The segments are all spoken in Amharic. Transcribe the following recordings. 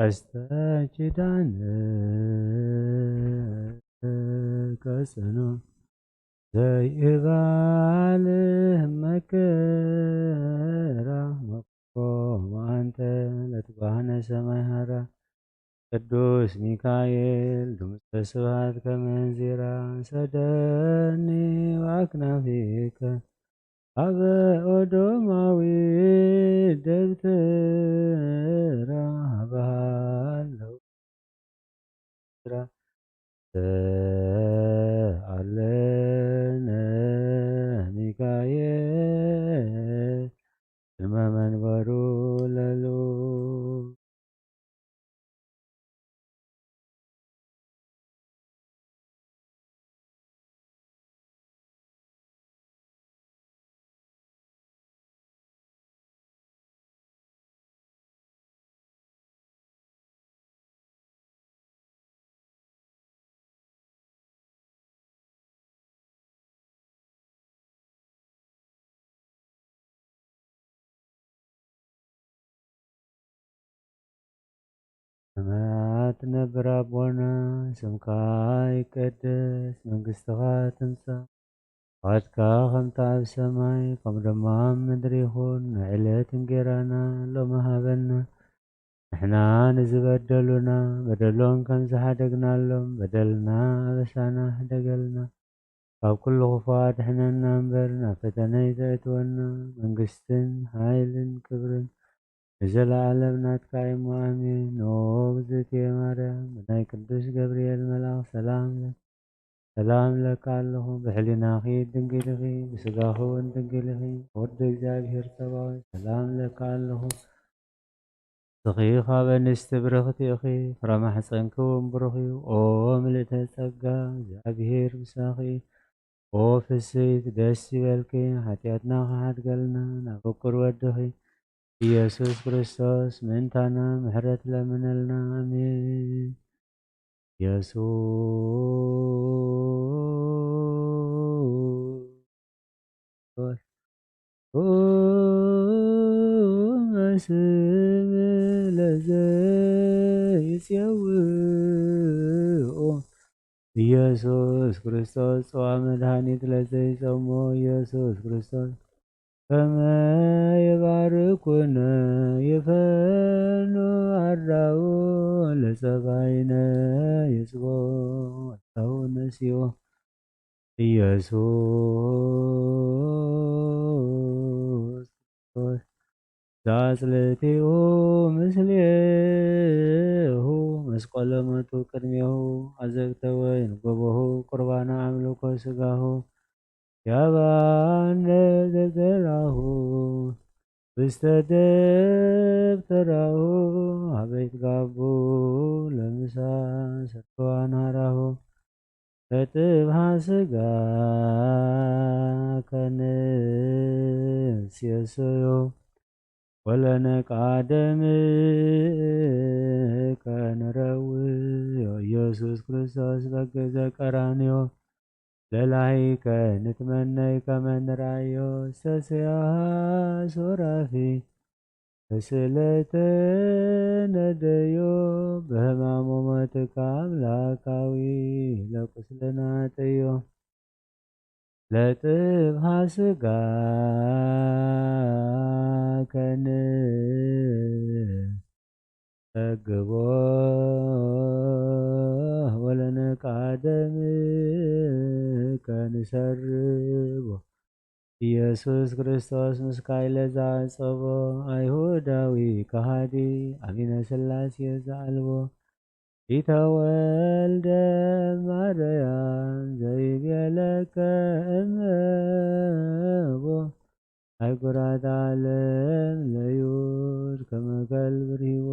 ቀስተ ኪዳን ቀጽኖ ዘይባልህ መከራ መቆም አንተ ለትጓሃነ ሰማይ ሃራ ቅዱስ ሚካኤል ድምፀ ስብሐት ከመ እንዚራ ሰደኒ ወአክናፊከ አበ ኦዶማዊት ደብተራ ሀበሃለው ስራ ተአለነ ሚካኤል ቅድመ መንበሩ ለልዑል ሰማያት ነብር አቦና ስምካ ይቀደስ መንግሥትኻ ትምጻእ ፈቃድካ ከምቲ ኣብ ሰማይ ከምኡ ድማ ኣብ ምድሪ ይኹን ንዕለት እንጀራና ሎሚ ሃበና ንሕና ንዝበደሉና በደሎም ከም ዝሓደግናሎም በደልና ኣበሳና ሕደገልና ካብ ኩሉ ክፉእ ኣድሕነና እምበር ናብ ፈተነ ይተእትወና መንግስትን ሓይልን ክብርን ንዘለዓለም ናትካ እሞ ኣሜን። ኦ እግዝእትየ ማርያም ብናይ ቅዱስ ገብርኤል መልኣክ ሰላም ለካ ኣለኹ ብሕሊናኺ ድንግል ኢኺ ብስጋኺ እውን ድንግል ኢኺ ወዲ እግዚኣብሔር ፀባኦት ሰላም ለካ ኣለኹ እስኺ ካብ እንስቲ ብርኽቲ ኢኺ ፍረ ማሕፀንኪ እውን ብሩኽ እዩ። ኦ ምልእተ ጸጋ እግዚኣብሔር ምሳኺ ኦ ፍስሕት ደስ ይበልኪ ሓጢአትና ከሓድገልና ናብ ፍቁር ወድኺ ኢየሱስ ክርስቶስ ምእንታና ምሕረት ለምነልና አሜን። ኢየሱስ መስል ለዘይፄውኦ ኢየሱስ ክርስቶስ ጽዋ መድኃኒት ለዘይጸሞ ኢየሱስ ክርስቶስ ከመ ይባርኩነ ይፈኑ አራው ለጸባይነ ይጽቦ ወታው ነሲዮ ኢየሱስ ክርስቶስ ዛጽልቲኡ ምስሌሁ መስቀለ ሞቱ ቅድሜሁ አዘግተ ወይን ጎቦሁ ቁርባነ አምልኮ ስጋሁ ያባነ ዘዘራሁ ውስተ ደብተራሁ አበይት ጋቡ ለምሳ ሰጥዋን ሃራሁ ከጥብሃ ስጋ ከንስየሰዮ ወለነቃደም ከነረውዮ ኢየሱስ ክርስቶስ በገዘ ቀራንዮ ለላይከ ንትመነይ ከመ ንርአዮ ሰስያሃ ሶራፊ በስእለተ ነደዮ በሕማሙ ሞትከ አምላካዊ ለቁስልና ጥዮ ለጥብሃ ስጋ ከንጠግቦ ወለነቃደም ከንሰርቦ ኢየሱስ ክርስቶስ ምስካይ ለዛ ጸቦ አይሁዳዊ ከሃዲ አሚነ ሥላሴ ዘአልቦ ኢተወልደ ማርያም ዘይቤለከ እመቦ አይጉራት ዓለም ለዩድ ከመ ከልብ ርሂቦ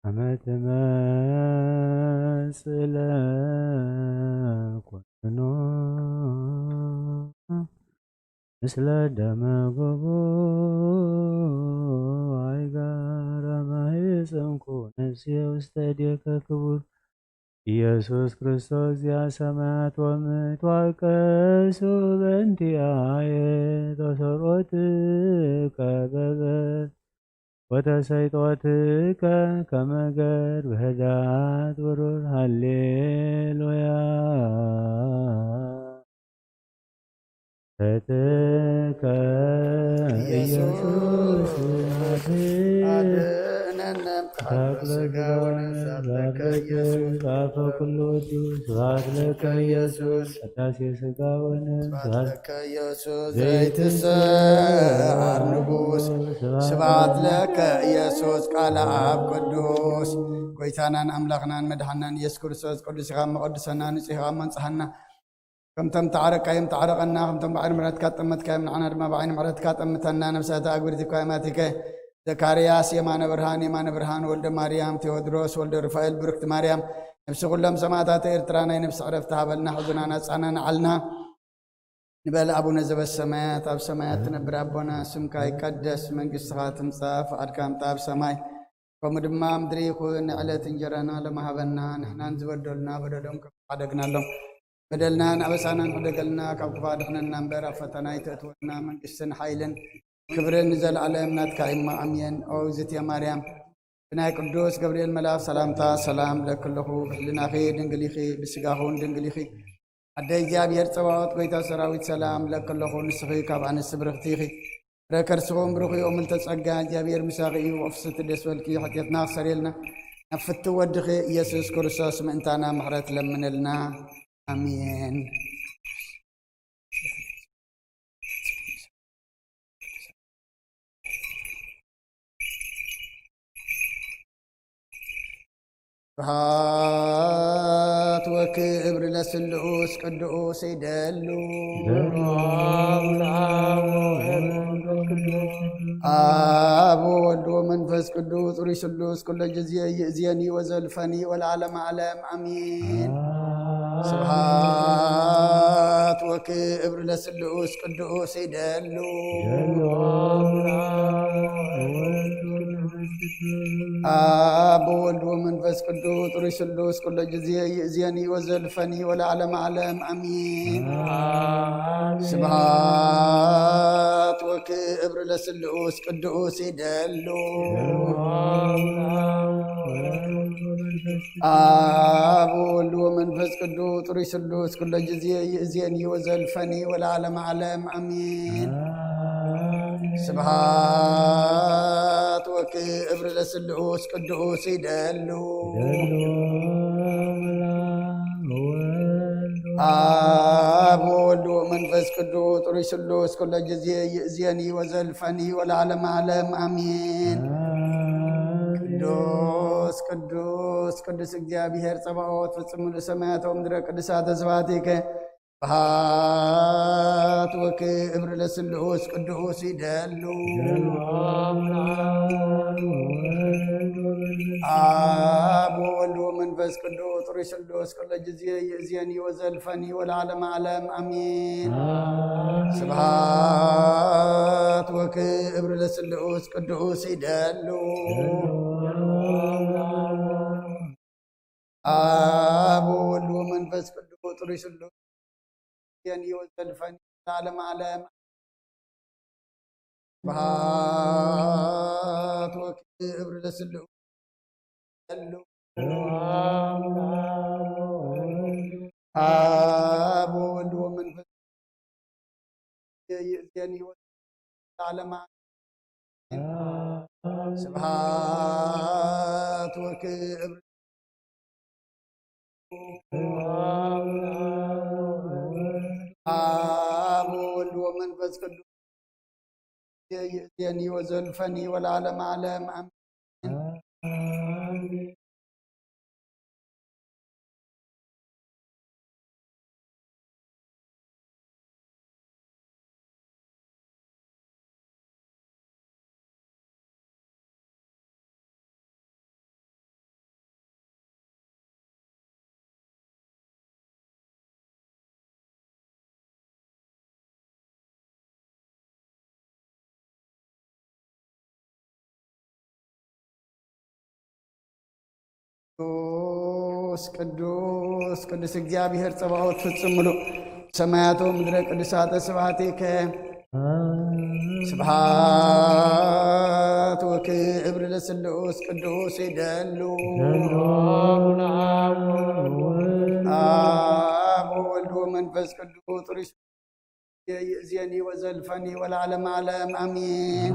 أما تمثل كنو مثل دم عيقار ما يسمكو نفسي واستديك كبور ኢየሱስ ክርስቶስ ያሰማት ወምት ዋቀሱ በእንቲአየ ተሰሮትከ በበ ወተሰይጦትከ ከመገር በህዳት ብሩር ሃሌሉያ ተትከ ኢየሱስ አድነንም ታቅለግባነ ዛትለከ ዛፈኩሉ ወዱስ ዛትለከ ኢየሱስ ቅዳሴ ሥጋወነ ለከ ኢየሱስ ዘይትሰዓር ንጉሥ ስብሐት ለከ ኢየሱስ ቃለ አብ ቅዱስ ጎይታናን አምላኽናን መድኃናን ኢየሱስ ክርስቶስ ቅዱስ ኢኻ መቐድሰና ንጹሕ ኢኻ መንጽሐና ከምቶም ተዓረቃዮም ተዓረቐና ከምቶም ብዓይኒ ምሕረትካ ጠመትካዮም ንዓና ድማ ብዓይኒ ምሕረትካ ጠምተና ነብሳት ኣግብርቲ ኳይማቲከ ዘካርያስ የማነ ብርሃን ወልደ ማርያም ቴዎድሮስ ወልደ ሩፋኤል ብርክቲ ማርያም ነብሲ ኩሎም ሰማዕታት ኤርትራ ናይ ነብሲ ዕረፍቲ ሃበልና ሕዙና ናጻና ንዓልና ንበል አቡነ ዘበሰማያት ኣብ ሰማያት ትነብር ኣቦና ስምካ ይቀደስ መንግሥትኻ ትምጻእ ፈቃድካ ምጽእ ኣብ ሰማይ ከምኡ ድማ ምድሪ ይኹን ንዕለት እንጀራና ለማሃበና ንሕናን ዝበደሉና በደሎም ከሓደግናሎም በደልናን ኣበሳናን ሕደገልና ካብ ክፉ ኣድሕነና እምበር ኣብ ፈተና ይተእትወና መንግሥትን ሓይልን ክብርን ዘለዓለም ናትካ ኢማ ኣሜን። ኦ እግዝእትየ ማርያም ብናይ ቅዱስ ገብርኤል መልአክ ሰላምታ ሰላም ለክለኹ ብሕሊናኺ ድንግል ኢኺ ብስጋኹን ድንግል ኢኺ ኣደይ እግዚኣብሔር ፀባዖት ጎይታ ሰራዊት ሰላም ለክለኹ ንስኺ ካብ ኣንስቲ ብርክቲ ኢኺ ረከርስኹም ብርኺኦም እንተጸጋ እግዚኣብሔር ምሳኺ እዩ ወፍስቲ ደስ በልኪ ሓጢአትና ክሰሪልና ናብ ፍቲ ወድኺ ኢየሱስ ክርስቶስ ምእንታና ምሕረት ለምንልና አሜን። ስብሐት ወክብር ለስሉስ ቅዱስ ይደሉ አብ ወወልድ ወመንፈስ ቅዱስ ጹሩይ ስሉስ ኩለ ጊዜ ይእዜኒ ወዘልፈኒ ወለዓለመ ዓለም አሜን። ስብሐት ወክብር ለስሉስ ቅዱስ ይደሉ አብ ወወልድ ወመንፈስ ቅዱስ ጹሩይ ስሉስ ኩለ ጊዜ ይእዜኒ ወዘልፈኒ ወለዓለመ ዓለም አሜን። ስብሐት ወክብር ለስሉስ ቅዱስ ይደሉ አብ ወወልድ ወመንፈስ ቅዱስ ጹሩይ ስሉስ ኩለ ጊዜ ይእዜኒ ወዘልፈኒ ወለዓለመ ዓለም አሜን። ስብሐት ወክብር ለስሉስ ቅዱስ ይደሉ አብ ወወልድ ወመንፈስ ቅዱስ ጹሩይ ስሉስ ኩለ ጊዜ ይእዜኒ ወዘልፈኒ ወለዓለመ ዓለም አሜን። ቅዱስ ቅዱስ ቅዱስ እግዚአብሔር ጸባዖት ፍጹም ለሰማያት ወምድረ ቅዱሳተ ስብሐቲከ ስብሐት ወክብር ለስሉስ ቅዱስ ይደሉ አብ ወወልድ ወመንፈስ ቅዱስ ጹሩይ ስሉስ ኩለ ጊዜ ይእዜኒ ወዘልፈኒ ወለዓለመ ዓለም አሜን። ስብሐት ወክብር ለስሉስ ቅዱስ ይደሉ አብ ወወልድ ወመንፈስ ቅዱስ ጹሩይ ስሉስ يزيني وزلفني وعلم علام سبحات وكبر لسلو آب وولد ومنفس يزيني وعلم سبحات وكبر آب وولد ومنفس قدوس يأتيني وزلفني والعالم علام آمين. ቅዱስ ቅዱስ እግዚአብሔር ጸባኦት ፍጹም ምሉእ ሰማያቶ ምድረ ቅዱሳተ ስብሐቲከ ስብሐት ወክብር ለስሉስ ቅዱስ ይደሉ አብ ወወልድ ወመንፈስ ቅዱስ ጥሪስ የእዝየኒ ወዘልፈኒ ወለዓለመ ዓለም አሜን።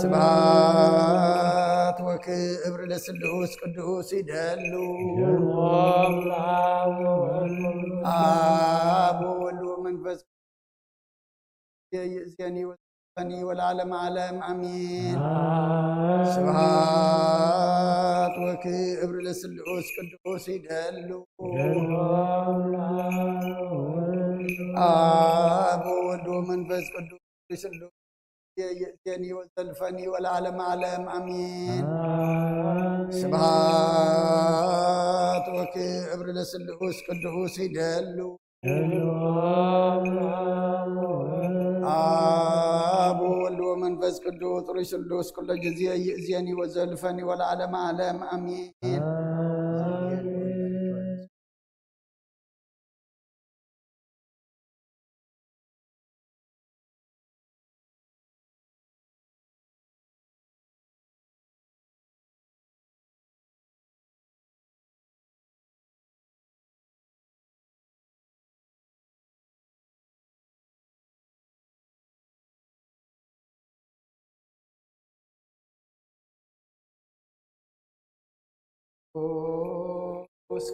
ስብሐት ወክብር ለስሉስ ቅዱስ ይደሉ አብ ወወልድ ወመንፈስ የእዝየኒ ወዘልፈኒ ወለዓለመ ዓለም አሜን። ስብሐት ወክብር ለስሉስ ቅዱስ ይደሉ አብ ወወልድ ወመንፈስ ቅዱስ ስሉስ የእዝየኒ ወዘልፈኒ ወለዓለመ ዓለም አሜን። ስብሐት ወክብር ለስሉስ ቅዱስ ይደሉ አብ ወወልድ ወመንፈስ ቅዱስ ጥሩይ ስሉስ ኩለ ጊዜ ይእዜኒ ወዘልፈኒ ወለዓለመ ዓለም አሜን።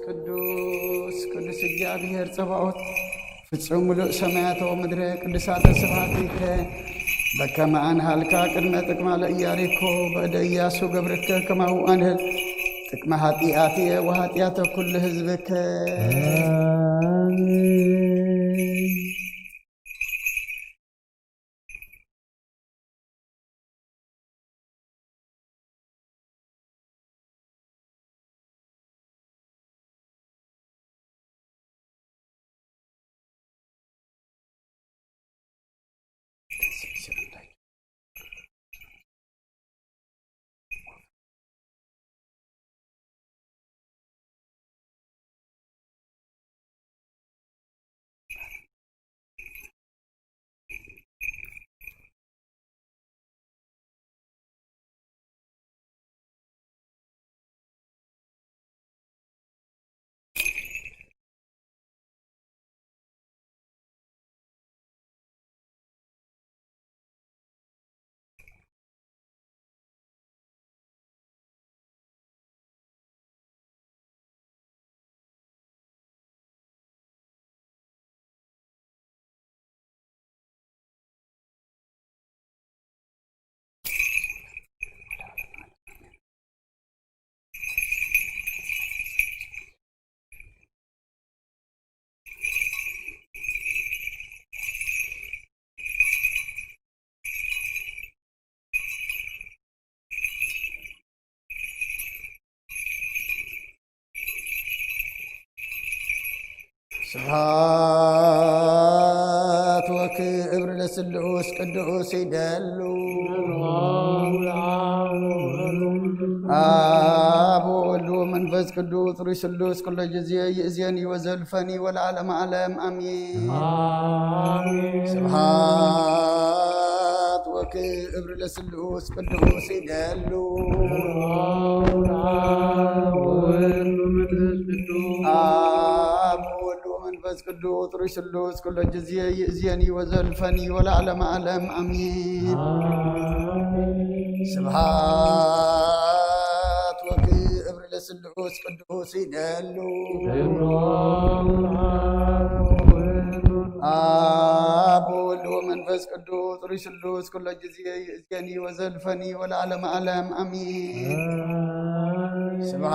ቅዱስ ቅዱስ እግዚአብሔር ጸባኦት ፍጹም ምሉእ ሰማያቶ ምድረ ቅዱሳተ ስብሐቲከ በከመ አንሃልካ ቅድመ ጥቅማ ለኢያሪኮ በእደ ኢያሱ ገብርከ ከማሁ አንህል ጥቅመ ኃጢአትየ ወኃጢአተ ኩሉ ሕዝብከ ስብሐት ወክብር ለስሉስ ቅዱስ ይደሉ አብ ወወልድ ወመንፈስ ቅዱስ ጥሩይ ስሉስ ኩለ ጊዜ ይእዜኒ ወዘልፈኒ ወለዓለመ ዓለም አሜን። ስብሐት ወክብር ለስሉስ ቅዱስ ይደሉ መንፈስ ቅዱስ ጥሩይ ስሉስ ኩለ ጊዜ ይእዜኒ ወዘልፈኒ ወለዓለመ ዓለም አሜን። ስብሐት ወክብር ለስሉስ ቅዱስ ይደሉ አብ ወወልድ ወመንፈስ ቅዱስ ጥሩይ ስሉስ ኩለ ጊዜ ይእዜኒ ወዘልፈኒ ወለዓለመ ዓለም አሜን። ስብሐት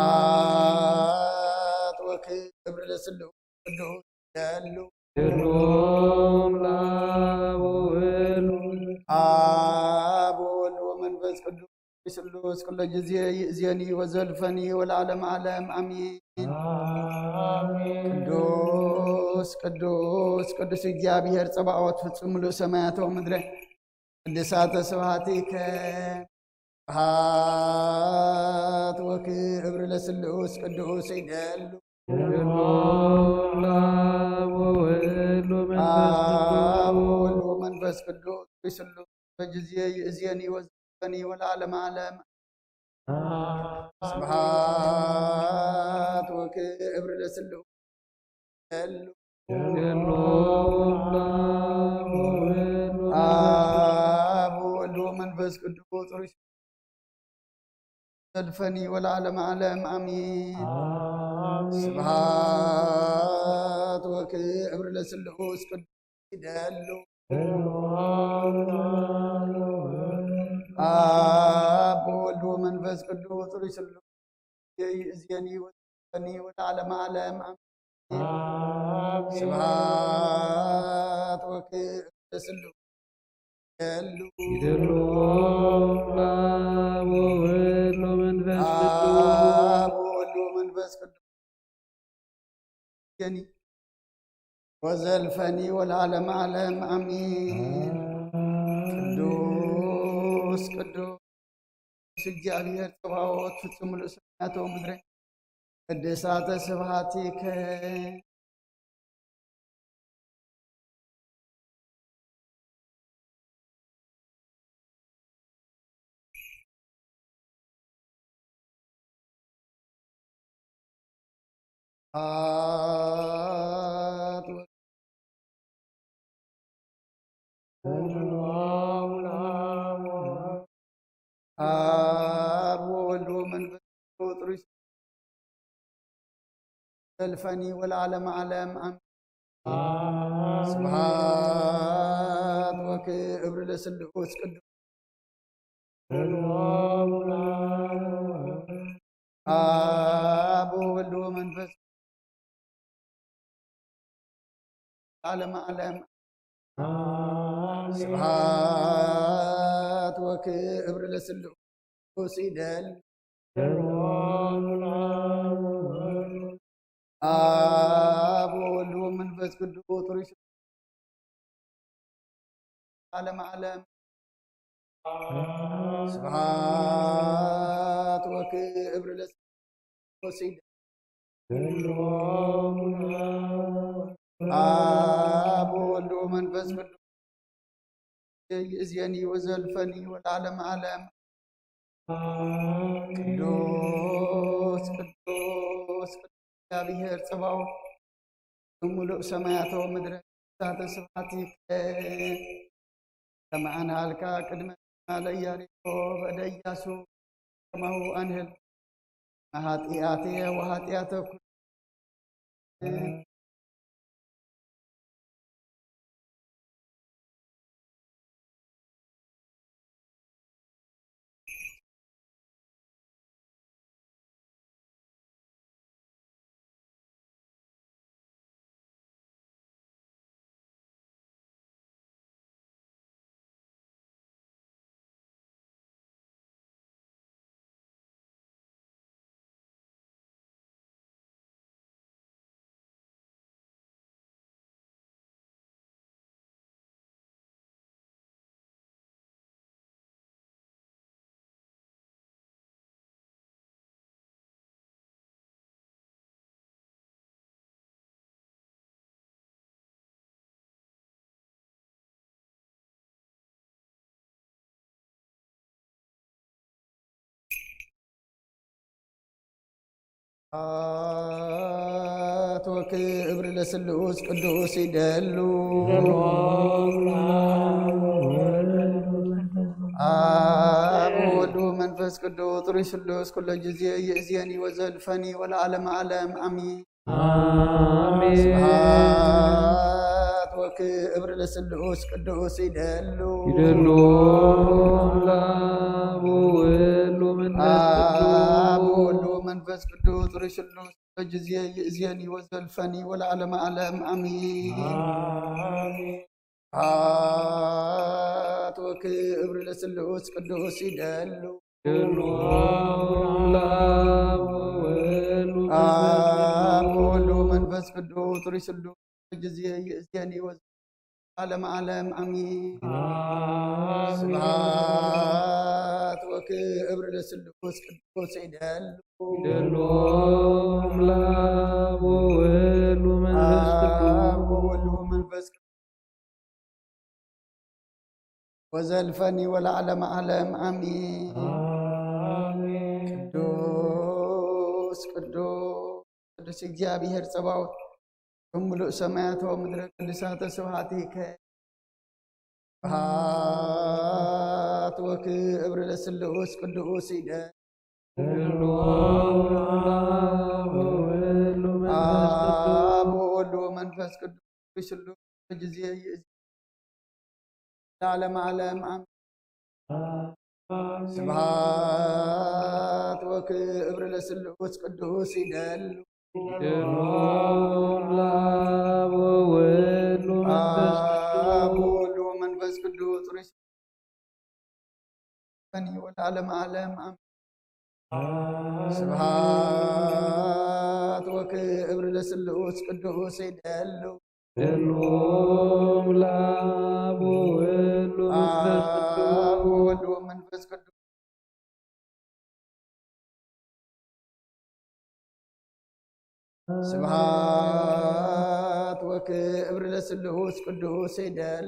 ወክብር ለስሉስ ቅዱስ ይደሉ አብ ወወልድ ወመንፈስ ቅዱስ ስሉስ ኩለ ጊዜ ይእዜኒ ወዘልፈኒ ወለዓለመ ዓለም አሜን። ቅዱስ ቅዱስ ቅዱስ እግዚአብሔር ጸባኦት ፍጹም ምሉእ ሰማያቶ ምድረ ቅዱሳተ ስብሐቲከ ስብሐት ወክብር ለስሉስ ቅዱስ ይደሉ ወወልድ ወመንፈስ ቅዱስ ይስሉ በጊዜ ይእዜኒ ወዘልፈኒ ወለዓለመ ዓለም ስብሐት ወክብር ለስሉስ ይደሉ ወወልድ ወመንፈስ ቅዱስ ዘልፈኒ ወለዓለመ ዓለም አሜን ስብሐት ወክብር ለስሉስ ቅዱስ ይደሉ አብ ወወልድ ወመንፈስ ቅዱስ ይስሉ ይእዜኒ ወዘልፈኒ ወለዓለመ ዓለም አሜን ስብሐት ወክብር ለስሉስ ይደሉ ወዘልፈኒ ወለዓለመ ዓለም አሜን ቅዱስ ቅዱስ እግዚአብሔር ጸባኦት ፍጹም ምሉእ ሰማያት ወምድር ቅድሳተ ስብሐቲከ አብ ወወልድ ወመንፈስ ቅዱስ ዘልፈኒ ወለዓለመ ዓለም አሜን ስብሐት ወክብር ለስሉስ ቅዱስ አብ ወወልድ ወመንፈስ ዓለመ ዓለም ስብሐት ወክብር ለስሉስ ይደሉ አብ ወወልድ ወመንፈስ ቅዱስ ዓለመ ዓለም ስብሐት ወክብር ለስሉስ ይደሉ አብ ወወልድ ወመንፈስ ቅዱስ ይእዜኒ ወዘልፈኒ ወለዓለመ ዓለም ቅዱስ ቅዱስ እግዚአብሔር ጸባኦት ምሉእ ሰማያት ወምድር ቅድሳተ ስብሐቲከ ከመ አንሃልካ ቅድመ ለኢያሪኮ በእደ ኢያሱ ከማሁ አንህል ኃጢአትየ ወኃጢአተ ኩሉ ስብሐት ወክብር ለስሉስ ቅዱስ ይደሉ አብ ወወልድ ወመንፈስ ቅዱስ ስሉስ ኩለ ጊዜ ይእዜኒ ወዘልፈኒ ወለዓለመ ዓለም አሜን ስብሐት ወክብር ለስሉስ ቅዱስ ይደሉ አብ ወወልድ ወመንፈስ ቅዱስ ስሉስ በጊዜ ይእዜኒ ወዘልፈኒ ወለዓለመ ዓለም አሜን ስብሐት ወክብር ለስሉስ ቅዱስ ይደሉ አብ ወወልድ ወመንፈስ ቅዱስ ስሉስ በጊዜ ይእዜኒ ወዘልፈኒ ወለዓለመ ዓለም አሜን ስብሐት وكبر لسلوس قدوس يدلو يدلوم لاب وولد ومنفس آب قدوس وولد ومنفس وزلفني والعلم علم امين ቅዱስ ቅዱስ ቅዱስ እግዚአብሔር ጸባኦት በሙሉእ ሰማያት ወምድረ ቅዱሳተ ስብሐቲከ ስብሐት ወክብር ለስሉስ ቅዱስ ይደል አብ ወወልድ ወመንፈስ ቅዱስ ስሉስ ጊዜ ለዓለመ ዓለም አሜን። ስብሐት ወክብር ለስሉስ ቅዱስ ይደል ለአብ ወወልድ ወመንፈስ ቅዱስ ወለዓለመ ዓለም አሜን። ስብሐት ወክብር ለስሉስ ቅዱስ ይደል ለአብ ወወልድ ወመንፈስ ቅዱስ ስብሐት ወክብር ለስሉስ ቅዱስ ይደል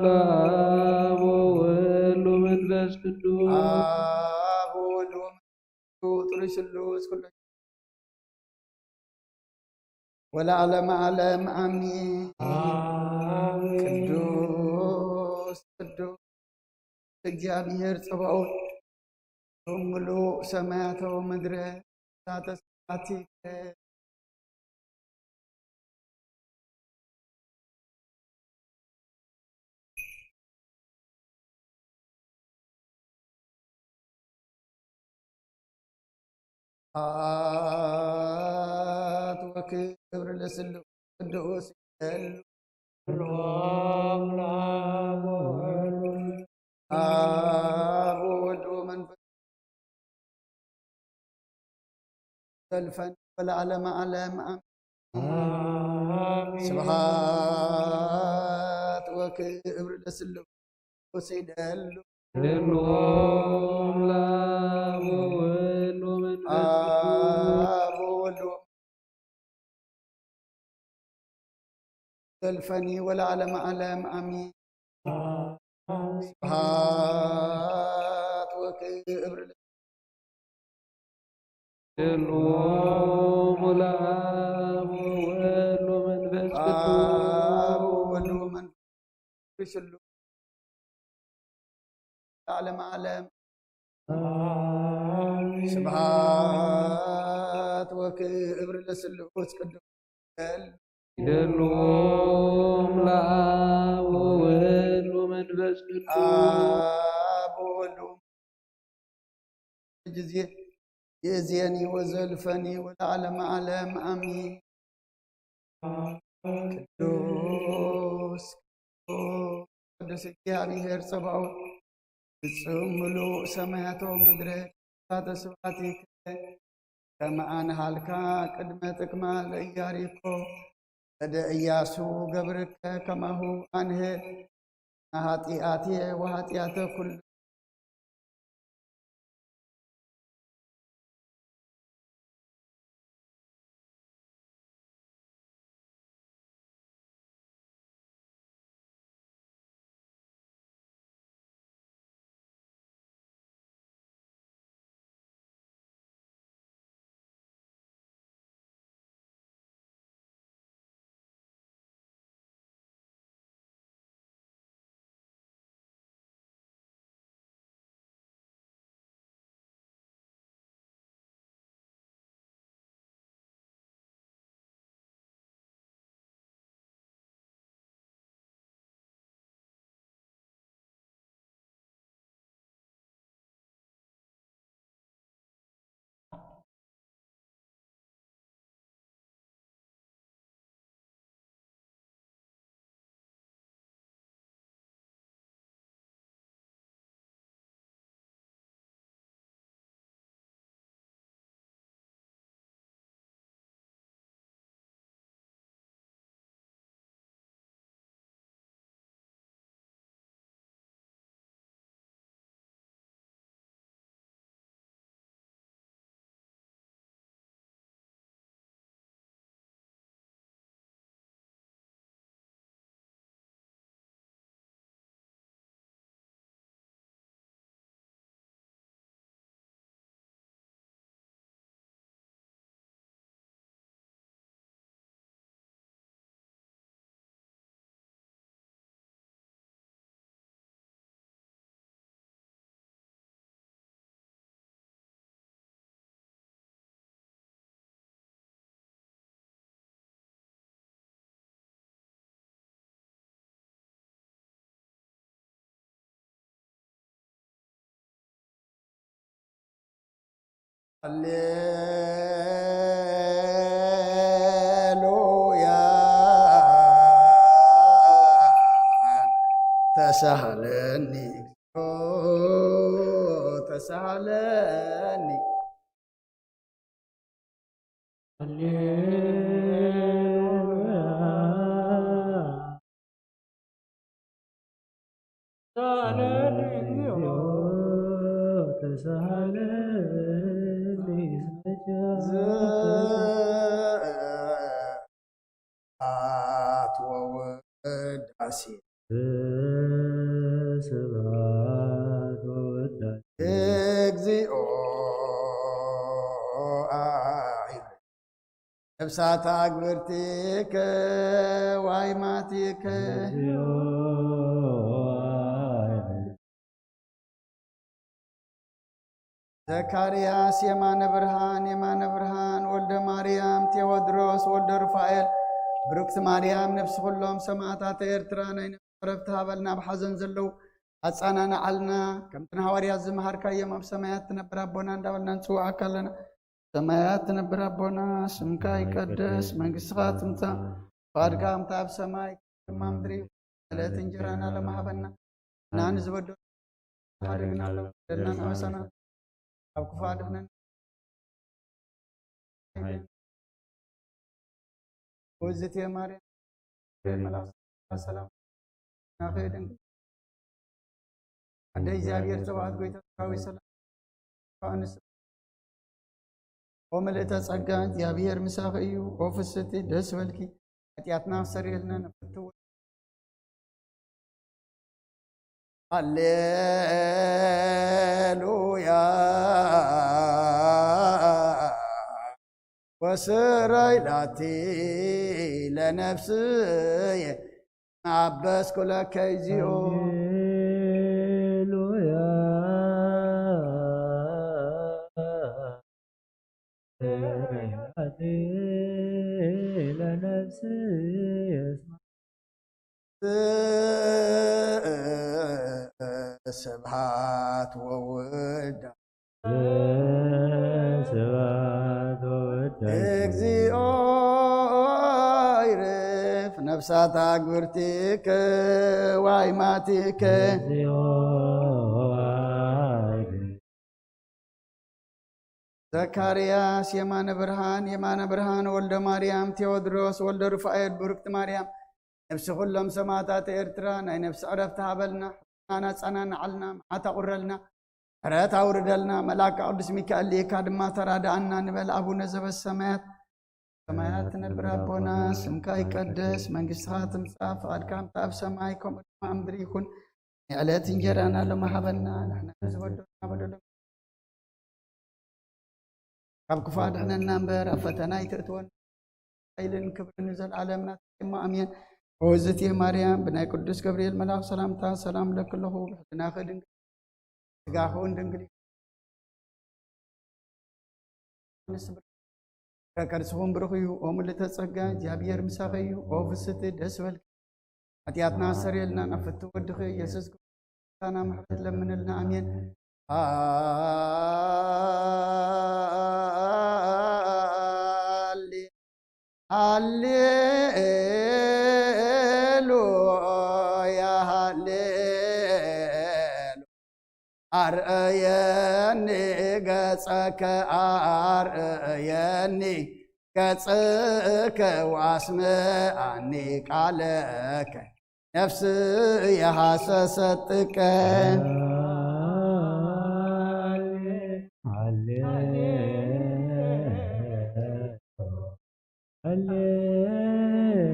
ለአብ ወወልድ ወመንፈስ ቅዱስ አብ ወወልድ ወመንፈስ ቅዱስ ወለዓለመ ዓለም አሜን። ቅዱስ ቅዱስ እግዚአብሔር ጸባኦት በሙሉእ ሰማያተ ወምድረ ቅዱሳተ ስብሐቲከ ስብሐት ወክብር ለስሉስ ቅዱስ ይደል አብ ወወልድ ወመንፈስ ዘልፈን ወለዓለመ ዓለም አሜን። ስብሐት ወክብር ለስሉስ ይደል ለአብ ወወልድ ወመንፈስ አብ ወወልድ ዘልፈኒ ወለዓለመ ዓለም አሜን። ስብሐት ወክብር ለአብ ወወልድ ወመንፈስ ቅዱስ ለዓለመ ዓለም ስብሐት ወክብር ለስሉስ ቅዱስ ይደሉም ለአብ ወወልድ ወመንፈስ ቅዱስ አብ ወወልድ ጊዜ የዚያኒ ወዘልፈኒ ወለዓለመ ዓለም አሜን። ቅዱስ ቅዱስ እግዚአብሔር ጸባኦት ፍጹም ምሉእ ሰማያተ ወምድረ ቅዱሳተ ስብሐቲከ ከመ አንሃልካ ቅድመ ጥቅማ ለኢያሪኮ እደ ኢያሱ ገብርከ ከማሁ አንሄ ኃጢአትየ ወኃጢአተ ኩሉ هللويا تسهلني تسهلني زات ووداسي እግዚኦ ነፍሳት አግብርቲከ ዋይማቲከ ዘካርያስ የማነ ብርሃን ወልደ ማርያም ቴዎድሮስ ወልደ ሩፋኤል ብሩክት ማርያም ነፍሲ ኩሎም ሰማዕታት ኤርትራ ናይ ነረፍቲ ሃበልና ብሓዘን ዘለው ኣፃናና ዓልና ከምቲ ንሃዋርያት ዝመሃርካዮም ኣብ ሰማያት ትነብር ኣቦና እንዳበልና ንፅዋዓካ ኣለና ሰማያት ትነብር ኣቦና ስምካ ይቀደስ መንግስትኻ ትምፃእ ፈቃድካ ከምቲ ኣብ ሰማይ ድማ ምድሪ ዕለት እንጀራና ለማሃበና ናኒ ዝበደሉ ሓደግና ኣሎ ደልና ናበሰና ኣብ ክፉ ኣድሕነና ውዝት ማርያም መላክ ሰላም ናኸይድን እንደ እግዚአብሔር ጽባዖት ጎይታ ሰራዊት ሰላም ፋንስ ወመልእተ ጸጋ እግዚአብሔር ምሳኺ እዩ ወፍስቲ ደስ በልኪ ኃጢአትና ሰሪልና ነፍትው ሃሌሉያ ወስራይ ላቲ ለነፍስየ አበስኩ ለከ እግዚኦ ስብሐት ወውዳ እግዚኦ ይርፍ ነፍሳት አግብርቲከ ዋይማቲከ ዘካርያስ የማነ ብርሃን ወልደ ማርያም ቴዎድሮስ ወልደ ሩፋኤል ብሩክት ማርያም ነፍሲ ኩሎም ሰማዕታት ኤርትራ ናይ ነፍሲ ዕረፍቲ ሃበልና ናና ጸናና ዓልና መዓታ ቁረልና ሕረት አውርደልና መልአከ ቅዱስ ሚካኤል ሊካ ድማ ተራዳአና ንበል አቡነ ዘበሰማያት ሰማያት ትነብር አቦና ስምካ ይቀደስ መንግስትኻ ትምጻእ ፈቃድካ ከምቲ ኣብ ሰማይ ከምኡ ድማ ኣብ ምድሪ ይኩን የዕለት እንጀራና ሎሚ ሃበና ንሕና ዝበደሉና በደሎም ካብ ክፉ ኣድሕነና እምበር ኣብ ፈተና ይተእትወን ኃይልን ክብርን ዘለዓለምና ድማ ኣሜን ወውዝት ማርያም ብናይ ቅዱስ ገብርኤል መልአክ ሰላምታ ሰላም ለክለኹ ብሕድናኸ ድንግል ስጋኹን ድንግል ከቅርስኹም ብሩኽ እዩ ኦ ምልዕተ ጸጋ እግዚአብሔር ምሳኺ እዩ ኦ ፍስቲ ደስ በልኪ ኃጢአትና ሰሪየልና ናፍቲ ወድኺ ኢየሱስ ክርስቶስና ምሕረት ለምንልና ኣሜን ሃሌሉያ አርእየኒ ገጸከ አርእየኒ ገጽከ ወአስምዐኒ ቃለከ ነፍስየ ሐሰሰትከ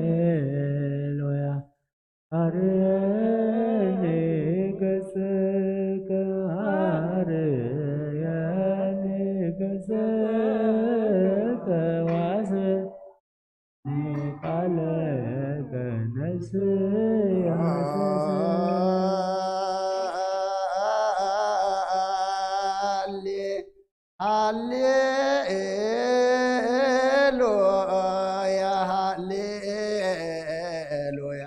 ሃሌሉያ አርእየኒ ገጽከ አርእየኒ ገጽከ ወአስምዐኒ ቃለከ ነፍስየ ሃሌሉያ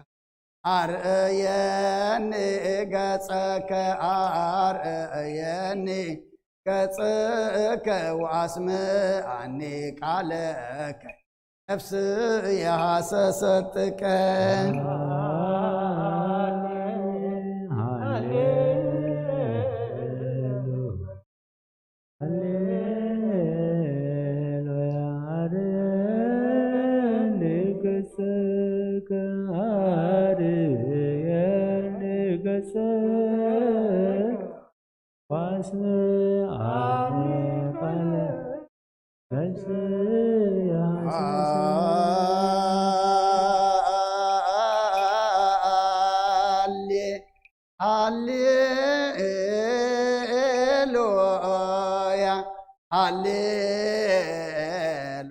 አርእየኒ ገጸከ አርእየኒ ገጽከ ወአስምዐኒ ቃለከ ነፍስየ ሐሰሰትከ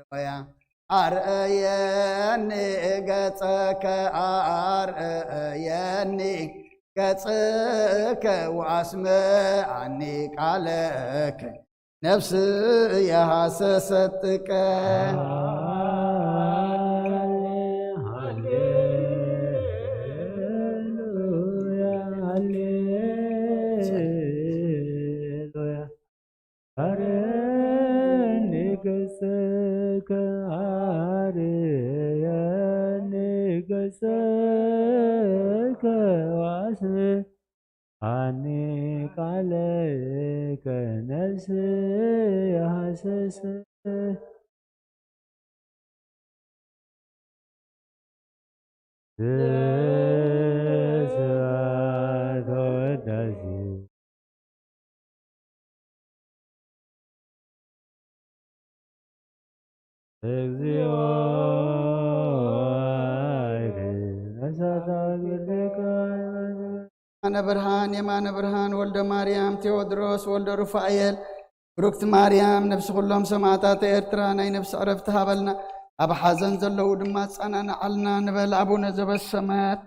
ሃሌሉያ አርአየኒ ገጸከ አርአየኒ ገጽከ ወአስምዐኒ ቃለከ ነፍስየ ሐሰሰትከ Ani kale kanas hasas የማነ ብርሃን የማነ ብርሃን ወልደ ማርያም ቴዎድሮስ ወልደ ሩፋኤል ብሩክት ማርያም ነፍሲ ኩሎም ሰማዕታት ኤርትራ ናይ ነፍሲ ዕረፍቲ ሃበልና ኣብ ሓዘን ዘለዉ ድማ ጸናንዓልና ንበል አቡነ ዘበሰማያት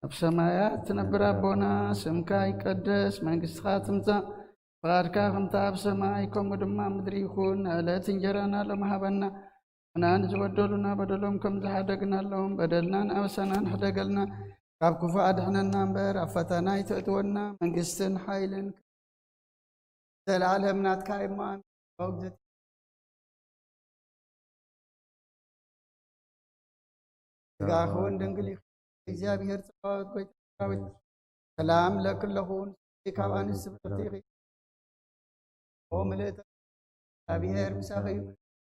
ኣብ ሰማያት ትነብር ኣቦና ስምካ ይቀደስ መንግሥትኻ ትምጻእ ፈቃድካ ከምቲ ኣብ ሰማይ ከምኡ ድማ ምድሪ ይኹን ዕለት እንጀራና ሎም ሃበና ንሕና ዝበደሉና በደሎም ከም ዝሓደግናሎም በደልናን ኣበሳናን ሕደገልና ካብ ክፉ ኣድሕነና እምበር ኣብ ፈተና ይተእትወና መንግስትን ሓይልን ዘላለም ናትካ እሞ ኣሜን። ስጋኹን ድንግል እግዚአብሔር ጽባኦት ጎይታዊት ሰላም ለክለኹን ካብ ኣንስቲ ብርክቲ ኦ ምልእተ እግዚአብሔር ምሳኺ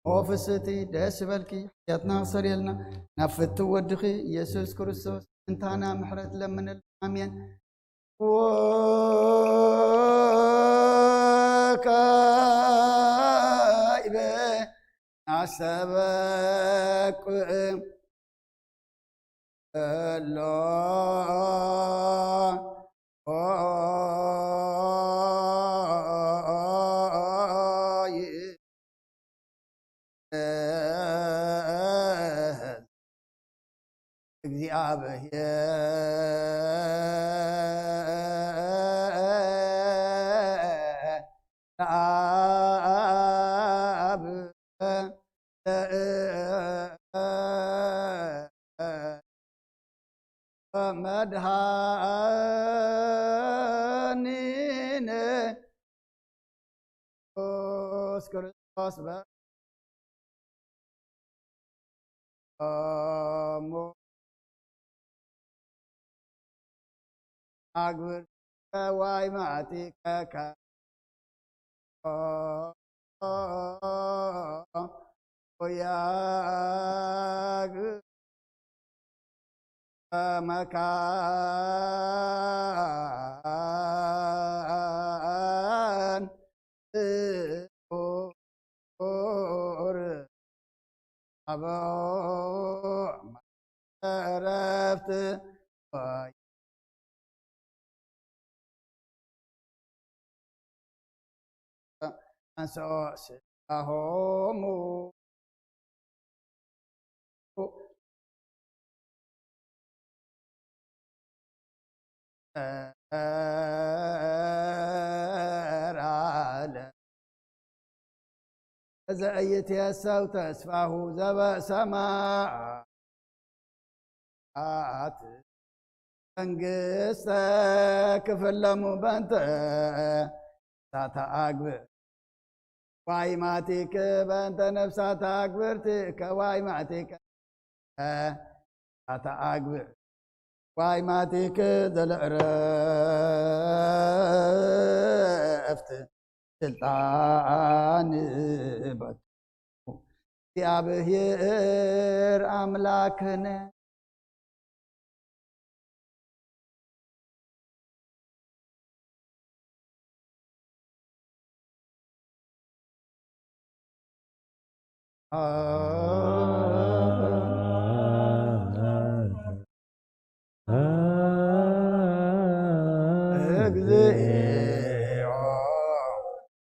ኦ ፍስቲ ደስ በልኪ ሕያትና ክሰሪየልና ናብ ፍቲ ወድኺ ኢየሱስ ክርስቶስ እንታና ምሕረት ለምንል አሜን። ወካይበ ናሰበቁ ሎ እግዚአብሔር አብ መድኃኒነ ኢየሱስ ክርስቶስ አግብር ከዋይ ማቲከከ ኦያግ መካን ኦር አቦ ረፍት አንሶስሆሙ ራለ ዘእይትየሰው ተስፋሁ ዘበሰማያት መንግሥተ ክፍለሙ በንተ أقبر واي ماتك بأنت نفسات أقبرتك واي ماتك أقبر واي ماتك ذل عرفت سلطان بط يا بهير أملاكنا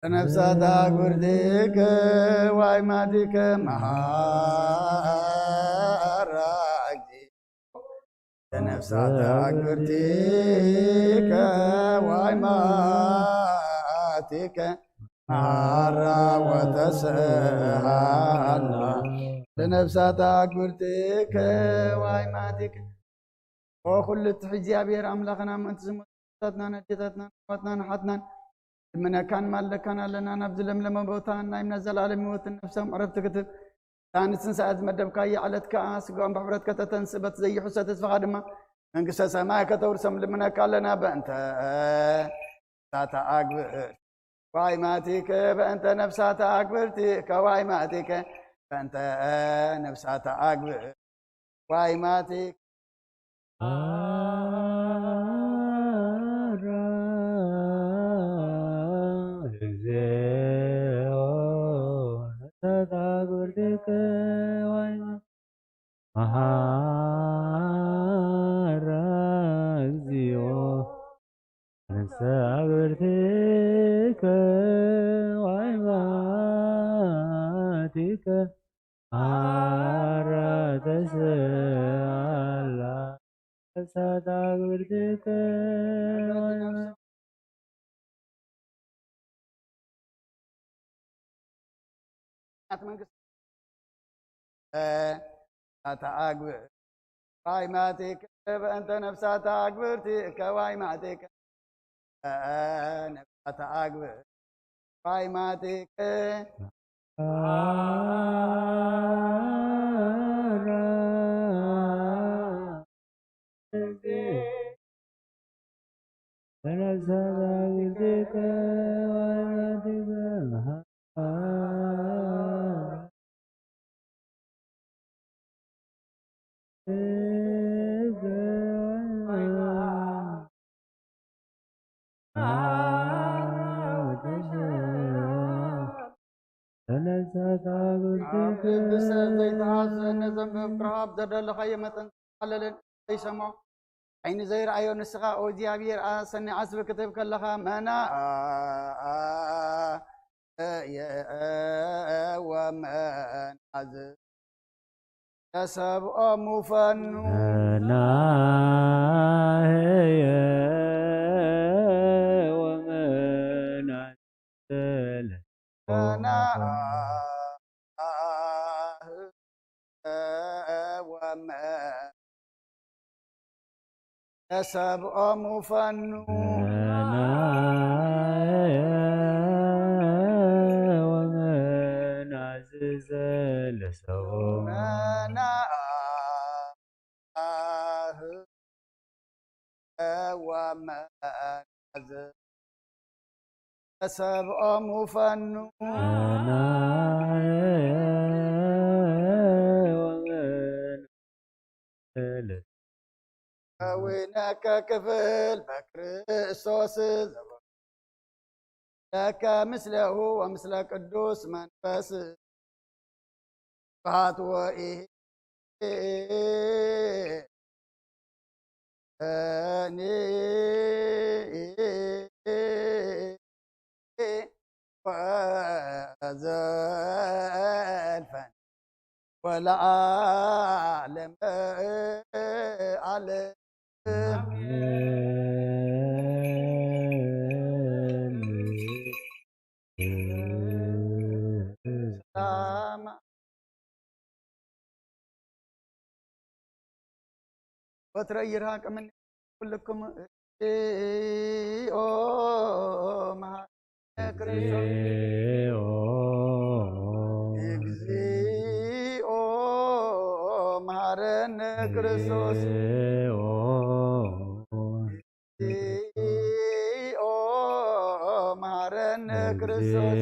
نفسات أقبرتك واي ماتك مهارك نفسات أقبرتك واي ماتك مهارا وتسهلا لنفسات أقبرتك واي ماتك وكل تحجي أبير أملاقنا من تزمتنا نديتنا نواتنا نحتنا من كان مالكنا لنا نبذل لما بوتان نايم نزل على موت النفس عرفت كتب ثاني سنساعد مدب كاي على تكاس قام بحبرت كتتنسبت زي حسة تفقدما من قصة سماء كتورسم لمن كان لنا بأنت ساتا أقبر واي ماتك بأنت نفسات أقبرتك واي ماتك بأنت نفسات أقبر واي ماتك سأغرتك وعماتك أراد سألا سأغرتك أقبر واي ماتك أنت نفسات أقبرتك واي ماتك نفسات أقبر واي ماتك بس زي تعاس نزم براب دردل خيمة على يسمع عين زي رأيو نسخة أو ديابير سنة عصب كتب كلها منا يا ومن عز كسب مفنو ومن عسل أنا ومن كسب مفنو ومن عزز لسوم أنا ومن عزز سبع مفنو أنا ومن ثالث وينك كفل بكريستوس زبر لك مثله ومثل قدوس منفس فات وإيه وزلفا ولا أعلم على وتريرها كمن كلكم እግዚኦ መሐረነ ክርስቶስ እግዚኦ መሐረነ ክርስቶስ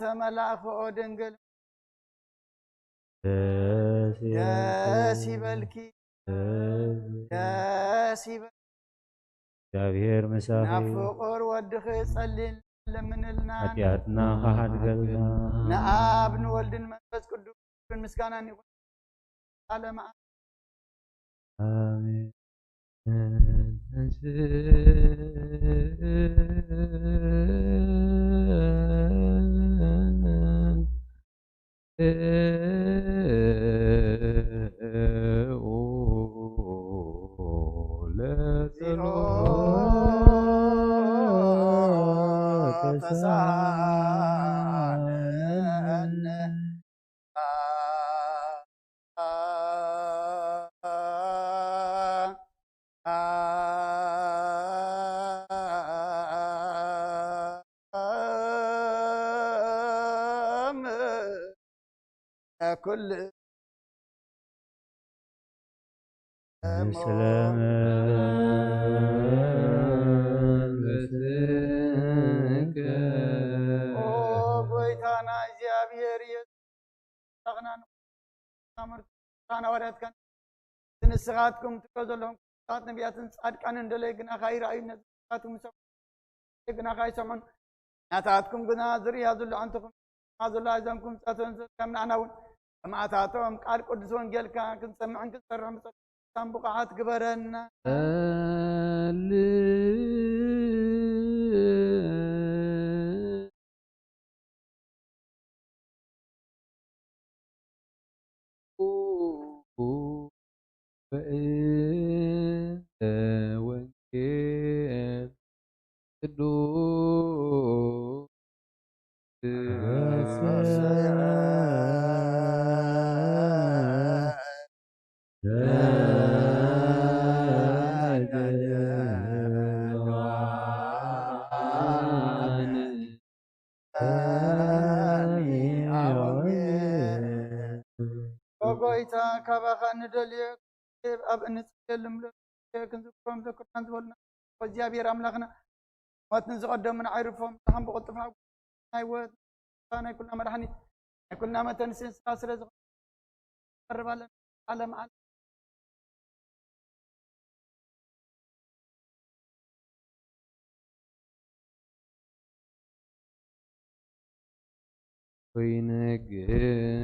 ተመላኽኦ ድንግል ደስ ይበልኪ ደስ ይበል እግዚአብሔር መሳኺ ናብ ፍቁር ወድኺ ጸሊል ለምንልና ኃጢአትና ኻሓድገልና ንአብ ንወልድን መንፈስ ቅዱስ ምስጋናን ይሁን ዓለመ አሜን። كل سلام بسك او بيتانا أمرت أنا وريت كان نسخاتكم تكذلهم سات نبيات صاد كان ندلقنا خير عين نسخاتكم سمعنا خير سمعون ناتاتكم قنا زري هذول أنتم هذول أيزامكم ساتون كم نعنون ما أتاتهم قال قدسون جل كان كن سمعن كن سرهم سام بقعات كبرنا فإنت وكيل الدور وقويتا كبخا ندلي أب نسلم لكن ذكرهم ذكرنا زولنا وجابير أملاخنا واتنزق قدام من عرفهم تهم بقطفنا نايوت كان كلنا مرحني كلنا ما تنسين ساس رزق قرب على علم على وينجرنو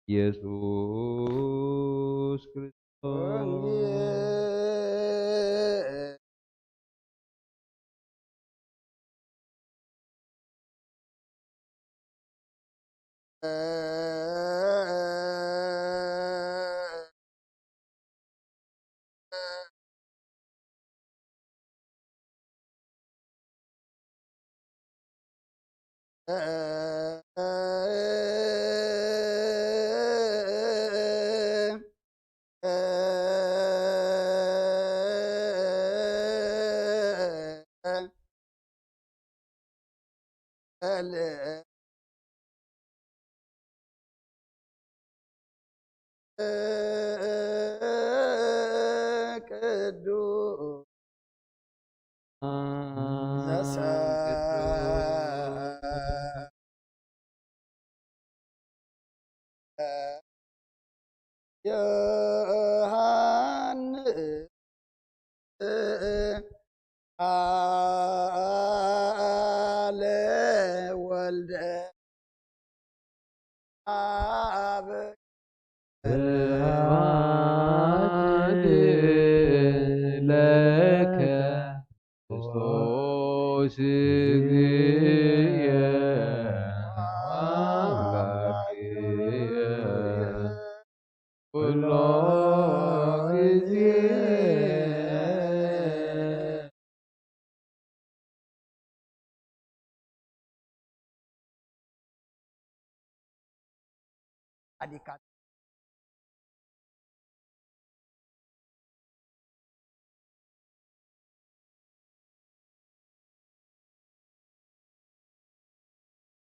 ኢየሱስ ክርስቶስ ለከ ክርስቶስ እግዚእየ አምላክየ ኩሎ ጊዜ አዲካት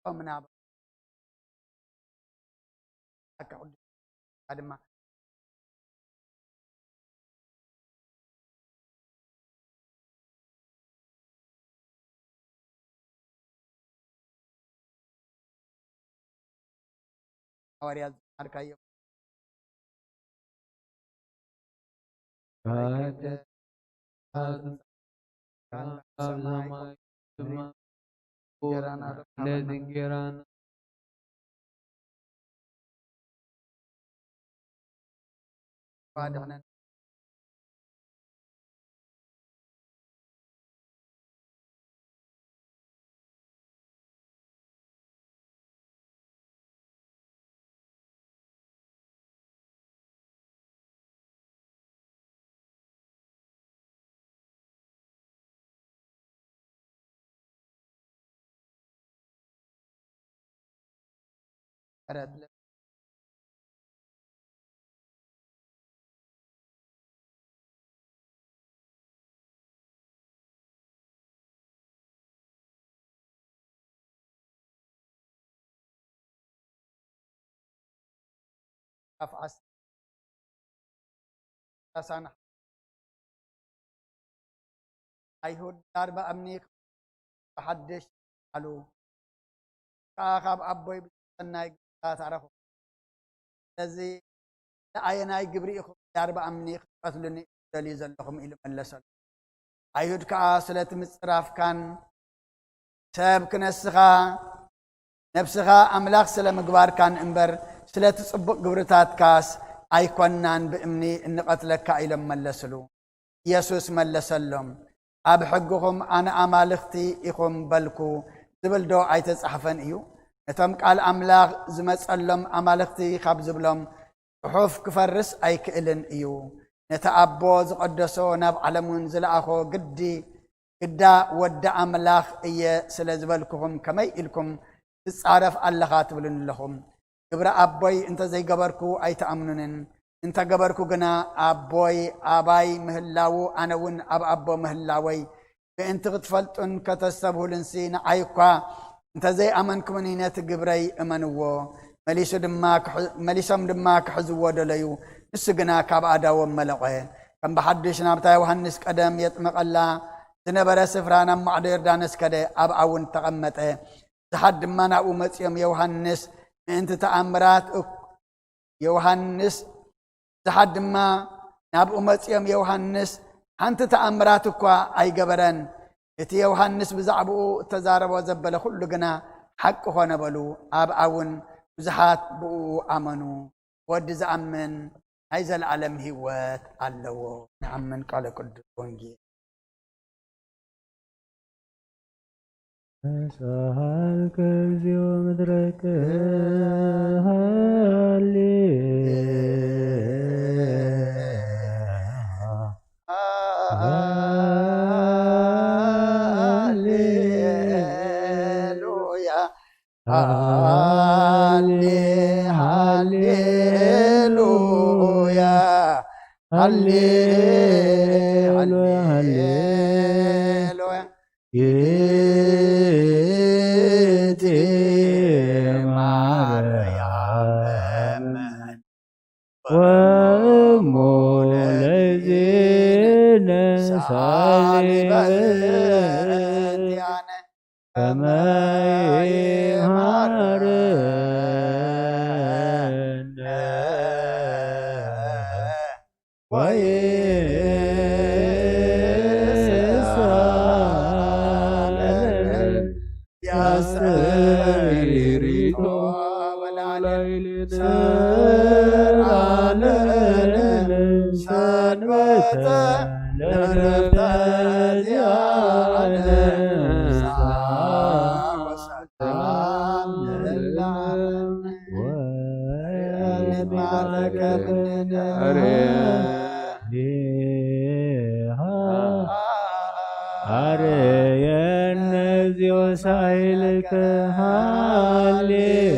ምናብ አቀውል አድማ ሐዋርያ አርካየ ለዝንጌራና ባዳነ ረድለ አፍዓስ ታሳና አይሁድ ዳር በአምኒክ በሐድሽ አሉ ካኻብ አቦይ ብሰናይ ታታረኹ ስለዚህ ለአየናይ ግብሪ ኢኹም ዳር በአምኒክ ቀትሉኒ ደልዩ ዘለኹም ኢሉ መለሰሉ አይሁድ ከዓ ስለት ምጽራፍካን ሰብ ክነስኻ ነፍስኻ አምላኽ ስለ ምግባርካን እምበር ስለት ጽቡቅ ግብርታትካስ አይኮናን በእምኒ እንቀትለካ ኢሎም መለሰሉ ኢየሱስ መለሰሎም ኣብ ሕግኹም ኣነ ኣማልኽቲ ኢኹም በልኩ ዝብል ዶ ኣይተጻሕፈን እዩ ነቶም ቃል ኣምላኽ ዝመጸሎም ኣማልኽቲ ካብ ዝብሎም ጽሑፍ ክፈርስ ኣይክእልን እዩ ነቲ ኣቦ ዝቐደሶ ናብ ዓለሙን ዝለኣኾ ግዳ ወዲ ኣምላኽ እየ ስለ ዝበልኩኹም ከመይ ኢልኩም ትጻረፍ ኣለኻ ትብሉን ኣለኹም ግብረ ኣቦይ እንተ ዘይገበርኩ ኣይተኣምኑንን انت جبركو جنا أبوي أباي مهلاو أنا ون أبو مهلاوي بأنت غتفلت أن كتسبه لنسين عيقا انت زي أمنكم من هنا تجبري أمنوه مليسم دماك حزو دليو نسجنا كاب أدا وملقه كم بحدش نبتاي وهنس قدم يطمق الله تنبرا سفرانا معدير دانس كده أب أون تقمته تحد ما نأو متيم يوهنس انت تأمرات يوهنس تحد ما نأو متيم يوهنس انت تأمراتك أي جبران اتي يوهنس بزعبو تزارب وزبل كل جنا حق هو نبلو أب أون زحات بو أمنو ود زعمن هايز العالم هوات اللو نعمن قال قد ونجي سهل كرزي ومدرك هالي هاليلويا هاليلويا هاليلويا يدي مريم ومولدين صالبات يعني كما يهارن ويسال يا سيري وليل سر على سنوة لنبتز يا وسائلك هالي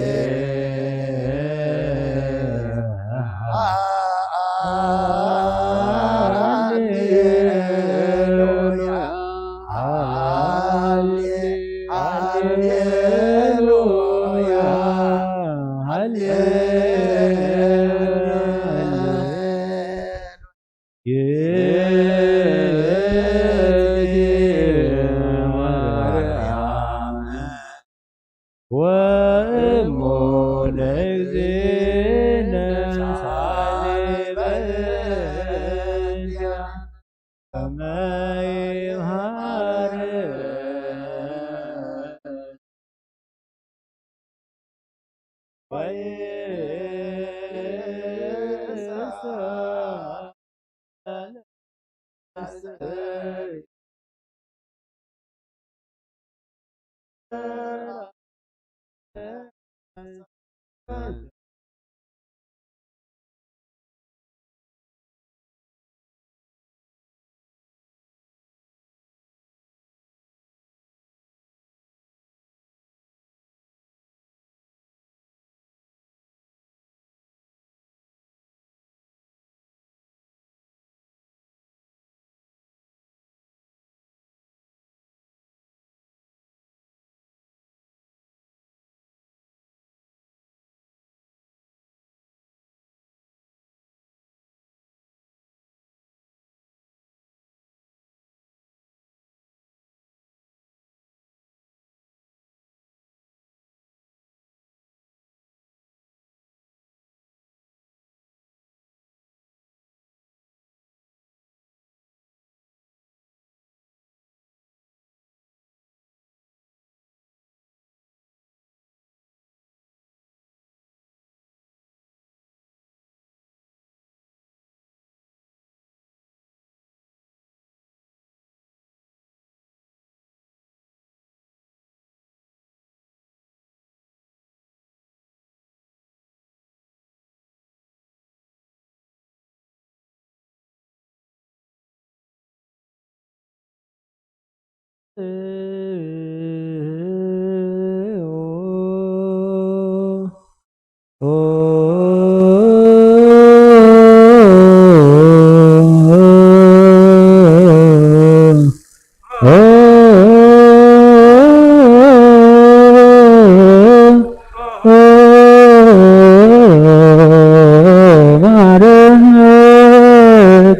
Oh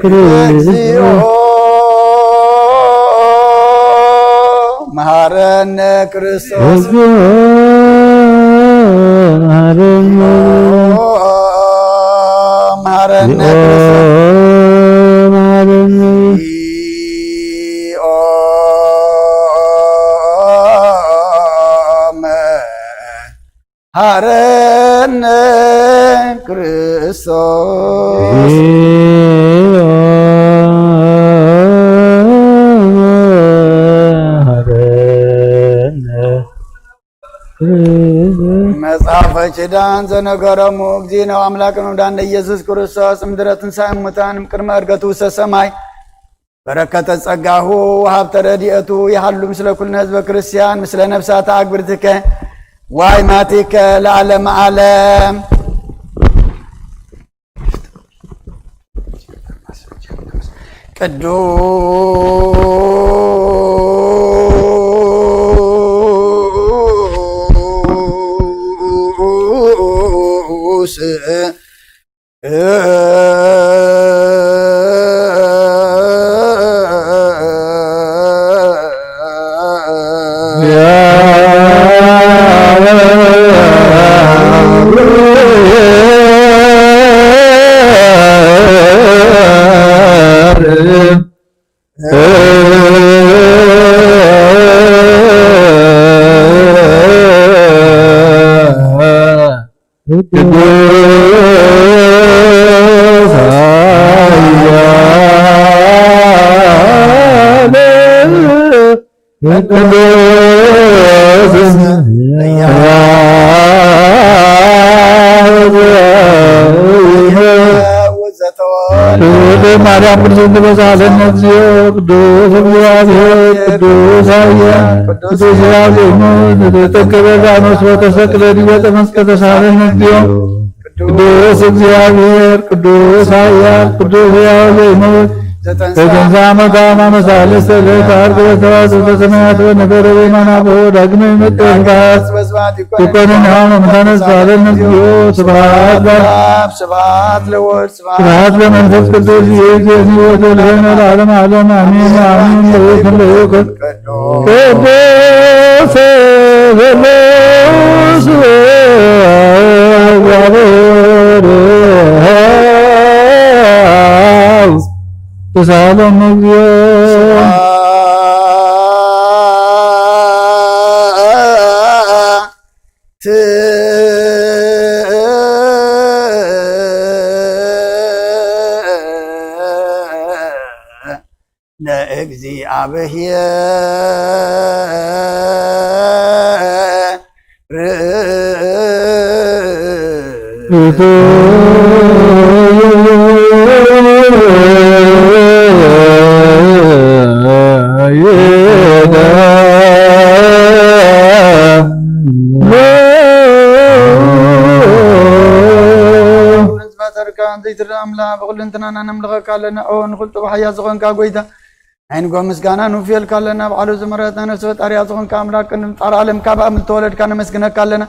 እግዚኦ መሐረነ ክርስቶስ መሐረነ መሐረነ ክርስቶስ መጽሐፈ ኪዳን ዘነገረሙ እግዚእነ አምላክነ ወመድኃኒነ ኢየሱስ ክርስቶስ እምድኅረ ትንሣኤ እሙታን እምቅድመ ዕርገቱ ውስተ ሰማይ በረከተ ጸጋሁ ወሀብተ ረድኤቱ ይሃሉ ምስለ ኩልነ ህዝበ ክርስቲያን ምስለ ነፍሳተ አግብርትከ ወአእማቲከ ለዓለመ ዓለም። ቅዱስ ማርያም ቅዱስ በዛለን እግዚኦ ቅዱስ እግዚአብሔር ቅዱስ ኃያል ቅዱስ እግዚአብሔር ተከበራኖስ ወተሰቅለ ዲበ መስቀል ተሳለን እግዚኦ ቅዱስ እግዚአብሔር ቅዱስ ኃያል ቅዱስ እግዚአብሔር ተገንዛ መዳማ መሳለስ ለታርገ ተዋስ በሰማያት ወነበረ በማናቦ ዳግመ መጥፋት ተቆነና መምታነስ ሳለን እግዚኦ ስብሐት ለአብ ስብሐት ለወልድ ስብሐት ለመንፈስ ቅዱስ ይእዜኒ ወዘልፈነ ለዓለመ ዓለም አሜን አሜን። ለይኩን ቅዱስ ዘሎስ ተሳለም እግዚኦ አምላ በቁልንትናና ነምልኸ ካለና ኦን ኹልጡ በሐያ ዝኾንካ ጎይታ ዓይንጎ ምስጋና ንፍየል ካለና በዓሉ ዝመረጥና ነፍሲ ፈጣሪያ ዝኾንካ አምላክ ጣር ዓለም ካብ ኣምል ተወለድካ ነመስግነካ ኣለና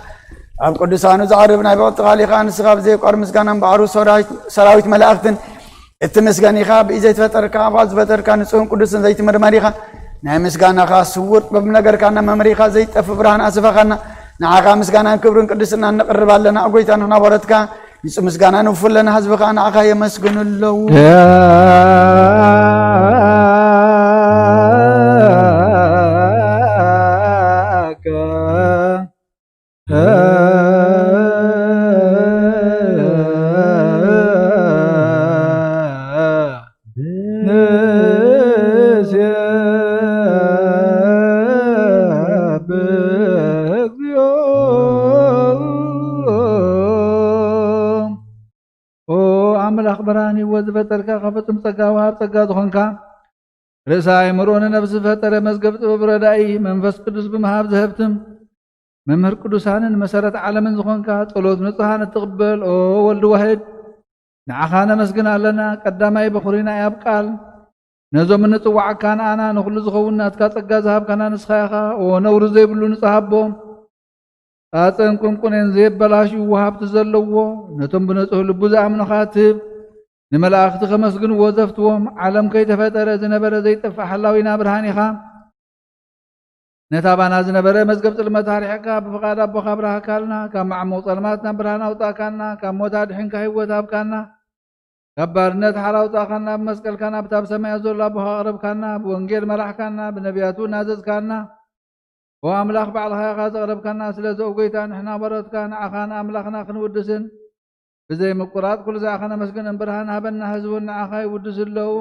ኣብ ቅዱሳኑ ዝዓርብ ናይ በቕቲ ኻሊኻ ንስኻ ብዘይቋር ምስጋናን ባዕሩ ሰራዊት መላእኽትን እትመስገኒኻ ብኢዘይ ትፈጠርካ ባል ዝፈጠርካ ንጹህን ቅዱስን ዘይትመርመሪኻ ናይ ምስጋናኻ ስውር ጥበብ ነገርካና መምሪኻ ዘይጠፍእ ብርሃን ኣስፈኻና ንዓኻ ምስጋናን ክብርን ቅድስናን ነቕርብ ኣለና ጎይታ ንሕና በረትካ ንጹህ ምስጋና ንውፍለና ህዝብኻ ንዓኻ የመስግኑ ኣለዉ ብርሃን ይወዝ በጠርካ ከፈጥም ጸጋ ወሃብ ጸጋ ዝኾንካ ርእሳ አእምሮን ነፍስ ፈጠረ መዝገብ ጥበብ ረዳኢ መንፈስ ቅዱስ ብምሃብ ዘህብትም መምህር ቅዱሳንን መሰረት ዓለምን ዝኾንካ ጸሎት ንጹሃን እትቕበል ኦ ወልዲ ዋሕድ ንዓኻ ነመስግን ኣለና ቀዳማይ በኹሪና ያብቃል ነዞም ንጽዋዕካ ንኣና ንኹሉ ዝኸውን ናትካ ጸጋ ዝሃብካና ንስኻ ኢኻ ኦ ነውሪ ዘይብሉ ንጽሃቦ ጣፅን ቁንቁንን ዘይበላሽዩ ወሃብቲ ዘለዎ ነቶም ብንጹህ ልቡ ዝኣምኑኻ ትህብ ንመላእክቲ ከመስግን ወዘፍትዎም ዓለም ከይተፈጠረ ዝነበረ ዘይጠፋ ሓላዊና ብርሃን ኢኻ ነታ ባና ዝነበረ መዝገብ ጽልመት ታሪሕካ ብፍቃድ ኣቦኻ ብርሃካልና ካብ ማዕሙቕ ጸልማት ናብ ብርሃን ኣውጣእካልና ካብ ሞት ኣድሒንካ ህይወት ሃብካልና ካብ ባርነት ሓር ኣውጣእካልና ብመስቀልካ ናብታ ኣብ ሰማያት ዘሎ ኣቦኻ ኣቕረብካና ብወንጌል መራሕካና ብነቢያቱ ናዘዝካና ወኣምላኽ ባዕልኻ ኢኻ ዘቕረብካና ስለዚ ኣብ ጎይታ ንሕና በረትካ ንዓኻ ንኣምላኽና ክንውድስን ብዘይ ምቁራጥ ኩሉ ዝኣኻ ነመስግንን ብርሃን ሃበና ህዝቡን ንዓኻ ይውድስ ኣለዉ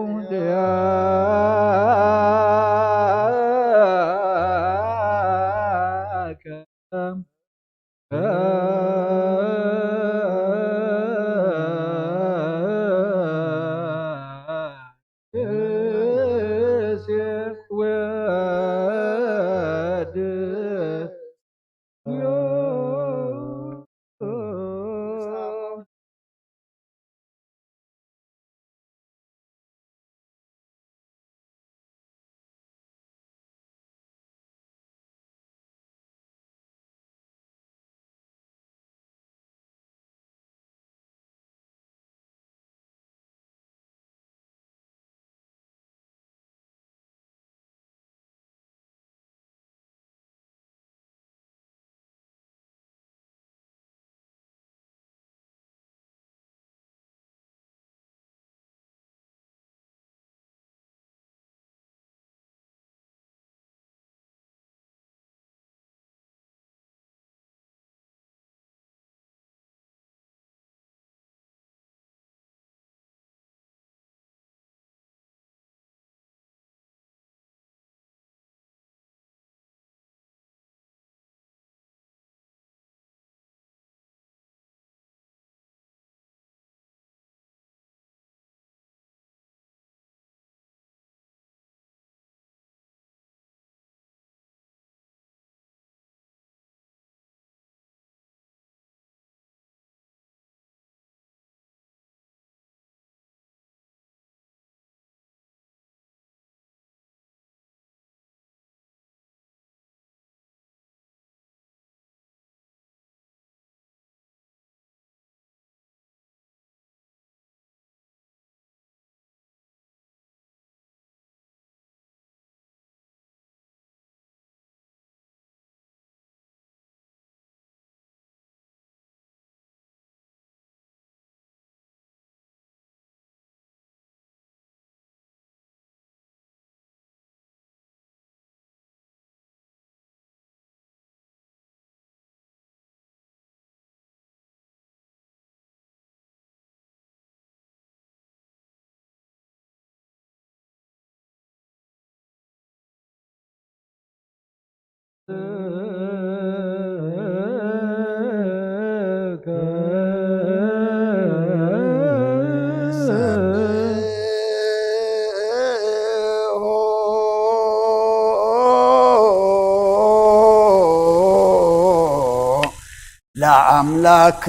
ለአምላክ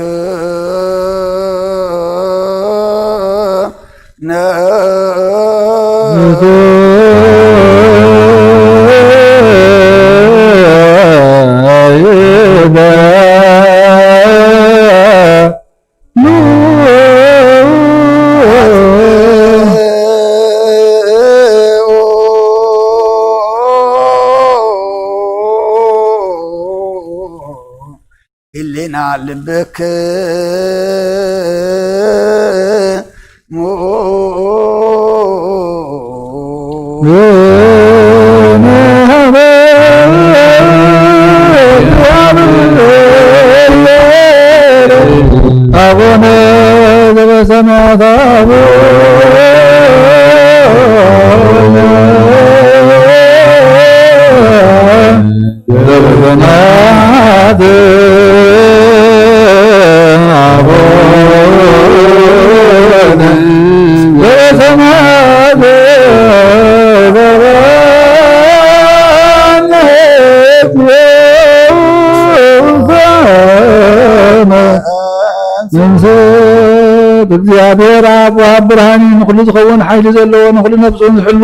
ህሊና ልብክ አቡነ ዘበሰማያት እግዚአብሔር አብ ወአብ ብርሃን ንኹሉ ዝኸውን ሓይሊ ዘለዎ ንኹሉ ነብሱን ዝሕሉ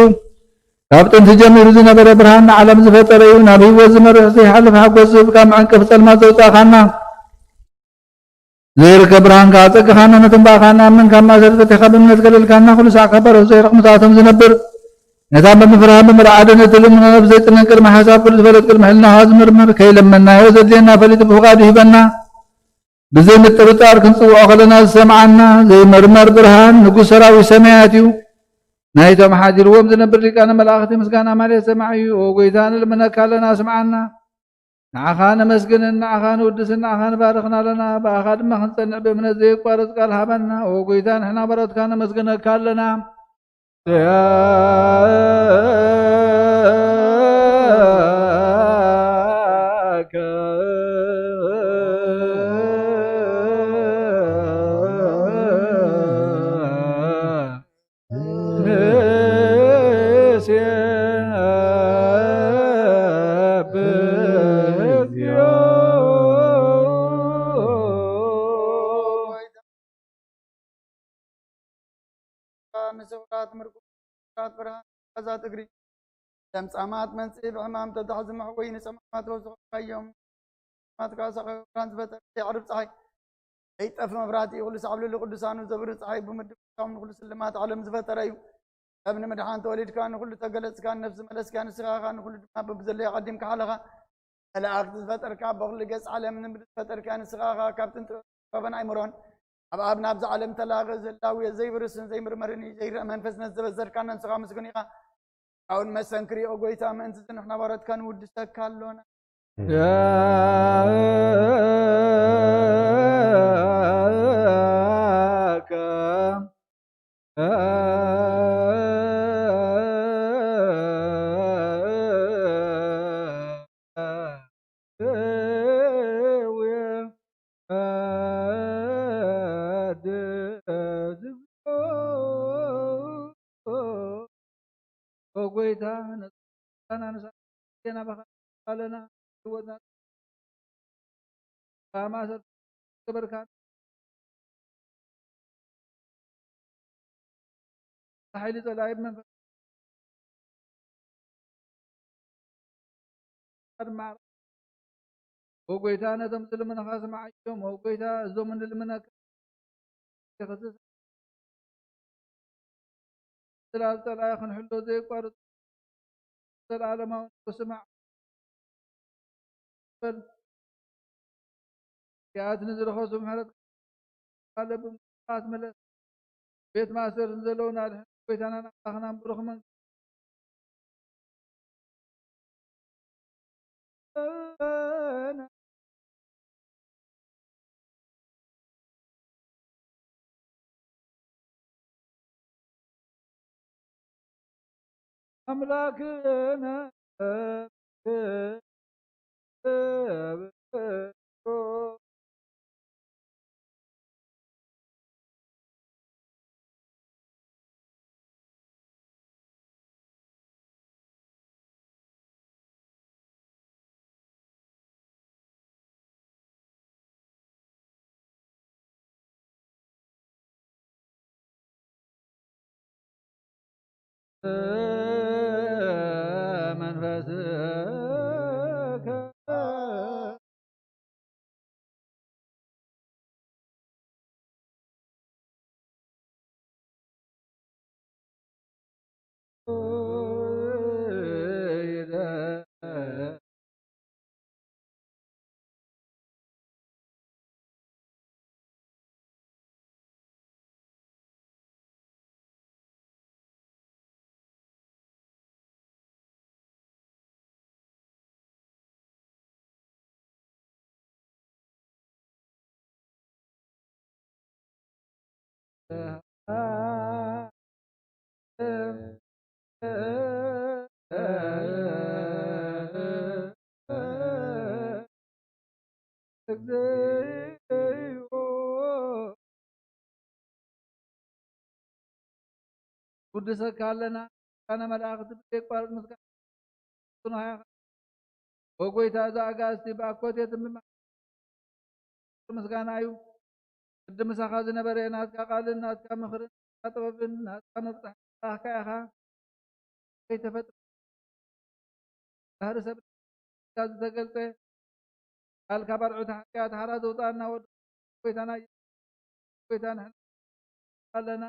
ካብ ጥንቲ ጀሚሩ ዝነበረ ብርሃን ንዓለም ዝፈጠረ እዩ ናብ ህይወት ዝመርሕ ዘይሓልፍ ሓጎስ ካብ መዕንቀፍ ጸልማት ዘውፃእኻና ዘይርከብ ብርሃን ካጸግኻና ነተንባኻና ምን ካማ ዘርበት የኸብምነት ገለልካና ኩሉ ሰዓት ከበረው ዘይረቕምታቶም ዝነብር ነታ በምፍራህ በምርዓድን እትልም ነብ ዘይጥነቅር ማሐሳብ ኩሉ ዝፈለጥ ቅድመ ሕልና ዝምርምር ከይለመናዮ ዘድልየና ፈሊጥ ብፍቃዱ ሂበና ብዘይ ምጥርጣር ክንጽውዖ ከለና ዝሰምዓና ዘይመርመር ብርሃን ንጉሥ ሰራዊት ሰማያት እዩ ናይቶም ሓዲርዎም ዝነብር ሊቃነ መላእኽቲ ምስጋና ማለት ሰማዕ እዩ ኦ ጎይታ ንልመነካ ኣለና ስምዓና ንዓኻ ነመስግንን ንዓኻ ንውድስን ንዓኻ ንባርኽና ኣለና ብኣኻ ድማ ክንጸንዕ ብእምነት ዘይቋረጽ ቃል ሃበና ኦ ጎይታ ንሕና በረትካ ነመስግነካ ኣለና مسورات مرقات برهان قزات اجري لمسامات منسي بحمام تتحزم حوين سمامات وسخ يوم ما تكاسق فرانس بتر يعرف صحي يطف مبراتي يقول صعب له قدسان وزبر صحي بمد كم كل سلمات علم زفتر ايو ابن مدحان تولد كان كل تقلص كان نفس ملس كان سخا كان كل ما ببزل يقدم كحلقه الاخذ زفتر كاب بغل قص على من زفتر كان سخا كابتن فبن ايمرون أبنا أبز علم تلاغ زلاوي زي برسن زي مرمرني زي منفس نزبزر كان نسخة مسكنيها أو المسنكري أو قويتا من تزن إحنا ورد كان ودستك كالونا وقويتا نسانا نسانا بخالنا ودنا ما بركات حيلي طلعب من مع وقويتا نتمثل من خاص مع يوم وقويتا زمن المنك تخصص طلع يخن حلو زي قارد العالم وسمع يا نزل خوص محرد قال بمقاس ملس بيت ماسر نزلونا بيت انا اخنا بروخ من أملاكنا منفسك قدسك لنا كان ملاك تبقى قارد مسكنا وقويتا ذا أغاستي باكوتي تمم مسكنا أيو قدم سخاز نبري ناس كقال الناس كمخرن كطبب الناس كمفتح كاها كي تفتح هر سب كاز تقلته قال كبر عود حكايات هراد وطانا ጎይታና ጎይታና ኣለና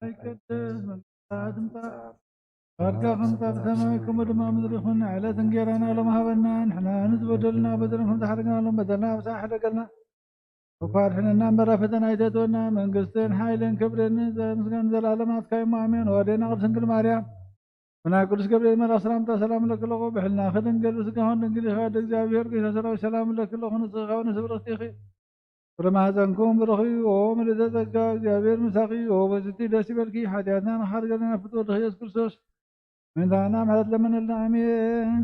አይቀደስ መንግሥትህ ትምጻ ፈቃድከ ከምቲ ኣብ ሰማይ ከምኡ ድማ ኣብ ምድሪ ይኹን ዕለት እንጀራና ሎም ሃበና ንሕና ንዝበደሉና በደልና ከም ዝሓደግና ሎም በደልና ኣብዝሓ ሕደገልና ወኳድሕንና እምበራ ፈተና ኣይተእትወና መንግስትን ሓይልን ክብርን ምስጋና ዘለዓለም ናትካ እሞ ኣሜን። ወዴና ቅድስት ድንግል ማርያም ብናይ ቅዱስ ገብርኤል መልአክ ሰላምታ ሰላም ለክለኹ ብሕልና ክድንግል ብስጋኹን ድንግል ኢኻ ወደ እግዚአብሔር ጌታ ሰራዊት ሰላም ለክለኹ ንስኻ ንስብርኽቲ ኢኺ ብረማህፀንኩም ብረኺ ኦ ምልዕተ ጸጋ እግዚአብሔር ምሳኺ ኦ በዝቲ ደስ ይበልኪ ሓጢአትና ንኻርገልና ፍትወ ኢየሱስ ክርስቶስ ምንታና ምሕረት ለመነልና አሜን።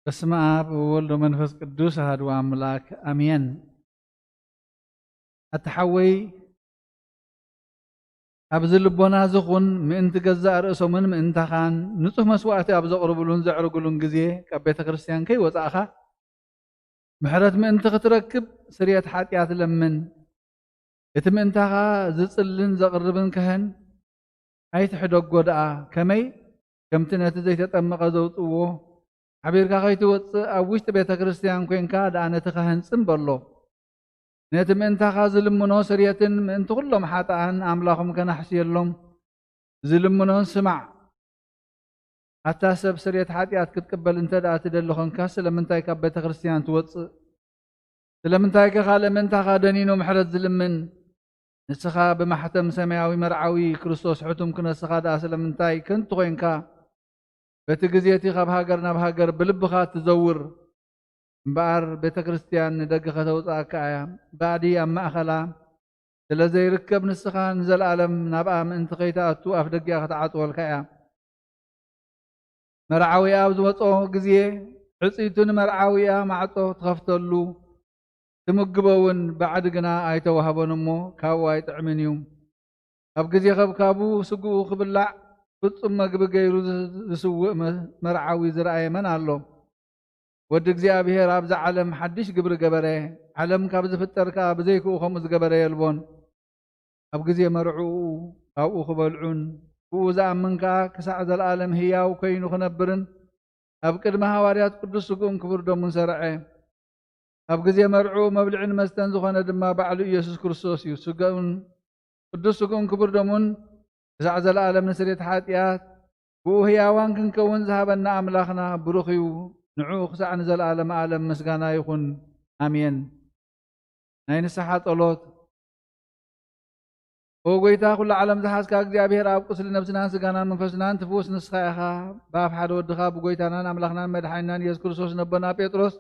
በስመ አብ ወወልድ ወመንፈስ ቅዱስ አሐዱ አምላክ አሜን። አተሐወይ ኣብዚ ልቦና ዝኹን ምእንቲ ገዛእ ርእሶምን ምእንታኻን ንጹህ መስዋዕቲ ኣብ ዘቕርብሉን ዘዕርግሉን ግዜ ካብ ቤተ ክርስቲያን ከይወፃእኻ ምሕረት ምእንቲ ክትረክብ ስርየት ሓጢኣት ለምን። እቲ ምእንታኻ ዝጽልን ዘቕርብን ክህን ኣይትሕደጎ ደኣ ከመይ ከምቲ ነቲ ዘይተጠመቐ ዘውፅዎ ሓቢርካ ከይትወፅእ ኣብ ውሽጢ ቤተ ክርስቲያን ኮንካ ደኣ ነቲ ከህንፅም በሎ። ነቲ ምእንታኻ ዝልምኖ ስርየትን ምእንቲ ኩሎም ሓጥኣን ኣምላኾም ከናሕስየሎም ዝልምኖን ስማዕ። ኣታ ሰብ ስርየት ሓጢኣት ክትቅበል እንተ ደኣ ትደሊ ኾንካ ስለምንታይ ካብ ቤተ ክርስቲያን ትወፅእ? ስለምንታይ ከ ካልእ ምእንታኻ ደኒኑ ምሕረት ዝልምን? ንስኻ ብማሕተም ሰማያዊ መርዓዊ ክርስቶስ ሕቱም ክነስኻ ደኣ ስለምንታይ ከንቲ ኮንካ በቲ ግዜ እቲ ካብ ሃገር ናብ ሃገር ብልብኻ ትዘውር? እምበኣር ቤተ ክርስቲያን ንደገ ከተውፅኣካ እያ። ባዕዲ ኣብ ማእኸላ ስለ ዘይርከብ ንስኻ ንዘለኣለም ናብኣ ምእንቲ ከይተኣቱ ኣፍ ደጊኣ ክትዓፅወልካ እያ። መርዓዊኣ ኣብ ዝወፅኦ ግዜ ሕፂቱ ንመርዓዊኣ ማዕፆ ትኸፍተሉ ትምግቦ እውን ባዕዲ ግና ኣይተዋህቦን እሞ ካብኡ ኣይጥዕምን እዩ። ኣብ ግዜ ከብካቡ ስግኡ ክብላዕ ፍጹም መግቢ ገይሩ ዝስውእ መርዓዊ ዝረኣየ መን ኣሎ? ወዲ እግዚኣብሔር ኣብዛ ዓለም ሓድሽ ግብሪ ገበረ። ዓለም ካብ ዝፍጠርካ ብዘይክኡ ከምኡ ዝገበረ የልቦን። ኣብ ግዜ መርዑኡ ካብኡ ክበልዑን ብኡ ዝኣምን ከዓ ክሳዕ ዘለኣለም ህያው ኮይኑ ክነብርን ኣብ ቅድሚ ሃዋርያት ቅዱስ ስጉኡን ክቡር ደሙን ሰርዐ። ኣብ ግዜ መርዑኡ መብልዕን መስተን ዝኾነ ድማ ባዕሉ ኢየሱስ ክርስቶስ እዩ። ቅዱስ ስጉኡን ክቡር ደሙን ክሳዕ ዘለኣለም ንስርየት ሓጢኣት ብኡ ህያዋን ክንከውን ዝሃበና ኣምላኽና ብሩኽ እዩ። ንዑ ክሳዕ ንዘለኣለም ዓለም ምስጋና ይኹን ኣሜን። ናይ ንስሓ ጸሎት። ኦ ጎይታ ኩሉ ዓለም ዝሓዝካ እግዚኣብሔር ኣብ ቁስሊ ነብስናን ስጋናን መንፈስናን ትፍውስ ንስኻ ኢኻ። ብኣፍ ሓደ ወድኻ ብጎይታናን ኣምላኽናን መድሓኒናን ኢየሱስ ክርስቶስ ነቦና ጴጥሮስ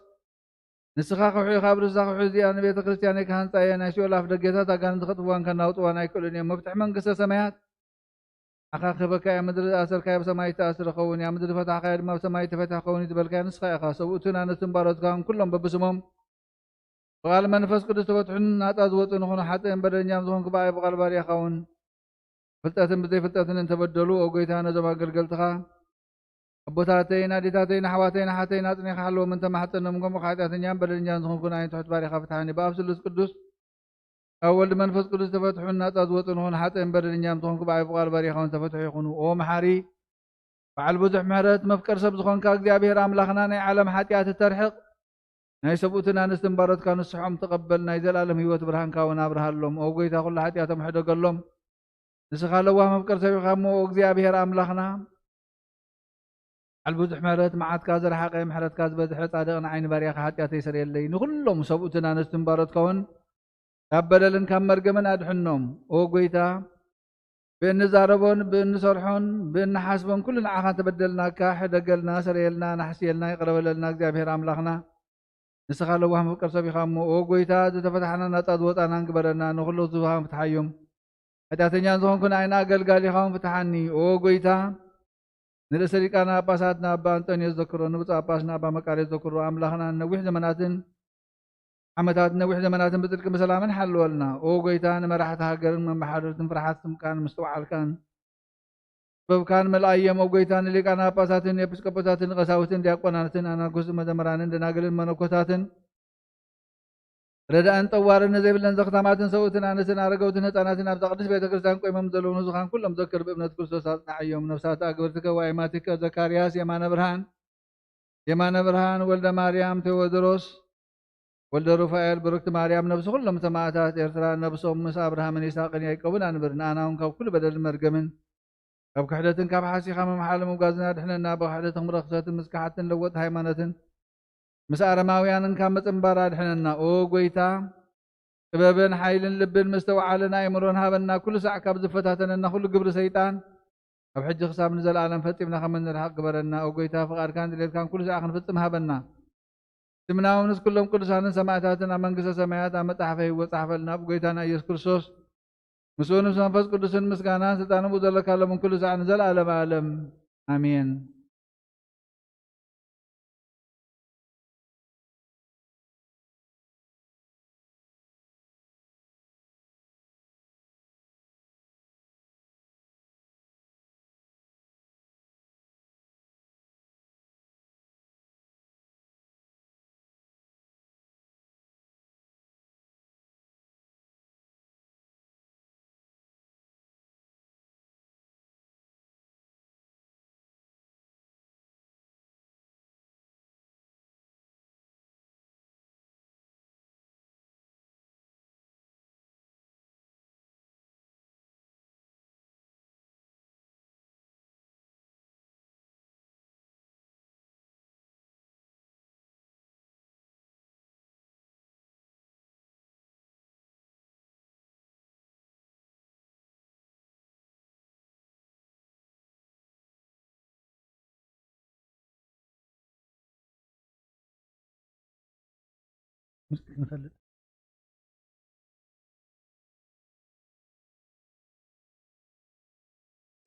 ንስኻ ክውሒ ካብ ርእሳ ክውሒ እዚኣ ንቤተ ክርስቲያነይ ክሃንፃ እየ። ናይ ሲኦል ኣፍ ደገታት ኣጋንንቲ ከጥፍዋን ከናውጥዋን ኣይክእሉን እዮም። መፍትሒ መንግስተ ሰማያት ኣኻ ክህበካ እያ። ምድሪ ዝኣሰርካዮ ኣብ ሰማይ ዝተኣስረ ኸውን እያ። ምድሪ ፈታሕካዮ ድማ ኣብ ሰማይ ተፈታሒ ኸውን ዝበልካዮ ንስኻ ኢኻ። ሰብኡትን ኣንስትን ባሮትካን ኩሎም በብስሞም ብቓል መንፈስ ቅዱስ ተፈትሑን ናፃ ዝወፁ ንኾኑ ሓጥእን በደለኛም ዝኾንኩ በኣይ ብቓል ባርያኻ እውን ፍልጠትን ብዘይፍልጠትን እንተበደሉ ኦ ጎይታ ነዞም ኣገልገልትኻ ኣቦታተይ ናዴታተይ ናሕዋተይ ናሓተይ ናፅኔኻ ሓለዎም እንተማሕፀኖም ከምኡ ሓጢኣተኛን በደለኛን ዝኾንኩ ናይ ትሑት ባርያኻ ፍትሓኒ። ብኣብ ስሉስ ቅዱስ ኣብ ወልዲ መንፈስ ቅዱስ ተፈትሑን ናፃ ዝወፁ ንኾኑ ሓጥእን በደለኛም ዝኾንኩ በኣይ ብቓል ባርያኻ እውን ተፈትሑ ይኹኑ። ኦ መሓሪ በዓል ብዙሕ ምሕረት መፍቀር ሰብ ዝኾንካ እግዚኣብሔር ኣምላኽና ናይ ዓለም ሓጢኣት እተርሕቕ ናይ ሰብኡትን ኣንስትን ባሮትካ ንስሖም ተቐበል። ናይ ዘለኣለም ህይወት ብርሃንካ እውን ኣብርሃሎም። ኦ ጎይታ ኩሉ ሓጢኣቶም ሕደገሎም። ንስኻ ለዋህ መፍቀር ሰብ ኢኻ እሞ ኦ እግዚኣብሔር ኣምላኽና በዓል ብዙሕ ምሕረት መዓትካ ዝረሓቐ ምሕረትካ ዝበዝሐ ጻድቕ ንዓይኒ ባርያኻ ሓጢኣተይ ይሰርየለይ። ንኩሎም ሰብኡትን ኣንስትን ባሮትካ እውን ካብ በደልን ካብ መርገምን ኣድሕኖም። ኦ ጎይታ ብእንዛረቦን ብእንሰርሖን ብእንሓስቦን ኩሉ ንዓኻ ተበደልናካ ሕደገልና ሰረየልና ናሕስየልና ይቕረበለልና እግዚኣብሔር ኣምላኽና ንስኻ ለዋህ መፍቀር ሰብ ኢኻ እሞ ኦ ጎይታ ዝተፈታሕና ናፃ ዝወፃናን ግበረና። ንኩሉ ዝውሃን ፍትሓዮም ሓጢኣተኛን ዝኾንኩ ንዓይና ኣገልጋሊ ኢኻ እውን ፍትሓኒ። ኦ ጎይታ ንርእሰ ሊቃነ ጳጳሳት ንኣባ አንጦንዮስ ዘክሮ ንብፁዕ ጳጳስ ንኣባ መቃርዮስ ዘክሮ ኣምላኽና ነዊሕ ዘመናትን ዓመታት ነዊሕ ዘመናትን ብጽድቅን ብሰላምን ሓልወልና። ኦ ጎይታ ንመራሕቲ ሃገርን መመሓደርትን ፍርሓት ስምካን ምስትውዓልካን ጥበብካን መልኣዮም። ኦ ጎይታ ንሊቃነ ጳጳሳትን ኤጲስቆጶሳትን ቀሳውስትን ዲያቆናትን ኣናጉስን መዘምራንን ደናግልን መነኮሳትን ረዳእን ጠዋርን ዘይብለን ዘኽታማትን ሰብኡትን ኣንስትን ኣረገውትን ህፃናትን ኣብዛ ቅድስት ቤተ ክርስቲያን ቆይሞም ዘለውን ህዙኻን ኩሎም ዘክር ብእምነት ክርስቶስ ኣጽናዕዮም። ነፍሳት ኣግብርትከ ዋይማቲከ ዘካርያስ የማነ ብርሃን ወልደ ማርያም ቴዎድሮስ ወልደ ሩፋኤል ብርክቲ ማርያም ነብሲ ኩሎም ሰማዕታት ኤርትራ ነብሶም ምስ ኣብርሃምን ይስሐቅን ያዕቆብን ኣንብር። ንኣና እውን ካብ ኩሉ በደልን መርገምን ካብ ክሕደትን ካብ ሓሲኻ መምሓለ ምጓዝና ድሕነና ብክሕደትን ምረኽሰትን ምስካሓትን ለወጥ ሃይማኖትን ምስ ኣረማውያንን ካብ ምፅምባር ኣድሕነና። ኦ ጎይታ ጥበብን ሓይልን ልብን ምስተውዓልን ኣእምሮን ሃበና። ኩሉ ሳዕ ካብ ዝፈታተነና ኩሉ ግብሪ ሰይጣን ኣብ ሕጂ ክሳብ ንዘለኣለም ፈፂምና ከም እንርሓቕ ግበረና። ኦ ጎይታ ፍቓድካን ድሌትካን ኩሉ ሳዕ ክንፍፅም ሃበና። ስምናውን ምስ ኩሎም ቅዱሳንን ሰማዕታትን ኣብ መንግስተ ሰማያት ኣብ መፅሓፈ ህይወት ፃሕፈልና። ብጎይታና ኢየሱስ ክርስቶስ ምስኡ ምስ መንፈስ ቅዱስን ምስጋናን ስልጣን ብኡ ዘለካሎምን ኩሉ ሳዕ ንዘለኣለም ዓለም ኣሜን። نفلت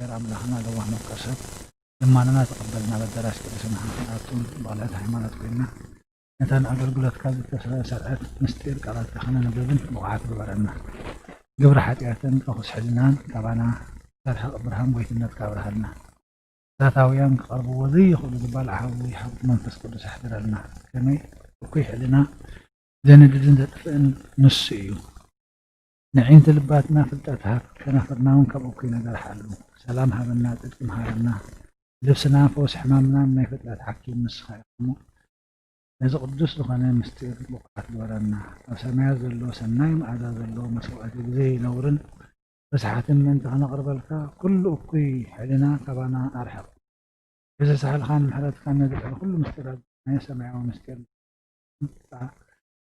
غير أملاخنا لو هم قصد لما أنا تقبلنا بالدراسة كده حياتون بغلات حيمانات كلنا نتان أقلقلت كذا سرعت مستير قرات خلنا نبذن وقعت ببرنا قبر حتياتن أخص حزنان كابانا سرح أبراهام بيتنا تكابرهلنا ذاتاويان قربوا وذي يخلوا قبال عهوي حب منفس قدس أحضر لنا كمي وكيح لنا زين الدين فإن نسيو نعين تلباتنا في التأثار كنا فرناهم كبوكينا قال حلو سلام هذا تدكم هذا لبسنا فوس حمامنا من يفتلات حكيم نسخة يقوموا نزق قدس لخنا مستير بقعت لورنا وسماء ذلو سنايم عدا ذلو مسوءات زي نورن بس حاتم من تخنا قرب لك كل أقوي حلنا كبانا أرحب إذا سهل خان محلات كان ندفع كل مستيرات ما يسمع ومستير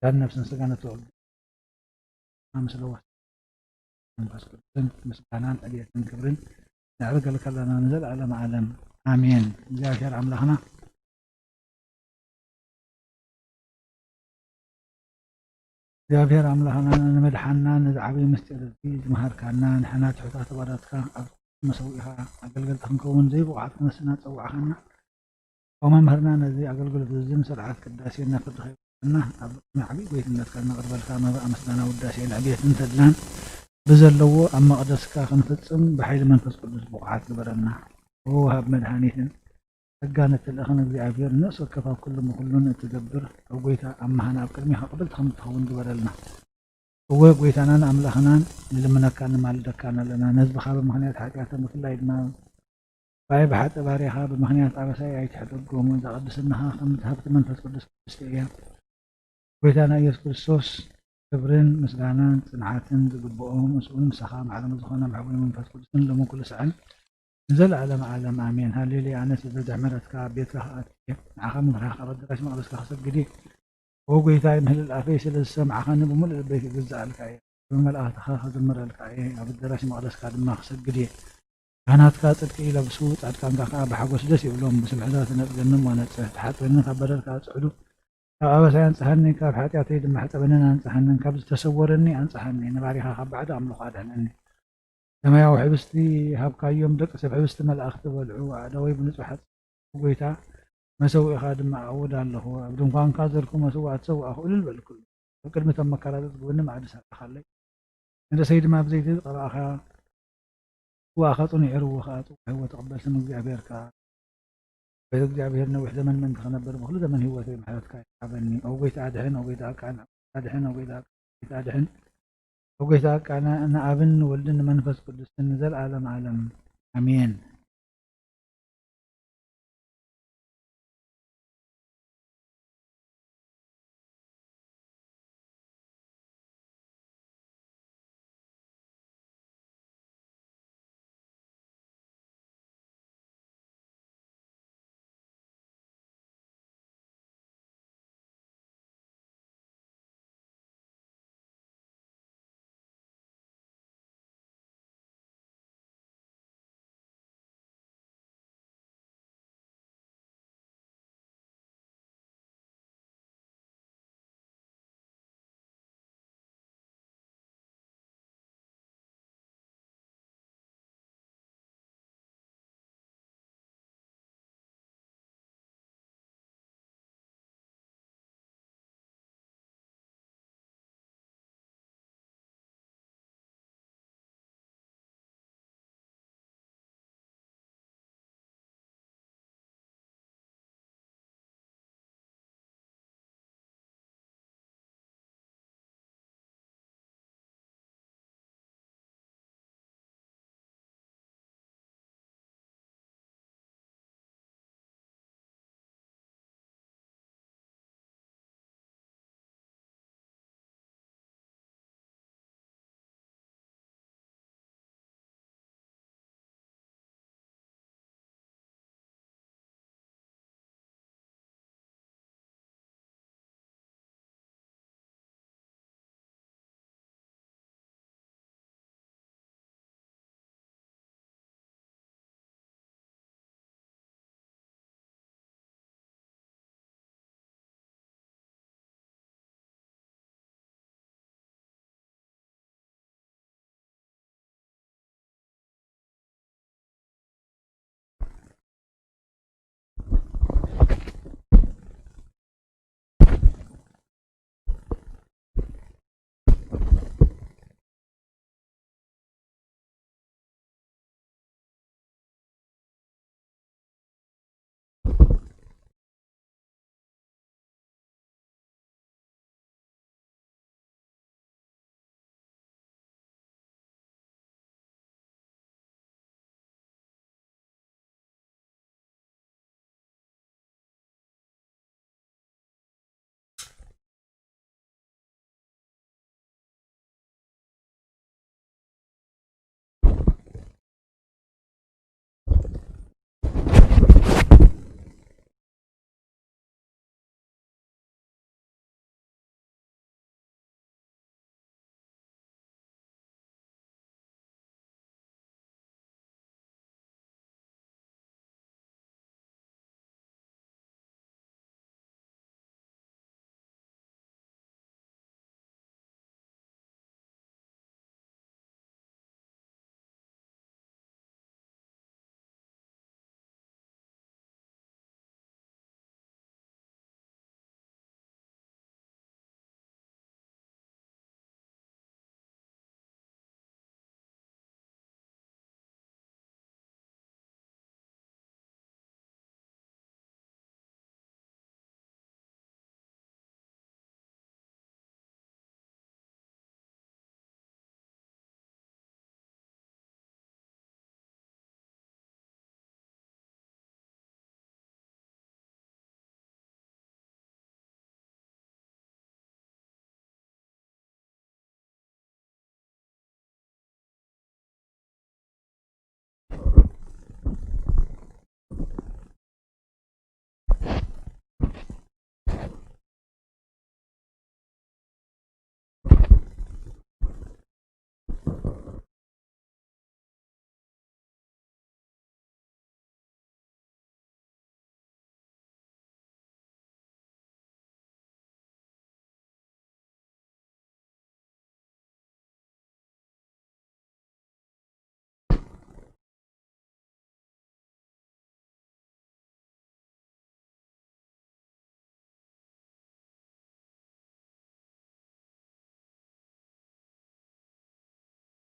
كان نفس نسقنا تقول خامس لوح بس مسكانان ألية كبرن نعرق لك لنا نزل على معلم آمين جاء خير عملنا جاء خير عملنا نمدحنا ندعبي مستردين مهار كنا نحنا تحطات وراتك مسويها أقل تنكون زي وعطنا سنة وعخنا وما مهرنا نزي أقل في الزم سرعات كداسين ناخذ خيرنا عبي بيت الناس كنا قرب الكامل أمسنا وداسين عبيت نتدلان بزلوا أما قدسك خنفتهم بحيث منفس قدس بقعات لبرنا هو هاب مدحانيثن كانت الأخنة بزعافير نقص كفا كل مخلون تدبر وقويتا أما هنا بكلمة قبل تخون دبرلنا هو قويتانا أملا خنان لما كان مال دكانا لنا نزب خاب مخنيات حاجاتا مثل لا يدنا باي بحات باري خاب مخنيات عبسايا يتحدقهم إذا قدس إنها خمد هابت منفس قدس بستيقيا قويتانا يسوع كريستوس كبرين مسلانان صنعاتن زقبؤهم مسؤول مسخام على مزخونا محبوب منفس قدس لهم كل سعن نزل على معلم آمين هالليلي أنا سيد عمرتك بيتك عخام راح أرد لك ما بس خاصك جديد وقوي تايم هل الأفيس السمع خان بمل البيت جزء الكاية بمل تخاخذ المرة الكاية أبد درس ما بس كاد ما خاصك جديد أنا أتكاتل كيلا بسوط عاد كان كاكا بحقوس دسي ولهم بس الحدث نبجنم وأنا تحت وإنه خبر الكاد سعدو أبى سأنصحني كاب حتى أتيد ما حتى بننا أنصحني كاب تصورني أنصحني نباري خاب بعد أمر قاد عني لما يا وحبستي هبقى يوم دق سبحبست ما الأخذ والعوا دوي بنت واحد وقيتا ما سوي خادم مع عود الله هو بدون كان كازركم ما سوى تسوى أخو للبلكل وكلمة ما كررت تقول ما عاد خلي أنت سيد ما بزيد قرأ أخا وأخطني عرو وخاط هو تقبل سمك بأبيرك بيدك جابيرنا وحدة من تخنبر مخلد من هو في محلتك عبني أو قيت أدحن أو قيت أكان أدحن أو قيت أدحن وقيتك أنا أبن ولدن منفس قدس نزل عالم أمين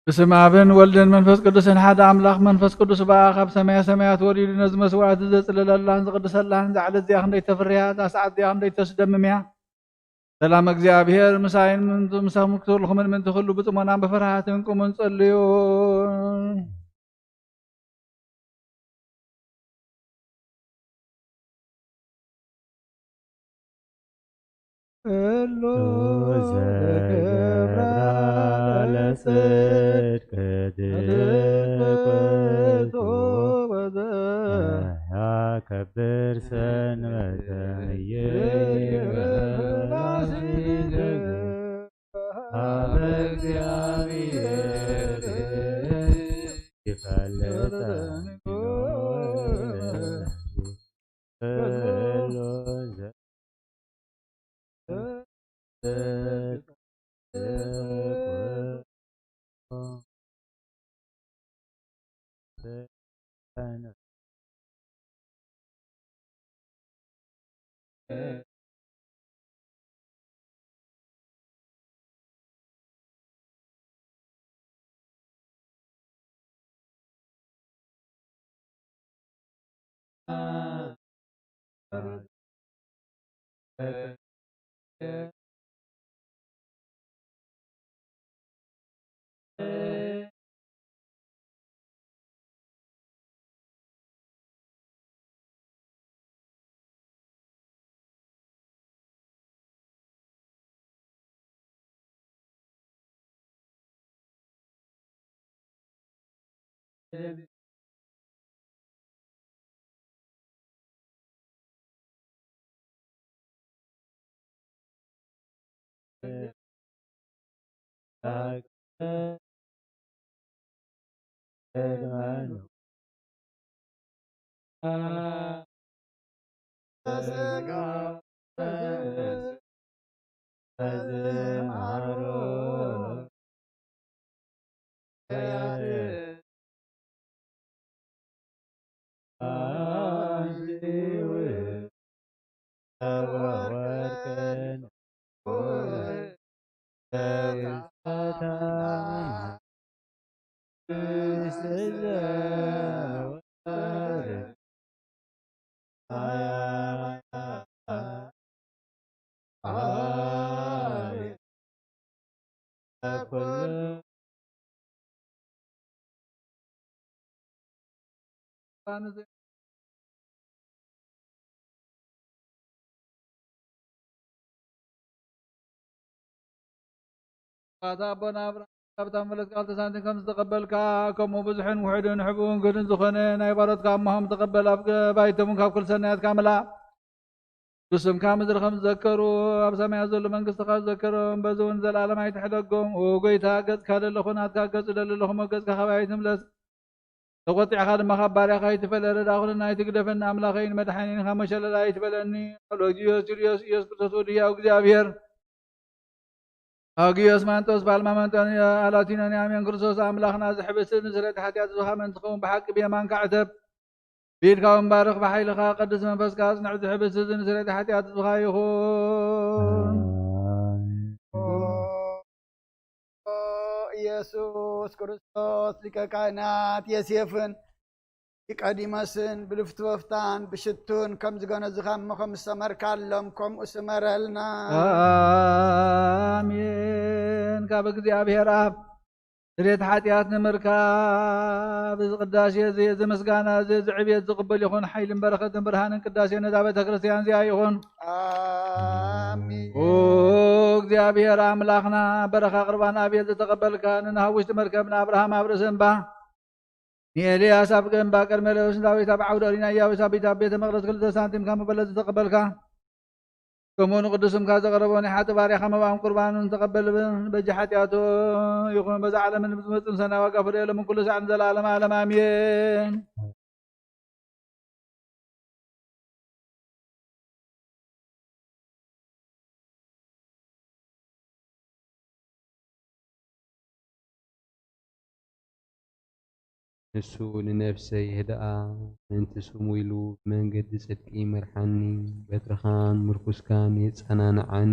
بسم አብን ወልድን መንፈስ ቅዱስን ሓደ አምላኽ መንፈስ ቅዱስ በአኻብ ሰማያ ሰማያት ወሪዱ ነዝ መስዋዕት ዘጽልለላን ዝቅድሰላን ዛዕለ እዚያ ክንደይ ተፍርያት አስዓት እዚያ ክንደይ ተስደምምያ ሰላም እግዚአብሔር ምሳይን ምሳሙ ክትልኹምን ምን ትኽሉ ብጽሞናን በፍርሃትን ቁሙን ጸልዩ ጽድቅ ድቆቱ ያከብር ሰንበተ እግዚአብሔር ይፈልጠ አቦና አብርሃም ካብታም መለስ ቃል ተሳንትን ከም ዝተቀበልካ ከምኡ ብዙሕን ውሕድን ሕቡን ግድን ዝኾነ ናይ ባሮትካ እማሆም ተቀበል ኣብ ባይቶምን ካብ ኩል ሰናያት ካምላ ቅዱስምካ ምድሪ ከም ዝዘከሩ ኣብ ሰማያት ዘሎ መንግስትካ ዝዘከሮም በዚ እውን ዘለዓለም ኣይትሕደጎም ጎይታ ገጽካ ለለኹ ናትካ ገጽ ለለኹሞ ገጽካ ከባይ ትምለስ ተቆጢዕካ ድማ ካብ ባርያኻ ይትፈለረ ዳኹልና ኣይትግደፈኒ ኣምላኸይን መድሓኒን ካብ መሸለላ ይትበለኒ ሎጊዮስ ጁልዮስ ኢየሱስ ክርስቶስ ወድያው እግዚአብሔር አጊዮስ ማንጦስ ባልማመንጦን አላቲኖን ያሜን ክርስቶስ አምላኽና ዝሕብስ ንስረት ሓጢአት ዝሃመን ትኸውን ብሓቂ ብየማንካ ዕተብ ቢድካውን ባርኽ ብሓይልኻ ቅዱስ መንፈስካ ጽንዕ ዝሕብስ ንስረት ሓጢአት ዝኻ ይኹን ኢየሱስ ክርስቶስ ሊቀ ካህናት ዮሴፍን ይቀዲመስን ብልፍት ወፍታን ብሽቱን ከም ዝገነዝኻ ከም ዝተመርካሎም ከምኡ ስመረልና አሜን ካብ እግዚአብሔር አብ ስሬት ሓጢአት ንምርካብ እዚ ቅዳሴ እዚ እዚ ምስጋና እዚ ዕብየት ዝቕበል ይኹን ሓይልን በረኸትን ብርሃንን ቅዳሴ ነዛ ቤተ ክርስቲያን እዚኣ ይኹን አሜን ኦ እግዚአብሔር አምላኽና በረኻ ቅርባን ኣብየት ዝተቐበልካ ንናሃብ ውሽጢ መርከብና አብርሃም ኣብ ርእሲ እምባ ንኤልያስ ኣብ ገንባ ቅድሚ ሌሎስ ዳዊት ኣብ ዓውደ ሪና ኢያቡስ ኣብ ቤተ መቅደስ 2 ሳንቲም ካብ መበለት ዝተቐበልካ ከምኡ ንቅዱስምካ ዘቐረቦ ናይ ሓጢ ባርያኻ መባኦም ቁርባኑን ተቐበል በጂ ሓጢአቱ ይኹን በዛ ዓለምን ብዝመፅን ሰናይ ዋጋ ፍርየሎም ኩሉ ሰዓት ንዘለዓለም ዓለም ኣሜን ንሱ ንነፍሰይ ህድኣ ምንቲ ስሙ ኢሉ መንገዲ ጽድቂ ይመርሓኒ በትርኻን ምርኩስካን የጸናንዓኒ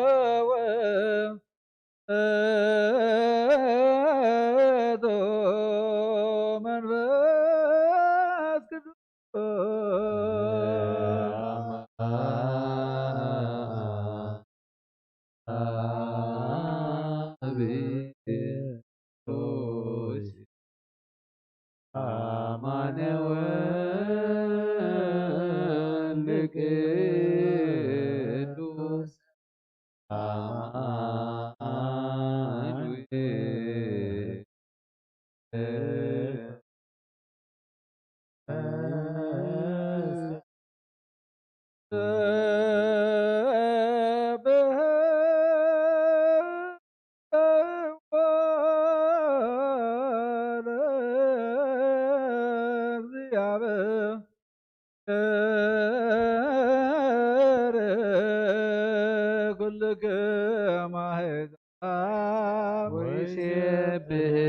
ኩልክም አሕዛብ ወይሴብሕዎ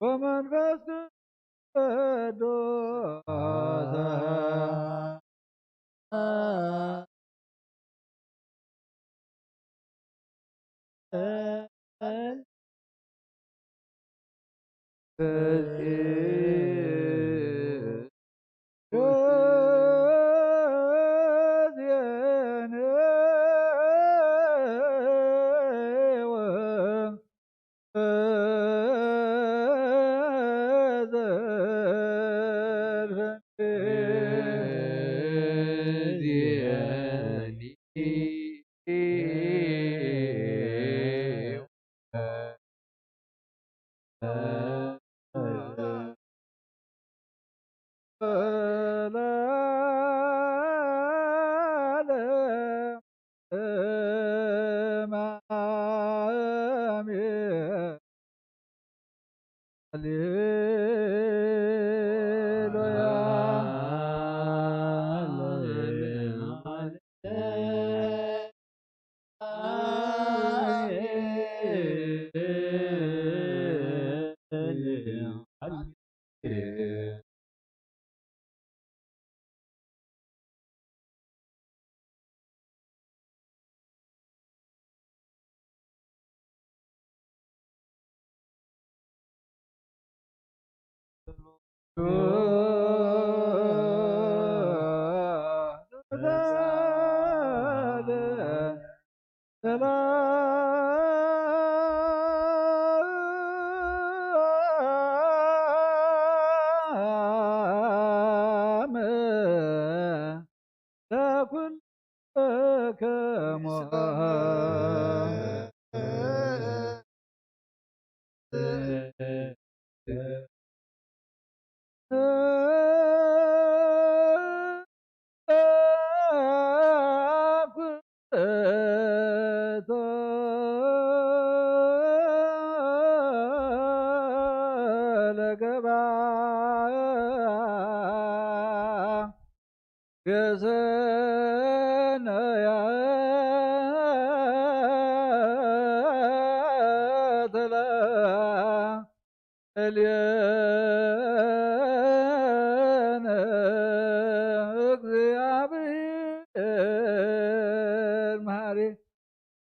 ومنفس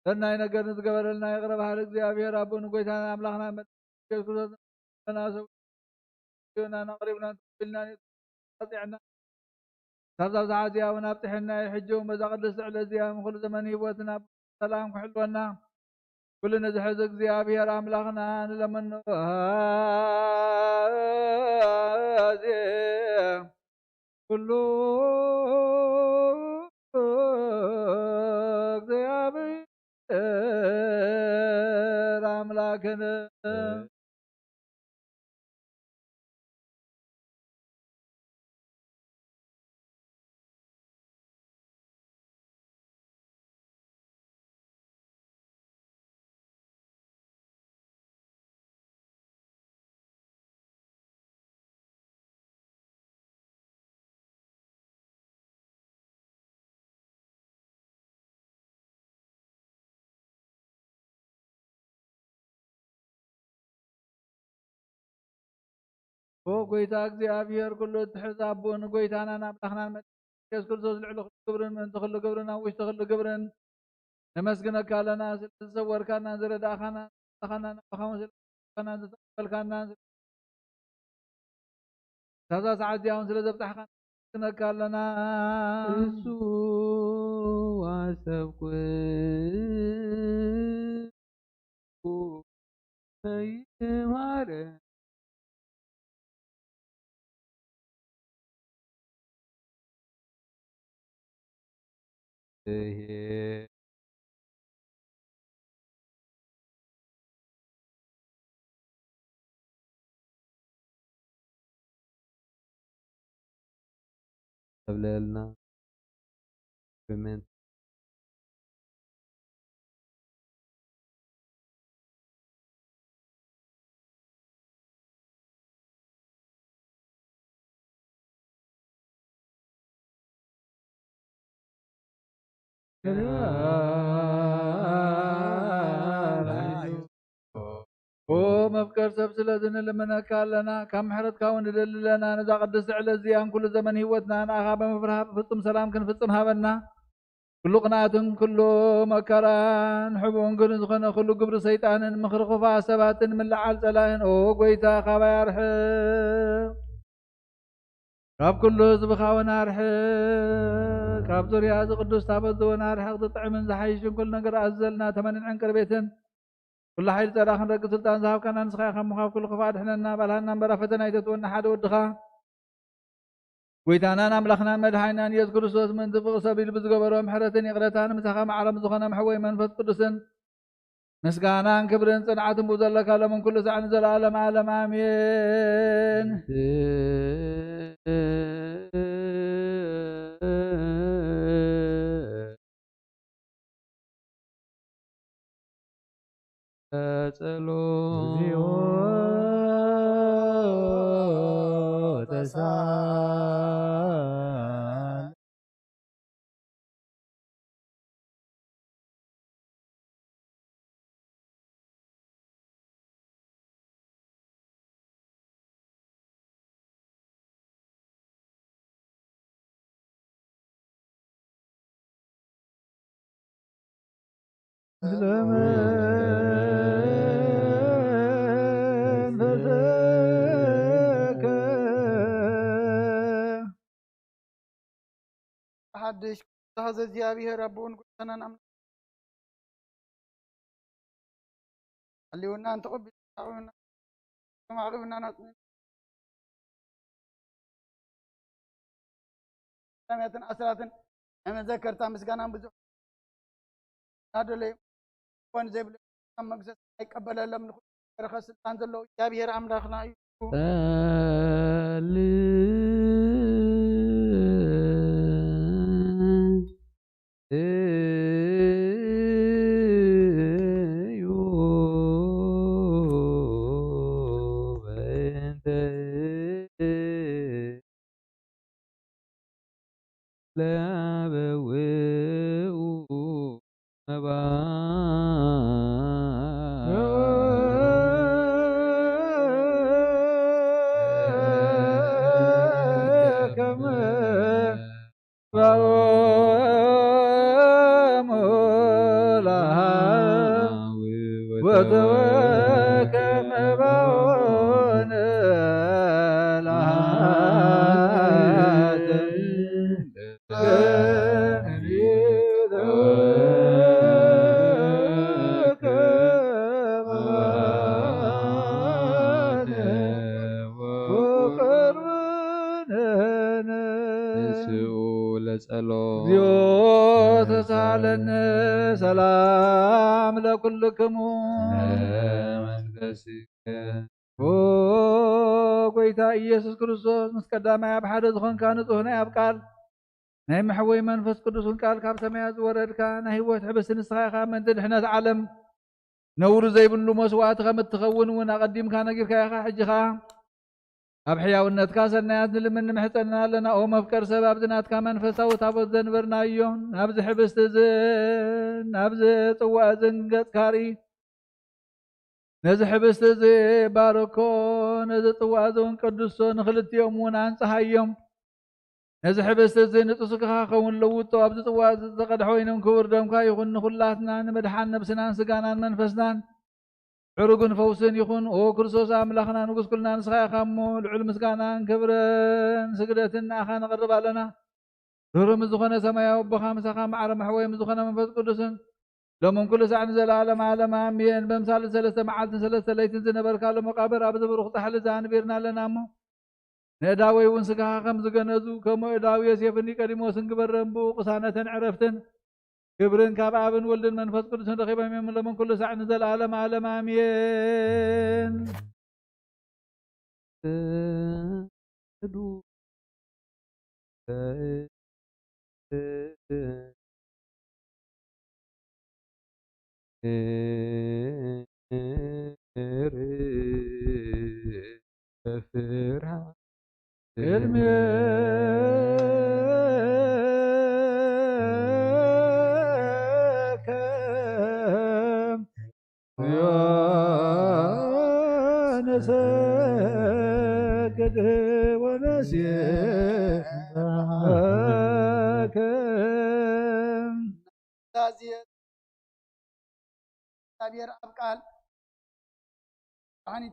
ሰናይ ነገር ንዝገበረልና የቅረ ባህል እግዚአብሔር አቡን ጎይታና አምላክና ኢየሱስ ክርስቶስ ናሰውና ነቅሪብና ተብልና ተጢዕና ታዛብ ዝዓዝያ ወናብጥሕና ይሕጅው መዛ ቅድስ ዕለ እዚያ ምኩሉ ዘመን ህይወትና ሰላም ክሕልወና ኩሉ ነዝሕዝ እግዚአብሔር አምላክና ንለመኖ ኩሉ እግዚአብሔር አምላክን ጎይታ እግዚአብሔር ኩሉ ትሕዝ አቦን ጎይታናን አምላክናን ኢየሱስ ክርስቶስ ልዕሊ ኩሉ ግብርን ምእንቲ ኩሉ ግብርን ኣብ ውሽጢ ኩሉ ግብርን ነመስግነካ ኣለና ስለዝሰወርካና ዝረዳእኻና ናባኻ كنا تقبلكنا هذا ساعات يوم سلزبتح كنا لنا يسوع سبقوا أي مرة قبلنا بمن ومفكر سبسلة ذن لمن كالنا كم حرت كون لنا نزا قدس على الزيان كل زمن هوتنا أنا أخاب مفرها فطم سلام كن فطم هابنا كل قناة كل مكران حبون كل زخنا كل قبر سيطان مخرق فاسبات من لعال سلاين أو قويتا خابا يرحق كاب كل زبخا ونارحق كاب زريا قدس تابد ونارحق تطعم من زحيش كل نقر أزلنا تمنين عنكر بيتن كل حيل ترى خن رق سلطان ذهب كان نسخة خم مخاف كل خفاد حنا بلهنا برفتنا يتتون حد ودخا ويتانا نملخنا مدحينا يذكر صوت من تفق سبيل بزقبرهم حرتين يغرتان مسخا معلم زخنا محوي منفذ قدسن مسكانا كبرن صنعة مزلك من كل ساعة نزل عالم عالم آمين حدش هذا زيابي ربون كنا نعمل اللي قلنا أنت قبل معلومنا نتمنى سمعتن أسراتن أنا ذكرت مسكنا بزوج هذا اللي وان زبل مقصد يقبل لم نخ رخص تنزلوا يا بير أملاخنا سلام لكلكم قويتا ኢየሱስ ክርስቶስ ምስ ቀዳማይ ኣብ ሓደ ዝኾንካ ንጹህ ናይ ኣብ ቃል ናይ መሕወይ መንፈስ ቅዱስን ቃል ካብ ሰማያ ዝወረድካ ናይ ህይወት ሕብስቲ ንስኻ ኢኻ ምእንቲ ድሕነት ዓለም ነውሪ ዘይብሉ መስዋዕቲ ከም እትኸውን እውን ኣቐዲምካ ነጊርካ ኢኻ ሕጂ ኸ ኣብ ሕያውነትካ ሰናያት ንልምን ንምሕፀንና ኣለና ኦ መፍቀር ሰብ ኣብዚ ናትካ መንፈሳዊ ታቦት ዘንበርናዮ ናብዚ ሕብስቲ እዝን ናብዚ ፅዋዕ እዝን ገፅካ ርኢ ነዚ ሕብስቲ እዚ ባርኮ ነዚ ፅዋዕ እዚ እውን ቅዱሶ ንክልቲኦም እውን ኣንፀሃዮም ነዚ ሕብስቲ እዚ ንጡስካ ክኸውን ለውጦ ኣብዚ ፅዋዕ ዝተቐድሐ ኮይኖም ክቡር ደምካ ይኹን ንኩላትና ንምድሓን ነብስናን ስጋናን መንፈስናን عرقن فوسن يخون او كرسوس املاخنا نقص كلنا نسخا خامو لعل مسكانا كبرن سجدتنا اخا نقرب لنا رم زخنا سمايا وبخام سخا مع محوي مزخنا منفس قدسن لمن كل ساعة نزل عالم عالم امين بمثال ثلاثة معات ثلاثة ليتن زنبر كالو مقابر ابد بروخ تحل زان بيرنا لنامو نداوي ونسكا خم زغنزو كما داوي سيفني قديمو سنغبرمبو قسانة عرفتن كبرن كاب ابن ولدن منفس قدسن رخيبا من لمن كل ساعة نزل عالم عالم امين الميكم يا نسكت ونسيكم እግዚአብሔር አብ ቃል አሁን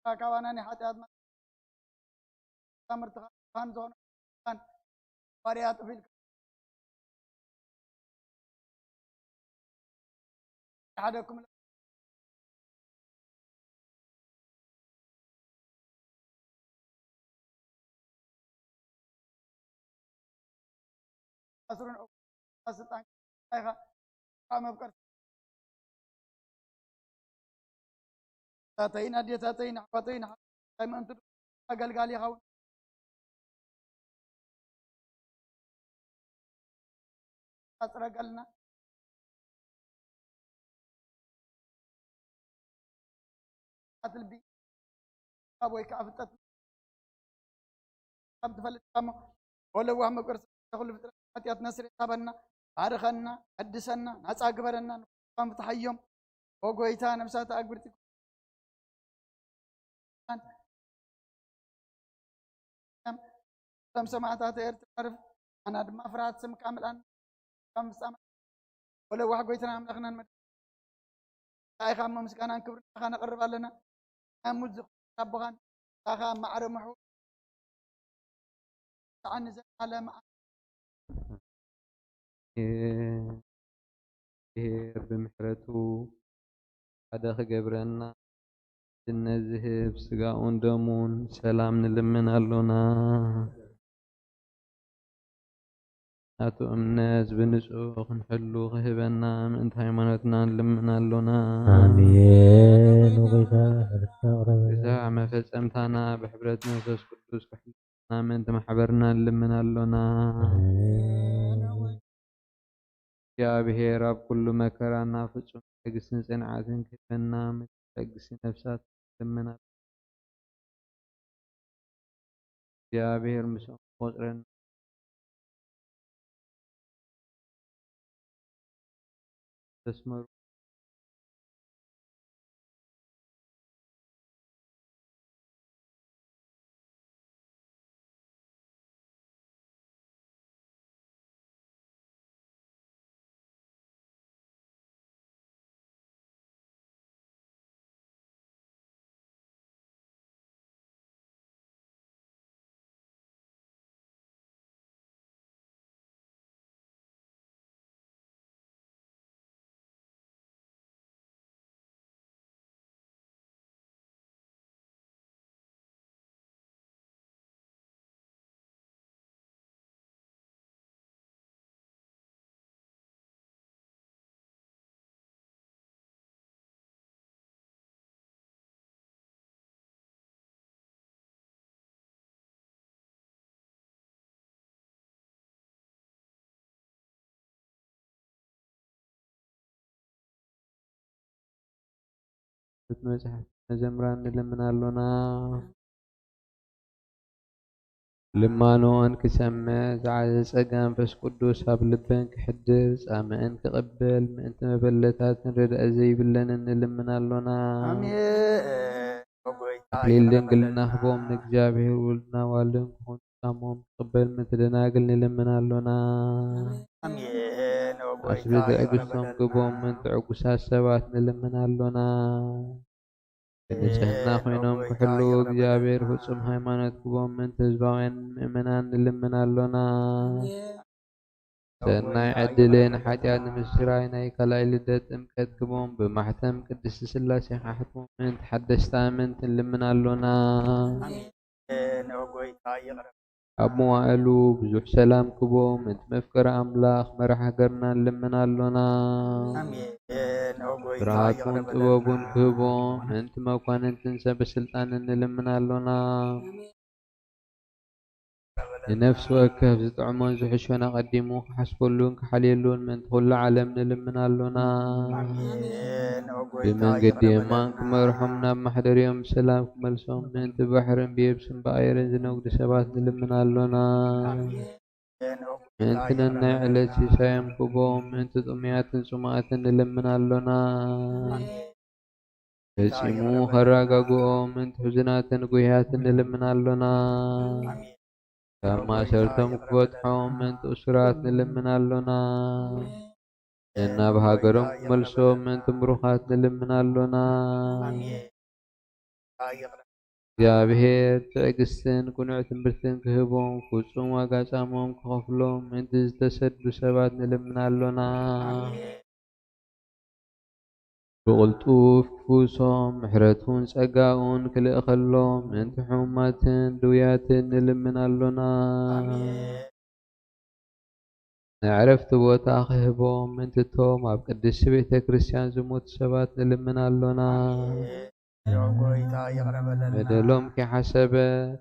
ካካዋናኒ ኃጢአት ታምርት ካን ዞን ካን ባሪያት ፊል አሐደኩም አስሩን አስጣን አይኻ አመብቀር تاتين ادي تاتين حقتين كما انت اقلقال يخون اسرقلنا قتلبي ابوي كافتت كم تفلت كم ولا وهم قرص كل فتره حتيات نسر تابنا عرخنا قدسنا نصا غبرنا قام تحيم وغويتا نفسات اغبرتي كم سمعت تعرف انا دم افراد سم كامل ان كم سمع ولا واحد قويتنا املخنا المد اي خام مسكانا كبر خانا قرب لنا امز ربغان اخا معرمحو عن على مع بمحرته هذا خبرنا النزهب سقاون دمون سلام نلمن اللونا أتو أمناز بنسوخ نحلو غهبنا من هيمانتنا نلمن اللونا آمين وغيثا إذا ما فسمتنا بحبرتنا نفس قدوس كحلنا من محبرنا نلمن اللونا يا به رب كل مكرنا فسم تقسن صنعاتن كفنا متقسن نفسات لمن يا به مسوم قدرن تسمر مزحف مزمران لمن اللونا لما نوان كسمع زعل سقام فس قدوس هاب لبن كحدث أما إن كقبل ما أنت مبلتات نرد أزي بلنا لمن اللونا امين ليلن قلنا هبوم نكجابه ولنا والن كون ቃሞም ቅበል ምትደናግል ንልምናሎና አሜን አስብ ትዕግስቶም ግቦም ምንትዕጉሳት ሰባት ንልምናሎና ንጽሕና ኮይኖም ክሕሉ እግዚአብሔር ፍጹም ሃይማኖት ግቦም ምንት ህዝባውያን ምእመናን ንልምናሎና ሰናይ ዕድልን ሓጢአት ንምስራይ ናይ ካልኣይ ልደት ጥምቀት ግቦም ብማሕተም ቅድስቲ ስላሴ ካሕትሞም ምንት ሓደስቲ ኣመንቲ ንልምናሎና ኣብ መዋእሉ ብዙሕ ሰላም ክቦም ምንት መፍቀሪ ኣምላኽ መራሒ ሃገርና ንልምናሎና ብርሃቱን ጥበቡን ክህቦም ምንቲ መኳንንትን ሰበስልጣንን ንልምናሎና ንነፍሲ ወከፍ ዝጥዕሞን ዝሕሾን ኣቐዲሙ ክሓስበሉን ክሓልየሉን ምንቲ ኩሉ ዓለም ንልምናሎና ብመንገዲ የማን ክመርሖም ናብ ማሕደርዮም ብሰላም ክመልሶም ምንቲ ባሕርን ብየብስን ብኣየርን ዝነጉዱ ሰባት ንልምናሎና ምንቲ ነናይ ዕለት ሲሳዮም ክቦም ምንቲ ጥሙያትን ጽሙኣትን ንልምናሎና ፈጺሙ ከረጋግኦም ምንቲ ሕዙናትን ጉህያትን ንልምናሎና ካብ ማእሰርቶም ክፈትሖም ምንቲ እሱራት ንልምናሎና ነናብ ሃገሮም ክመልሶም ምንቲ ምሩኻት ንልምናሎና እግዚአብሔር ትዕግስትን ቁኑዕ ትምህርትን ክህቦም ፍጹም ዋጋ ጻሞም ክኸፍሎም ምንቲ ዝተሰዱ ሰባት ንልምናሎና ብቕልጡፍ ክፍውሶም ምሕረቱን ጸጋኡን ክልእኸሎም ምንቲ ሕሙማትን ድውያትን ንልምናሎና ንዕረፍቲ ቦታ ክህቦም ምንቲ እቶም ኣብ ቅድስቲ ቤተ ክርስቲያን ዝሞቱ ሰባት ንልምናሎና በደሎም ከይሓሰበ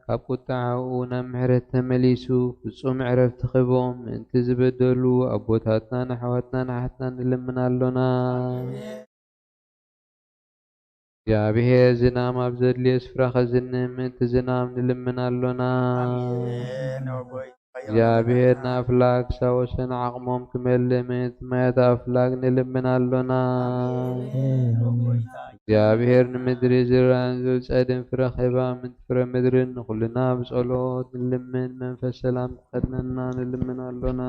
ካብ ቁጣዓኡ ናብ ምሕረት ተመሊሱ ፍጹም ዕረፍቲ ክህቦም ምንቲ ዝበደሉ ኣቦታትናን ኣሕዋትናን ሓትናን ንልምናሎና እግዚአብሔር ዝናም ኣብ ዘድልዮ ስፍራ ኸዝንም ምንቲ ዝናም ንልምናሎና እግዚአብሔር ንኣፍላግ ሳወሰን ዓቕሞም ክመልእ ምንቲ ማያት ኣፍላግ ንልምናሎና እግዚአብሔር ንምድሪ ዝራእን ዝውፀድን ፍረ ኺባ ምንቲ ፍረ ምድርን ንኹልና ብጸሎት ንልምን መንፈስ ሰላም ክኸድነና ንልምናሎና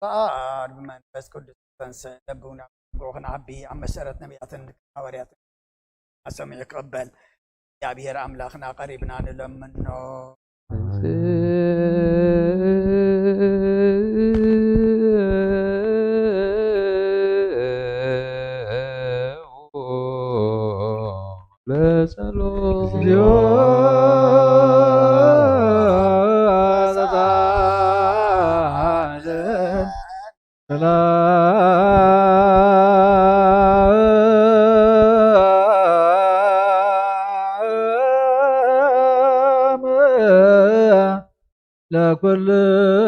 فقال بمنفس قدس تنسلبونا روحنا عبي عم مسألة نبياتن حوارياتن أسمع يقبل يا بير أملاخنا قريبنا نلمنه لكلكم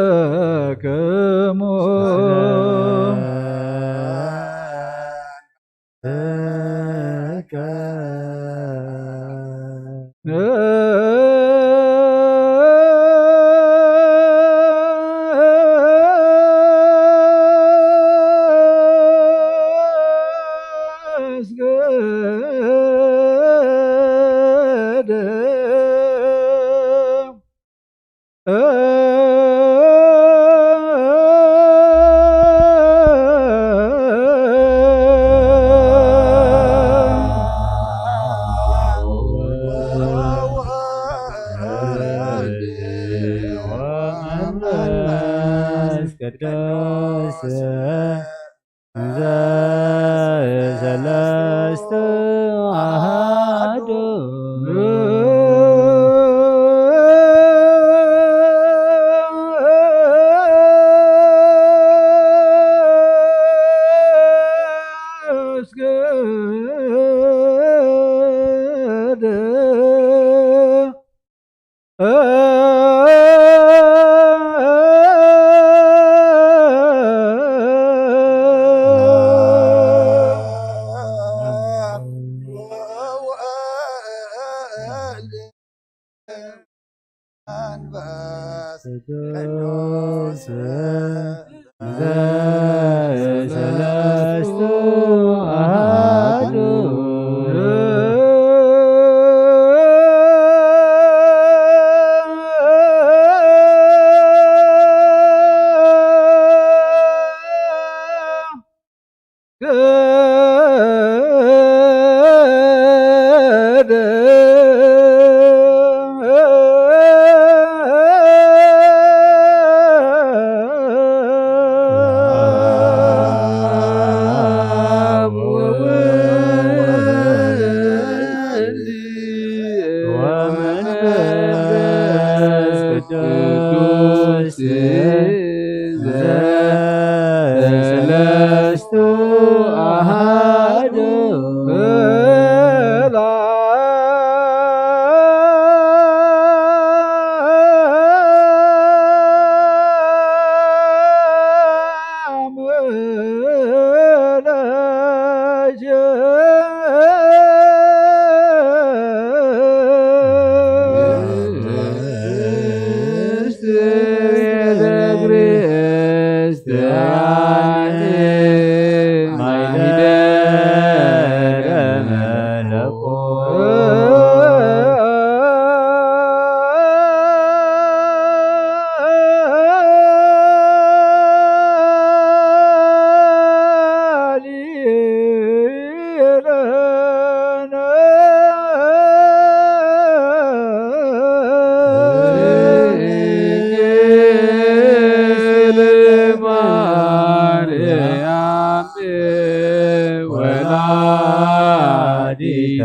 ወላዲተ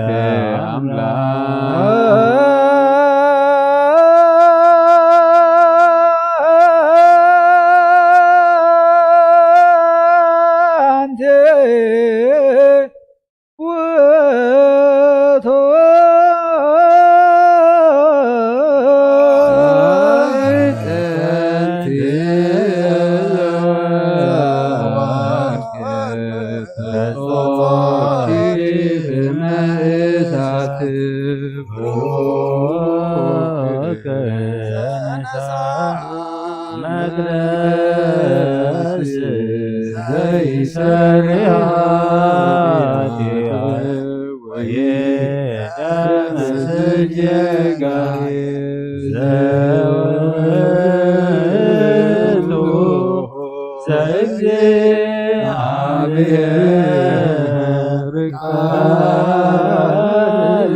አምላክ መቅደስ ዘይሰርያት ወየደመስጅ ዘውቱ ዘእግዚአብሔር ቃል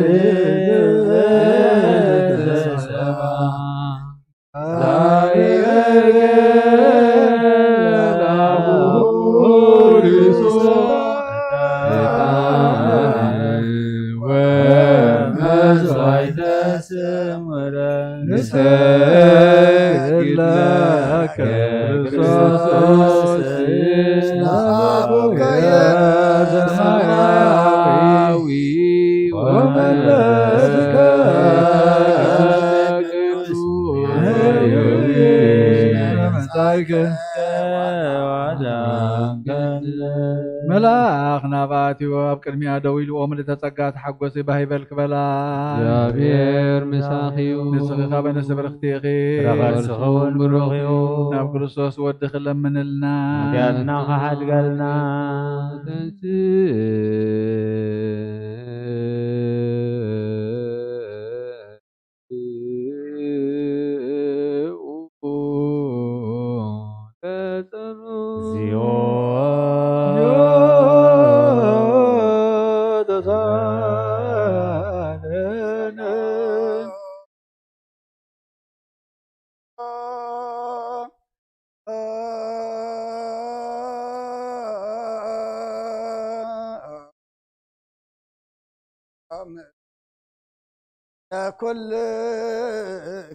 መልአክ ናብኣትዮ ኣብ ቅድሚኣ ደው ኢሉ ኦም ለተጸጋ ተሓጐሲ ባሂበል ክበላ እግዚአብሔር ምሳኺዩ ንስኺ በነፍሲ በረኽቲ ኢኺ ረኸርስኸውን ብሩኽ እዩ ናብ ክርስቶስ ወዲ ክለምንልና ኃጢአትና ከሓድገልና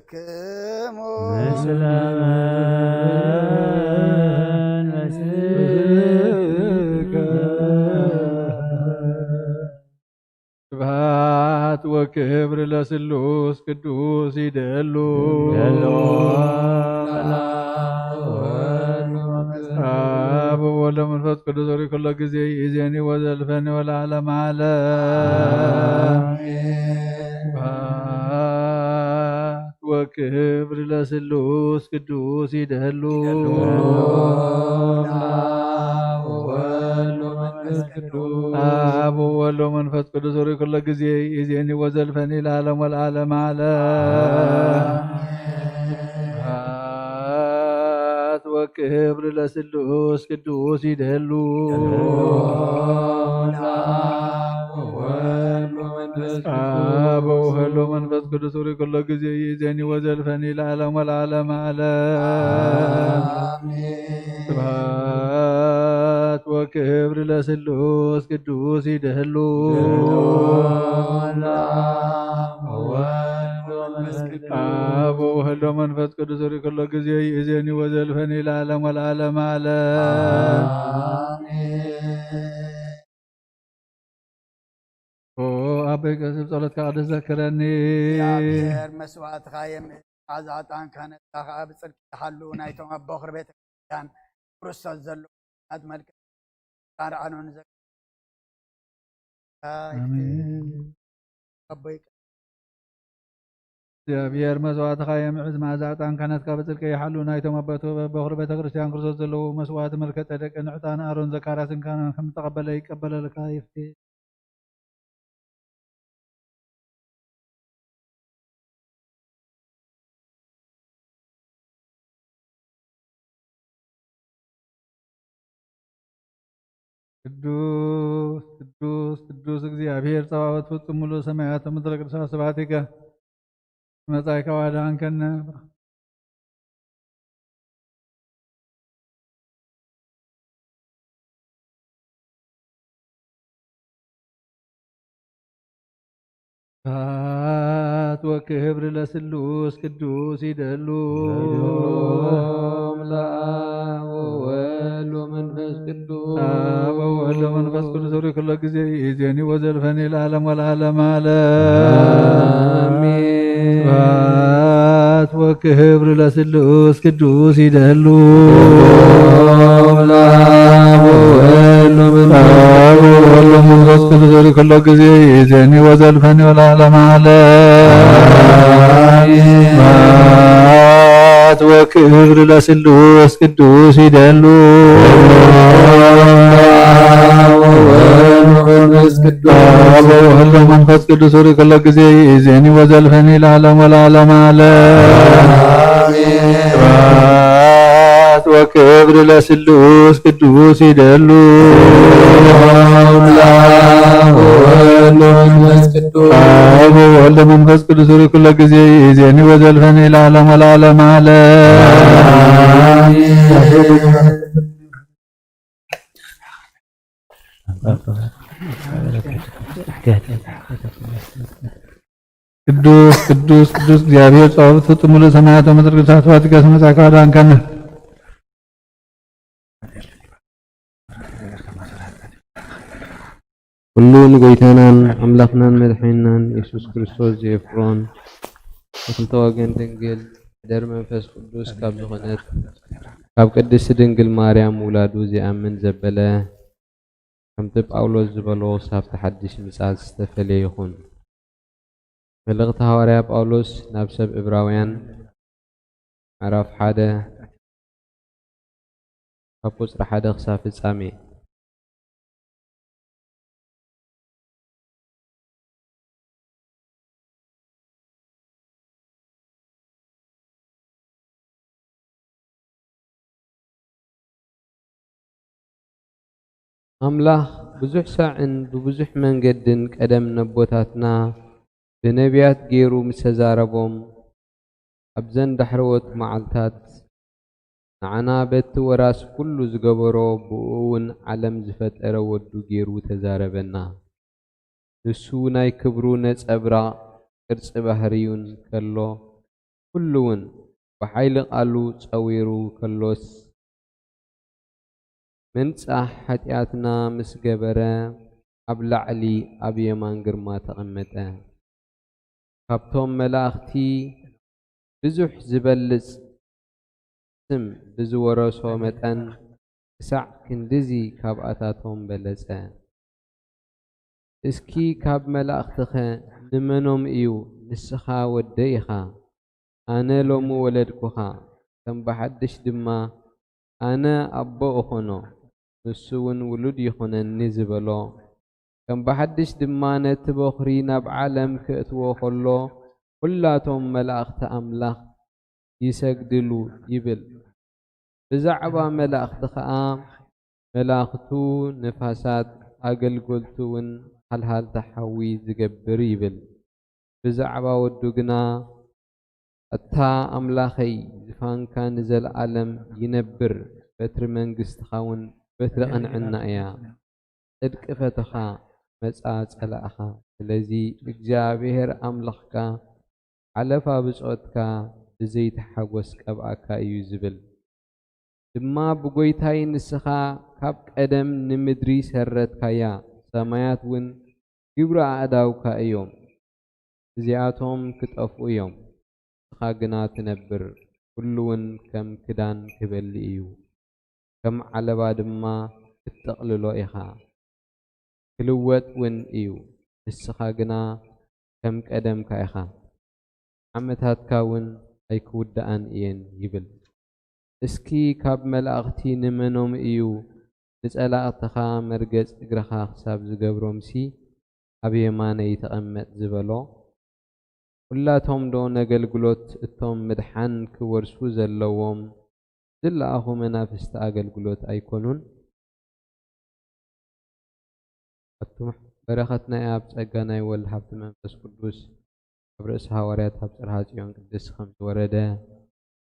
كلكم مسلمان مسلك ስብሐት ወክብር ለስሉስ ቅዱስ ይደሉ አብ ወወልድ ወመንፈስ ቅዱስ ሆይ ኩሉ ጊዜ ይእዜኒ ወዘልፈኒ ወለዓለመ ዓለም ወክብር ለስሉስ ቅዱስ ይደሉ አብ ወወልድ ወመንፈስ ቅዱስ ሆይ ኩሉ ጊዜ ይእዜኒ ወዘልፈኒ ለዓለም ወለዓለመ ዓለም ወክብር ለስሉስ ቅዱስ ይደሉ አብ ወወልድ ወመንፈስ ቅዱስ ሆይ ኩሉ ጊዜ ይእዜኒ ወዘልፈኒ ለዓለም ወለዓለመ ዓለም ስብሐት ወክብር ለስሉስ ቅዱስ ይደሉ አብ ወወልድ ወመንፈስ ቅዱስ ሆይ ኩሉ ጊዜ ይእዜኒ ወዘልፈኒ ለዓለም ወለዓለመ ዓለም አበይ ቀስብ ጸሎትካ ቅዱስ ዘክረኒ እግዚአብሔር መስዋዕትካ የምዕዛዝ ዕጣን ክህነትካ ከዓ ብፅድቂ ተሓሉ ናይቶም ኣቦ ክሪ ቤተ ክርስቲያን ክርስቶስ ዘሎ ናት መልክዕ ራዕኖን ኣቦይ እግዚአብሔር መስዋዕትካ የምዕዝ መዓዛ ዕጣን ክህነትካ ብፅድቂ ይሓሉ ናይቶም ኣቦ ክሪ ቤተ ክርስቲያን ክርስቶስ ዘለዉ መስዋዕት መልከ ጸደቅን ዕጣን ኣሮን ዘካርያስን ካህናትን ከም ተቐበለ ይቀበለልካ ይፍቴ ቅዱስ ቅዱስ ቅዱስ እግዚአብሔር ጸባኦት ፍጹም ሙሉእ ሰማያት ምድረ ቅዱሳት ስብሐቲከ መጻእከ ወአድኃንከነ وكبر لسلوس قدوس يدلو لآب وولد ومنفس قدوس آب وولد ومنفس قدوس كل ጊዜ يزيني وزلفني العالم والعالم على آمين وكبر لسلوس قدوس يدلو لآب وولد ومنفس قدوس كل ጊዜ يزيني وزلفني والعالم على وكبر لسلوس قدوس يدلو መንፈስ ቅዱስ كل ጊዜ ይዜኒ ወዘልፈኒ ለዓለም ወለዓለም ዓለም ወክብር ለስሉስ ቅዱስ ይደሉ ወወልድ መንፈስ ቅዱስ كل ጊዜ ይዜኒ ወዘልፈኒ ለዓለም ወለዓለም ዓለም ቅዱስ ቅዱስ ቅዱስ እግዚአብሔር ጸባኦት ፍጹም ሙሉ ሰማያት ወምድር ግሳት ዋትጋስ መጻካዳ አንከነ ሁሉን ጎይታናን አምላክናን መድኃኒናን ኢየሱስ ክርስቶስ ዘፍሮን ወክልተ ወገን ድንግል ደር መንፈስ ቅዱስ ካብ ዝኾነት ካብ ቅድስት ድንግል ማርያም ውላዱ ዝኣምን ዘበለ ከምቲ ጳውሎስ ዝበሎ ሳብቲ ሓድሽ ምጽአት ዝተፈለየ ይኹን። መልእኽቲ ሐዋርያ ጳውሎስ ናብ ሰብ ዕብራውያን ምዕራፍ 1 ካብ ቁጽሪ 1 ክሳብ ፍጻሜ አምላኽ ብዙሕ ሳዕን ብብዙሕ መንገድን ቀደም ነቦታትና ብነቢያት ገይሩ ምስ ተዛረቦም ኣብዘን ዳሕረወት መዓልታት ንዓና በቲ ወራስ ኩሉ ዝገበሮ ብኡውን ዓለም ዝፈጠረ ወዱ ገይሩ ተዛረበና። ንሱ ናይ ክብሩ ነጸብራቕ ቅርጺ ባህርዩን ከሎ ኩሉውን ብሓይሊ ቃሉ ጸዊሩ ከሎስ መንጻሕ ኃጢአትና ምስ ገበረ ኣብ ላዕሊ ኣብ የማን ግርማ ተቐመጠ። ካብቶም መላእኽቲ ብዙሕ ዝበልጽ ስም ብዝወረሶ መጠን ክሳዕ ክንድዚ ካብኣታቶም በለጸ። እስኪ ካብ መላእኽትኸ ንመኖም እዩ ንስኻ ወደይ ኢኻ ኣነ ሎሚ ወለድኩኻ ከም ብሓድሽ ድማ ኣነ ኣቦ እኾኖ ንሱ እውን ውሉድ ይኹነኒ ዝበሎ ከም ብሓድሽ ድማ ነቲ በኽሪ ናብ ዓለም ክእትዎ ከሎ ኩላቶም መላእኽቲ ኣምላኽ ይሰግድሉ ይብል። ብዛዕባ መላእኽቲ ከዓ መላእኽቱ ንፋሳት ኣገልገልቱ እውን ሃልሃልታ ሓዊ ዝገብር ይብል። ብዛዕባ ወዱ ግና እታ ኣምላኸይ ዝፋንካ ንዘለዓለም ይነብር በትሪ መንግሥትኻ እውን በትሪ ቅንዕና እያ ጽድቂ ፈትኻ መጻ ጸላእኻ ስለዚ እግዚአብሔር ኣምላኽካ ዓለፋ ብጾትካ ብዘይተሓጐስ ቀብኣካ እዩ ዝብል ድማ ብጎይታይ ንስኻ ካብ ቀደም ንምድሪ ሰረትካያ ሰማያት እውን ግብሪ ኣእዳውካ እዮም እዚኣቶም ክጠፍኡ እዮም ንስኻ ግና ትነብር ኩሉውን ከም ክዳን ክበሊ እዩ ከም ዓለባ ድማ ክትጠቕልሎ ኢኻ ክልወጥ እውን እዩ ንስኻ ግና ከም ቀደምካ ኢኻ ዓመታትካ እውን ኣይክውዳእን እየን ይብል። እስኪ ካብ መላእኽቲ ንመኖም እዩ ንጸላእትኻ መርገጽ እግረኻ ክሳብ ዝገብሮምሲ ኣብ የማነይ ተቐመጥ ዝበሎ ኩላቶም ዶ ነገልግሎት እቶም ምድሓን ክወርሱ ዘለዎም ዝለኣኹ መናፍስቲ ኣገልግሎት ኣይኮኑን? ኣቱም በረኸት ናይ ኣብ ጸጋ ናይ ወልድ ሃብቲ መንፈስ ቅዱስ ኣብ ርእሲ ሐዋርያት ኣብ ጽርሐ ጽዮን ቅድስት ከም ዝወረደ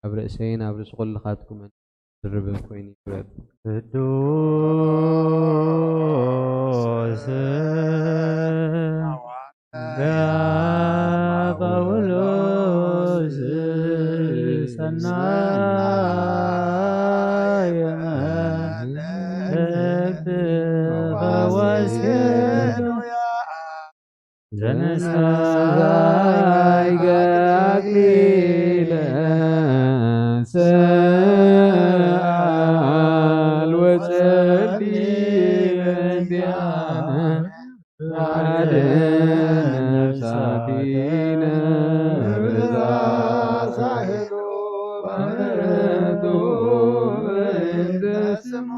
ኣብ ርእሰይን ኣብ ርእሲ ኩልኻትኩም ዝርብ ኮይኑ ይግበር። ቅዱስ ዘነሳይ ገአክሊለ ሰአል ወጸሊም እንዲአነ ነፍሳቲነ በዛሳህሎ በምሕረቱ እንደ ስሙ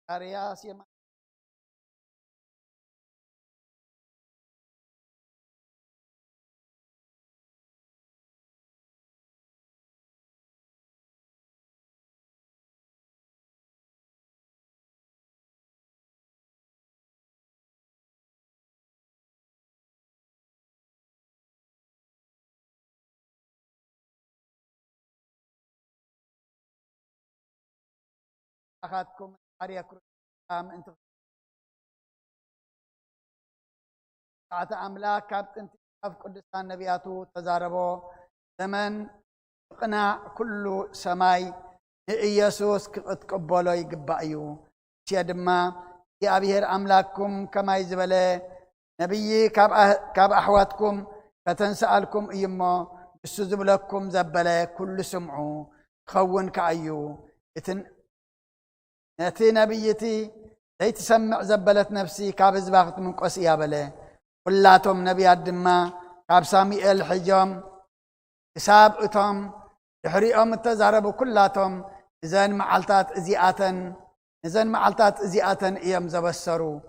Arias ya akatkum Arya Kuram انت ساعة أملاك كابتن في قدسان نبياتو تزاربو زمن قناع كل سماي إيسوس تقبلو يقبأيو سيادما يا أبيهر أملاككم كما يزبله نبي كاب أحواتكم فتنسألكم إيما بسزبلكم زبله كل سمعو خون كأيو نتي نبيتي ليت سمع زبلت نفسي كاب زباغت من قصي يابله كلاتهم نبيات دما كاب ساميئيل حجام حساب اتهم يحريهم التزاربوا كلاتهم إذن معلتات إزيئاتن إيام زبسروا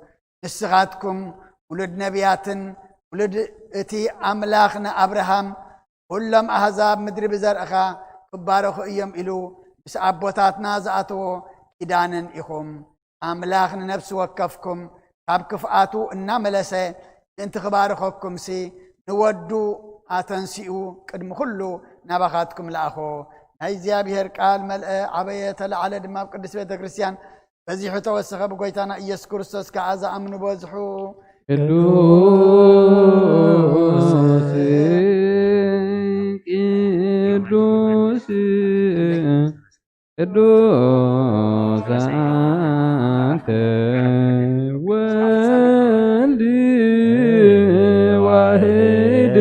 نسغاتكم ولد نبياتن ولد اتي أملاخنا أبراهام كلهم أحزاب مدري بزرقها كبارخو إيام إلو بس أبوتاتنا زعتو إدانن إخم أملاخنا نفس وكفكم كاب كفآتو إنا ملسة انت خبارخوكم سي نودو آتنسيو قدم كله نبخاتكم لأخو هاي زيابيهر قال ملأ عبية العلى دماء قدس بيت كريستيان በዚህ ተወሰኸ በጎይታና ኢየሱስ ክርስቶስ ከዓዛ አምኑ በዝሑ ቅዱስ አንተ ወልድ ዋሕድ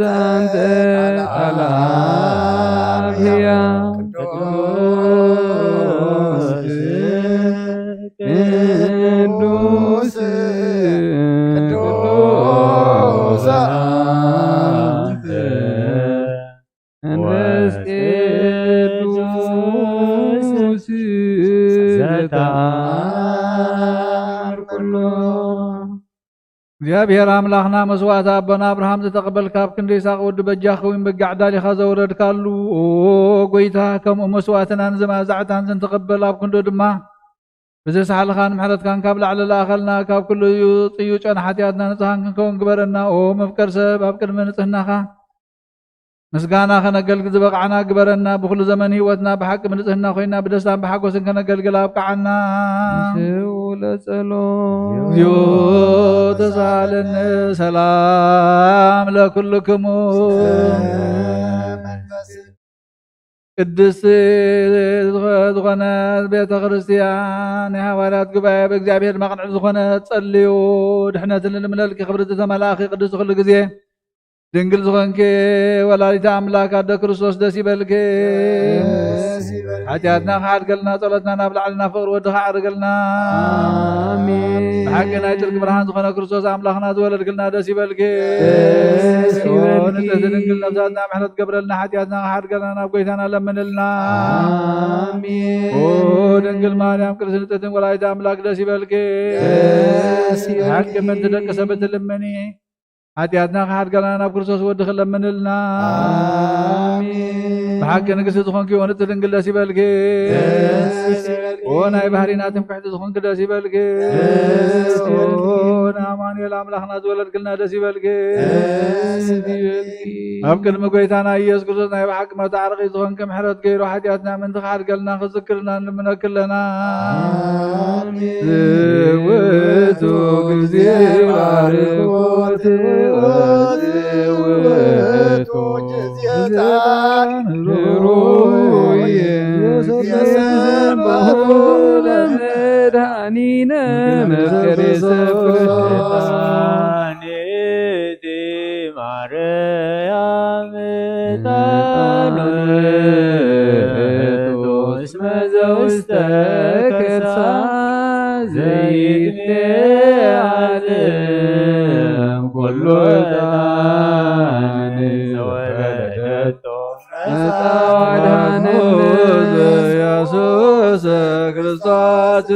ዘአንተ አልአብያ ቅዱስ አንተ እንበስ ቅዱስ ዘተአምር ኩሎ እግዚአብሔር አምላኽና መስዋዕት አቦና አብርሃም ዝተቀበል ካብ ክንደ ይስሐቅ ወዲ በጃኽ ወይም በጋዕ ዳሊኻ ዘውረድካሉ ጎይታ ከምኡ መስዋዕትናን ዘማዛዕታን ዝንተቀበል ኣብ ክንዶ ድማ ብዘሳሓልኻን ምሕረትካን ካብ ላዕሊ ለኣኸልና ካብ ኩሉ ጥዩ ጨና ሓጢኣትና ንፅሃን ክንከውን ግበረና መፍቀር ሰብ ኣብ ቅድሚ ንፅህናኻ ምስጋና ከነገልግል ዝበቕዓና ግበረና ብኩሉ ዘመን ህይወትና ብሓቂ ብንፅህና ኮይና ብደስታን ብሓጎስን ከነገልግል ኣብቅዓና ለጸሎት እግዚኦ ተሳለኒ ሰላም ለኩልክሙ ቅድስት ዝኾነት ቤተ ክርስቲያን የሐዋርያት ጉባኤ በእግዚአብሔር መቕንዕ ዝኾነት ጸልዩ ድሕነትን ልምለልኪ ክብሪ ዝተመላኺ ቅዱስ ኩሉ ግዜ ድንግል ዝኾንኪ ወላዲተ ኣምላክ ኣደ ክርስቶስ ደስ ይበልኪ ሓጢኣትና ክሓድገልና ጸሎትና ናብ ላዕልና ፍቅሪ ወድኻ ዓርገልና አሜን ብሓቂ ናይ ጽድቂ ብርሃን ዝኾነ ክርስቶስ ኣምላኽና ዝወለድክልና ደስ ይበልኪ ንጽሕቲ ድንግል ነብሳትና ምሕረት ገብረልና ሓጢኣትና ክሓድገልና ናብ ጎይታና ለምንልና አሜን ድንግል ማርያም ቅድስት ንጽሕትን ወላዲተ ኣምላክ ደስ ይበልኪ ብሓቂ ምንቲ ደቂ ሰብ እትልምኒ ሓጢኣትና ክሓድገልና ናብ ክርስቶስ ወድኽ ለምንልና ብሓቂ ንግስቲ ዝኾንኪ ወንጽሕቲ ድንግል ደስ ይበልኪ ናይ ባህሪና ትምክሕቲ ዝኾንኪ ደስ ይበልኪ ንኣማኑኤል ኣምላኽና ዝወለድክልና ደስ ይበልኪ ኣብ ቅድሚ ጎይታና ኢየሱስ ክርስቶስ ናይ ብሓቂ መታዕርቂ ዝኾንኪ ምሕረት ገይሩ ሓጢኣትና ምንቲ ክሓድገልና ክዝክርና ንልምነክለና ዝውቱ ግዜ ባርኮት ዝውቱ ጅዝየታን ሩሩየ የሰንበሁ ለመድኃኒነ መፍቀሬ ሰብ ክርስቶስ ማርያም ጣኖቶስ መዘውስተ ከርሳ ዘይትዓለም ኩሉ ዕጣን ዘወለደቶ ኢየሱስ ክርስቶስ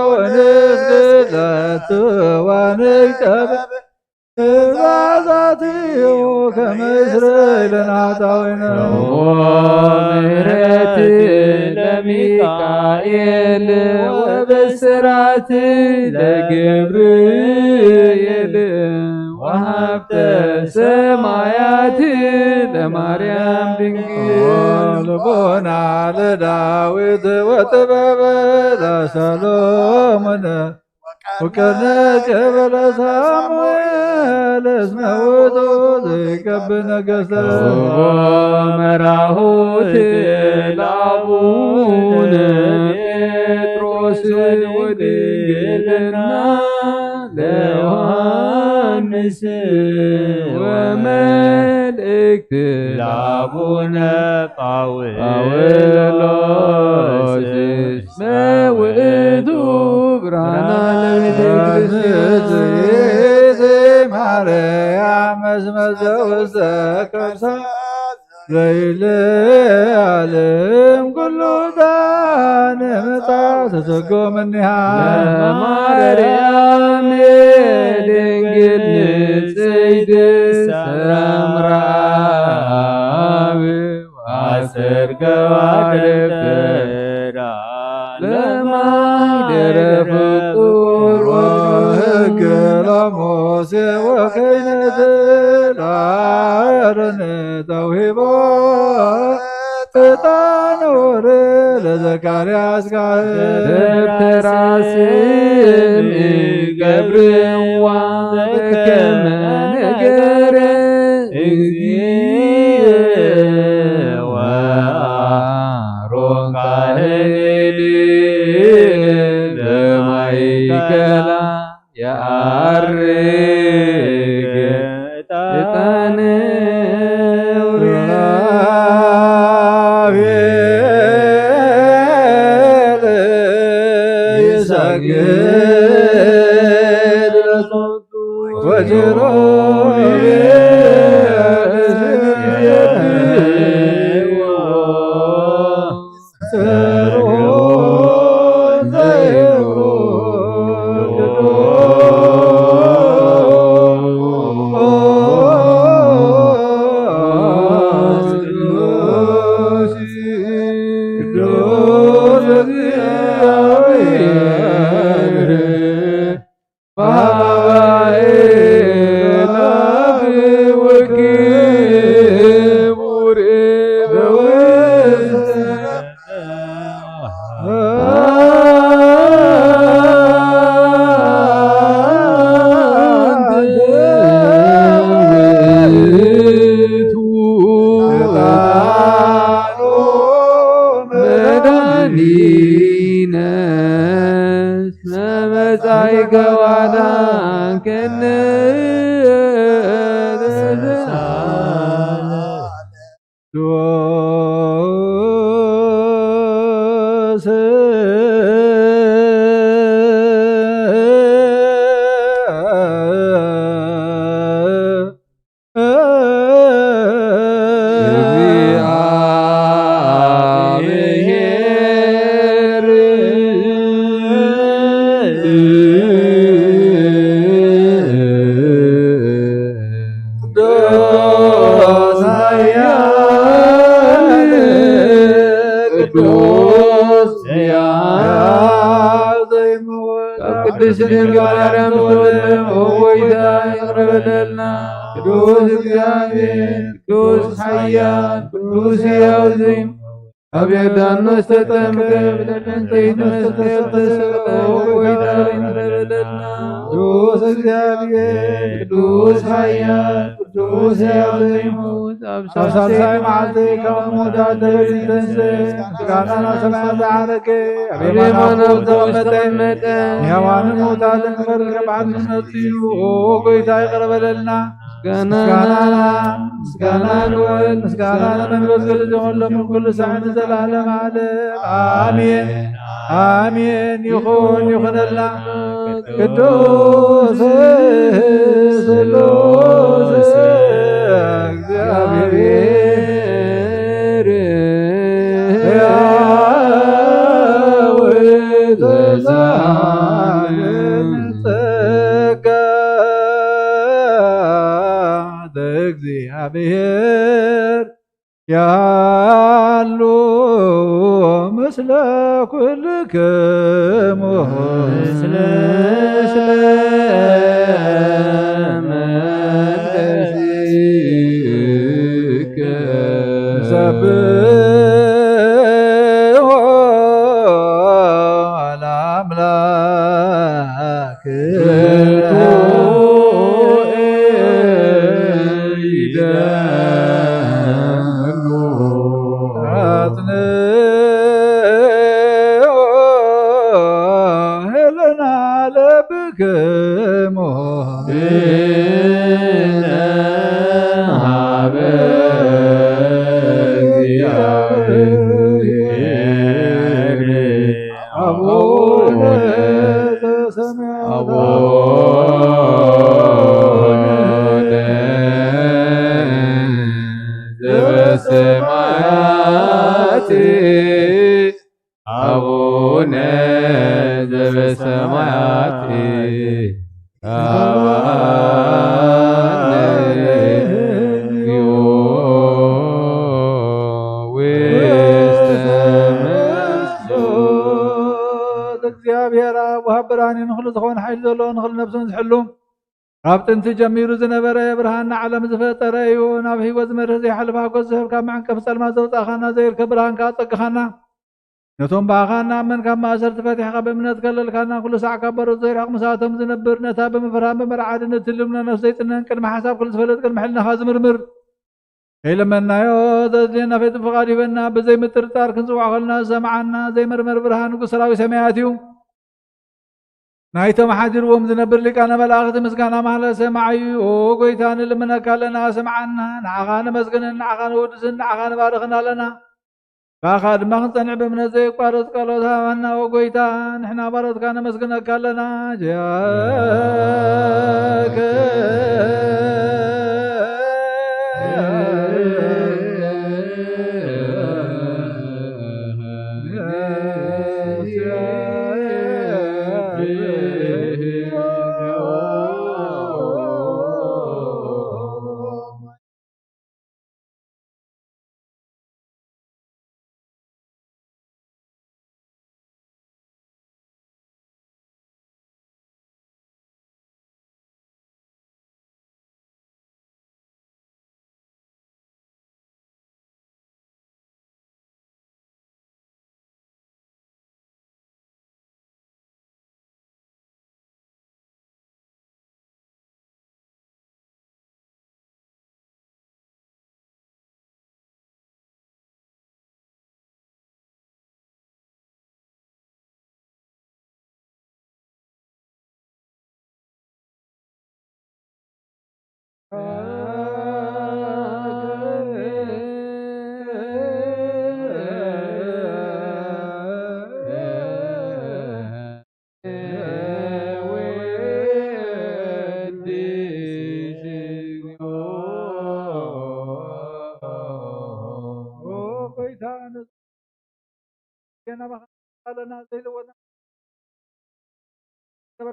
ወንስግደት ዋንይጠብ ትእዛዛትዮ ከመስረይ ለናታዊነ ምህረት ለሚካኤል ወበስራት ለገብርኤል ወሀብተ ሰማያት ለማርያም ድንግል ልቦና ለዳዊት ወጥበበ ለሰሎሞን ወቀነ ጀበለ ሳሙኤል እስመ ውእቱ ዘይቀብእ ነገሥተ መራሁት ለአቡነ ጴጥሮስ ወድንግልና ለዮሐንስ ወመልእክት ለአቡነ ጳውሎስ እስመ ውእቱ ብርሃነ ለቤተ ክርስቲያን ማርያም እስመ ዘውስተ ከርሳ ዘይለዓለም ኩሉ ጣን መጻ ተሰጎም እኒሃ ማርያም ድንግል ንጽሕት ሰምራዊ ዋሰርገዋ ደብተራ ለማይደረ ፍቁር ወሕገ ለሙሴ ወክህነት ለአሮን ተውሂቦ ዕጣን ወርድ ለዘካርያስ ካህን ደብተራ ስም ገብርዋ በከመ ነገረ እግዚእ ወአሮን ካህን ለማእከላ የዐርግ ዕጣነ ሱራፌል ይሰግድ ለሶቱ ወኪሩቤል ቅድስት ድንግል ማርያም ወይዳ ይቅረበለልና። ቅዱስ እግዚአብሔር ቅዱስ ኃያል ቅዱስ ሕያው ዘይም ኣብ ዮርዳኖስ ተጠምቀ ብለንፀይት መስቀል ተሰቅለ ወይዳ ይቅረበለልና። ቅዱስ እግዚአብሔር ቅዱስ ኃያል ቅዱስ ሕያው ዘይሙት ኣብ ሳልሳይ መዓልቲ ካብ ሙታን ተበሊተንስ ምስጋናና ሰማያት ዝዓረገ ኣብ የማናት ዝተቐመጠ ሕያዋንን ሙታንን ክፈርድ በዓል መፅኡ ጎይታ ይቅረበለልና። ምስጋና ንወልድ ምስጋና ለመንፈስ ቅዱስ ይኹን ኩሉ ሰዓት ዘለዓለም ዓለም አሜን አሜን። ይኹን ይኹነልና። ቅዱስ ስሉስ እግዚአብሔር ሕያው ዘዛለም ጸጋ እግዚአብሔር ያሉ ምስለ ኩልክሙ ምስለ መንፈስከ ሰብሖ ለአምላክ አቡነ ዘበሰማያት እግዚአብሔር አብ ወሃብ ብርሃን ንኽሉ ዝኾነ ሓይሊ ዘለዎ ንኽሉ ነብሱን ዝሕሉ ኣብ ጥንቲ ጀሚሩ ዝነበረ ብርሃንና ዓለም ዝፈጠረ እዩ። ናብ ሂወት ዝመርህ ዘይሓልፍ ሃገዝ ዝህብካ መዓንቀፍ ፀልማት ዘውፃእኻና ዘይርከብ ብርሃንካ ፀግኻና نتوم باخانا من كما أسرت فتح بمنت كلل كنا كل ساعة كبر الزير حق مساتهم زنبر نتاب مفرام بمرعاد نتلمنا نفسيت إنن كلمة حساب كل سفلت كلمة حلنا خاز مرمر إلما نايو ذاتنا في تفقاري بنا بزي مترتار كنزو عقلنا سمعنا زي مرمر برهان وقصراوي سمياتيو نايتم حاجر ومزنبر لك أنا ملاغت مسكانا مهلا سمعي وقويتان لمنا كالنا سمعنا نعغان مسكنا نعغان ودسن نعغان بارخنا لنا فاخد ما نصنع بمن زي قارت قالوها وانا وقويتان احنا بارت كان مسكنا كالنا جاك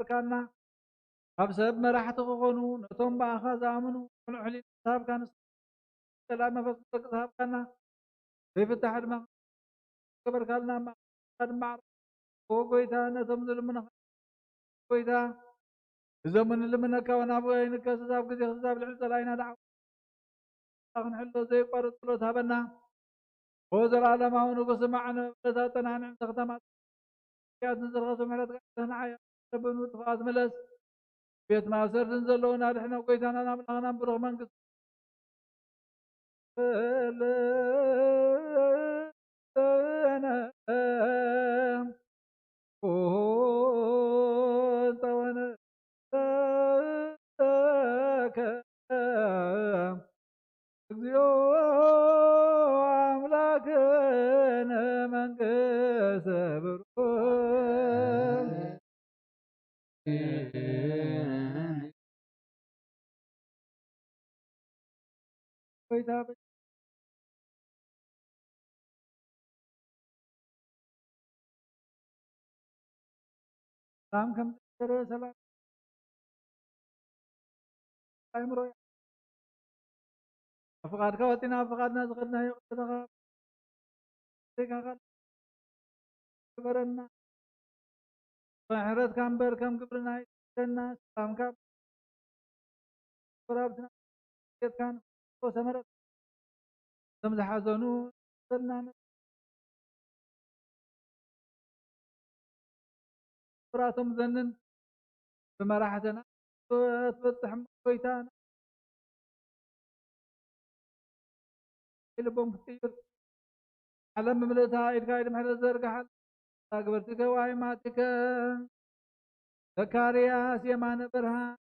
بركانا أبسب مرحت غنون ثم أخذ آمنوا ونحلي صاحب كان سلام فسق صاحب كان يفتح الماء بركانا ما قد مع وقويتا نتم ظلمنا قويتا زمن لمن كون أبغى إنك صاحب كذي صاحب العز لا ينادع أخن حلو زي قارت له ثابنا وزر على ما هو نقص معنا لذاتنا عن تختمات يا تنزل غصب على تنا عيا ربنا وتفاز ملس بيت ما صار تنزل لنا نحن وقيتنا نعمل برغم من أنا وانا أملاكنا من كسب سلام كم ترى سلام أمره أفقاد كواتنا أفقاد ناس قدنا يقدر تكاكل برنا فحرت كم بر كم قبرنا كنا سلام كم برابنا كان وسمرت ثم حزنوا سلنا براتهم زنن بما راحتنا تفتح بيتانا لبهم كثير على مملتها إلقاء محل زرقها أكبرتك وعيماتك زكارياس يمان برهان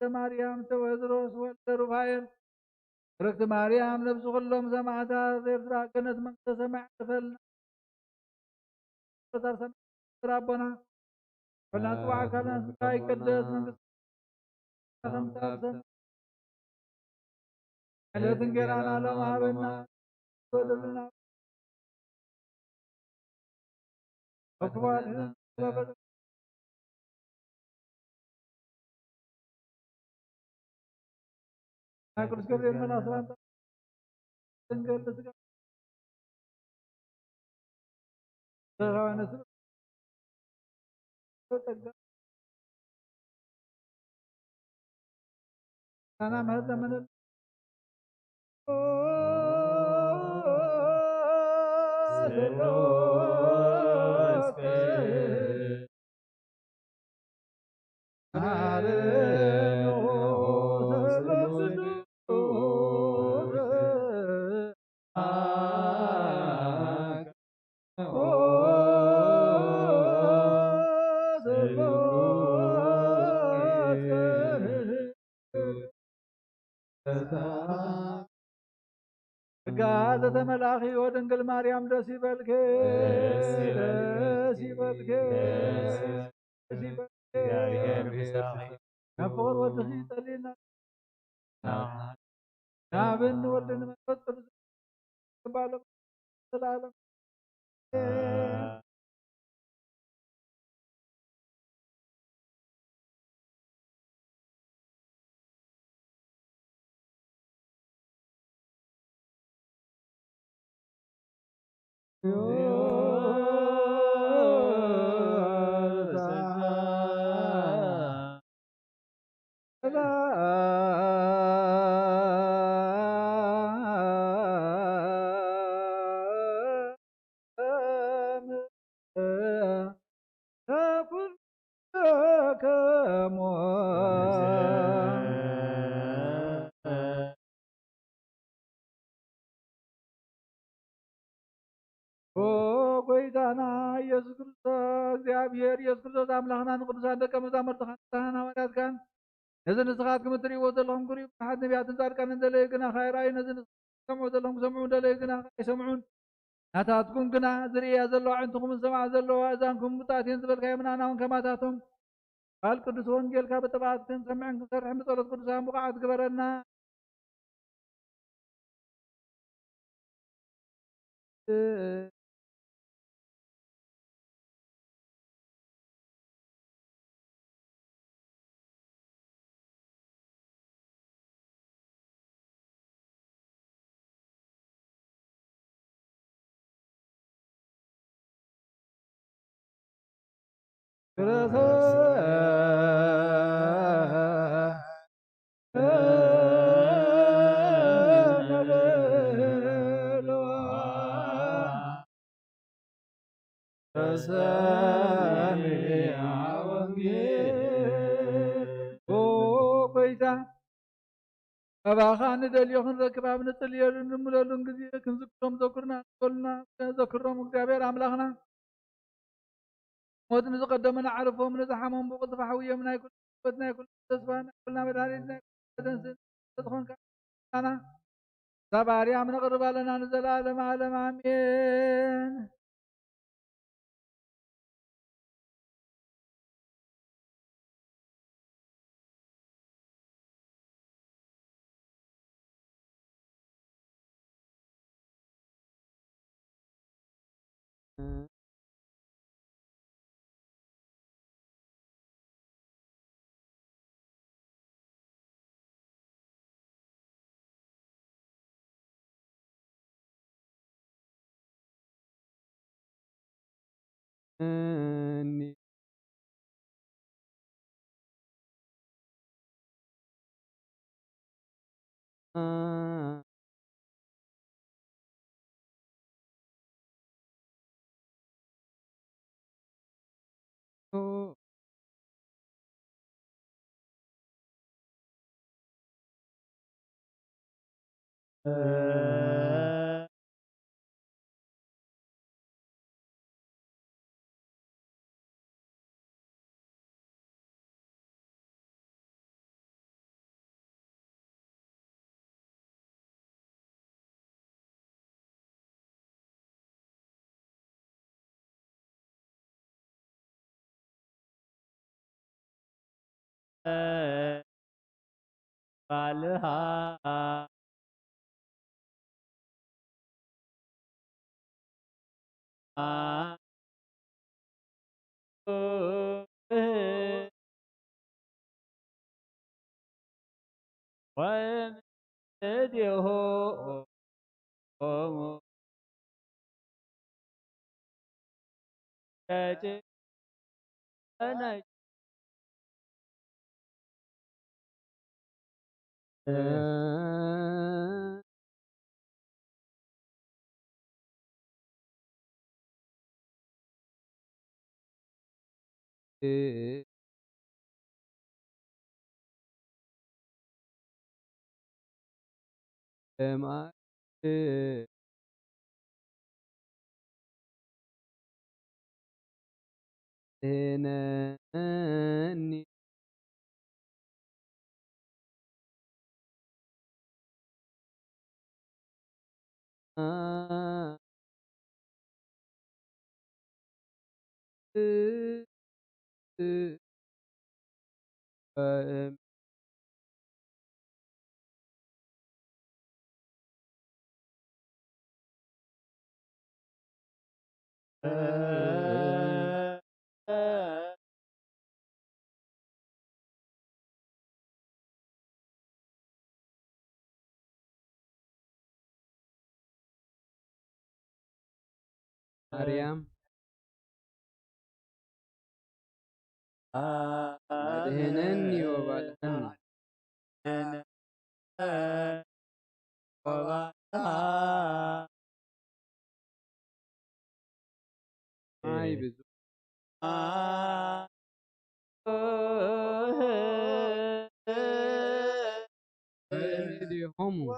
مريم توزروس والرفايل ركت مريم لبس كلهم سمعتها زفرا كانت من تسمع فلنا سمع ربنا فلنا توعى كان سكاي قدس من خمسة على تنقرانا لما بنا ودلنا أكبر أكبر سكبير من أصلا تنقل تسكب تغانا سكب أنا مهدا من ጋዘተ መላኺ ወድንግል ማርያም ደስ ይበልክ ደስ ይበልክ ደስ ይበልክ ከፍቅር ወድኺ ጠሊልና ናብን ወልድን መንፈስ ቅዱስ ባለ ዘላለም ጎይታና ኢየሱስ ክርስቶስ እግዚአብሔር ኢየሱስ ክርስቶስ አምላኽና ንቅዱሳን ደቀ መዛሙርትኻ ንስሓን ሐዋርያትካን ነዚ ንስኻትኩም እትሪእዎ ዘለኹም ክሪኡ ብዙሓት ነቢያትን ጻድቃንን እንደለዩ ግና ኸይረኣዩ ነዚ ሰምዑ ዘለኹም ክሰምዑ እንደለዩ ግና ኣይሰምዑን ናታትኩም ግና ዝርእያ ዘለዋ ዓይንትኩም ዝሰምዓ ዘለዋ እዛንኩም ብጣእቴን ዝበልካዮ ምናናውን ከማታቶም ቃል ቅዱስ ወንጌልካ ብጥብዓት ክንሰምዕን ክንሰርሕን ብጸሎት ቅዱሳን ብቕዓት ግበረና ጎይታ ኣባኻ ንደልዮ ክንረክብ ኣብ ንጽልየሉ ንምለሉን ግዜ ክንዝክሮም ዘኩርና ንበሉና ዘክሮም እግዚአብሔር ኣምላኽና ሞት ንዝቀደሙና ዓርፎም ንዝሓሞም ብቕልጡፍ ሓውዮም ናይ ኩሉ ሕይወት ናይ ኩሉ ተስፋ ናይ ኩልና መድሃኒት ናይ ኩሉ ዝኾንካ ና ሳብ ኣርያም ነቕርብ ኣለና ንዘለዓለም ዓለም ኣሜን ባልሃ ወእምኔሁ إنني مريم أدهنني وبلعني معي بزوج هم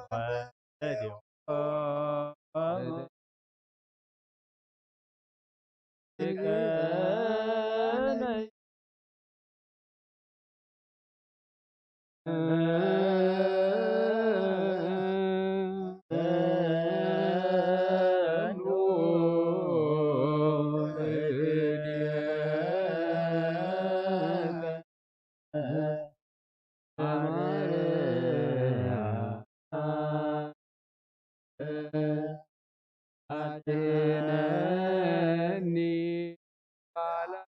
أدهنني على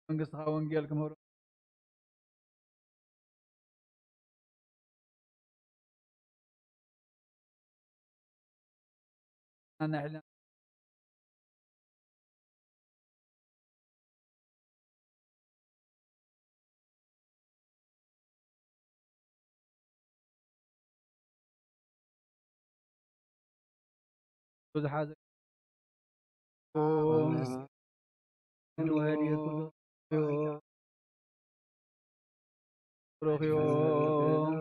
መንግስትኻ ወንጌል ክምህሩ ንሕና ብዙሓት ወህድየ ኩሉ ረኺቦም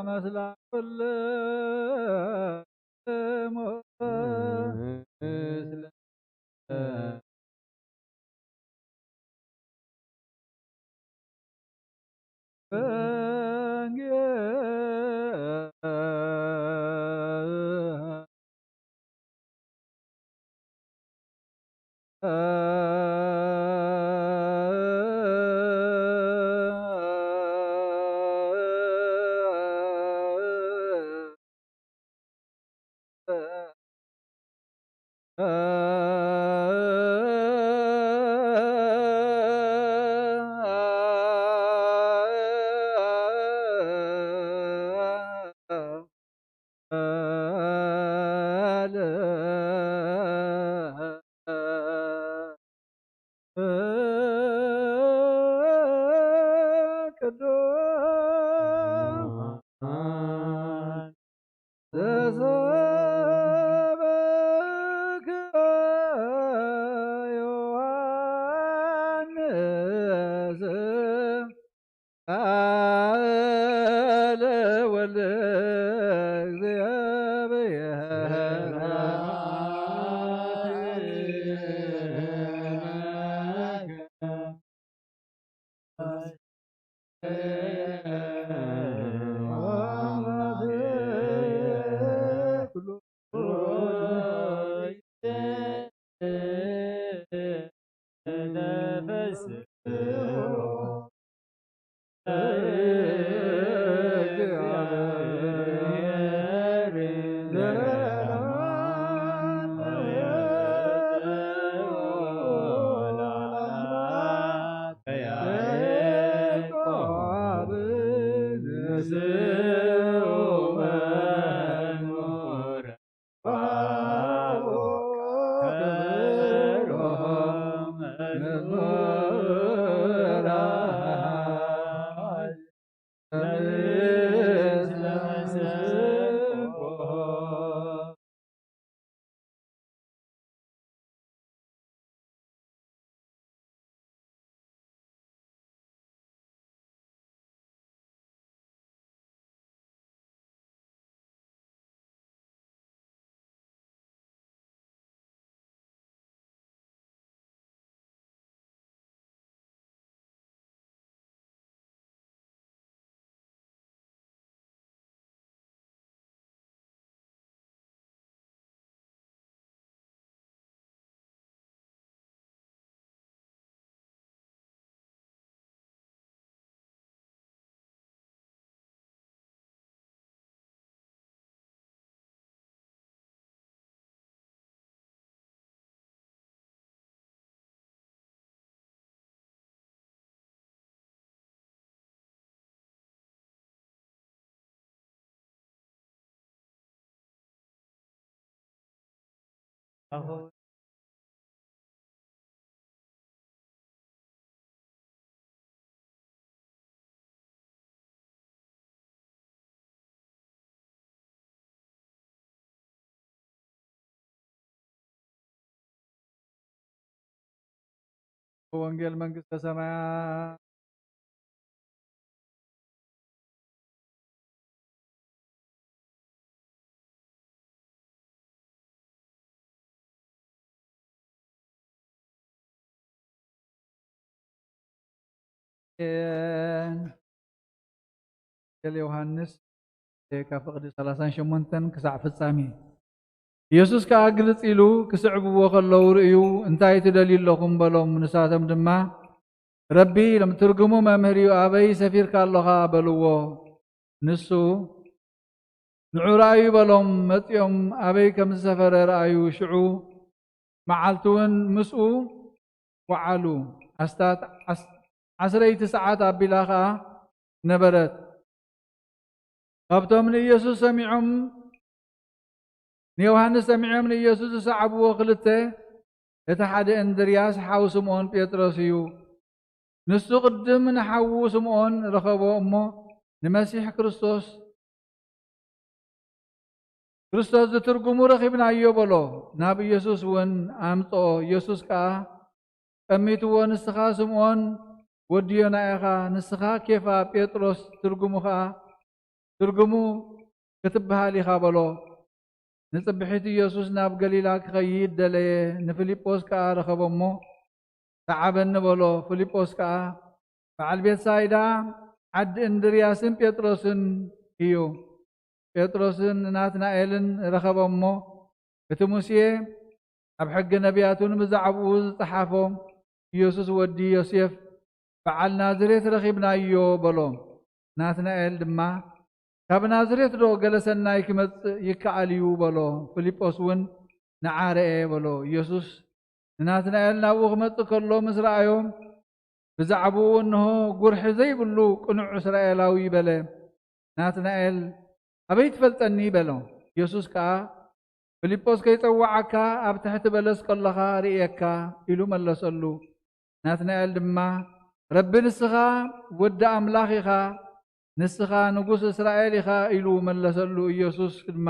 መስላ ኩሉ ወንጌል መንግስተ ሰማያት ዮሐንስ ካብ ፍቅዲ 38 ክሳብ ፍጻሜ ኢየሱስ ከዓ ግልጽ ኢሉ ክስዕብዎ ከለዉ ርእዩ እንታይ ትደልዩ ኣለኹም በሎም ንሳቶም ድማ ረቢ ሎም ትርጉሙ መምህር እዩ ኣበይ ሰፊርካ ኣለኻ በልዎ ንሱ ንዑራዩ በሎም መጺኦም ኣበይ ከም ዝሰፈረ ረኣዩ ሽዑ መዓልቲ እውን ምስኡ ወዓሉ ኣስታት 10 ሰዓት ኣቢላ ከዓ ነበረት ካብቶም ንኢየሱስ ሰሚዖም ንዮሐንስ ሰሚዖም ንኢየሱስ ዝሰዓብዎ ክልተ እቲ ሓደ እንድርያስ ሓው ስምዖን ጴጥሮስ እዩ ንሱ ቅድም ንሓዉ ስምዖን ረኸቦ እሞ ንመሲሕ ክርስቶስ ዝትርጉሙ ረኺብናዮ በሎ ናብ ኢየሱስ እውን ኣምጽኦ ኢየሱስ ከዓ ቀሚትዎ ንስኻ ስምዖን ወዲ ዮና ኢኻ ንስኻ ኬፋ ጴጥሮስ ትርጉሙ ክትበሃል ኢኻ በሎ ንጽብሒት ኢየሱስ ናብ ገሊላ ክኸይድ ደለየ ንፊልጶስ ከዓ ረኸቦ እሞ ተዓበኒ በሎ ፊልጶስ ከዓ በዓል ቤት ሳይዳ ዓዲ እንድርያስን ጴጥሮስን እዩ ጴጥሮስን ናትናኤልን ረኸቦ እሞ እቲ ሙሴ ኣብ ሕጊ ነቢያቱን ብዛዕባኡ ዝፀሓፎም ኢየሱስ ወዲ ዮሴፍ በዓል ናዝሬት ረኺብናዮ በሎ። ናትናኤል ድማ ካብ ናዝሬት ዶ ገለ ሰናይ ክመጽእ ይከኣል እዩ በሎ። ፊልጶስ እውን ንዓረአ በሎ። ኢየሱስ ንናትናኤል ናብኡ ክመጽእ ከሎ ምስ ረኣዮም ብዛዕባኡ እንሆ ጉርሒ ዘይብሉ ቅኑዕ እስራኤላዊ በለ። ናትናኤል ኣበይ ትፈልጠኒ በሎ። ኢየሱስ ከዓ ፊልጶስ ከይፀዋዓካ ኣብ ትሕቲ በለስ ከለኻ ርእየካ ኢሉ መለሰሉ። ናትናኤል ድማ ረቢ ንስኻ ወዲ ኣምላኽ ኢኻ ንስኻ ንጉስ እስራኤል ኢኻ ኢሉ መለሰሉ። ኢየሱስ ድማ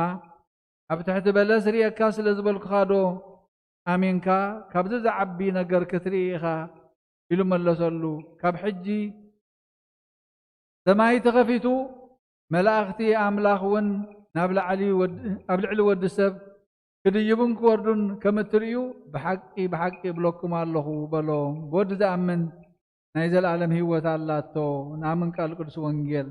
ኣብ ትሕቲ በለስ ርእየካ ስለ ዝበልኩኻ ዶ ኣሚንካ ካብዚ ዝዓቢ ነገር ክትርኢ ኢኻ ኢሉ መለሰሉ። ካብ ሕጂ ሰማይ ተኸፊቱ መላእኽቲ ኣምላኽ እውን ኣብ ልዕሊ ወዲ ሰብ ክድይቡን ክወርዱን ከም እትርእዩ ብሓቂ ብሓቂ እብለኩም ኣለኹ በሎ። ብወዲ ዝኣምን ናይ ዘለዓለም ህይወት ኣላቶ። ንኣምን ቃል ቅዱስ ወንጌል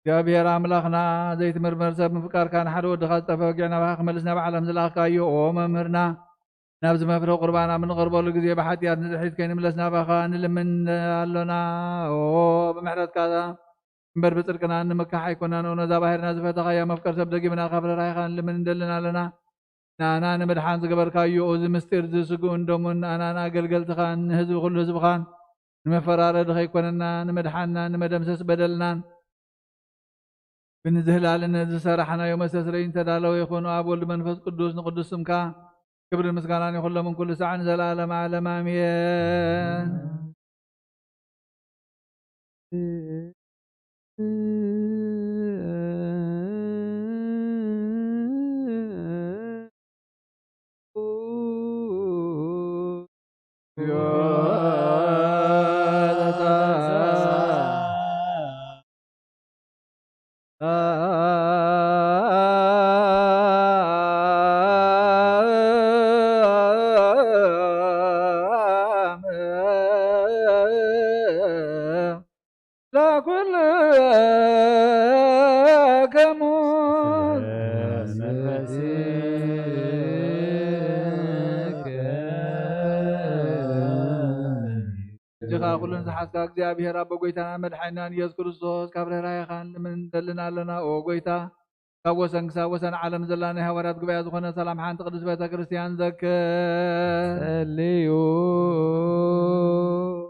እግዚአብሔር ኣምላኽና ዘይትምርመር ሰብ ምፍቃርካ ንሓደ ወድኻ ዝጠፈግዕ ናባኻ ክመልስ ናብ ዓለም ዝለኣኽካዮ ኦ መምህርና ናብዚ መፍትሒ ቁርባን ኣብ ንቐርበሉ ግዜ ብሓጢኣት ንድሕሪት ከይንምለስ ናባኻ ንልምን ኣሎና። ኦ ብምሕረትካ እምበር ብፅድቅና ንምካሕ ኣይኮናን። እውነዛ ባሕርና ዝፈተኻያ መፍቀር ሰብ ደጊምና ካብ ርህራይኻ ንልምን እንደልን ኣለና። ንኣና ንምድሓን ዝገበርካዮ እዚ ምስጢር ዝስጉኡን ደሙን ኣናና ኣገልገልትኻ ንህዝቢ ኩሉ ህዝብኻን ንመፈራረዲ ከይኮነና ንምድሓንና ንመደምሰስ በደልናን ብንዝህላልን ዝሰራሕናዮ መስተስረይን ተዳለወ ይኹኑ። ኣብ ወልዲ መንፈስ ቅዱስ ንቅዱስ ስምካ ክብርን ምስጋናን ይኹሎምን ኩሉ ሰዓን ዘለዓለም ዓለም ኣሜን። ኩሉን ዝሓስካ እግዚአብሔር ኣቦ ጎይታና መድሓኒናን ኢየሱስ ክርስቶስ ካብ ርህራይኻ ንምን እንደልና ኣለና። ኦ ጎይታ ካብ ወሰን ክሳብ ወሰን ዓለም ዘላ ናይ ሃዋርያት ጉባኤ ዝኾነ ሰላም ሓንቲ ቅዱስ ቤተ ክርስቲያን ዘክር ጸልዩ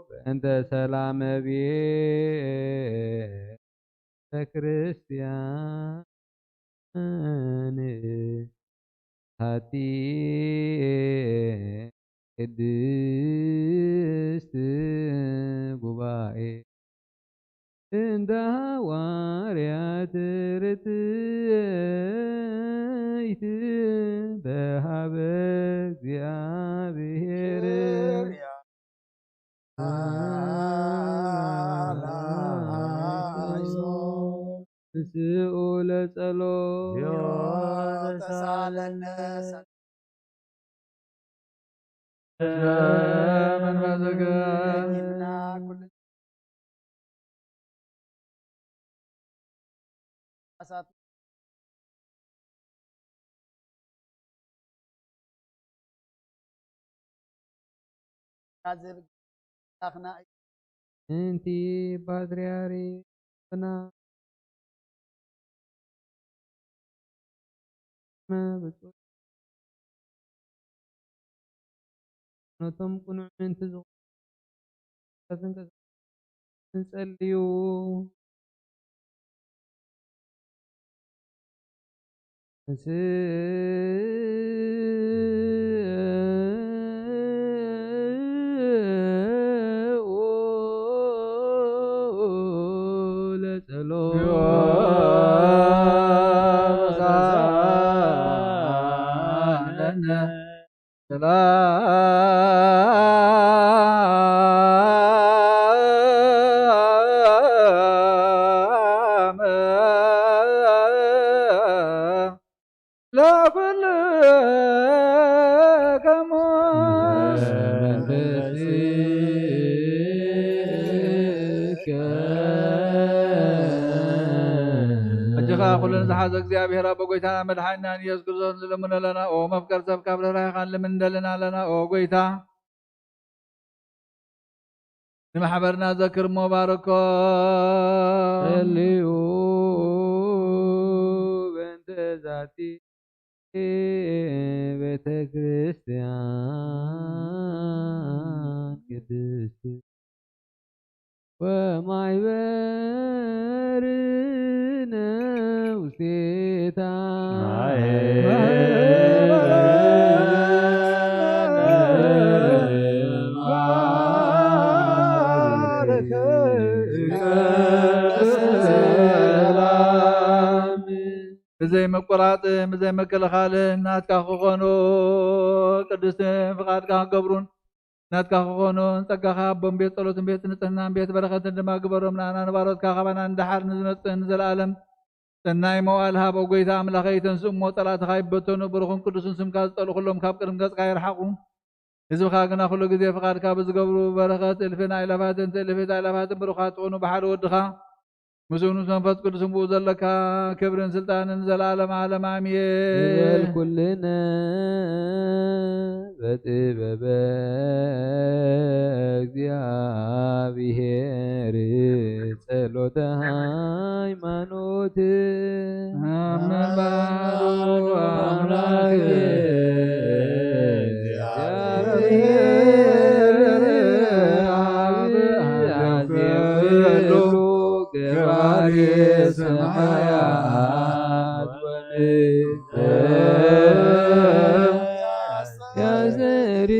በእንተ ሰላም ቤተ ክርስቲያን ሃቲ ቅድስት ጉባኤ እንደ ሐዋርያት ርትዕት በሃበ እግዚአብሔር ንስኡ ለጸሎት ተሳለነ መንፈስከ ኣምላኽና እንቲ ፓትርያርክና ብፁዕ ነቶም ቁኑዕ ምእንቲ ዝኾኑ ንጸልዩ ኩለን ዝሓዘ እግዚአብሔር ኣቦ ጎይታና መድሓኒና ኢየሱስ ክርስቶስ ዝልሙነ ኣለና ኦ መፍቀር ሰብ ካብ ርህራሄኻን ልምንደልና ኣለና ኦ ጎይታ ንማሕበርና ዘክር እሞ ባርኮ ጸልዩ በእንተ ዛቲ ቤተ ክርስቲያን ቅድስት ወማይበርነ ውስቴታ ብዘይ መቆራጥን ብዘይ መከለኻልን ናትካ ክኾኑ ቅዱስን ፍቃድካ ክገብሩን ናትካ ክኾኑን ጸጋኻ ኣቦን ቤት ጸሎትን ቤት ንጽህናን ቤት በረኸትን ድማ ግበሮም ንኣና ንባሮትካ ኻባና እንዳሓር ንዝመጽእ ንዘለኣለም ሰናይ መዋዕል ሃብ ጎይታ ኣምላኸይ ተንስኡ እሞ ጠላትኻ ይበተኑ ብሩኽን ቅዱስን ስምካ ዝጠልኡ ኩሎም ካብ ቅድሚ ገጽካ ይርሓቑ ህዝብኻ ግና ኩሉ ግዜ ፍቃድካ ብዝገብሩ በረኸት እልፍን ኣእላፋትን እልፍት ኣእላፋትን ብሩኻት ትኾኑ ብሓደ ወድኻ ምስኡን መንፈስ ቅዱስን ብኡ ዘለካ ክብርን ስልጣንን ዘለዓለም ዓለም ኣሜን ኩልነ በጥበበ እግዚአብሔር ጸሎተ ሃይማኖት አመንባሩ አምላክ ገባሬ ሰማያት ወምድር ያዘርኢ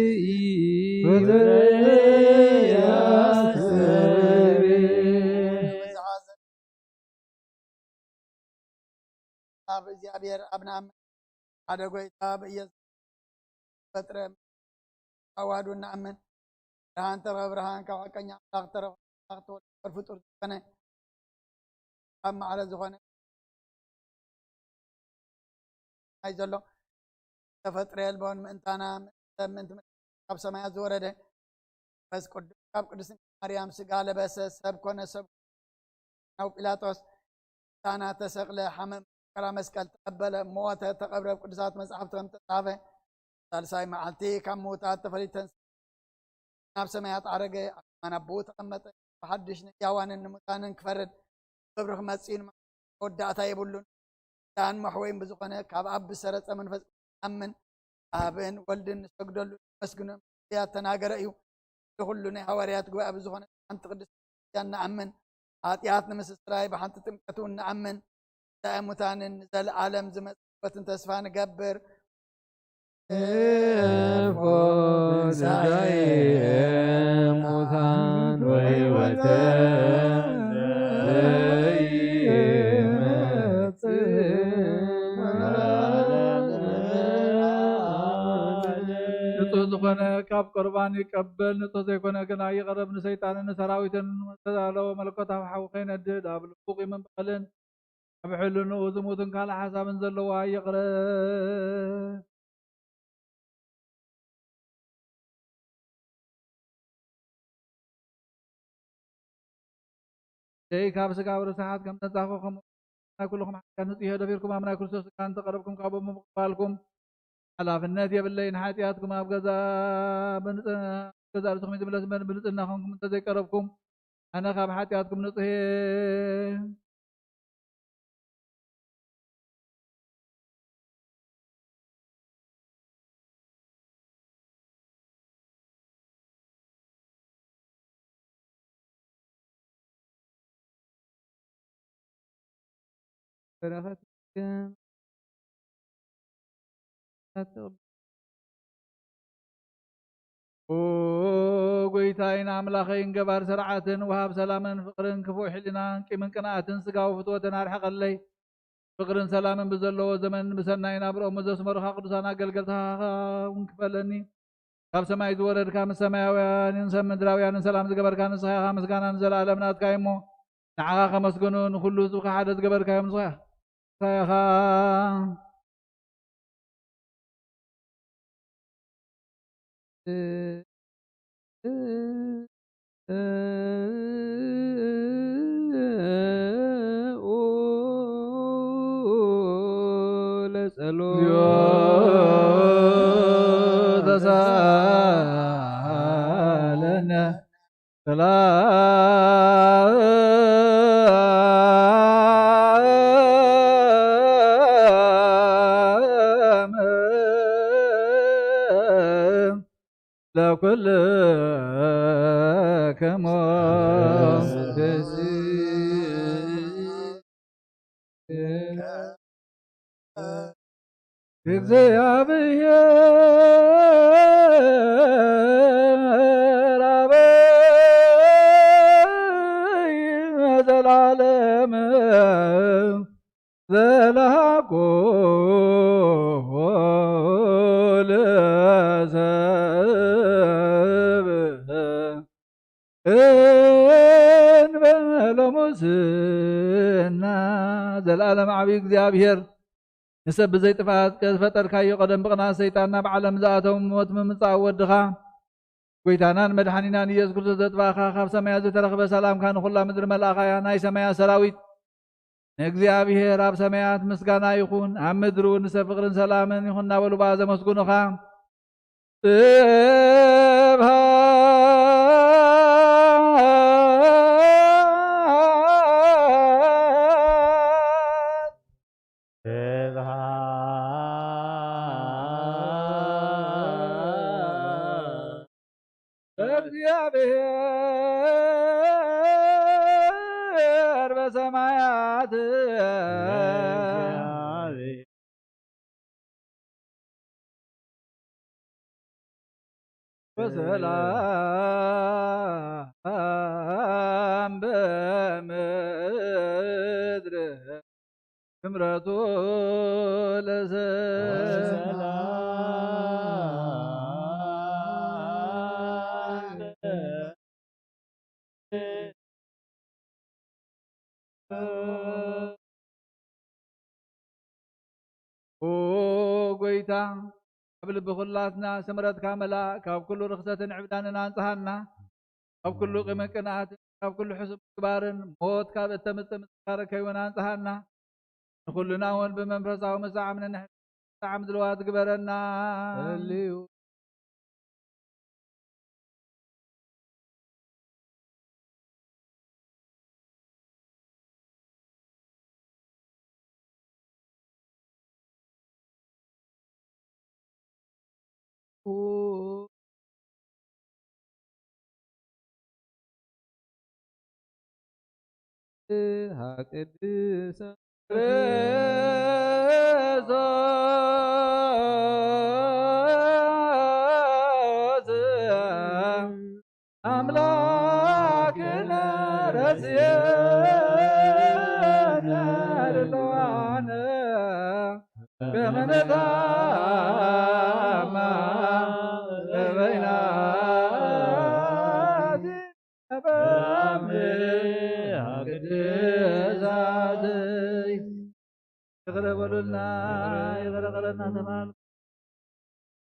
ኣብ እግዚአብሔር ኣብና ሓደ ጎይታ ብኢየሱስ ፈጥረ ኣዋህዶ እናእምን ብርሃን ተረኸ ብርሃን ካብ ሓቀኛ ኣምላኽ ተረኸ ተወልድ ፍጡር ዝኾነ ኣብ ማዕረ ዝኾነ ናይ ዘሎ ተፈጥረ የልቦን ምእንታና ምእንቲ ካብ ሰማያት ዝወረደ መንፈስ ቅዱስ ካብ ቅድስት ማርያም ስጋ ለበሰ ሰብ ኮነ ሰብ ናው ጲላጦስ ታና ተሰቅለ ሓመም መከራ መስቀል ተቀበለ ሞተ ተቀብረ ቅዱሳት መጽሓፍቲ ከም ተጻፈ ሳልሳይ መዓልቲ ካብ ምውታት ተፈሊተን ናብ ሰማያት ዓረገ ኣማን ኣቦ ተቐመጠ ብሓድሽ ንሕያዋንን ንሙታንን ክፈርድ ክብሪ ክመጽእ መወዳእታ የብሉን ዳን መሕወይን ብዝኾነ ካብ ኣብ ብሰረፀ መንፈስ ኣምን ኣብን ወልድን ሰግደሉ መስግኖም እያት ተናገረ እዩ ለኩሉ ናይ ሃዋርያት ጉባኤ ብዝኾነ ሓንቲ ቅድስት ክርስቲያን ንኣምን ኃጢአት ንምስስራይ ብሓንቲ ጥምቀቱ ንኣምን ሙታንን ዘለዓለም ዝመጽበትን ተስፋ ንገብር ፎዛይ ሙታን ወይወተ ንጹህ ዝኾነ ካብ ቁርባን ይቀበል ንጹህ ዘይኮነ ግና ይቐርብ ንሰይጣንን ንሰራዊትን ዝተዳለወ መለኮታዊ ሓዊ ከይነድድ ኣብ ልቡ ቂምን በቀልን ኣብ ሕልንኡ ዝሙትን ካልእ ሓሳብን ዘለዋ ይቕረብ ደይ ካብ ስጋ ብርሳሓት ከም ተንጻፈኹም ናይ ኩልኩም ሓጢአት ንጽዮ ደፊርኩም ኣብ ናይ ክርስቶስ ስጋን ተቐረብኩም ካብኡ ምቕባልኩም ሓላፍነት የብለይን ሓጢአትኩም ኣብ ገዛ كزارتكم يتملس من بلطناكم انت زي قربكم أنا خاب حاتياتكم نطهي فرخت كان وقويتاين أملاخين جبار سرعة وهاب سلاما فقرن كفو حلنا كمن قناعة سقا وفتوة نار حق اللي فقرن سلاما بزلو زمن بسناين أبرو مزوس مرخا قدسانا قلقلتها ونكفلني كاب سماي زورد كام السماويان انسان مدراويان سلام زقبر كان صحيحا مسكانا نزل على منات كايمو نعاقا مسكنون خلو سوخ حادث قبر كايم صحيح صحيحا تسالنا سلام لكل كما እግዚአብሔር አበይ ዘላለም ዘላቆ ለሰብእ እንበለ ሙስና ዘላለም ዓብይ እግዚአብሔር ንሰብ ብዘይ ጥፋት ከዝፈጠርካዮ ቀደም ብቕናት ሰይጣን ናብ ዓለም ዝኣተው ሞት ምምፃእ ወድኻ ጎይታናን መድሓኒናን ኢየሱስ ክርስቶስ ዘጥባኻ ካብ ሰማያ ዝተረኽበ ሰላምካ ንኹላ ምድሪ መልኣኻያ ናይ ሰማያ ሰራዊት ንእግዚአብሔር ኣብ ሰማያት ምስጋና ይኹን ኣብ ምድሪ እውን ንሰብ ፍቕርን ሰላምን ይኹን እናበሉ በኣ ዘመስግኑኻ እግዚአብሔር በሰማያት በሰላም በምድር ምሕረቱ ጎይታ ኣብ ልቢ ኩላትና ስምረትካ መላእ ካብ ኩሉ ርክሰትን ዕብዳንን አንጽሃና ካብ ኩሉ ቂምን ቅንኣትን ካብ ኩሉ ሕሱብ ምግባርን ሞት ካብ እተምፅእ ምፅኻረ ከይውን አንጽሃና ንኩልና እውን ብመንፈሳዊ መሳዕም ንሕሳዕም ዝልዋት ግበረና ልዩ ቅድሰ አምላክነ ረስየነ ድለዋነ ከመነታማ በይናት ቅድሳትይ ይቅረ በሉልና ይቅረ በለና ተባል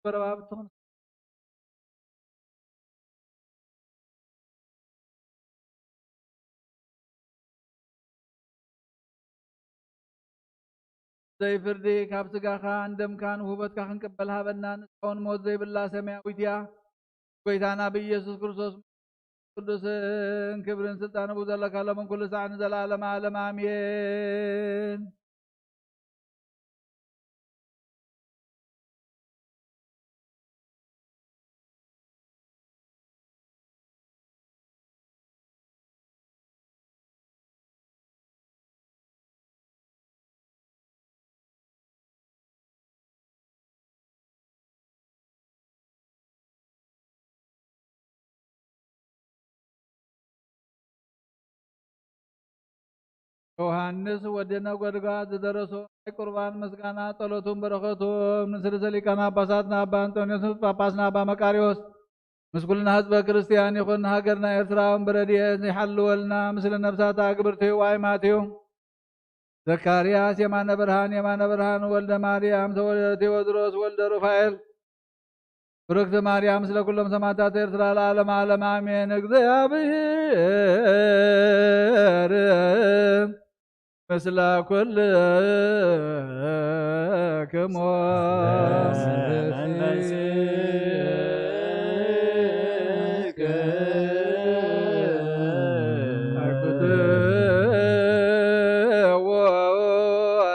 በረባብትኹም ዘይፍርዲ ካብ ስጋኻ እንደምካን ውህበትካ ክንቅበል ሃበና ንስኻውን ሞት ዘይብላ ሰማያዊት እያ ጎይታና በኢየሱስ ክርስቶስ ቅዱስን ክብርን ስልጣን በዘለካ ለምን ኩሉ ሰዓት ዘላለም ዓለም አሜን። ዮሐንስ ወደ ነጎድጓድ ደረሶ ቁርባን ምስጋና ጸሎቱን በረከቱም ንስርሰ ሊቃነ ጳጳሳትና አባ አንጦንዮስ ጳጳስና አባ መቃሪዎስ ምስኩልና ህዝበ ክርስቲያን ይኹን ሃገርና ኤርትራውን በረድኤት ይሐልወልና ምስለ ነፍሳት አግብርቲው አይማቲው ዘካርያስ የማነ ብርሃን ወልደ ማርያም ተወልደ ቴዎድሮስ ወልደ ሩፋኤል ብሩክት ማርያም ምስለ ኩሎም ሰማዕታት ኤርትራ ለዓለመ ዓለም አሜን። እግዚአብሔር ምስለ ኩልክሙ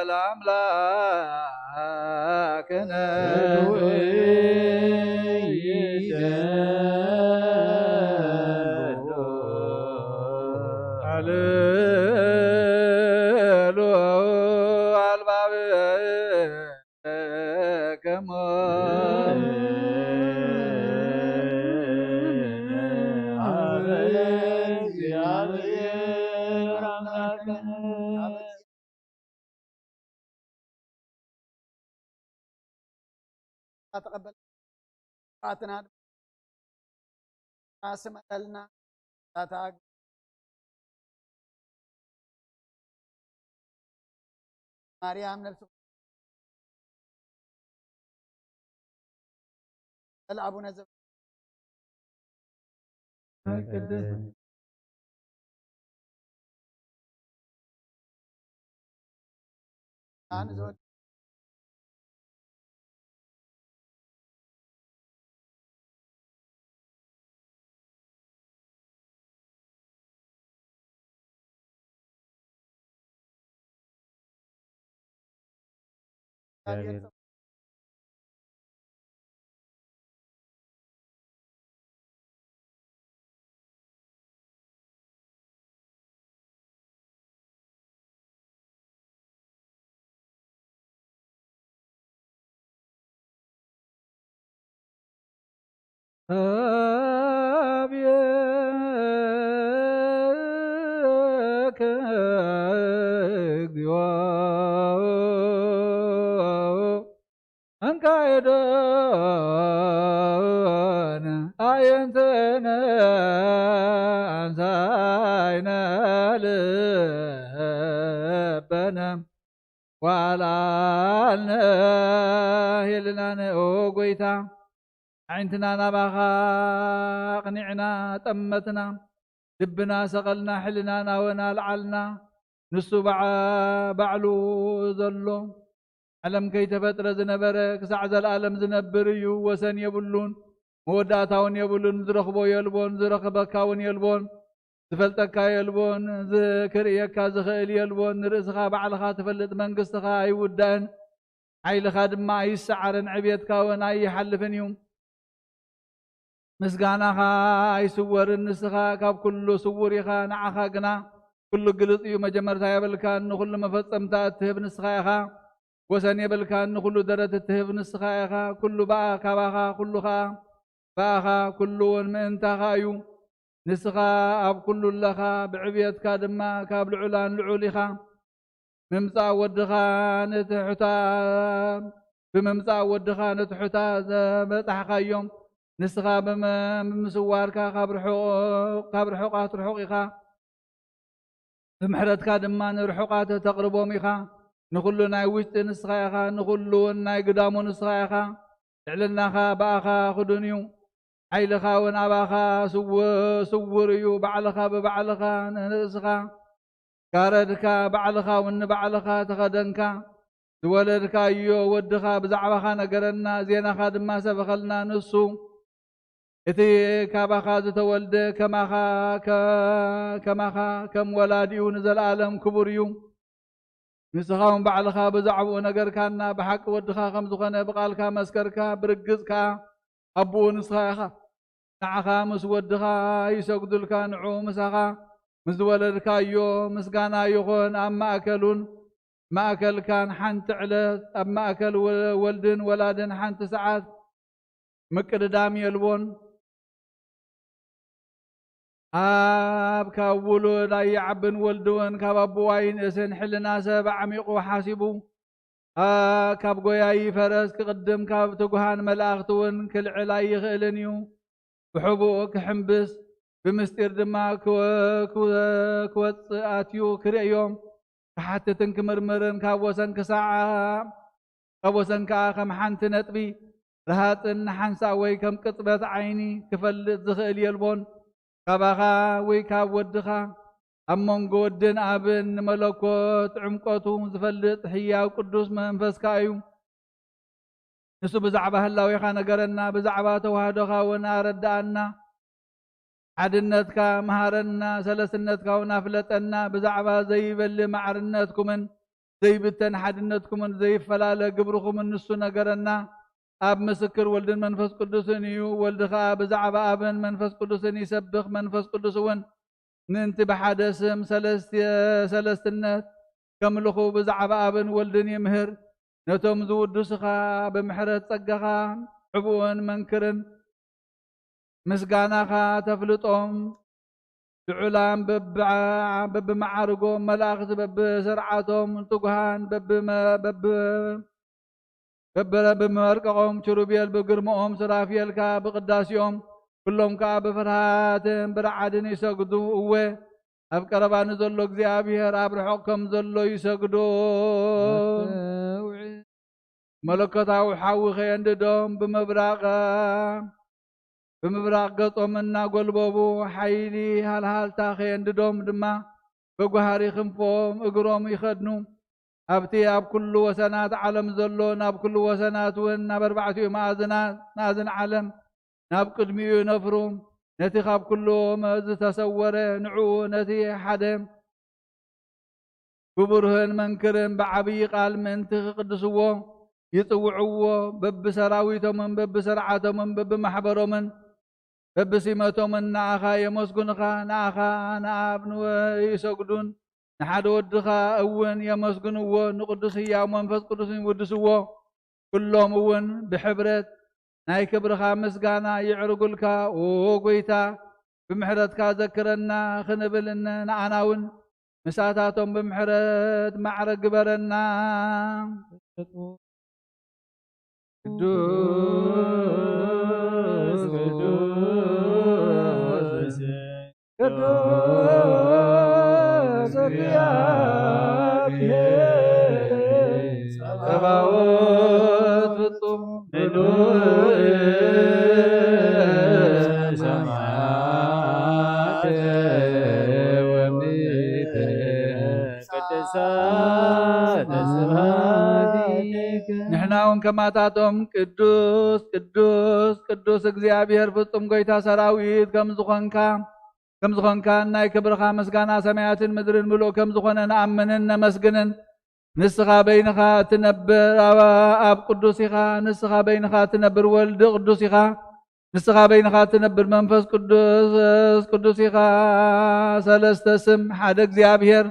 ለአምላክነ ተቀበል ፋትና አስመለልና ታታግ ማርያም ነፍሱ አቡነ ዘብ አንዞ አብየከ እግዚኦ አንካይዶን አየንተነ አንሳይነ ልበነ ዋላልነ ሄልናነ ኦ ጎይታ عينتنا نباخا قنعنا تمتنا لبنا سقلنا حلنا ناونا لعلنا نسو بعلو ذلو علم كي تفتر زنبرك سعز العالم زنبريو وسن يبلون موداتاون يبلون زرخبو يلبون زرخبكاون يلبون زفلتكا يلبون ذكريكا زخيل يلبون رزخا بعلخا تفلت منقستخا يودان عيلخا دما يسعرن عبيتكا ونا يحلفن يوم مسغاناخا يسور النسخا كاب كل سور يخا نعخا قنا كل قلط يو مجمرتا يبلكان كل مفصمتا تهب نسخا يخا وسن يبلكان كل درت تهب نسخا يخا كل باخا كباخا كل خا باخا كل من تخايو نسخا اب كل لخا بعبيت كادما كاب العلان العوليخا ممصا ودخا نتحتا بممصا ودخا نتحتا بطحخا يوم نسخا بمسواركا قبر حقات رحوقيخا بمحرتكا دمان رحوقات تقربوم يخا نخلو ناي وشت نسخا يخا نخلو ناي قدامو نسخا يخا اعلناخا باخا خدنيو عيلخا وناباخا سوريو بعلخا ببعلخا نسخا كاردكا بعلخا ونبعلخا تخدنكا تولدكا يو ودخا بزعبخا نقرنا زينخا دما سبخلنا نسو إتي كابخا زتولد كماخا كم ولاديو نزل عالم كبريو نسخاهم بعلخا بزعبو نجر كان بحق ودخا خمزخنا بقالكا مسكركا برجزكا أبو نسخاخا نعخا مسودخا يسقدلكا نعو مسخا مزولدكا يو مسقانا يخون أما أكلون ما أكل كان حنت على أما أكل ولدن ولادن حنت ساعات مكر دامي البون آب كاولو لا يعبن ولدون كابوين اسن حلنا سبع عميق وحاسبو كاب قوياي فرس كقدم كاب تقهان ملاختون كل علاي خيلنيو بحبوك حنبس بمستير دما كوت آتيو كريوم حتى تنكمرمرن كابوسن كساعة كابوسن كاخم حنت نتبي رهاتن حنسا وي كم قطبت عيني كفلت زخيل يلبون كاباخا وي كاب ودخا أمون قودن أبن ملكوت عمقوتو زفلت حياو قدوس منفس كايو نسو بزعبه الله ويخانا قرنا بزعباته وهدوخا وناردانا عدنتك مهارنا سلسنتك ونافلتنا بزعبا زي بل معرنتكم زي بتن حدنتكم زي فلالة قبركم النسو نقرنا أب مسكر ولد منفس قدسني ولدخا بزعبا أبن منفس قدسني سبخ منفس قدسون ننتبه حدثم سلستنت كملخو بزعبا أبن ولدن يمهر نتوم زود دسخا بمحرة صقخا عبون منكرن مسقاناخا تفلطهم دعولان بمعارقهم ملاخذ بسرعاتهم تقهان بمرقهم شروبيل بقرمهم سرافيل كا بقداسيهم كلهم كا بفرهات برعادن يسقدوا هو أبقربان زلو እግዚአብሔር أبرحوكم زلو يسقدوا ملكتاو حاوي خينددهم بمبراق قطومنا قلبوبو حيلي هالهالتا خينددهم دما بقهاري خنفوم اقروم يخدنو أبتي أب كل وسنات عالم زلو ناب كل وسنات وين ناب 4 مازنات نازن عالم ناب قدميو نفروم نتي خاب كله مز تسوره نعو نتي حدم ببرهن منكرن بعبي قال من تقدسوه يطوعوه بب سراويتهم من بب سرعتهم من بب محبرهم من بب سمتهم من ناخا يمسكنخا ناخا نابن ويسجدون نحد ودخا اون يمسكنوه نقدس يا منفس قدس يودسوه كلهم اون بحبرت ناي كبرخا مسقانا يعرقلكا وقويتا بمحرتكا ذكرنا خنبلنا نعناون مساتاتهم بمحرت معرق برنا قدوس قدوس قدوس እግዚአብሔር ጸባዖት ፍጹም ሰማያት ወምድር ቅድሳት ስብሐቲከ ንሕናውን ከማታቶም ቅዱስ ቅዱስ ቅዱስ እግዚአብሔር ፍጹም ጎይታ ሰራዊት ከምዝኾንካ ናይ ክብርኻ ምስጋና ሰማያትን ምድርን ምሉእ ከምዝኾነ ንኣምንን ነመስግንን ንስኻ በይንኻ ትነብር ኣብ ቅዱስ ኢኻ ንስኻ በይንኻ ትነብር ወልዲ ቅዱስ ኢኻ ንስኻ በይንኻ ትነብር መንፈስ ቅዱስ ኢኻ ሰለስተ ስም ሓደ እግዚአብሔር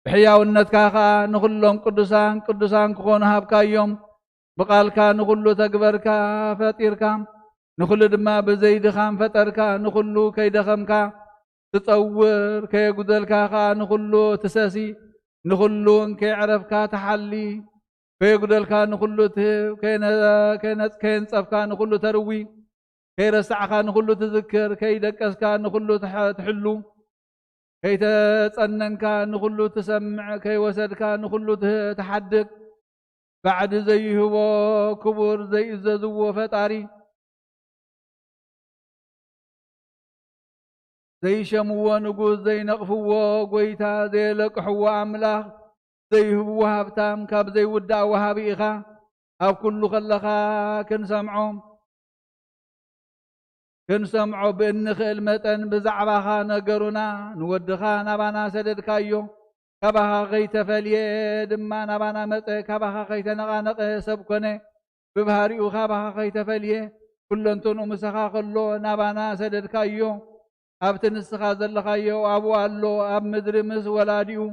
ብሕያውነትካ ኸዓ ንኹሎም ቅዱሳን ክኾኑ ሃብካዮም ብቓልካ ንኹሉ ተግበርካ ፈጢርካ ንኹሉ ድማ ብዘይድኻም ፈጠርካ ንኹሉ ከይደኸምካ ትፀውር ከየጉደልካ ኸዓ ንኹሉ ትሰሲ ንኹሉ ከይዕረፍካ ተሓሊ ከየጉደልካ ንኹሉ ትህብ ከየንፀፍካ ንኹሉ ተርዊ ከይረሳዕካ ንኹሉ ትዝክር ከይደቀስካ ንኹሉ ትሕሉ ከይተጸነንካ ንኹሉ ትሰምዕ ከይወሰድካ ንኹሉ ትሓድግ ባዕዲ ዘይህቦ ክቡር ዘይእዘዝዎ ፈጣሪ ዘይሸምዎ ንጉስ ዘይነቕፍዎ ጎይታ ዘየለቅሕዎ ኣምላኽ ዘይህብዎ ሃብታም ካብ ዘይውዳእ ወሃቢ ኢኻ ኣብ ኩሉ ከለኻ ክንሰምዖም ክንሰምዖ ብእንኽእል መጠን ብዛዕባኻ ነገሩና ንወድኻ ናባና ሰደድካዮ ካባኻ ከይተፈልየ ድማ ናባና መፀ ካባኻ ከይተነቓነቐ ሰብ ኮነ ብባህሪኡ ካባኻ ከይተፈልየ ኩለንተንኡ ምሳኻ ከሎ ናባና ሰደድካዮ ኣብቲ ንስኻ ዘለኻዮ ኣብኡ ኣሎ ኣብ ምድሪ ምስ ወላዲኡ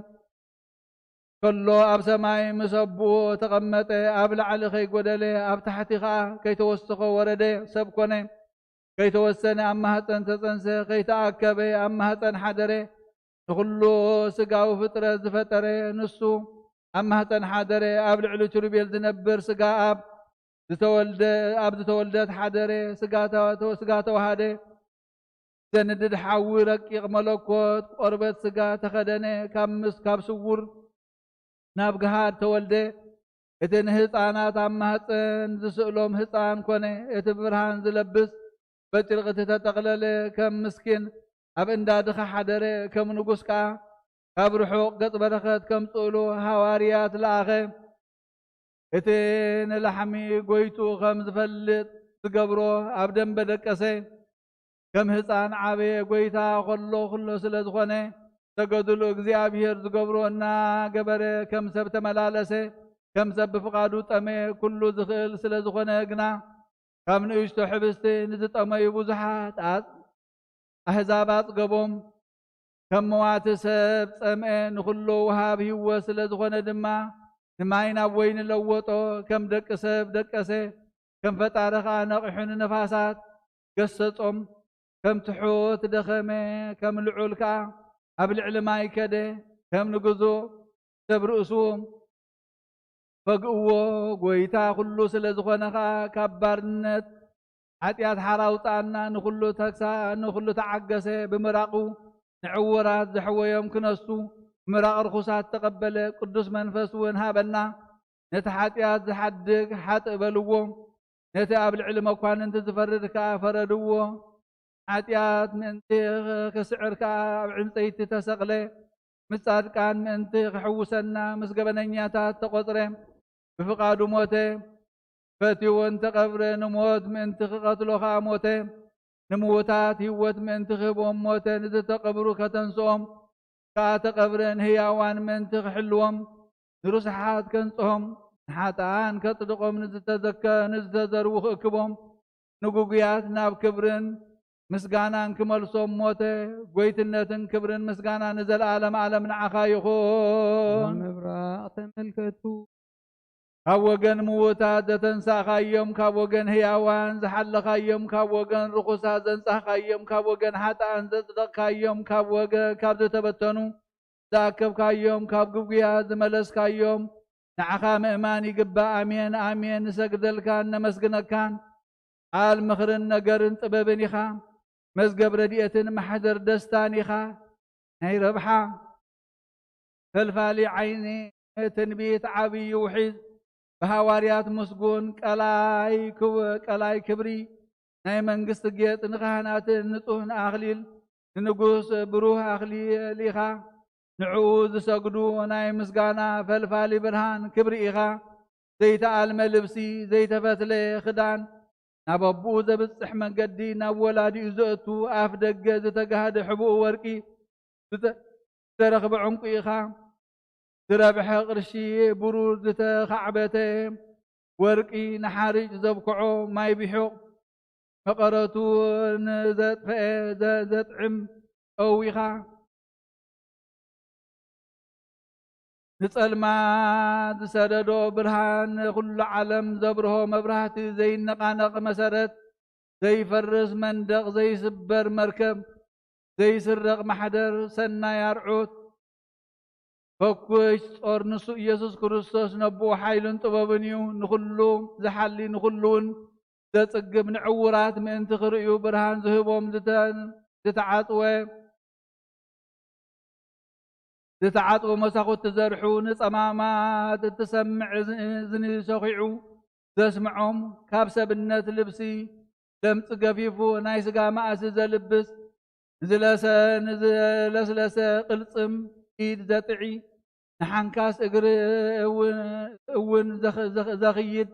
ከሎ ኣብ ሰማይ ምስ ኣቦኡ ተቐመጠ ኣብ ላዕሊ ከይጎደለ ኣብ ታሕቲ ከዓ ከይተወሰኸ ወረደ ሰብ ኮነ ከይተወሰነ ኣብ ማህፀን ተፀንሰ ከይተኣከበ ኣብ ማህፀን ሓደረ ንኩሉ ስጋዊ ፍጥረት ዝፈጠረ ንሱ ኣብ ማህፀን ሓደረ ኣብ ልዕሊ ኪሩቤል ዝነብር ስጋ ኣብ ዝተወልደት ሓደረ ስጋ ተዋሃደ ዘንድድ ሓዊ ረቂቕ መለኮት ቆርበት ስጋ ተኸደነ ካብ ስውር ናብ ገሃድ ተወልደ እቲ ንህፃናት ኣብ ማህፀን ዝስእሎም ህፃን ኮነ እቲ ብርሃን ዝለብስ በጭርቅቲ ተጠቕለለ ከም ምስኪን ኣብ እንዳድኻ ሓደረ ከም ንጉስ ከዓ ካብ ርሑቕ ገጽ በረኸት ከም ጽእሉ ሃዋርያት ለኣኸ እቲ ንላሕሚ ጎይቱ ከም ዝፈልጥ ዝገብሮ ኣብ ደንበ ደቀሰ ከም ህፃን ዓበየ ጎይታ ከሎ ኩሎ ስለ ዝኾነ ተገድሉ እግዚኣብሔር ዝገብሮ እናገበረ ከም ሰብ ተመላለሰ ከም ሰብ ብፍቓዱ ጠመ ኩሉ ዝኽእል ስለ ዝኾነ ግና ካብ ንእሽቶ ሕብስቲ ንዝጠመዩ ብዙሓት ኣሕዛብ ኣጽገቦም ከም መዋቲ ሰብ ጸምአ ንኩሉ ውሃብ ህይወት ስለ ዝኾነ ድማ ንማይ ናብ ወይኒ ለወጦ ከም ደቂ ሰብ ደቀሰ ከም ፈጣሪ ከዓ ነቂሑ ንነፋሳት ገሰጾም ከም ትሑት ደኸመ ከም ልዑል ከዓ ኣብ ልዕሊ ማይ ከደ ከም ንግዙእ ሰብ ርእሱ ፈግእዎ ጎይታ ኩሉ ስለ ዝኾነ ከዓ ካብ ባርነት ሓጢአት ሓራውፃና ንኩሉ ተዓገሰ ብምራቁ ንዕውራት ዘሕወዮም ክነሱ ምራቅ ርኩሳት ተቐበለ ቅዱስ መንፈስ እውን ሃበና ነቲ ሓጢአት ዝሓድግ ሓጥእ በልዎ ነቲ ኣብ ልዕሊ መኳንንቲ ዝፈርድ ከዓ ፈረድዎ ሓጢአት ምእንቲ ክስዕር ከዓ ኣብ ዕንፀይቲ ተሰቕለ ምስ ጻድቃን ምእንቲ ክሕውሰና ምስ ገበነኛታት ተቆፅረ ብፍቃዱ ሞተ ፈትውን ተቀብረ ንሞት ምእንቲ ክቐትሎ ከዓ ሞተ ንምውታት ህይወት ምእንቲ ክህቦም ሞተ ንዝተቀብሩ ከተንስኦም ከዓ ተቀብረ ንህያዋን ምእንቲ ክሕልዎም ንሩስሓት ከንጽሖም ንሓጥኣን ከጽድቆም ንዝተዘርቡ ክእክቦም ንጉጉያት ናብ ክብርን ምስጋናን ክመልሶም ሞተ ጎይትነትን ክብርን ምስጋና ንዘለዓለም ዓለም ንዓኻ ይኹን ምብራቕ ተመልከቱ ካብ ወገን ምውታት ዘተንሳኻዮም ካብ ወገን ህያዋን ዝሓለኻዮም ካብ ወገን ርኩሳት ዘንጻሕካዮም ካብ ወገን ሓጥኣን ዘጽደቕካዮም ካብ ዝተበተኑ ዝኣከብካዮም ካብ ጉጉያት ዝመለስካዮም ንዓኻ ምእማን ይግባእ ኣሜን ኣሜን ንሰግደልካን ነመስግነካን ቃል ምኽርን ነገርን ጥበብን ኢኻ መዝገብ ረድኤትን ማሕደር ደስታን ኢኻ ናይ ረብሓ ፈልፋሊ ዓይኒ ትንቢት ዓብዪ ውሒዝ ብሃዋርያት ምስጉን ቀላይ ክብሪ ናይ መንግስቲ ጌጥ ንካህናትን ንጹህ ንኣኽሊል ንንጉስ ብሩህ ኣኽሊል ኢኻ ንዕኡ ዝሰግዱ ናይ ምስጋና ፈልፋሊ ብርሃን ክብሪ ኢኻ ዘይተኣልመ ልብሲ ዘይተፈትለ ክዳን ናብ ኣቦኡ ዘብፅሕ መንገዲ ናብ ወላዲኡ ዘእቱ ኣፍ ደገ ዝተጋህደ ሕቡእ ወርቂ ዝተረኽበ ዕንቁ ኢኻ ዝረብሐ ቅርሺ ብሩር ዝተኻዕበተ ወርቂ ንሓርጭ ዘብክዖ ማይ ቢሑቕ መቐረቱ ንዘጥፍአ ዘጥዕም ጨው ኢኻ ንጸልማት ዝሰደዶ ብርሃን ኩሉ ዓለም ዘብርሆ መብራህቲ ዘይነቃነቕ መሰረት ዘይፈርስ መንደቕ ዘይስበር መርከብ ዘይስረቕ ማሕደር ሰናይ ኣርዑት ፈኩሽ ጾር ንሱ ኢየሱስ ክርስቶስ ነብኡ ሓይልን ጥበብን እዩ ንኩሉ ዝሓሊ ንኩሉውን ዘጽግብ ንዕውራት ምእንቲ ክርእዩ ብርሃን ዝህቦም ዝተዓጽቦ መሳኹት ትዘርሑ ንጸማማት እትሰምዕ እዝኒ ሰኺዑ ዘስምዖም ካብ ሰብነት ልብሲ ለምጽ ገፊፉ ናይ ስጋ ማእሲ ዘልብስ ንዝለስለሰ ቅልጽም ኢድ ዘጥዒ ንሓንካስ እግሪ እውን ዘኽይድ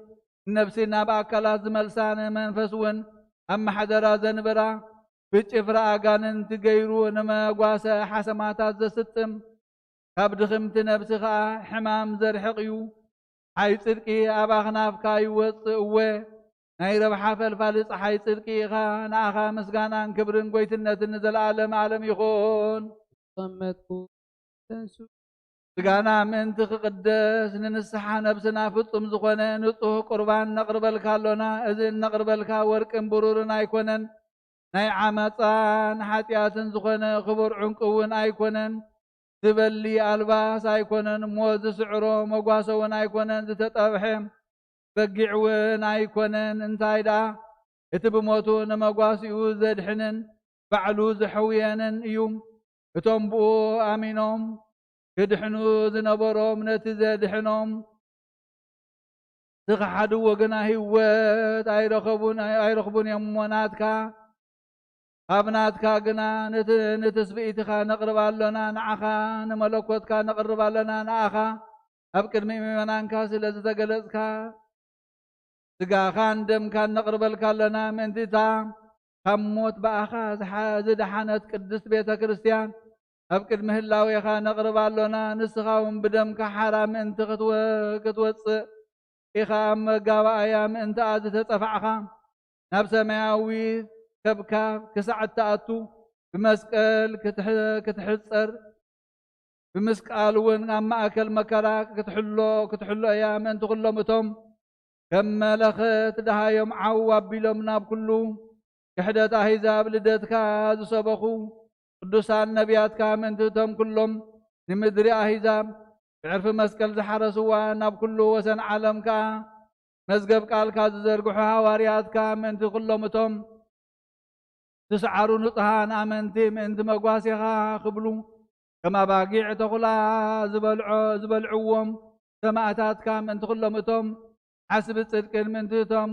ነብሲ ናብ ኣካላት ዝመልሳነ መንፈስ እውን أما حدرا زنبرا بجفرا أغانن تغيرو نما غواسا حسماتات زستم كاب دخمت نفسخا حمام زرحقيو حي صدقي أباخنافكا يوصئوه ناي ربحا فالفالص حي صدقي خا ناخا مسغانان كبرن غويتنتن زلعالم عالم يخون صمتكو تنسو سغانا من تقدس ننسحا نفسنا فطم زخونه نطه قربان نقربلك لنا اذن نقربلك ورقن برورن ايكونن ناي عمصان حاتياتن زخونه خبر عنقون ايكونن تبلي الباس ايكونن موز سعرو مغواسون ايكونن تتطبحم بقعون ايكونن انتايدا اتبموتو نمغواسيو زدحنن بعلو زحوينن ايوم اتومبو امينوم كدحنو زنبروم نتزدحنوم تخحدو وقنا هيوت ايرخبون يموناتكا ابناتكا قنا نتسبئتكا نقربالنا نعخا نملكوتكا نقربالنا نعخا ابكر ميمنانكا سلزتقلزكا سقاخان دمكا نقربالكا لنا منتتا خموت بأخا زدحانت قدس بيت كريستيان أبكر مهلاوي خا نقرب علونا نسخاهم بدمك حرام انت كتوص إخا مقاوة أيام انت عاد تتفعخا نفس مياوي كبكا كسعد تأتو بمسكال كتحصر بمسكال ون أما أكل مكراك كتحلو أيام انت كلهم متهم كم ملخت دها يوم عواب بلومنا بكلو كحدت أهيزاب لدتك هذا سبخو قدوسان نبيات كامن تتم كلهم نمدري أهيزاب عرف مسكال زحرسوا ناب كله وسن عالم كا مزقب قال كاز زرقحوا هواريات كامن تكلهم تم تسعروا نطهان آمنتي من مقواسيها خبلو كما باقيع تقلا زبلعوهم سماعتات كامن تكلهم تم حسب الصدق من تتم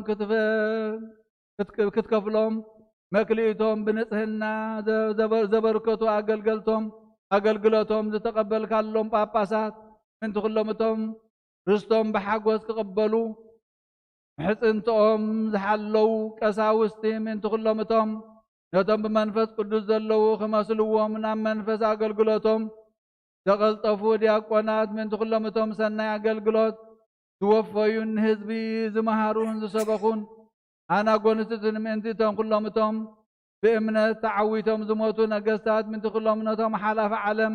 كتكفلهم مكليتهم بنصهنا زبركتو أقلقلتهم تقبل كالهم باباسات من تخلمتهم رستهم بحقوس تقبلوا حسنتهم زحلوا كساوستي من تخلمتهم نتم بمنفس قدس زلوا خماسلوهم من منفس أقلقلتهم تقلطفوا دياقونات من تخلمتهم سنة أقلقلت توفيون حزبي زمهارون زسبخون أنا قلت من تهم كلهم بإمنة تعويتهم زموتوا نقستات من كلهم نتهم حلف علم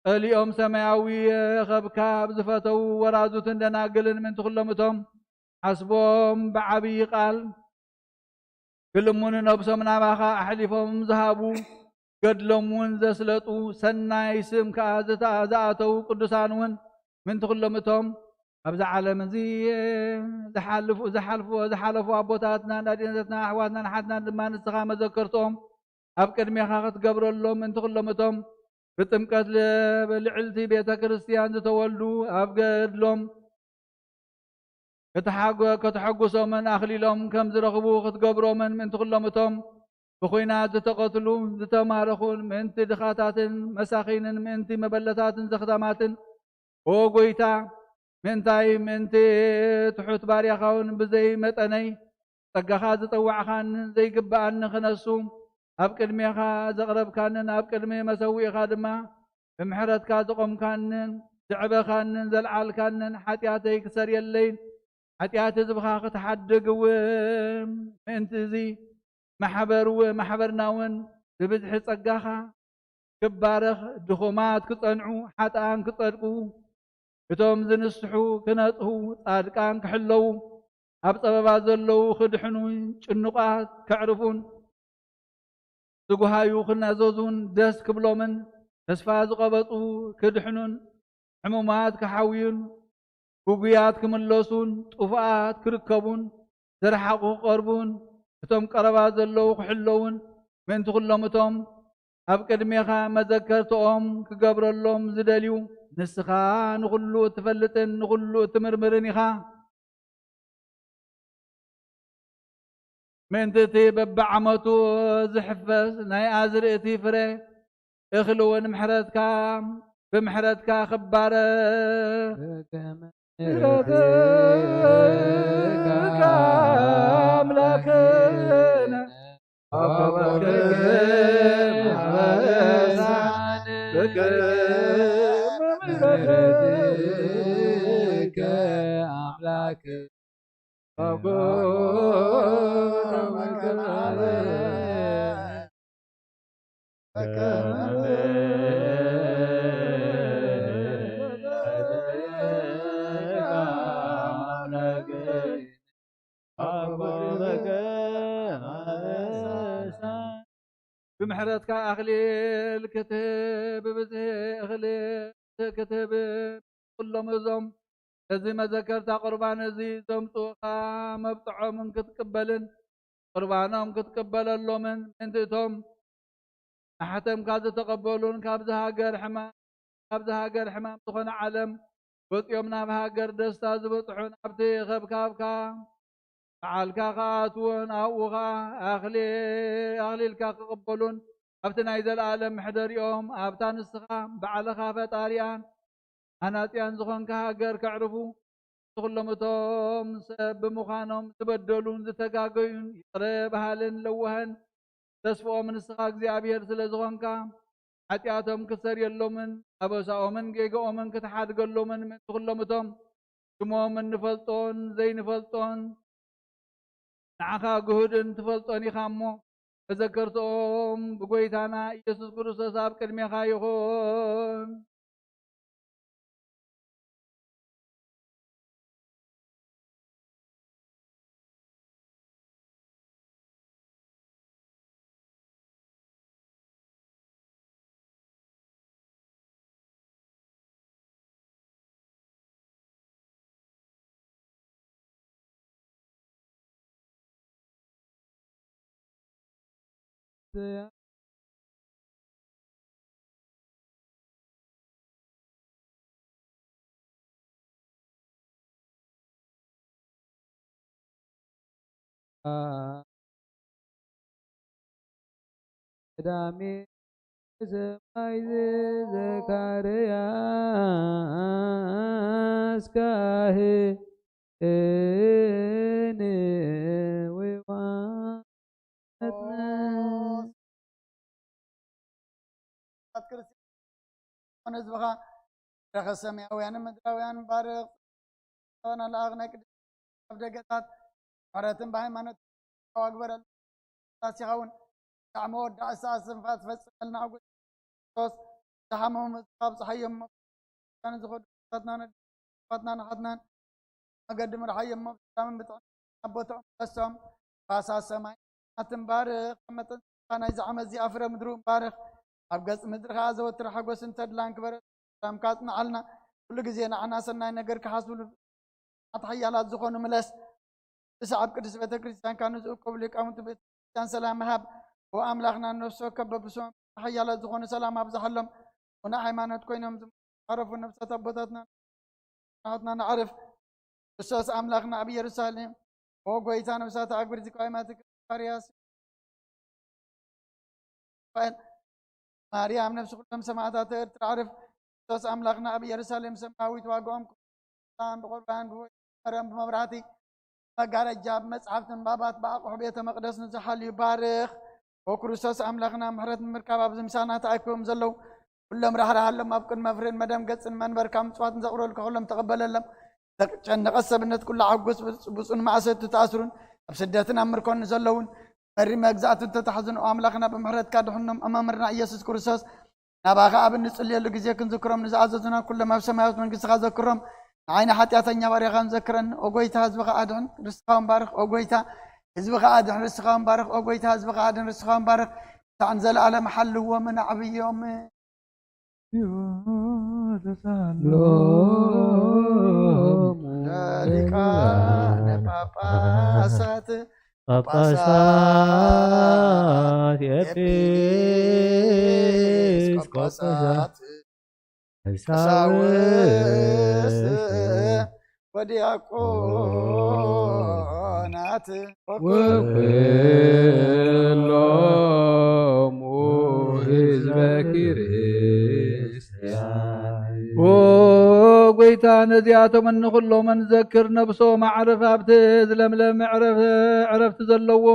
اليوم سماوي خبكاب زفتوا ورازوا تندنا قلن من كلهم حسبهم بعبي قال كلمون نبسهم نباخا أحلفهم ذهبوا قد لمون زسلطوا سنا يسم كازتا زاتوا قدسانون من كلهم أبز عالم زي زحلفوا أبوتاتنا نادينتنا أحواتنا نحتنا لما نستخام ذكرتهم أبكر ميخاقت قبر اللهم من تخلمتهم بتمكت لعلتي بيت كريستيان تتولوا أبقر لهم كتحقوا من أخلي لهم كم زرخبوا كتقبروا من تخلمتهم بخوينات تقتلوا تتمارخون من تدخاتات مساخين من مبلتات زخدامات وقويتا من تاي من تحوت باريا خاون بزي متني تقخا زطوع خان زي قبان خنسو اب قدمي خا زقرب كان اب قدمي مسوي خادما بمحرت كا زقم كان زعب خان زلعال كان حتياتي كسر يلين حتيات زبخا تحدق و انت زي محبرناون ببزح صقاخا كبارخ دخومات كصنعو حتان كصدقو እቶም ዝንስሑ ክነጥሁ ጻድቃን ክሕለዉ ኣብ ፀበባ ዘለዉ ክድሕኑ ጭንቋት ክዕርፉን ዝጉሃዩ ክናዘዙን ደስ ክብሎምን ተስፋ ዝቐበፁ ክድሕኑን ሕሙማት ክሓውዩን ጉጉያት ክምለሱን ጡፍኣት ክርከቡን ዝረሓቑ ክቐርቡን እቶም ቀረባ ዘለዉ ክሕለውን ምእንቲ ኩሎም እቶም ኣብ ቅድሜኻ መዘከርትኦም ክገብረሎም ዝደልዩ ንስኻ ንኹሉ እትፈልጥን ንኹሉ እትምርምርን ኢኻ ምእንቲ በብዓመቱ ዝሕፈስ ናይ ኣዝርእቲ ፍረ እኽሊ እውን ምሕረትካ ብምሕረትካ ክባረ ምሕረትከ አምላክነ بمحرتك أخليل كتب بزه أخليل كتب كلهم زم زي ما ذكرت قربان زي زم توخا مبطعهم كتقبلن قربانهم كتقبل لهم انتم حتم كاد تقبلون كابزها هاجر حما كابزها هاجر حما تخون عالم بطيومنا بهاجر دستا زبطحون عبتي خب كابكا عالكا خاتون أوغا أخلي الكا قبلون أبتنا إذا العالم محضر يوم أبتان السخام بعد خافت آريان أناتيان زخون كهاجر كعرفو تخلمتهم بمخانهم تبدلون زتقاقين يقرب هالن لوهن تسفو من السخاق زي أبير سلزخون كام حتياتهم كسر يلومن أبساو من جيقو من كتحاد قلومن من تخلمتهم شمو من نفلطون زي نفلطون نعخا جهود تفلطوني خامو تذكرتهم بقويتانا يسوس كروسوس أب كلمة خايخون دامي زمايز زكرياس كاهي ويوانتنا ونزبها رخ السماويان مدراويان بارق وانا لاغنا كده بدقات مراتن بهيمانه واكبر تاسيخون تعمود اساس فات فصلنا اقول توس تحمم مصاب صحيم كان زخد فاتنا نحدنا اقدم رحيم من بتاع ابوتهم بسهم فاساس سماي اتنبارق متن انا زعم زي افره مدرو مبارق ابقص مدر خازه وتر حقوس انت دلان كبر رامكاتنا علنا كل غزي انا سناي نجر كحاسول اتحيالات زخون ملس تسعب قدس بيت كريستيان كانوا زوقوا لقامت بيت كان سلام هاب واملاخنا نفسه كببسون حيالات زخون سلام ابزحلم ونا حيمانات كوينهم عرفوا نفس تبطتنا نعرف السوس املاخنا ابي يرسالم وقويتان وسات اكبر زكايماتك فارياس مريم نفس كلهم سمعتها تعرف سوس املاخنا ابي يرسالم سماويت واقوم كان بقربان مريم بمبراتي مقارج جاب مصحفتن بابات باقح بيت مقدس نزحل يبارخ وكريستوس املاخنا محرت مركب ابز مسانات ايكم زلو كلهم رحرحلم ابكن مفرن مدام قصن منبر كم صوات نزقرول كلهم تقبللم نقسبنت كل عقوس بصون معسد تتاثرون بسدتنا امركون زلون مري مغزات تتحزن املاخنا بمحرت كادحنم امامرنا يسوع كريستوس نباغا ابن نصلي له غزي كنذكرهم نزعززنا كل ما بسماوات منقص ذكرهم عين حتياتኛ ባሪያኻን ዘክረን ኦጎይታ ህዝብኻ አድን ርስኻን ባርኽ ኦጎይታ ህዝብኻ አድን ርስኻን ባርኽ ኦጎይታ ህዝብኻ አድን ርስኻን ባርኽ ታንዘል ዓለም ሐልዎ ምን ዓብዮም ሊቃነ ጳጳሳት ኤጲስቆጶሳት ቀሳውስት ወዲያቆናት ወኩሎሙ ህዝበ ክርስቲያን ጎይታ ነዚያቶም እንኩሎም እንዘክር ነብሶ ማዕረፍ ኣብቲ ዝለምለም ዕረፍቲ ዘለዎ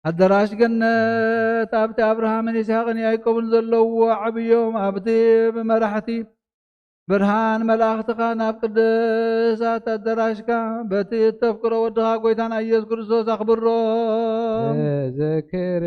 ኣዳራሽ ገነት ኣብቲ ኣብርሃምን ይስሐቅን ያዕቆብን ዘለዎ ዓብዮም ኣብቲ መራሕቲ ብርሃን መላእኽትኻ ናብ ቅድሳት ኣዳራሽካ በቲ እተፍቅሮ ወድኻ ጎይታና ኢየሱስ ክርስቶስ ኣኽብሮም ዘክር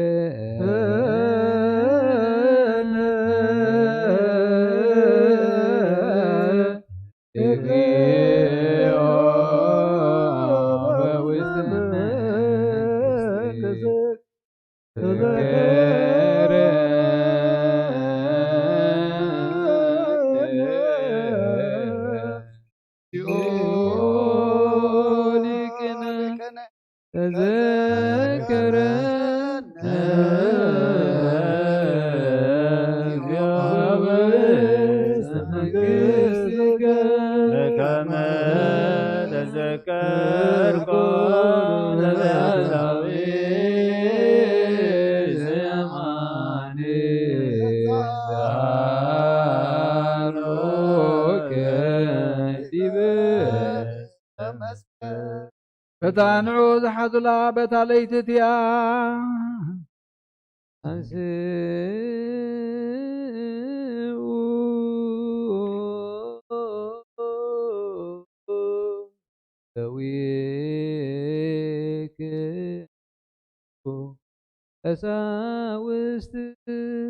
በታንዑ ዝሓዙላ በታ ለይትትያ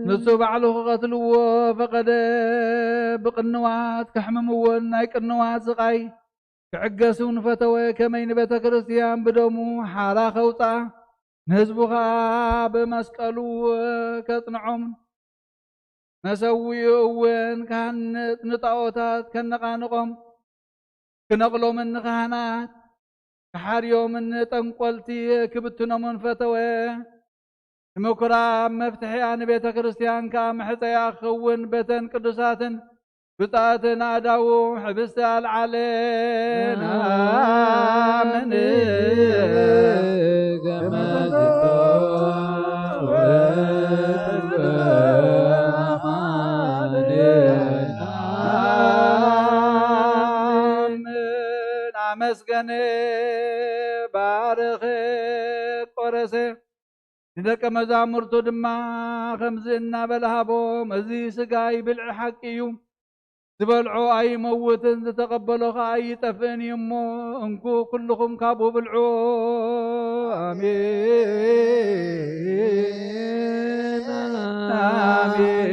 ንሱ ባዕሉ ክቐትልዎ ፈቐደ ብቅንዋት ከሕምምዎን ናይ ቅንዋት ስቃይ ክዕገሱን ፈተወ ከመይ ንቤተ ክርስቲያን ብደሙ ሓራ ከውፃእ ንህዝቡ ከዓ ብመስቀሉ ከጽንዖም መሰዊኡ እውን ካህንት ንጣዖታት ከነቃንቆም ክነቕሎምን ንካህናት ክሓርዮምን ጠንቆልቲ ክብትኖምን ፈተወ ንምኩራብ መፍትሕያ ንቤተ ክርስቲያን ከዓ መሕፀያ ክኸውን በተን ቅዱሳትን ብጣትን ኣዳው ሕብስቲ ኣልዓለን ኣምን ኣመስገነ ባርኸ ቆረሰ ንደቀ መዛሙርቱ ድማ ከምዚ እናበልሃቦም እዚ ስጋይ ብልዒ ሓቂ እዩ ዝበልዖ ኣይመውትን ዝተቐበሎ ከዓ ኣይጠፍእን እዩ እሞ እንኩ ኩልኹም ካብኡ ብልዑ ኣሜን ኣሜን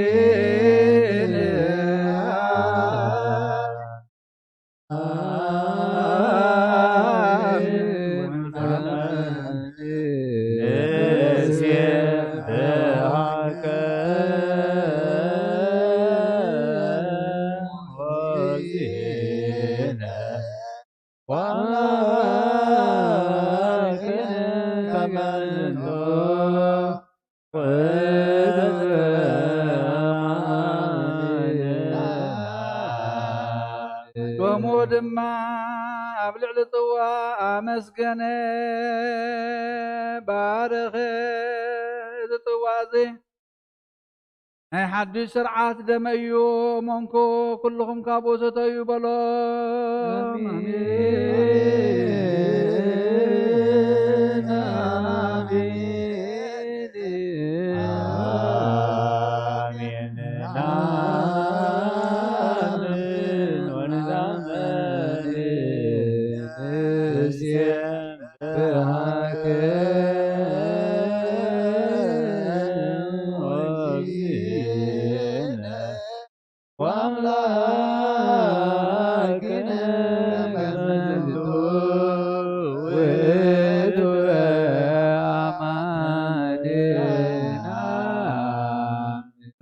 ድማ ኣብ ልዕሊ ጽዋ ኣመስገነ ባረኸ እዚ ጽዋ እዚ ናይ ሓድሽ ስርዓት ደመ እዩ እሞንኮ ኩልኹም ካብኡ ሰተዩ በሎም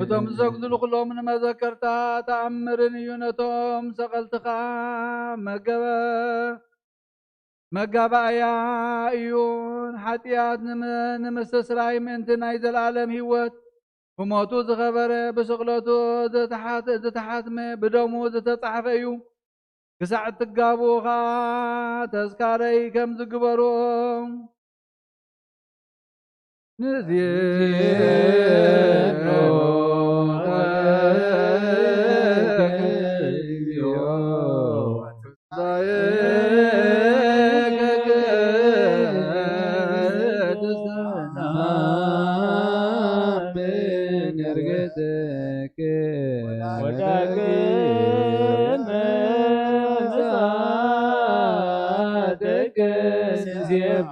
እቶም ዘግዝሉ ኩሎም ንመዘከርታ ተኣምርን እዩ ነቶም ሰቐልትኻ መጋባእያ እዩ ሓጢኣት ንምስትስራይ ምእንቲ ናይ ዘለኣለም ህይወት ብሞቱ ዝኸበረ ብስቕለቱ ዝተሓትመ ብደሙ ዝተጻሕፈ እዩ ክሳዕ እትጋብኡኻ ተዝካረይ ከም ዝግበሮም ንዝየኖ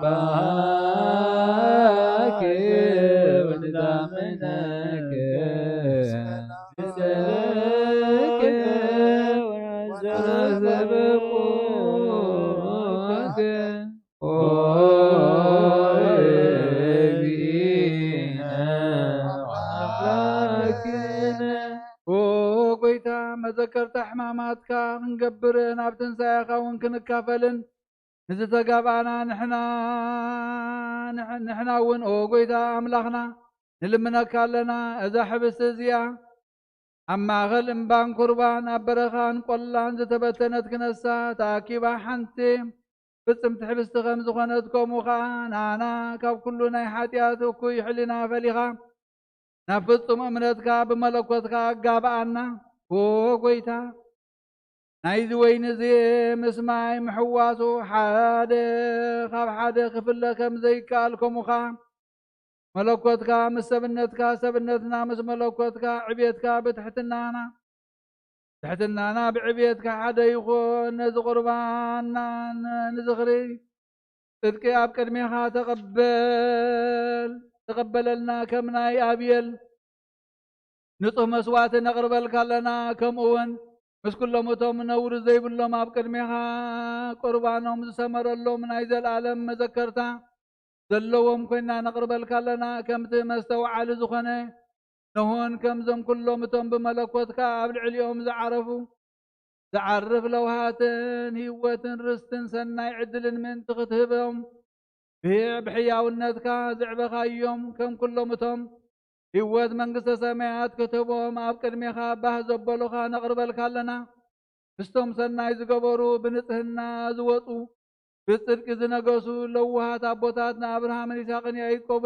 نحبك وندامنك نسألك ونعذب قوك وقويتا ما ذكرت حماماتك نقبر نابتن سايقا ونكنكافلن نزتقابعنا نحنا ون قويتا أملاخنا نلمنك لنا إذا حبست زيا أما غل إنبان قربان أبرخان قلان زتبتنت كنسا تاكيبا حنتي بسم تحبست غمز خانتكم وخان أنا كاب كلنا حاتياتك يحلنا فليخا نفتم أمنتك بملكوتك قابعنا وقويتا نايز وين زي مسماي محواسو حاد خاب حاد خفل كم زي كالكم وخان ملكوتك مسبنتك سبنتنا مس ملكوتك عبيتك بتحتنا أنا بعبيتك حدا يخون نز قرباننا نزغري تذكي أب كرميها تقبل لنا كمنا يا أبيل نطه مسوات نقربلك لنا كم أون مس كل متوم نور زي بالله ما أب كرميها قربانهم سمر الله من عيد العالم مذكرتا زلوهم كنا نقربلك لنا كم تمستوى على زخنه نهون كم زم كلهم تم بملكوتك قبل اليوم زعرف لو هاتن هيوتن رستن سناي عدل من تختهبهم بحياونتك زعبخ يوم كم كلهم تم هيوت منقصة سماعات كتبهم أبقر ميخا به زبلوخا نقربلك لنا بستم سناي زقبرو بنتهنا زوطو بالصدق زنقصو لوهات أبوتاتنا أبراهام إسحاق يعقوب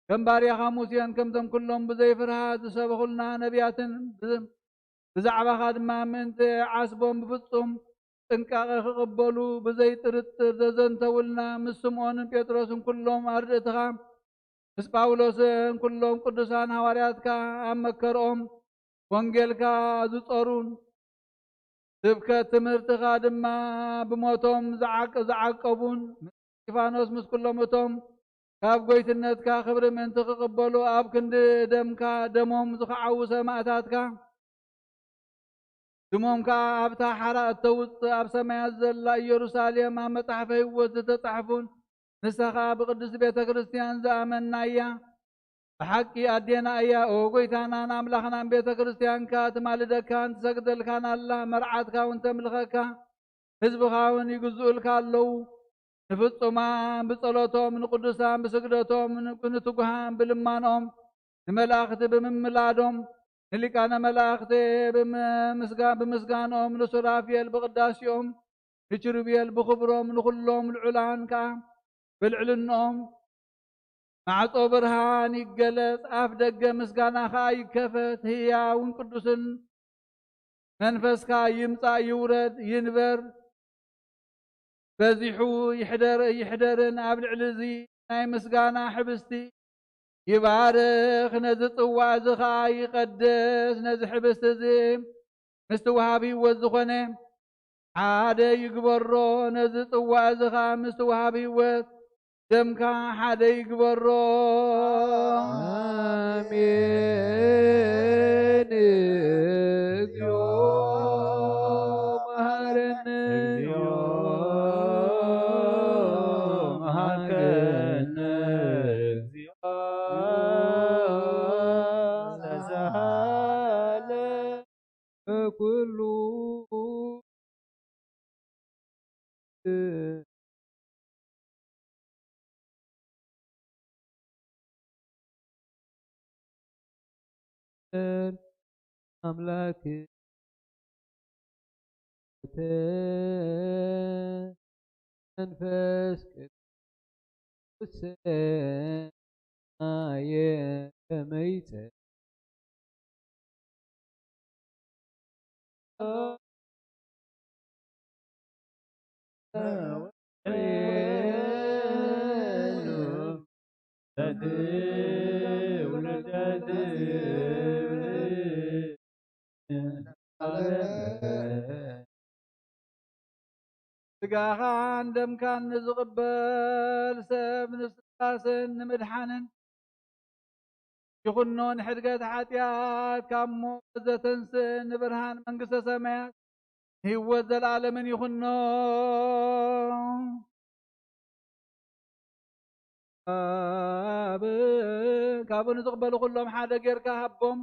كم باريا خاموسيان كم تم كلهم بزي فرهاد سبخلنا نبيات بزعبا خادما منت عصبهم بفصهم تنكاغ قبلوا بزي ترتر زن تولنا مسمون بيتروس كلهم أردتها بس باولوسن كلهم قدسان حوارياتك أمكرهم وانجيلك زطرون تبكى تمرت خادما بموتهم زعقبون استفانوس مس كلهم توم كاب قويتنتك خبر من تقبلوا أب كند دمك دمهم زخعو سماعتاتك دمهم كابتا حراء التوت أب سماع الزلا يروساليم أما تحفي وزتتحفون نسخا بقدس بيت كريستيان زامن أيا بحقي أدينا أيا قويتانا ناملخنا بيت كريستيان كاتمالدك أنت سقدلك الله مرعاتك وانت ملخك حزبك ونيقزولك اللو نفطما بصلاتهم من قدسان بسجدتهم من كنتقهم بلمانهم الملاخت بمملادهم اللي كان ملاخت بمسقانهم لسرافيل بقداسيهم لشربيل بخبرهم لخلهم العلان كام بالعلنهم مع طبرهان يقلت أفدق مسقانا خاي كفت هي ونقدسن منفسك يمطى يورد ينبر بزيحو يحدرن قبل علزي ناي مسقانا حبستي يبارخ نزط وازخا يقدس نز حبست زي مستوهابي وزخنه عاده يقبرو نزط وازخا مستوهابي وز دمكا حاده يقبرو آمين أملاك أنفسك يا ميتة ስጋኻ ደምካን ንዝቕበል ሰብ ንስላስን ንምድሓንን ይኹኖ ንሕድገት ኃጢአት ካብ ሞት ዘተንስእ ንብርሃን መንግሥተ ሰማያት ህይወት ዘለዓለምን ይኹኖ ካብኡ ንዝቕበሉ ኩሎም ሓደ ጌርካ ሃቦም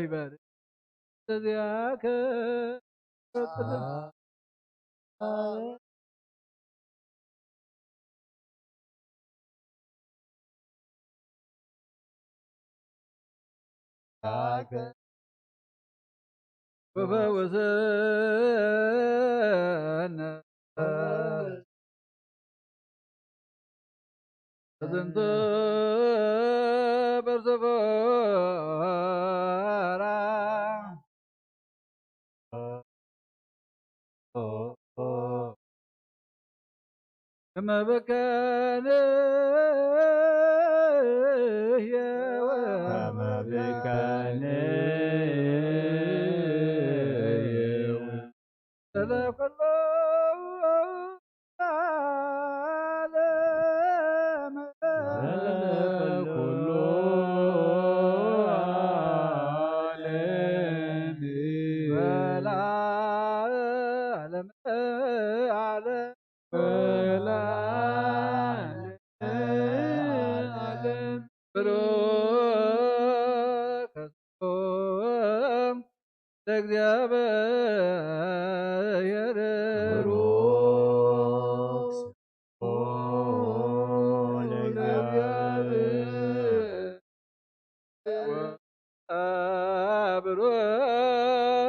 ይበል እዚያከ وفوزنا أذنت برزفارا كما بكان كما بكان سلف الله العالم كل عالم ولا عالم عالم ولا عالم بروك الصوم تكذب بروكس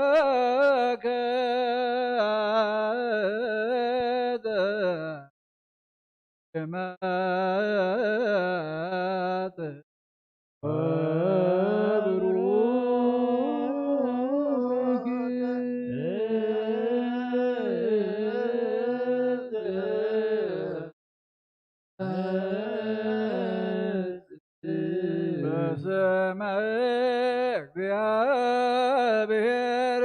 أبروك كمات بسمعك يا بهر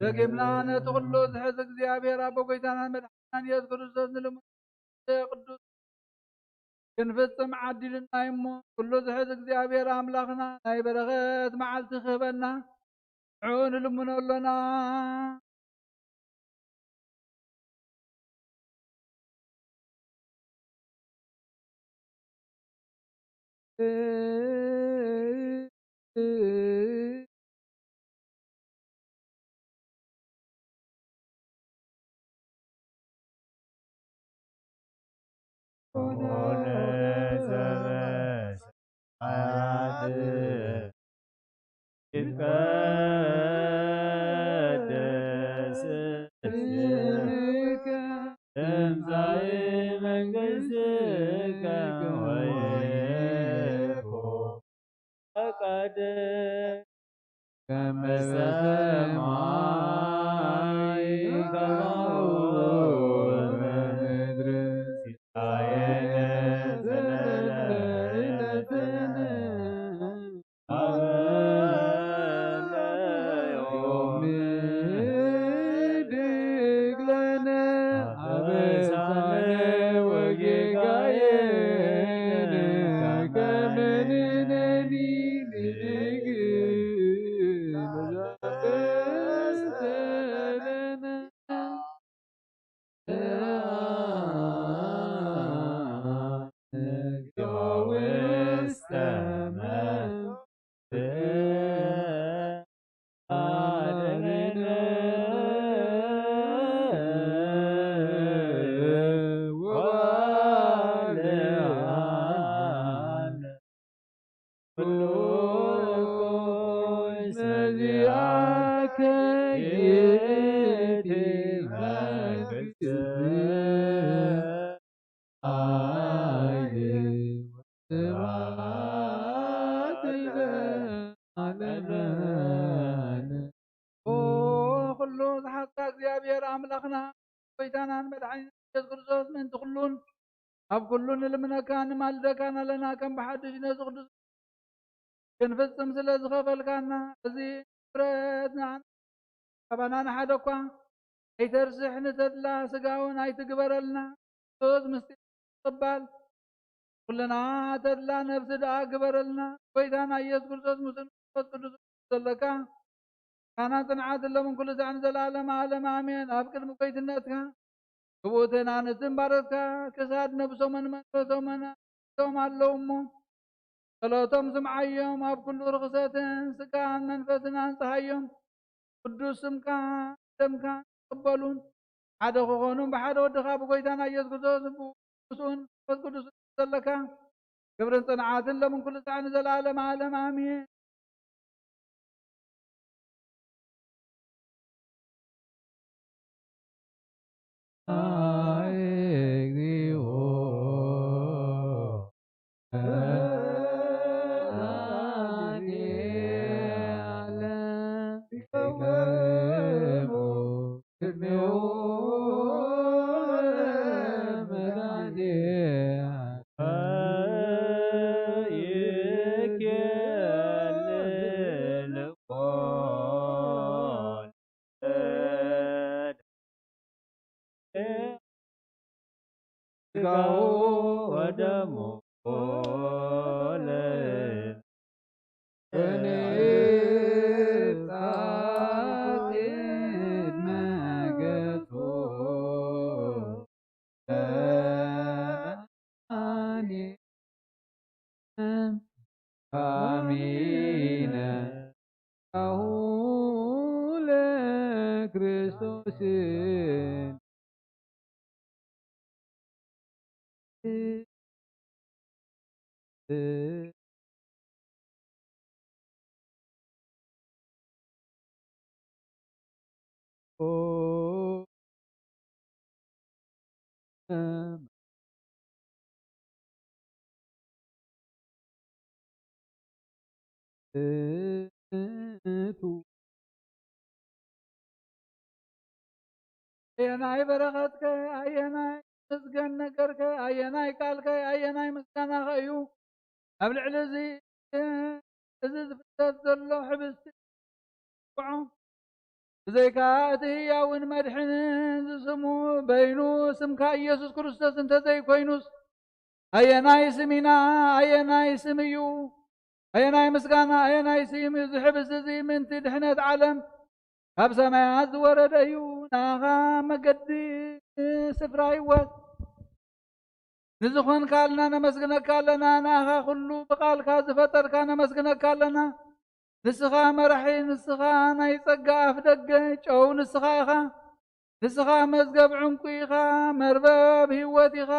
دقمنا تغلو ذحز እግዚአብሔር አቦ ጎይታና መድኃኒታችን ኢየሱስ ክርስቶስ ንልሙድ ቅዱስ ክንፍጽም ዓዲልና እሞ ኩሉ ዝሕዝ እግዚአብሔር አምላኽና ናይ በረኸት መዓልቲ ክህበና ንዑ ንልሙኖ ኣሎና ይትቀደስ ስምከ ትምጻእ መንግሥትከ ወይኩን ፈቃድከ ከመ በሰማይ ከማሁ በምድር ሲሳየነ ዘለለዕለትነ ሀበነ ዮም ንኅድግ ለነ አበሳነ ወጌጋየነ ከመ ንሕነኒ ንኅድግ ለዘአበሰለነ ውስተ አድኅነነ ወባልዓነ ኩሉ እስመዚአከ ይእቲ መንግሥትከ ኃይል ወስብሐት ለዓለመ ኩሉ ዝሓስካ እግዚአብሔር አምላኽና ጎይታናን መድሓኒትና ኢየሱስ ክርስቶስ ምእንቲ ኩሉን ኣብ ኩሉ ንልምነካ ንማልደካን ኣለና ከም ብሓድሽ ነዚ ቅዱስ ክንፍፅም ስለ ዝኸፈልካና እዚ ብረት ካባና ንሓደ እኳ ኣይተርስሕ ንተድላ ስጋውን ኣይትግበረልና ክርስቶስ ምስጢር ትቕባል ኩልና ተድላ ነብሲ ደኣ ግበረልና ጎይታና ኢየሱስ ክርስቶስ ምስ መንፈስ ቅዱስ ዘለካ ካና ጽንዓት ለምን ኩሉ ዛዕን ዘላለም ዓለም አሜን። ኣብ ቅድሚ ጎይትነትካ ክቡእትና ንትንባረትካ ክሳድ ነብሶምን መንፈሶምን ቶም ኣለዉ እሞ ጸሎቶም ስምዓዮም ኣብ ኩሉ ርክሰትን ስጋን መንፈስን አንጽሃዮም ቅዱስ ስምካ ደምካ ቅበሉን ሓደ ክኾኑን ብሓደ ወድኻ ብጎይታና ኢየሱስ ክርስቶስ ብእሱን መንፈስ ቅዱስ ዘለካ ክብርን ጽንዓትን ለምን ኩሉ ዛዕን ዘላለም ዓለም አሜን። እግዚኦ ስጋው ወደሙ አሚነ አሁለ ክርስቶስ አየናይ በረኸትከ አየናይ ምስገን ነገርከ አየናይ ቃልከ አየናይ ምስጋናኸ እዩ ኣብ ልዕሊ እዚ ዝፍሰስ ዘሎ ሕብስቲ ብዘይካ እቲ ህያውን መድሕንን ዝስሙ በይኑ ስምካ ኢየሱስ ክርስቶስ እንተዘይኮይኑስ አየናይ ስም ኢና አየናይ ስም እዩ አየናይ ምስጋና አየናይ ስም እዚ ሕብስቲ እዚ ምንቲ ድሕነት ዓለም ካብ ሰማያት ዝወረደ እዩ ናኻ መገዲ ስፍራ ህይወት ንዝኾን ካልና ነመስግነካ ኣለና ንኣኻ ኩሉ ብቓልካ ዝፈጠርካ ነመስግነካ ኣለና ንስኻ መራሒ ንስኻ ናይ ጸጋ ኣፍ ደገ ጨው ንስኻ ኢኻ ንስኻ መዝገብ ዕንቁ ኢኻ መርበብ ህይወት ኢኻ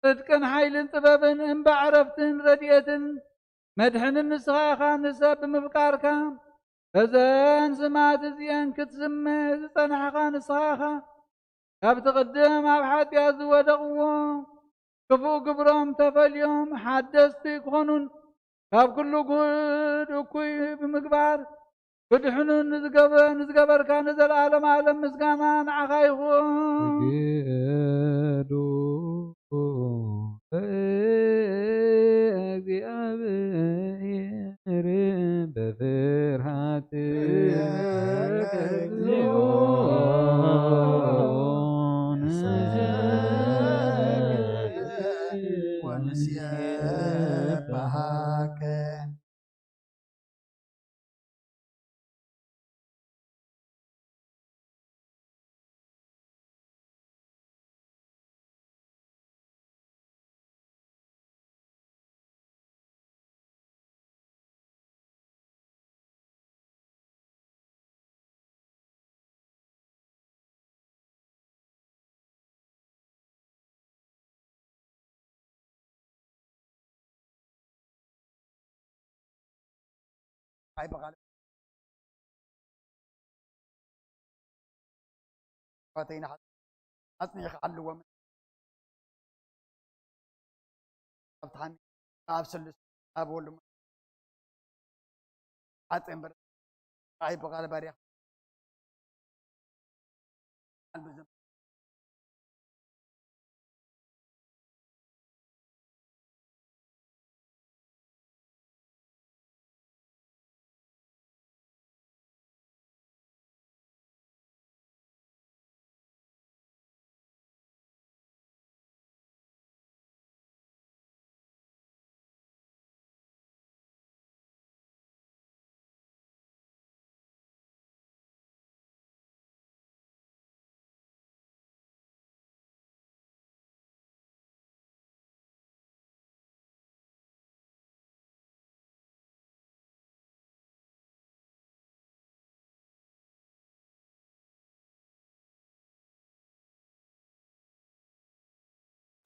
ጽድቅን ሓይልን ጥበብን እምባ ዕረፍትን ረድኤትን መድሕንን ንስኻ ኢኻ ንሰብ ብምፍቃርካ እዘን ስማት እዚአን ክትስምዕ ዝጸናሕኻ ንስኻ ኢኻ ካብቲ ቅድም ኣብ ሓጢኣት ዝወደቕዎ ክፉእ ግብሮም ተፈልዮም ሓደስቲ ክኾኑን ካብ ኩሉ ጉድ እኩይ ብምግባር ክድሕኑን ንዝገበርካ ንዘለዓለም ዓለም ምስጋና ንዓኻ ይኹን እግዚአብሔር በፍርሃት ወንስየባሃከ هاي بقى فاتينا حتني خلوا من ابتحان ابسل ابول حتى هاي بقى باريخ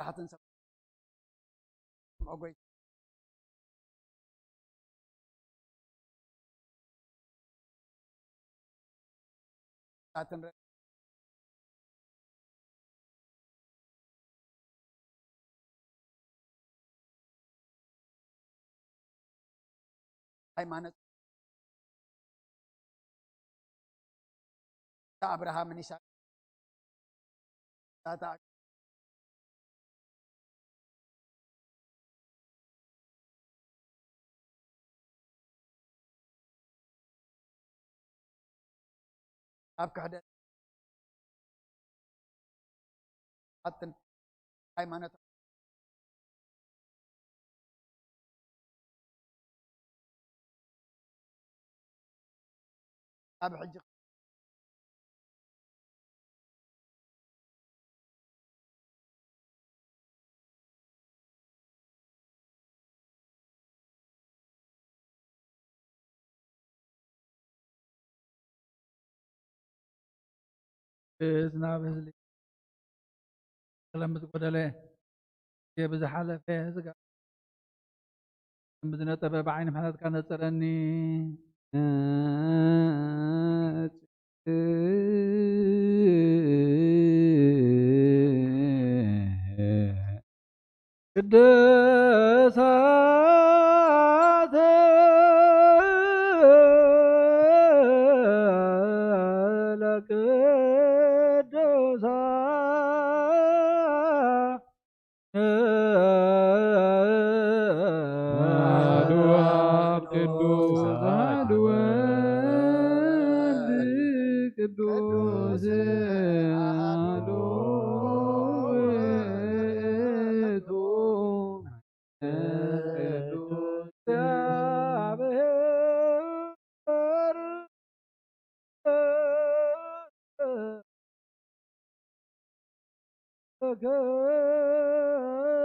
حتنسى أوكي حتنرى هاي معنى أبراهام نساء आपका हदत حتى هاي معنى أب حج ዝናብ ህዝሊ ክለምዝ ጎደለ ብዝሓለፈ ዝጋ ብዝነጠበ ብዓይኒ ምሕረትካ ነፅረኒ ቅድሳት ቅዱስ አሐዱ ውእቱ ቅዱስ እግዚአብሔር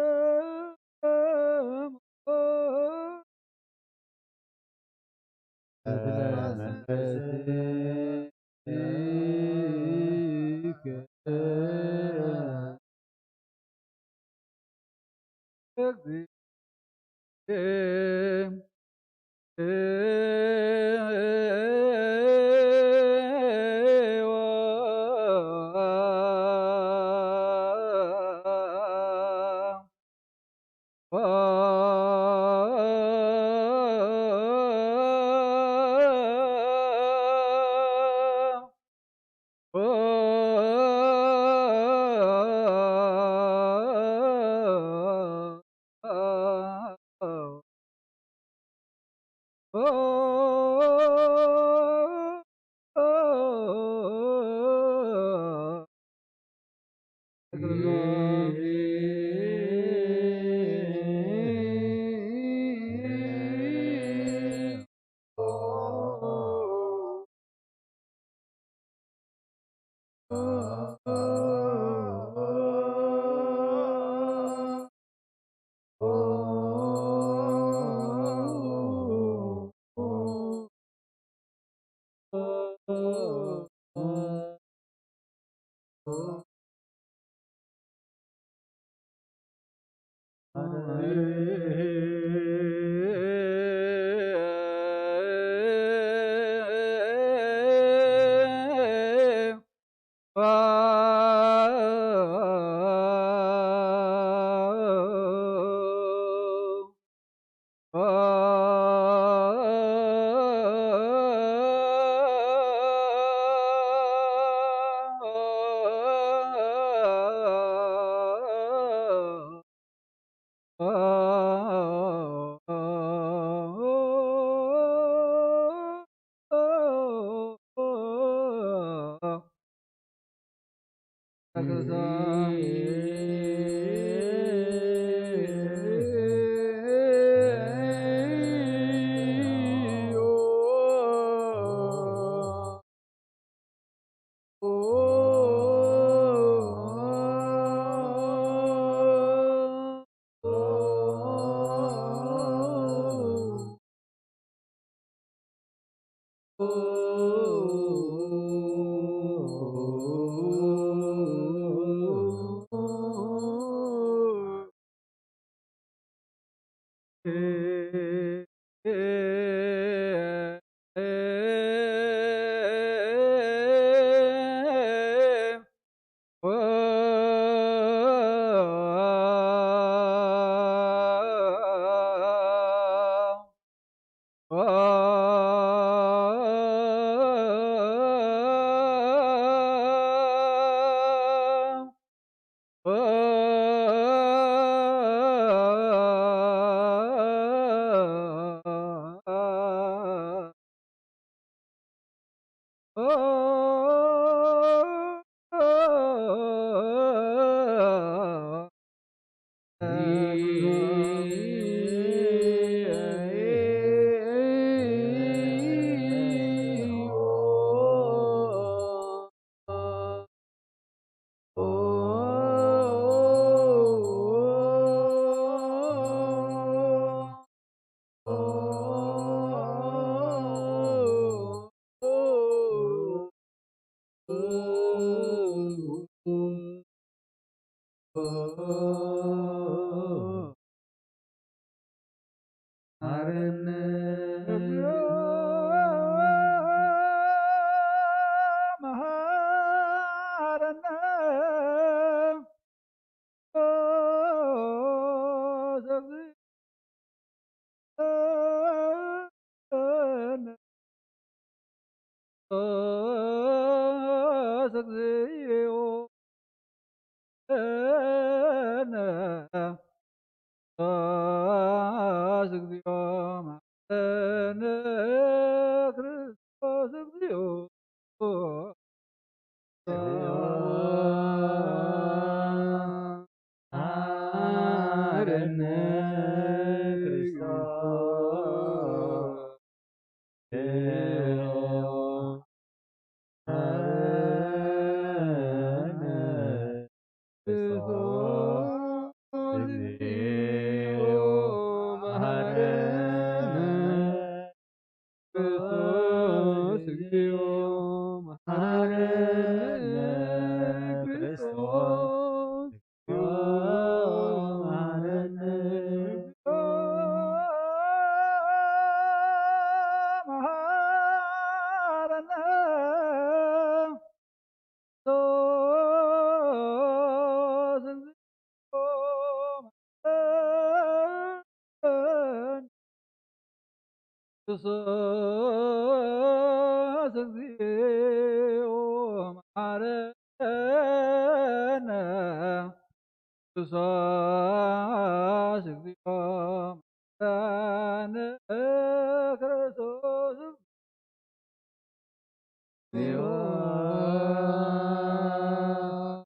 ክርስቶስ እግዚኦ መሐረነ ክርስቶስ እግዚኦ መሐረነ ክርስቶስ እግዚኦ መሐረነ ክርስቶስ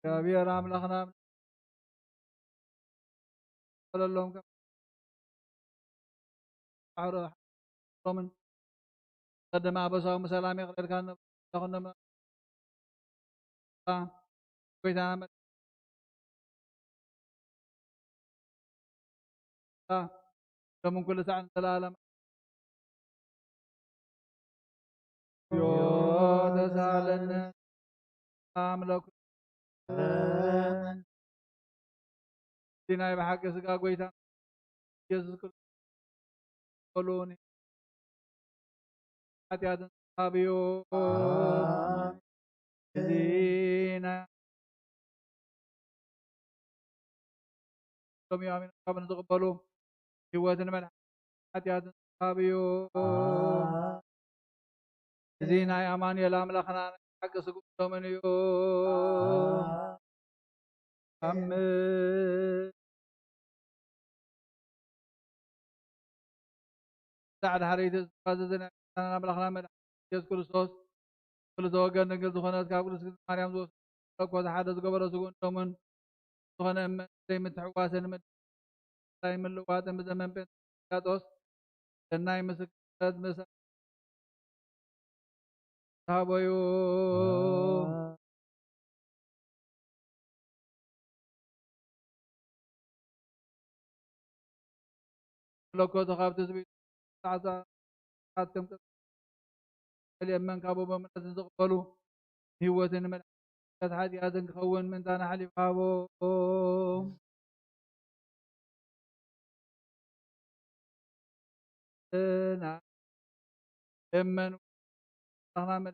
እግዚአብሔር አምላክና ለሎም ከምን ቀደማ በሰው ሰላም ይቅለልካን ለኹነ ጎይታና ከምን ኩሉ ሰዓት ዘላለም ዮ ተሳለነ አምላኩ ዲናይ በሐቅ ስጋ ጎይታ ኢየሱስ ክርስቶስ ሎኒ ኃጢአትን አብዮ ዲና ሎሚ አሚን ካብን ተቀበሉ ህይወትን መልሐ ኃጢአትን አብዮ ዲና አማኑኤል አምላክና ሐቅ ስጋ ሎመንዮ አሜን سعد حريت فاززنا أملاخنا من يسوع كريستوس كل زوجة نقل زخنات كابل مريم زوج لك وزحادة قبر زوجون تومن زخنا من دايم تحواسن من دايم اللوات من زمن بين كاتوس النايم مسكت مس هابيو لك وزخاب تزبي عزا حاتم اليمن كابو بمن تقبلوا هوة من هذه هذا كون من دانا حليف كابو نعم يمن نعم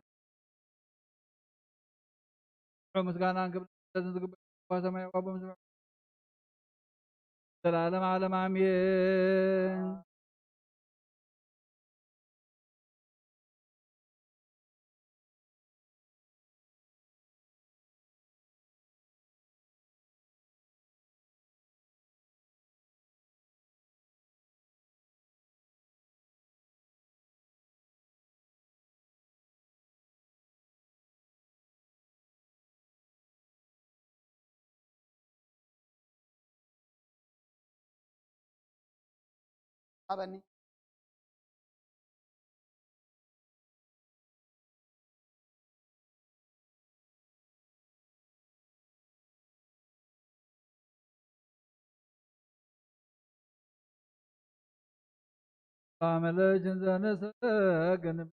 مسكانا قبل تقبل وسمع وابو مسمع العالم عالم عميان أبني عمل جنزان سجن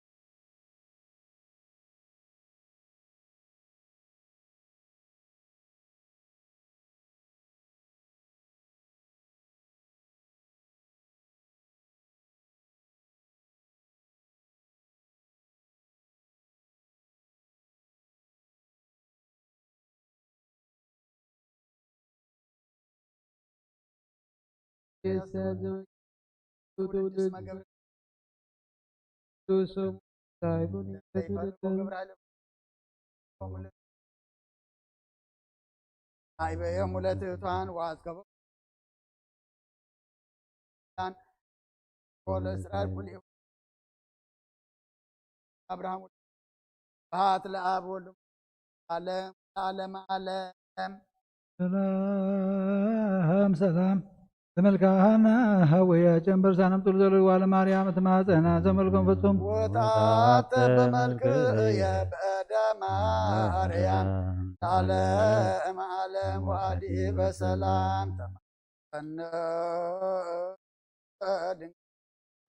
هاي مولات توان واسكب كان قول إسرائيل كل أبراهام هات الأب والأم عالم عالم عالم سلام سلام تملكانا هويا جنبر سانم تلزل وعلى مريم تمازنا زملكم فتم وطاعت بملك يا بأدم مريم عالم عالم وادي بسلام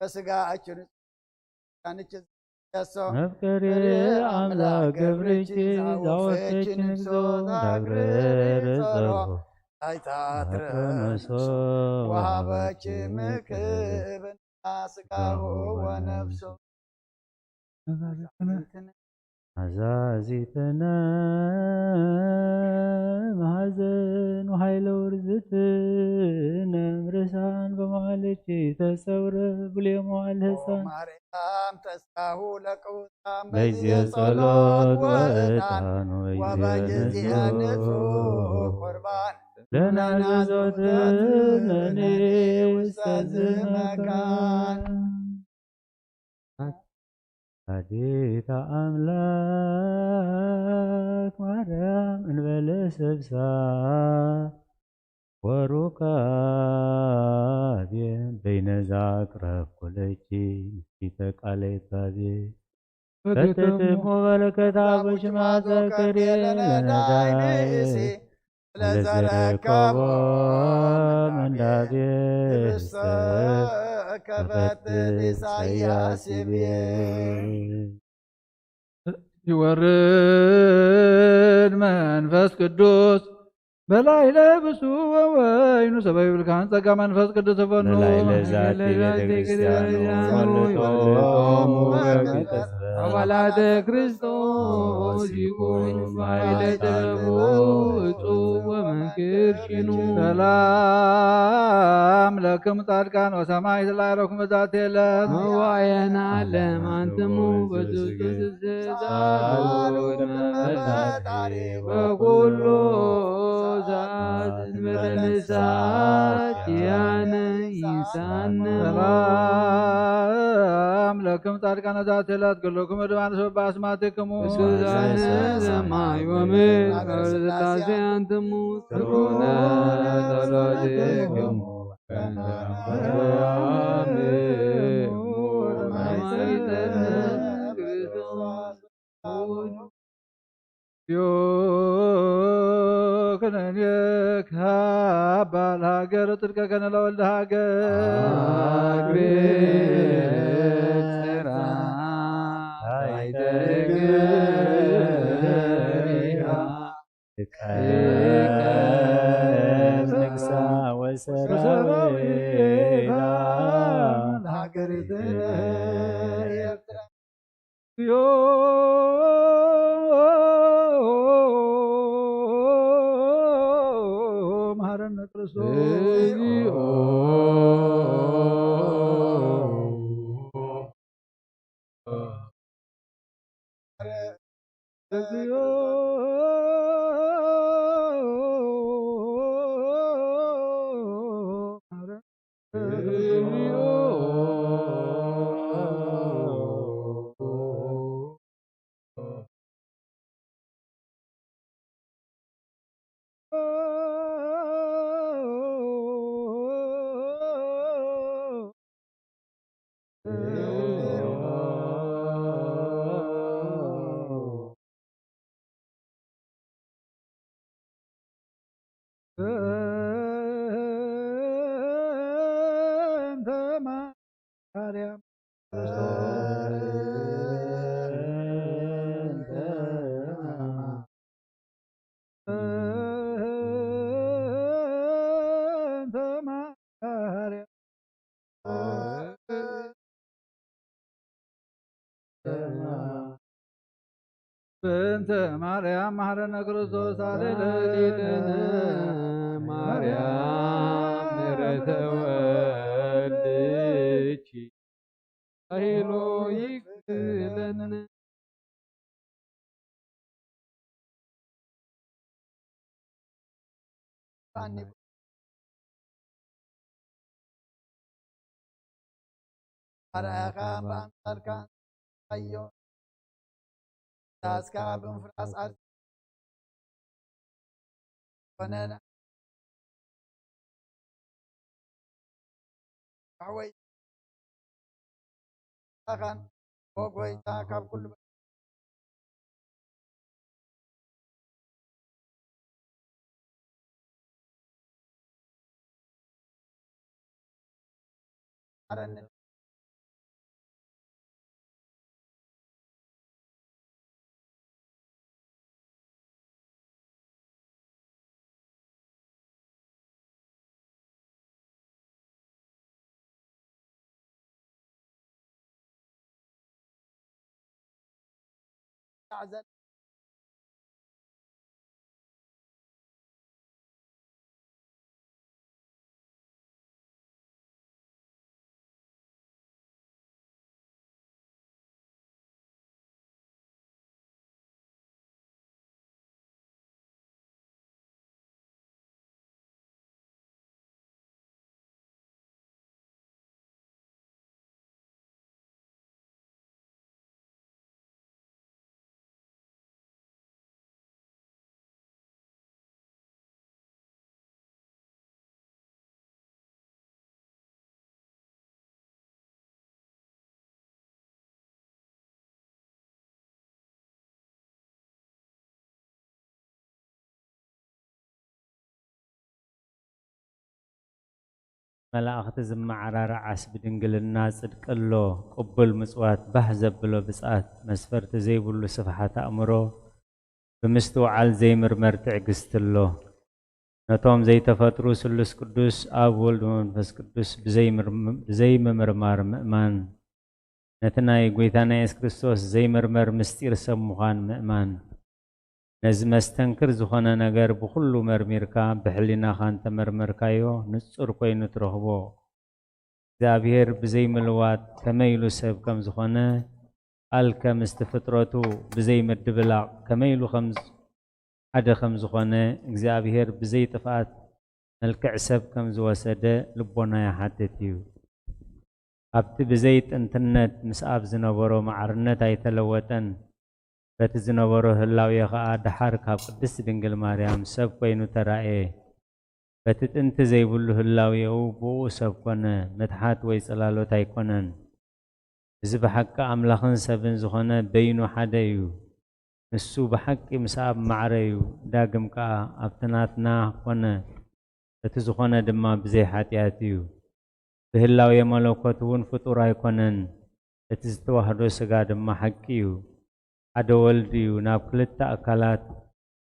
بسقاعد كانت مفكري أملاك قبريتي زاوفتك نكزو داقرر زرو አይታትረንሶ ወሃበች ምክብን ስጋሁ ወነፍሶ عزازيتنا محزن وحيل ورزتنا مرسان بمعلتي تسور باليوم والهسان ማርያም ተስካሁ ለቅውጣም بيزي صلاة وإتان وبجزي وبيزي نسو قربان لنا نزوت لني مكان حديث أملاك مريم انبل سبسا وركابي بين ذاكرة كلتي نسيتك عليك بابي فتتم بركة عبش ما ذكري لنا دايسي لزركب من دابي كفت إساياس يورد منفس قدوس በላይ ለብሱ ወወይኑ ሰበይ ብልካን ጸጋ መንፈስ ቅዱስ ፈኑ በላይ ለዛቲ ቤተክርስቲያኑ ወልጦሙ አባላተ ክርስቶስ ይኩን ባይለ ጥበቡ እጹብ ወመንክር ሽኑ ሰላም ለክሙ ጻድቃን ወሰማይ ስላይረኩም በዛት የለት መዋየና ዓለም አንትሙ በዝቱ ትዝዛሉን መፈጣሪ በኩሉ ዛትን በተነሳት ያነ ይንሳን ሰላም ለክም ጻድቃነ ዛት የለት ገሎክም ድባን ሰባ አስማትክሙ ሱዛነ ሰማይ ወምድር ስላሴ አንትሙ ስሩነ ጸሎትክሙ كننيك هابال هاجر تلقى كان لولد هاجر عقريت سرا هايدك نكسا وسراويلا هاجر مهرنا ክርስቶስ ማርያም ክርስቶስ በእንተ ማርያም መሐረነ ክርስቶስ አሌለሊነ ማርያም ምሕረተ ወልድኪ ኃይሎ ይክለነ አራኻ ባንተርካ አዮ ታስካ በንፍራስ አር ፈነና አወይ አኻን ወጎይታ ካብ ኩሉ አረነ تعزل መላእኽቲ ዝመዓራርዓስ ብድንግልና ጽድቅሎ ቅቡል ምጽዋት ባህ ዘብሎ ብጽኣት መስፈርቲ ዘይብሉ ስፍሓት ኣእምሮ ብምስትውዓል ዘይምርመር ትዕግስትሎ ነቶም ዘይተፈጥሩ ስሉስ ቅዱስ ኣብ ወልድ መንፈስ ቅዱስ ብዘይምምርማር ምእማን ነቲ ናይ ጐይታና ኢየሱስ ክርስቶስ ዘይምርመር ምስጢር ሰብ ምዃን ምእማን ነዚ መስተንክር ዝኾነ ነገር ብኩሉ መርሚርካ ብሕሊናኻ እንተመርመርካዮ ንጹር ኮይኑ ትረኽቦ እግዚአብሔር ብዘይምልዋጥ ከመይ ኢሉ ሰብ ከም ዝኾነ ቃልከ ምስቲ ፍጥረቱ ብዘይምድብላቕ ከመይ ኢሉ ሓደ ከም ዝኾነ እግዚአብሔር ብዘይጥፍኣት መልክዕ ሰብ ከም ዝወሰደ ልቦና ይሓትት እዩ ኣብቲ ብዘይጥንትነት ምስ ኣብ ዝነበሮ ማዕርነት ኣይተለወጠን በቲ ዝነበሮ ህላውየ ኸዓ ድሓር ካብ ቅድስቲ ድንግል ማርያም ሰብ ኮይኑ ተራእየ በቲ ጥንቲ ዘይብሉ ህላውየኡ ብኡ ሰብ ኮነ መትሓት ወይ ጽላሎት ኣይኮነን እዚ ብሓቂ ኣምላኽን ሰብን ዝኾነ በይኑ ሓደ እዩ ንሱ ብሓቂ ምስ ኣብ ማዕረ እዩ ዳግም ከዓ ኣብቲ ናትና ኮነ እቲ ዝኾነ ድማ ብዘይ ሓጢኣት እዩ ብህላውየ መለኮት እውን ፍጡር ኣይኮነን እቲ ዝተዋህዶ ስጋ ድማ ሓቂ እዩ ሓደ ወልድ እዩ ናብ ክልተ ኣካላት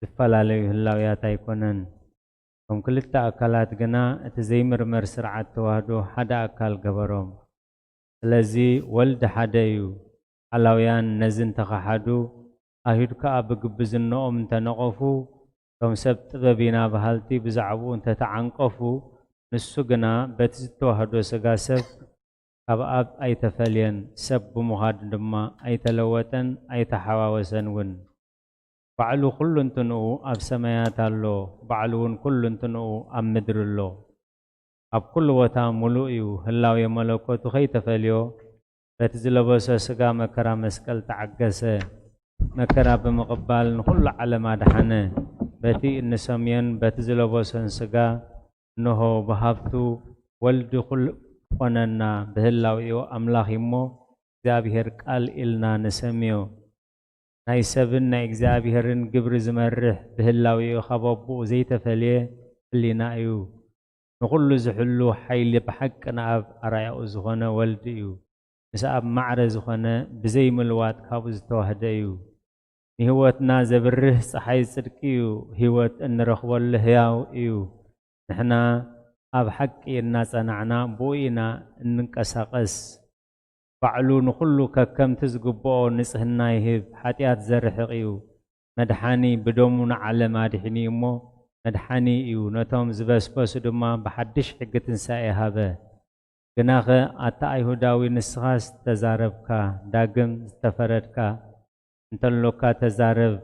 ዝፈላለዩ ህላውያት ኣይኮነን ከም ክልተ ኣካላት ግና እቲ ዘይምርመር ስርዓት ተዋህዶ ሓደ ኣካል ገበሮም ስለዚ ወልዲ ሓደ እዩ ሓላውያን ነዚ እንተኸሓዱ ኣይሁድ ከዓ ብግብዝነኦም እንተነቐፉ ከም ሰብ ጥበብ ኢና ባህልቲ ብዛዕባኡ እንተተዓንቀፉ ንሱ ግና በቲ ዝተዋህዶ ስጋ ሰብ ካብ ኣብ ኣይተፈልየን ሰብ ብምዃድ ድማ ኣይተለወጠን ኣይተሓዋወሰን እውን ባዕሉ ኩሉ እንትንኡ ኣብ ሰማያት ኣሎ ባዕሉ እውን ኩሉ እንትንኡ ኣብ ምድሪ ኣሎ ኣብ ኩሉ ቦታ ሙሉእ እዩ ህላውየ መለኮቱ ከይተፈልዮ በቲ ዝለበሶ ስጋ መከራ መስቀል ተዓገሰ መከራ ብምቕባል ንኩሉ ዓለም ኣድሓነ በቲ እንሰምዮን በቲ ዝለበሶን ስጋ እንሆ ብሃብቱ ወልዲ ኮነና ብህላውዮ ኣምላኽ እሞ እግዚአብሔር ቃል ኢልና ንሰምዮ ናይ ሰብን ናይ እግዚአብሔርን ግብሪ ዝመርሕ ብህላውዮ ካብ ኣቦኡ ዘይተፈልየ ህሊና እዩ ንኩሉ ዝሕሉ ሓይሊ ብሓቂ ንኣብ ኣርኣያኡ ዝኾነ ወልዲ እዩ مسأب معرز خنا بزي ملوات كابوز توهديو هيوتنا زبره صحي صدقيو هيوت ان رخول هياو ايو نحنا اب حق الناس نعنا بوينا ننقسقس فعلو نخلو ككم تزقبو نصهنا يهب حتيات زرحقيو مدحاني بدومنا على مادحني مو مدحاني ايو نتوم زبسبس دما بحدش حق تنسائي هذا جناخ اتا يهوداوي نسخاس تزاربكا داقم استفردكا انتلوكا تزارب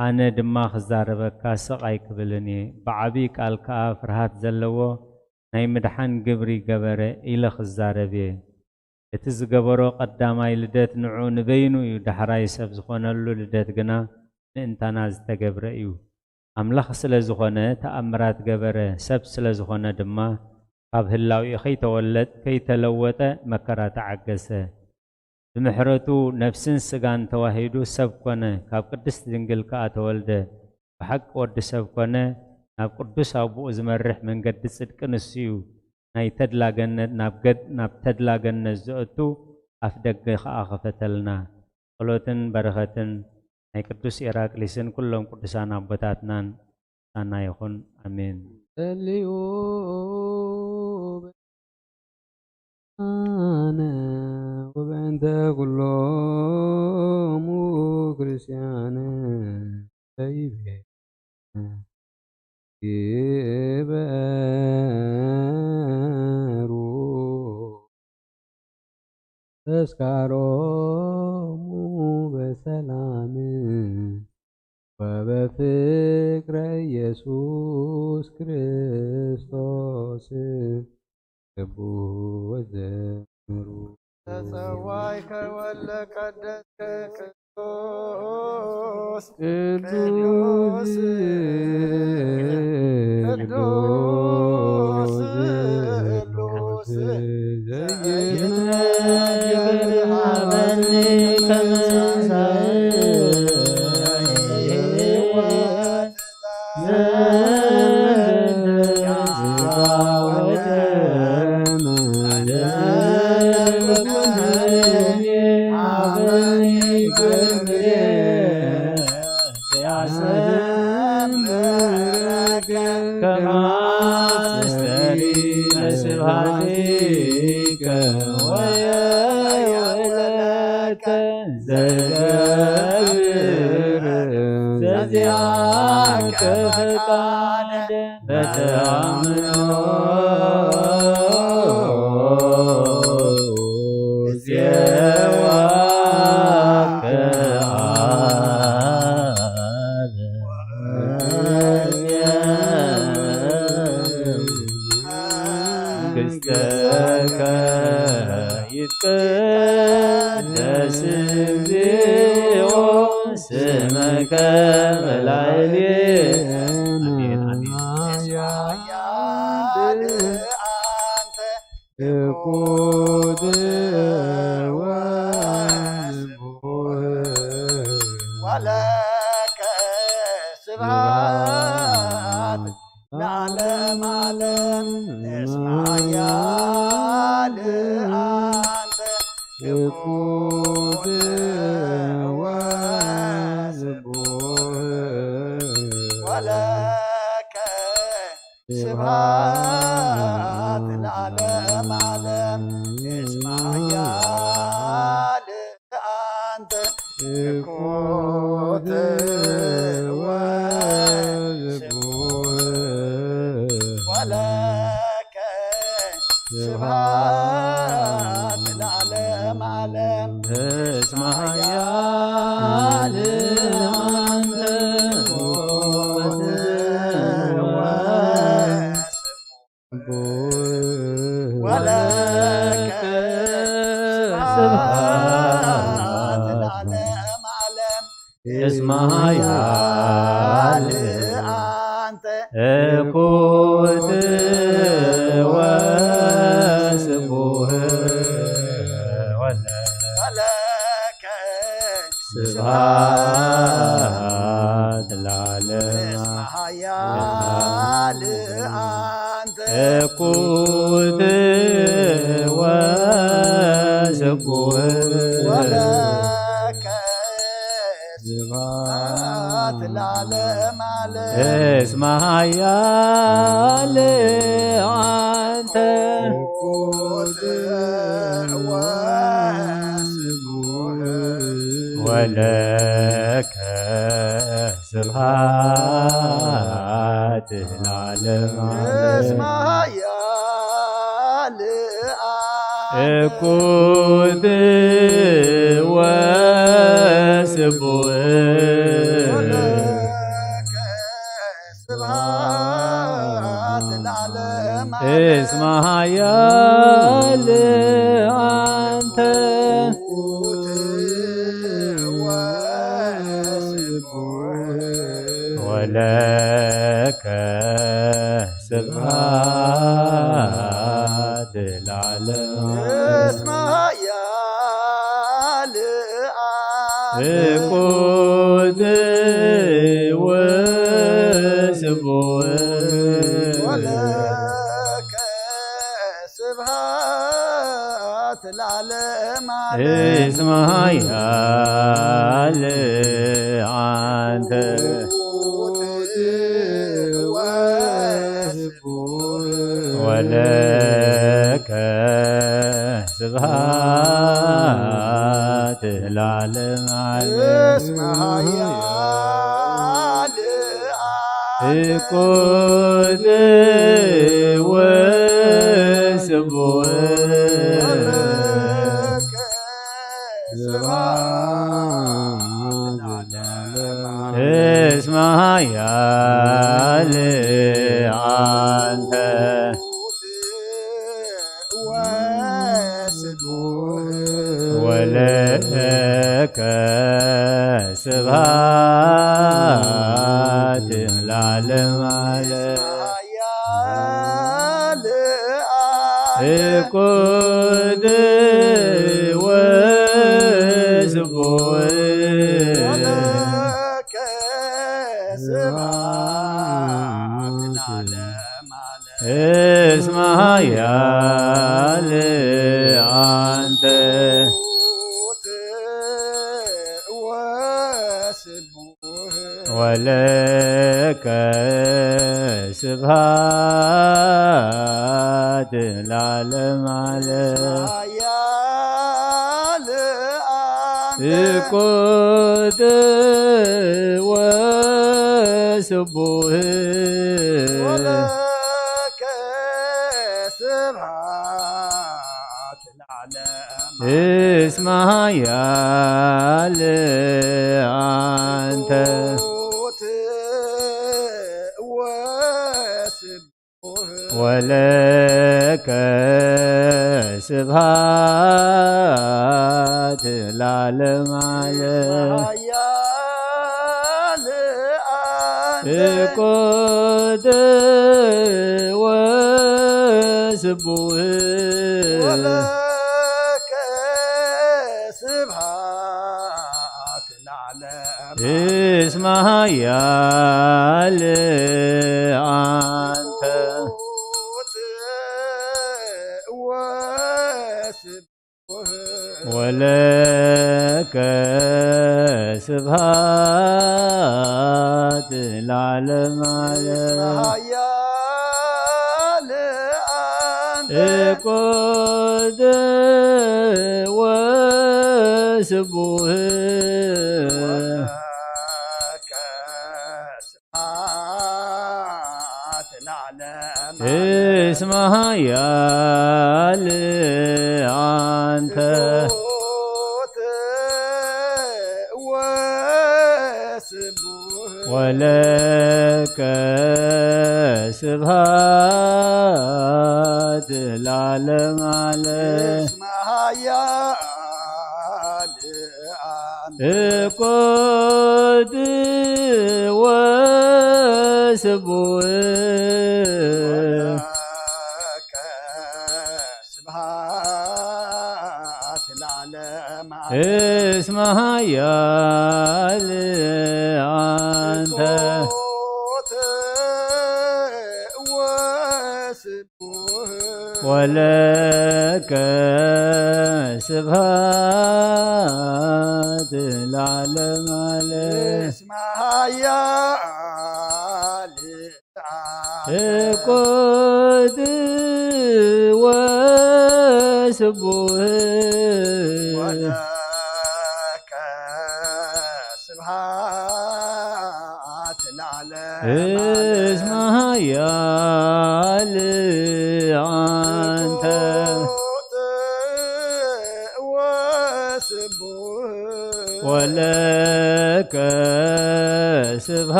أنا دماغ زاربكا سقاي كبلني بعبيك الكا فرهات زلوو ناي مدحان قبري قبره إلخ الزاربي اتز قبرو قداماي لدات نعو نبينو يو دحراي سب زخونا اللو لدات قنا انتانا زتقبره يو أملخ سلزخونا تأمرات قبره سب سلزخونا دما قاب هلاوي خي تولد كي تلوت مكرات عقسه بمحرتو نفسن سغان توحيدو سب كونه كاب قدس دنگل كا تولده بحق ود سب كونه ناب قدس ابو زمرح من قد صدق نسيو ناي تدلاغن نابقد ناب تدلاغن زوتو افدق خافتلنا قلوتن برختن ناي قدس إراق لسن كلهم قدسان ابتاتنان انا يكون امين أنا وبنت كلهم كريستيانا طيبة كبروا تذكرهم بسلام وبفكر يسوع كريستوس تسوايك ولا قدسك قدوس قدوس قدوس قدوس زينا عملني ولك سبحان نعلم علم اسمع يا لأنت يقود ولك سبحان العالم علم اسمع يا لأنت يقود ولك سبحان العالم علم اسمع يا ولك سبحان العالم علم اسمع يا أنت قوت وسبوه ولك سبحان العالم اسمع يا أنت قوت وسبوه ስቡሕ ወለከ ስብሐት ለዓለመ ዓለም እስመ ኃያል አንተ ወለከ ስብሐት ለዓለመ እስመ ዓለም ኃያል እኩት ወስቡሕ ወለከ ስብሐት ለዓለመ እስመ ኃያል አንተ ወለከ ስብሐት ለዓለመ እስመ ኃያል እኩት ወስቡሕ ወለከ ስብሐት ለዓለመ እስመ ኃያል አንተ ወለከ ስብሐት ለዓለመ እስመ ዓለም ኃያል እኩት ወስቡሕ ወለከ ስብሐት ለዓለመ እስመ ኃያል አንተ ወለከ ስብሐት ለዓለመ ዓለም ኃያል እኩት ወስቡሕ ወለከ ስብሐት ለዓለመ ዓለም እስመ ኃያል አንተ ወለከ ስብሐት ለዓለመ ዓለም ኃያል እኩት ወስቡሕ ወለከ ስብሐት ለዓለመ እስመ ኃያል አንተ ወለከ ስብሐት ለዓለመ ዓለም ኃያል እኩት ወስቡሕ ወለከ ስብሐት ለዓለመ እስመ ኃያል አንተ ወለከ ስብሐት ለዓለመ ዓለም ኃያል እኩት ወስቡሕ ወለከ ስብሐት ለዓለመ እስመ ኃያል አንተ ወለከ ስብሐት ለዓለመ ዓለም እስመ ኃያል እኩት ወስቡሕ ወለከ ስብሐት ለዓለመ እስመ ኃያል አንተ ولك سبحات العالم عليه اسمها يا قد وسبوه ولك سبحات العالم اسمها يا انت ولك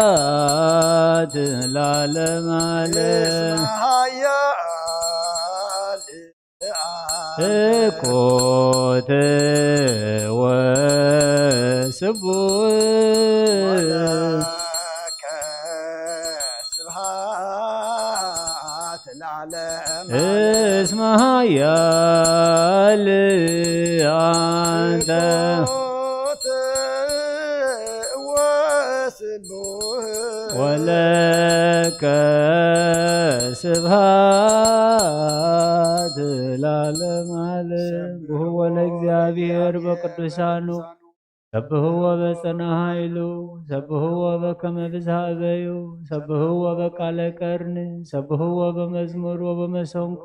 سبحات العالم عليه كوت وسبوه ولك سبحات العالم اسمها يا انت ولك سبحات العالم عليه وهو ለእግዚአብሔር በቅዱሳኑ ሰብህዎ በጽና ኃይሉ ሰብህዎ በከመ ብዝሃ እበዩ ሰብህዎ በቃለ ቀርን ሰብህዎ በመዝሙር ወበመሰንቆ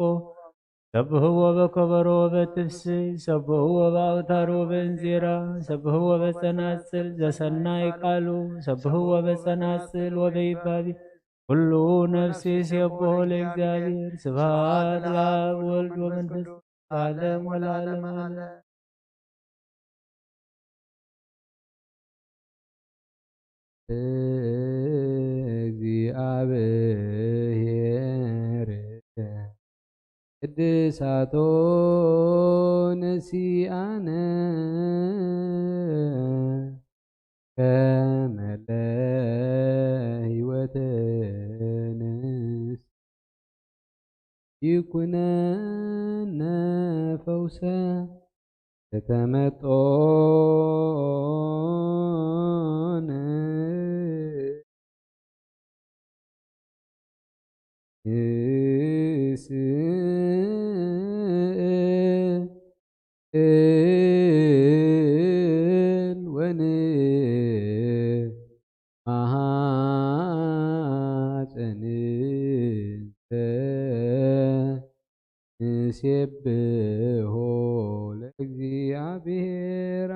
ሰብህዎ በከበሮ ወበትፍስሕ ሰብህዎ በአውታር ወበእንዚራ ሰብህዎ በጸናጽል ዘሰናይ ቃሉ ሰብህዎ በጸናጽል ወበይባቢ ሁሉ ነፍሴ ሲሴብሖ ለእግዚአብሔር ስብሐት ለአብ ወወልድ ወመንፈስ ቅዱስ ለዓለሙ ወለዓለመ ዓለም። እግዚአብሔር ቅድሳቶ ነሲአነ ከመ ለሕይወተ ነፍስ ይኩነነ ፈውሰ ተተመጦነ ስእል ወንማሐፀን ንሴብሖ ለእግዚአብሔር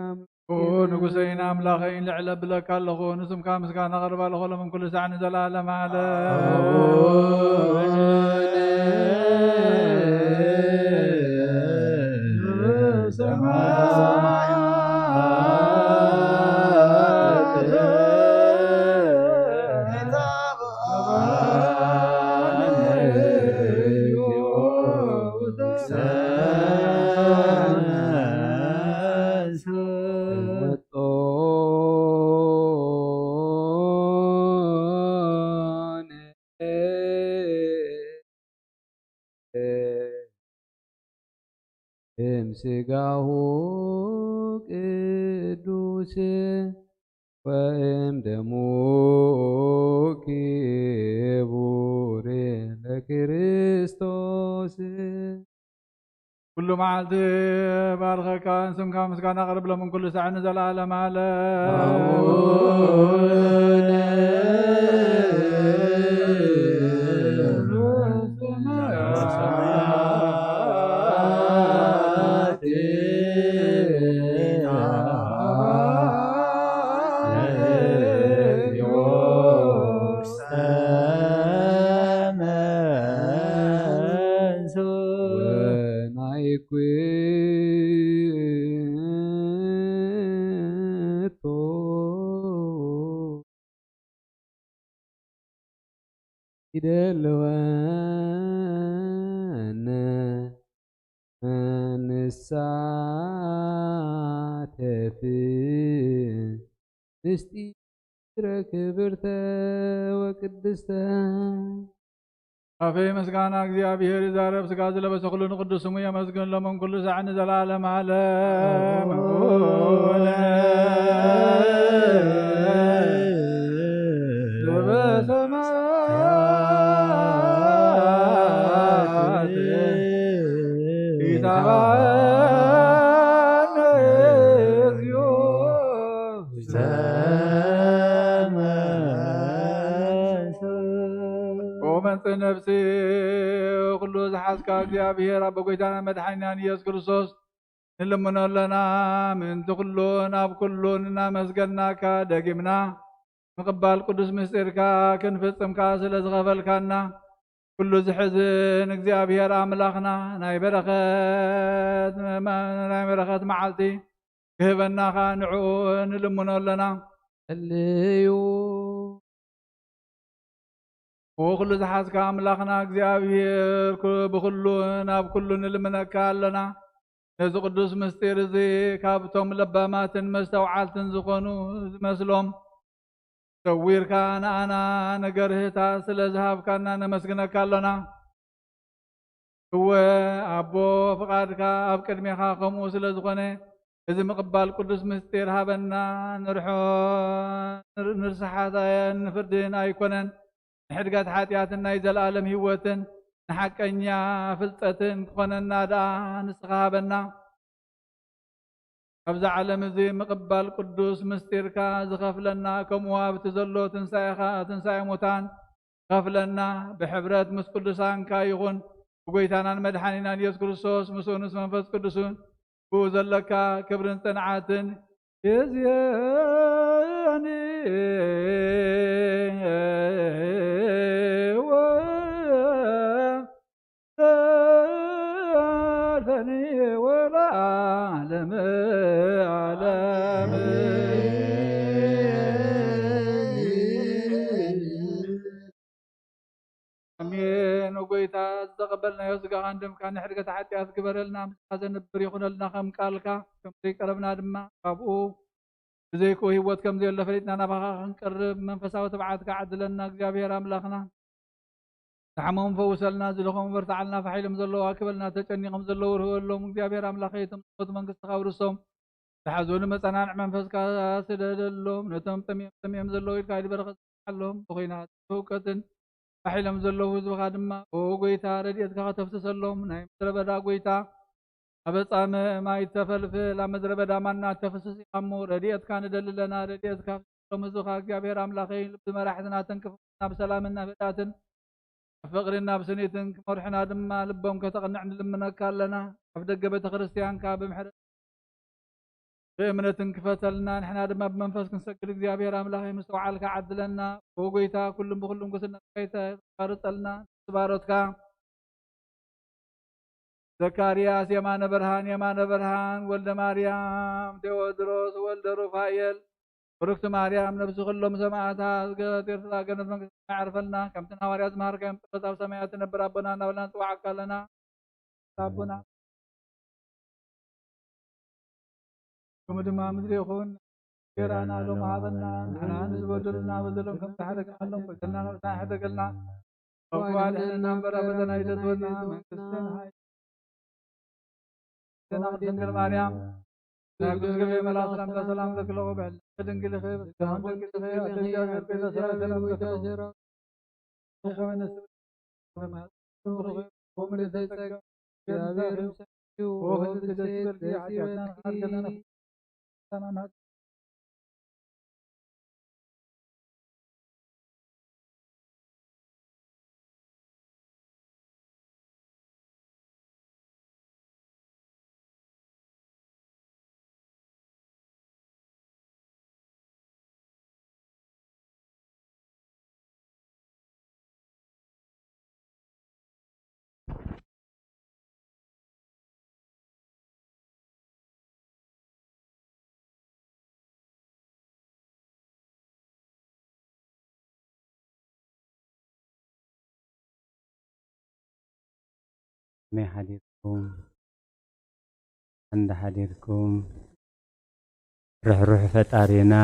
ንጉሰይና አምላኸይን ልዕለ ብለካ ኣለኹ ንስምካ ምስጋና ቐርባ ኣለኹ ለምን ኩሉ ሰዓኒ ዘለዓለም እምሥጋሁ ቅዱስ ወእምደሙ ክቡር ለክርስቶስ ኩሉ መዓልቲ ባርኸካ ንስምካ ምስጋና ቐርብ ለምን ኩሉ ሰዓኒ ዘለዓለም ይደልወነ ንሳተፍ ምስጢረ ክብርተ ወቅድስተ አፈይ ምስጋና እግዚአብሔር ይዛረብ ሥጋ ዝለበሰ ኩሉ ንቅዱስ ስሙ የመስግን ለመን ኩሉ ሰዓኒ ዘለዓለም ዓለም በሰማያት ومن نفسي وكل زحاسك እግዚአብሔር አብ ጎይታና መድኃኒና ኢየሱስ ክርስቶስ ንልምኖ ለና ምንቱ ኩሉን ኣብ ኩሉን እናመስገናካ ደጊምና ምቕባል ቅዱስ ምስጢርካ ክንፍጽምካ ስለ ዝኸፈልካና ኩሉ ዝሕዝን እግዚአብሔር ኣምላኽና ናይ በረኸት መዓልቲ ክህበናኻ ንዕኡ ንልምኖ ኣለና هللو وكل زحاسك أملاخنا እግዚአብሔር بكلنا ናብ كل نلمنك ኣለና ነዚ ቅዱስ ምስጢር እዚ ካብቶም ለባማትን መስተውዓልትን ዝኾኑ ዝመስሎም ሰዊርካ ንኣና ነገርህታ ስለ ዝሃብካና ነመስግነካ ኣለና እወ ኣቦ ፍቓድካ ኣብ ቅድሜኻ ከምኡ ስለ ዝኾነ እዚ ምቕባል ቅዱስ ምስጢር ሃበና ንርሖ ንርሳሓታን ንፍርድን ኣይኮነን ንሕድጋት ሓጢኣትን ናይ ዘለኣለም ህይወትን ንሓቀኛ ፍልጠትን ክኾነና ደኣ ንስኻ ሃበና ኣብዚ ዓለም እዚ ምቕባል ቅዱስ ምስጢርካ ዝኸፍለና ከምኡ ኣብቲ ዘሎ ትንሣኤ ሙታን ከፍለና ብሕብረት ምስ ቅዱሳንካ ይኹን ብጎይታናን መድሓኒናን ኢየሱስ ክርስቶስ ምስኡ ምስ መንፈስ ቅዱስን ብኡ ዘለካ ክብርን ጽንዓትን የዝየኒ والعالم عالم أمين وقويتا تقبلنا يوسقا عندهم كان حرقة حتى أذكبر لنا هذا النبر يخون لنا خم كالكا كم ذيك ربنا دما قابو زيكو هيوت كم ذي اللي فريتنا نبغى نقرب منفسا وتبعاتك عدلنا እግዚአብሔር أملاخنا تحمهم فوسلنا زلهم برتعلنا فحيلهم زلوا أكبلنا تجنيهم زلوا ورهولهم እግዚአብሔር أملاخيتهم صوت من قصة خبرسهم تحزون مثلا منفس كاسدلهم نتم تميم زلوا يكايد برخص حلهم بخينا توكتن فحيلهم زلوا زو خادم وقويتا رديت كتفسسلهم نايم دربدا قويتا أبصام ما يتفلفل مدربدا منا تفسس يقمو رديت كان دللنا رديت كفسهم زو እግዚአብሔር أملاخي بمراحتنا تنكفنا بسلامنا بداتن فقرنا بسنيتن مرحنا دما لبهم كتقنع لمنك لنا أفدق بيت كريستيان كاب محرق بأمنة كفتلنا نحنا دما بمنفسك نسجل እግዚአብሔር أملاخي مستوعالك عدلنا وقويتا كلهم بكلهم قسنا كيتا قارتلنا تبارتك زكارياس يمان برهان ولد مريم تيودروس ولد رفائيل وركت مريم نفس كلهم سماعتها ترتلا كنت من عرفلنا كم تناوري أزمار كم ترتاب سماعت نبر ربنا نولنا توعك لنا ربنا كم دما مدري يخون كيرانا لهم عظنا نحن نزبدلنا بدلهم كم تحرك لهم بدلنا نحرك لنا وقوال لنا بربنا يتدولنا من كستن هاي تناغ مريم نقدس كفي ملا سلام لك لو بعد دنقل خير دنقل خير اتجاه بيت سلام لك وخوان السلام ومن ذيك يا بير وهو الجسير في حياتنا حركنا تمام ما حديثكم عند حديثكم روح فتارينا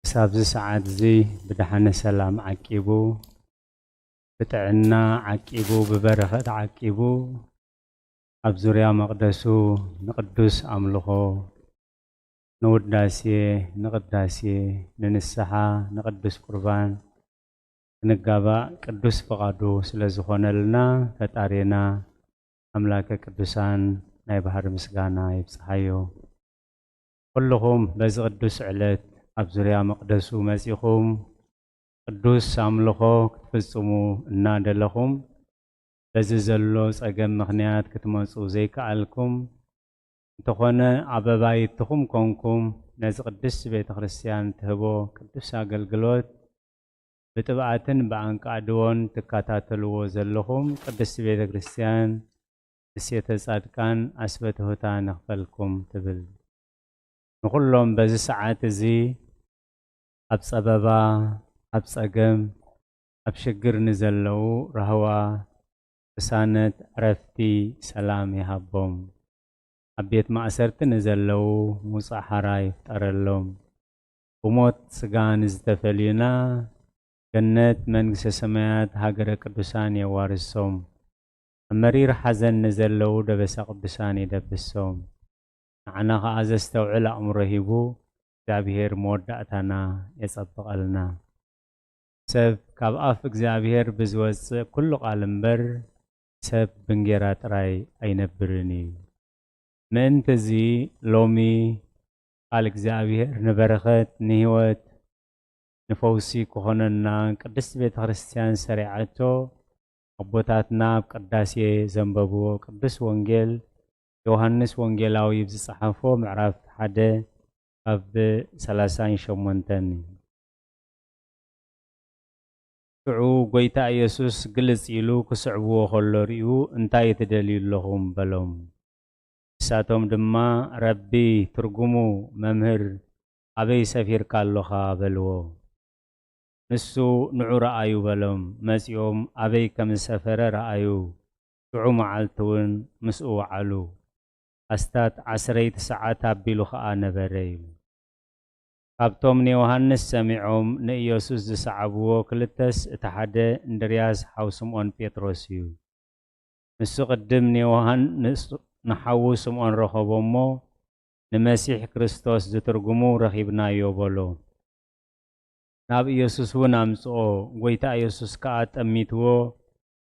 سابز ساعات زي بدحنا سلام عكيبو بتعنا عكيبو ببركة عكيبو أبزوريا مقدسو نقدس أملخو نوداسي نقداسي ننسحا نقدس قربان ክንጋባእ ቅዱስ ፍቃዱ ስለ ዝኾነልና ፈጣሪና ኣምላከ ቅዱሳን ናይ ባህሪ ምስጋና ይብፅሓዮ። ኩልኹም በዚ ቅዱስ ዕለት ኣብ ዙርያ መቕደሱ መጺኹም ቅዱስ ኣምልኾ ክትፍጽሙ እናደለኹም በዚ ዘሎ ጸገም ምኽንያት ክትመጹ ዘይከኣልኩም እንተኾነ ኣበባይትኹም ኮንኩም ነዚ ቅዱስ ቤተ ክርስቲያን ትህቦ ቅዱስ ኣገልግሎት ብጥብኣትን ብኣንቃድዎን ትከታተልዎ ዘለኹም ቅድስቲ ቤተ ክርስቲያን እሴተ ጻድቃን ኣስበትሑታ ንኽፈልኩም ትብል። ንኹሎም በዚ ሰዓት እዚ ኣብ ጸበባ ኣብ ጸገም ኣብ ሽግር ንዘለዉ ረህዋ ቅሳነት ዕረፍቲ ሰላም ይሃቦም። ኣብ ቤት ማእሰርቲ ንዘለዉ ሙፃእ ሓራ ይፍጠረሎም። ብሞት ሥጋ ንዝተፈልዩና ገነት መንግሥተ ሰማያት ሃገረ ቅዱሳን የዋርሶም። ኣብ መሪር ሓዘን ንዘለዉ ደበሳ ቅዱሳን ይደብሶም። ንዓና ኸዓ ዘስተውዕል ኣእምሮ ሂቡ እግዚአብሔር መወዳእታና የጸብቐልና። ሰብ ካብ ኣፍ እግዚአብሔር ብዝወፅእ ኩሉ ቃል እምበር ሰብ ብንጌራ ጥራይ ኣይነብርን እዩ። ምእንቲ እዚ ሎሚ ቃል እግዚአብሔር ንበረኸት ንህይወት ንፈውሲ ክኾነና ቅድስቲ ቤተ ክርስቲያን ሰሪዓቶ ኣቦታትና ኣብ ቅዳሴ ዘንበብዎ ቅዱስ ወንጌል ዮሐንስ ወንጌላዊ ብዝጸሓፎ ምዕራፍ 1 ካብ 38 ሽዑ ጎይታ ኢየሱስ ግልጽ ኢሉ ክስዕብዎ ከሎ ርኡ እንታይ ትደልዩ ኣለኹም በሎም። ንሳቶም ድማ ረቢ ትርጉሙ መምህር ኣበይ ሰፊርካ ኣለኻ በልዎ። ንሱ ንዑ ረአዩ በሎም። መጺኦም ኣበይ ከም ዝሰፈረ ረአዩ። ሽዑ መዓልቲ እውን ምስኡ ወዓሉ። ኣስታት 10 ሰዓት ኣቢሉ ኸዓ ነበረ እዩ። ካብቶም ንዮሐንስ ሰሚዖም ንኢየሱስ ዝሰዓብዎ ክልተስ እቲ ሓደ እንድርያስ ሓው ስምዖን ጴጥሮስ እዩ። ንሱ ቅድም ንዮሐንስ ንሓዉ ስምዖን ረኸቦ እሞ ንመሲሕ ክርስቶስ ዝትርጉሙ ረኺብናዮ በሎ። ናብ ኢየሱስ እውን ኣምጽኦ። ጎይታ ኢየሱስ ከዓ ጠሚትዎ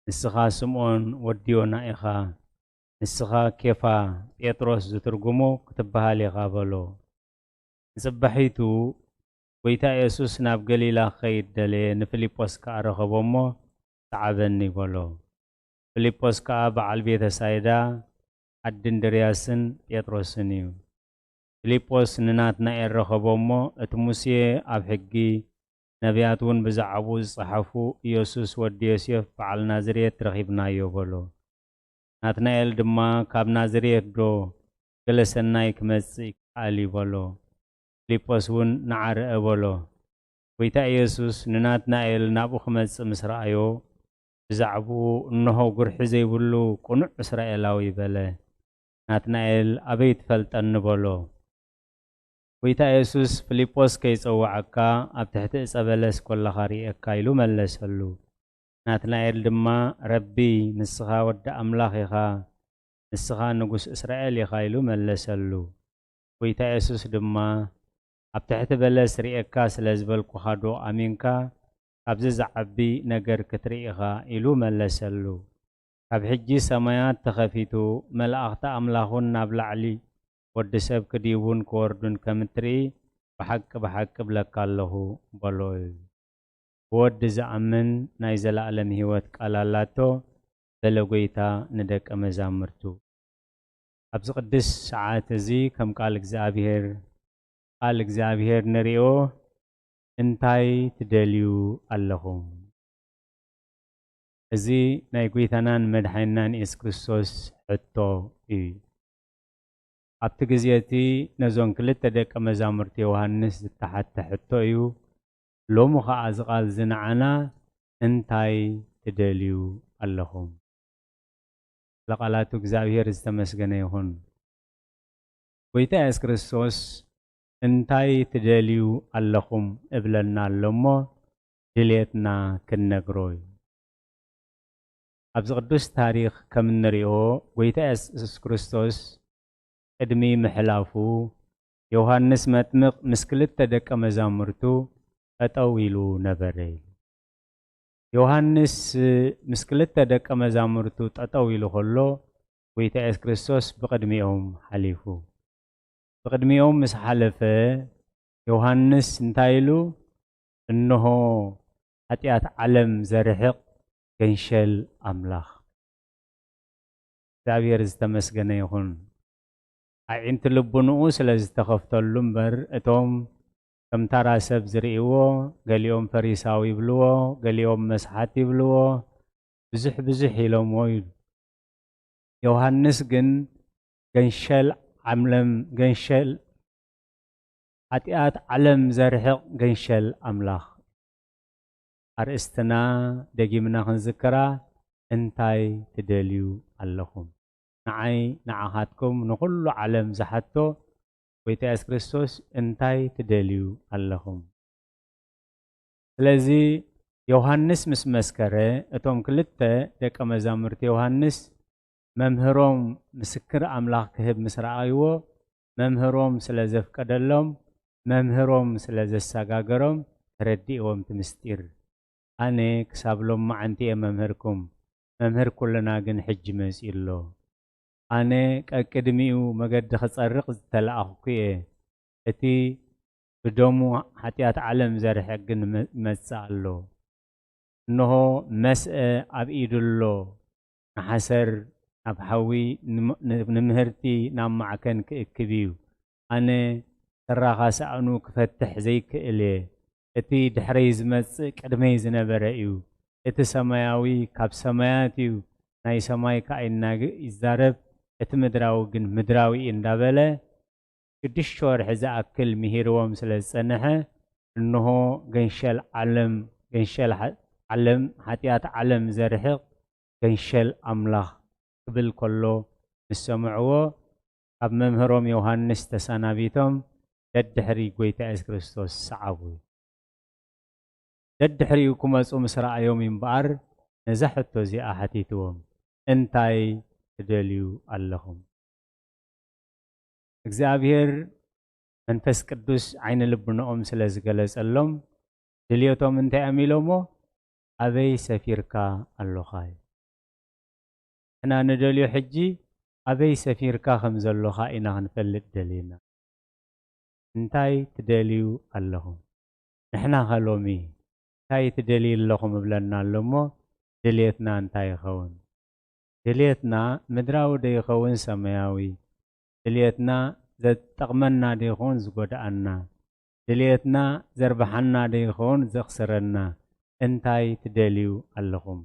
ንስኻ ስምዖን ወዲ ዮና ኢኻ፣ ንስኻ ኬፋ ጴጥሮስ ዝትርጉሙ ክትበሃል ኢኻ በሎ። ንጽባሒቱ ጎይታ ኢየሱስ ናብ ገሊላ ኸይድ ደለየ ንፊልጶስ ከዓ ረኸቦ እሞ ተዓበኒ በሎ። ፊልጶስ ከዓ በዓል ቤተ ሳይዳ ዓዲ እንድርያስን ጴጥሮስን እዩ። ፊልጶስ ንናትናኤል ረኸቦ እሞ እቲ ሙሴ ኣብ ሕጊ ነቢያት እውን ብዛዕባኡ ዝጸሓፉ ኢየሱስ ወዲ ዮሴፍ በዓል ናዝሬት ረኺብናዮ በሎ። ናትናኤል ድማ ካብ ናዝሬት ዶ ገለ ሰናይ ክመጽእ ይከኣል እዩ በሎ። ፊልጶስ እውን ንዓርአ በሎ። ጎይታ ኢየሱስ ንናትናኤል ናብኡ ክመጽእ ምስ ረአዮ ብዛዕባኡ እንሆ ጉርሒ ዘይብሉ ቁኑዕ እስራኤላዊ በለ። ናትናኤል ኣበይ ትፈልጠኒ በሎ። ጎይታ ኢየሱስ ፊልጶስ ከይጸዋዓካ ኣብ ትሕቲ ዕፀ በለስ ኮለኻ ሪኤካ ኢሉ መለሰሉ። ናትናኤል ድማ ረቢ ንስኻ ወዲ ኣምላኽ ኢኻ፣ ንስኻ ንጉስ እስራኤል ኢኻ ኢሉ መለሰሉ። ጎይታ ኢየሱስ ድማ ኣብ ትሕቲ በለስ ሪኤካ ስለ ዝበልኩኻ ዶ ኣሚንካ ካብዚ ዝዓቢ ነገር ክትርኢ ኢኻ ኢሉ መለሰሉ። ካብ ሕጂ ሰማያት ተኸፊቱ መላእኽቲ ኣምላኹን ናብ ላዕሊ ወዲ ሰብ ክዲቡን ክወርዱን ከም እትርኢ ብሓቂ ብሓቂ ብለካ ኣለኹ በሎ እዩ። ብወዲ ዝኣምን ናይ ዘለኣለም ህይወት ቃል ኣላቶ በለ ጎይታ ንደቀ መዛሙርቱ። ኣብዚ ቅዱስ ሰዓት እዚ ከም ቃል እግዚአብሔር ንሪኦ እንታይ ትደልዩ ኣለኹም? እዚ ናይ ጎይታናን መድሓኒናን ኢየሱስ ክርስቶስ ሕቶ እዩ። ኣብቲ ግዜ እቲ ነዞም ክልተ ደቀ መዛሙርቲ ዮሐንስ ዝተሓተ ሕቶ እዩ። ሎሚ ኸዓ እዚ ቃል ዝነዓና እንታይ ትደልዩ ኣለኹም? ለቃላቱ እግዚአብሔር ዝተመስገነ ይኹን። ጎይታ ኢየሱስ ክርስቶስ እንታይ ትደልዩ ኣለኹም እብለና ኣሎሞ ድልየትና ክንነግሮ እዩ። ኣብዚ ቅዱስ ታሪክ ከም እንሪኦ ጎይታ ኢየሱስ ክርስቶስ ቅድሚ ምሕላፉ ዮሐንስ መጥምቕ ምስ ክልተ ደቀ መዛሙርቱ ጠጠው ኢሉ ነበረ። ዮሐንስ ምስ ክልተ ደቀ መዛሙርቱ ጠጠው ኢሉ ከሎ ጎይታ ኢየሱስ ክርስቶስ ብቅድሚኦም ሓሊፉ ብቅድሚኦም ምስ ሓለፈ ዮሐንስ እንታይ ኢሉ እነሆ ኃጢአት ዓለም ዘርሕቕ ገንሸል ኣምላኽ እግዚአብሔር ዝተመስገነ ይኹን ኣዒንቲ ልቡንኡ ስለ ዝተኸፍተሉ እምበር እቶም ከም ተራ ሰብ ዝርእይዎ ገሊኦም ፈሪሳዊ ይብልዎ ገሊኦም መስሓት ይብልዎ ብዙሕ ኢሎምዎ ኢሉ ዮሐንስ ግን ገንሸል ኃጢአት ዓለም ዘርሕቕ ገንሸል ኣምላኽ ኣርእስትና ደጊምና ክንዝክራ እንታይ ትደልዩ ኣለኹም ንዓይ ንዓኻትኩም ንኩሉ ዓለም ዝሓቶ ጎይታ ኢየሱስ ክርስቶስ እንታይ ትደልዩ ኣለኹም ስለዚ ዮሐንስ ምስ መስከረ እቶም ክልተ ደቀ መዛሙርቲ ዮሐንስ መምህሮም ምስክር ኣምላኽ ክህብ ምስ ረኣይዎ መምህሮም ስለ ዘፍቀደሎም መምህሮም ስለ ዘሰጋገሮም ተረዲእዎም እቲ ምስጢር ኣነ ክሳብ ሎም መዓንቲ እየ መምህርኩም መምህር ኩልና ግን ሕጂ መፂኡ ኣሎ ኣነ ቀቅድሚኡ መገዲ ክጸርቕ ዝተለኣኽኩ እየ እቲ ብደሙ ኃጢአት ዓለም ዘርሕቕ ግን ይመጽእ ኣሎ እንሆ መስአ ኣብ ኢዱ ኣሎ ንሓሰር ናብ ሓዊ ንምህርቲ ናብ ማዕከን ክእክብ እዩ ኣነ ተራኻ ሳእኑ ክፈትሕ ዘይክእል እየ እቲ ድሕረይ ዝመጽእ ቅድመይ ዝነበረ እዩ እቲ ሰማያዊ ካብ ሰማያት እዩ ናይ ሰማይ ከኣይናግ ይዛረብ እቲ ምድራዊ ግን ምድራዊ እንዳበለ 6 ወርሒ ዝኣክል ምሂርዎም ስለ ዝጸንሐ እንሆ ገንሸል ዓለም ኃጢአት ዓለም ዘርሕቕ ገንሸል ኣምላኽ ክብል ከሎ ምስ ሰምዕዎ ኣብ መምህሮም ዮሐንስ ተሰናቢቶም ደድሕሪ ጎይታ ኢየሱስ ክርስቶስ ሰዓቡ ደድሕሪኡ ክመፁ ምስ ረኣዮም እምበኣር ነዛ ሕቶ እዚኣ ሓቲትዎም እንታይ ትደልዩ ኣለኹም እግዚአብሔር መንፈስ ቅዱስ ዓይነ ልቡናኦም ስለ ዝገለጸሎም ድልየቶም እንታይ እዮም ኢሎሞ ኣበይ ሰፊርካ ኣለኻ ንሕና ንደልዮ ሕጂ ኣበይ ሰፊርካ ከም ዘለኻ ኢና ክንፈልጥ ደሊና እንታይ ትደልዩ ኣለኹም ንሕና ኸሎሚ እንታይ ትደልዩ ኣለኹም እብለና ኣሎሞ ድልየትና እንታይ ይኸውን ድልየትና ምድራዊ ዶ ይኸውን ሰማያዊ ድልየትና ዘጠቕመና ዶ ይኸውን ዝጎዳኣና ድልየትና ዘርባሓና ዶ ይኸውን ዘኽስረና እንታይ ትደልዩ ኣለኹም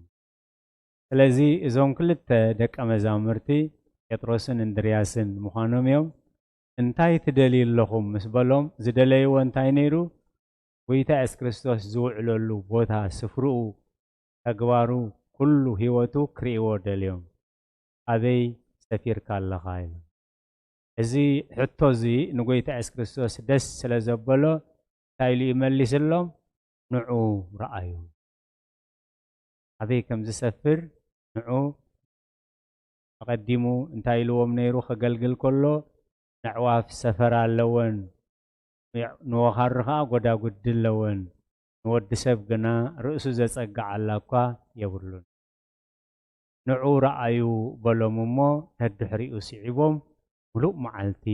ስለዚ እዞም ክልተ ደቀ መዛሙርቲ ጴጥሮስን እንድርያስን ምዃኖም እዮም እንታይ ትደልዩ ኣለኹም ምስ በሎም ዝደለይዎ እንታይ ነይሩ ጎይታ ኢየሱስ ክርስቶስ ዝውዕለሉ ቦታ ስፍርኡ ተግባሩ ኩሉ ህይወቱ ክርእይዎ ደልዮም ኣበይ ሰፊርካ ኣለኻ ኢሎም እዚ ሕቶ እዚ ንጎይታ ኢየሱስ ክርስቶስ ደስ ስለ ዘበሎ እንታይ ኢሉ ይመሊስሎም ንዑ ረኣዩ ኣበይ ከም ዝሰፍር ንዑ ተቐዲሙ እንታይ ኢልዎም ነይሩ ከገልግል ከሎ ንዕዋፍ ሰፈራ ኣለወን ንወኻሪ ከዓ ጎዳጉዲ ኣለወን ንወዲ ሰብ ግና ርእሱ ዘጸግዓላ እኳ የብሉን ንዑ ረኣዩ በሎም እሞ ተድሕሪኡ ስዒቦም ሙሉእ መዓልቲ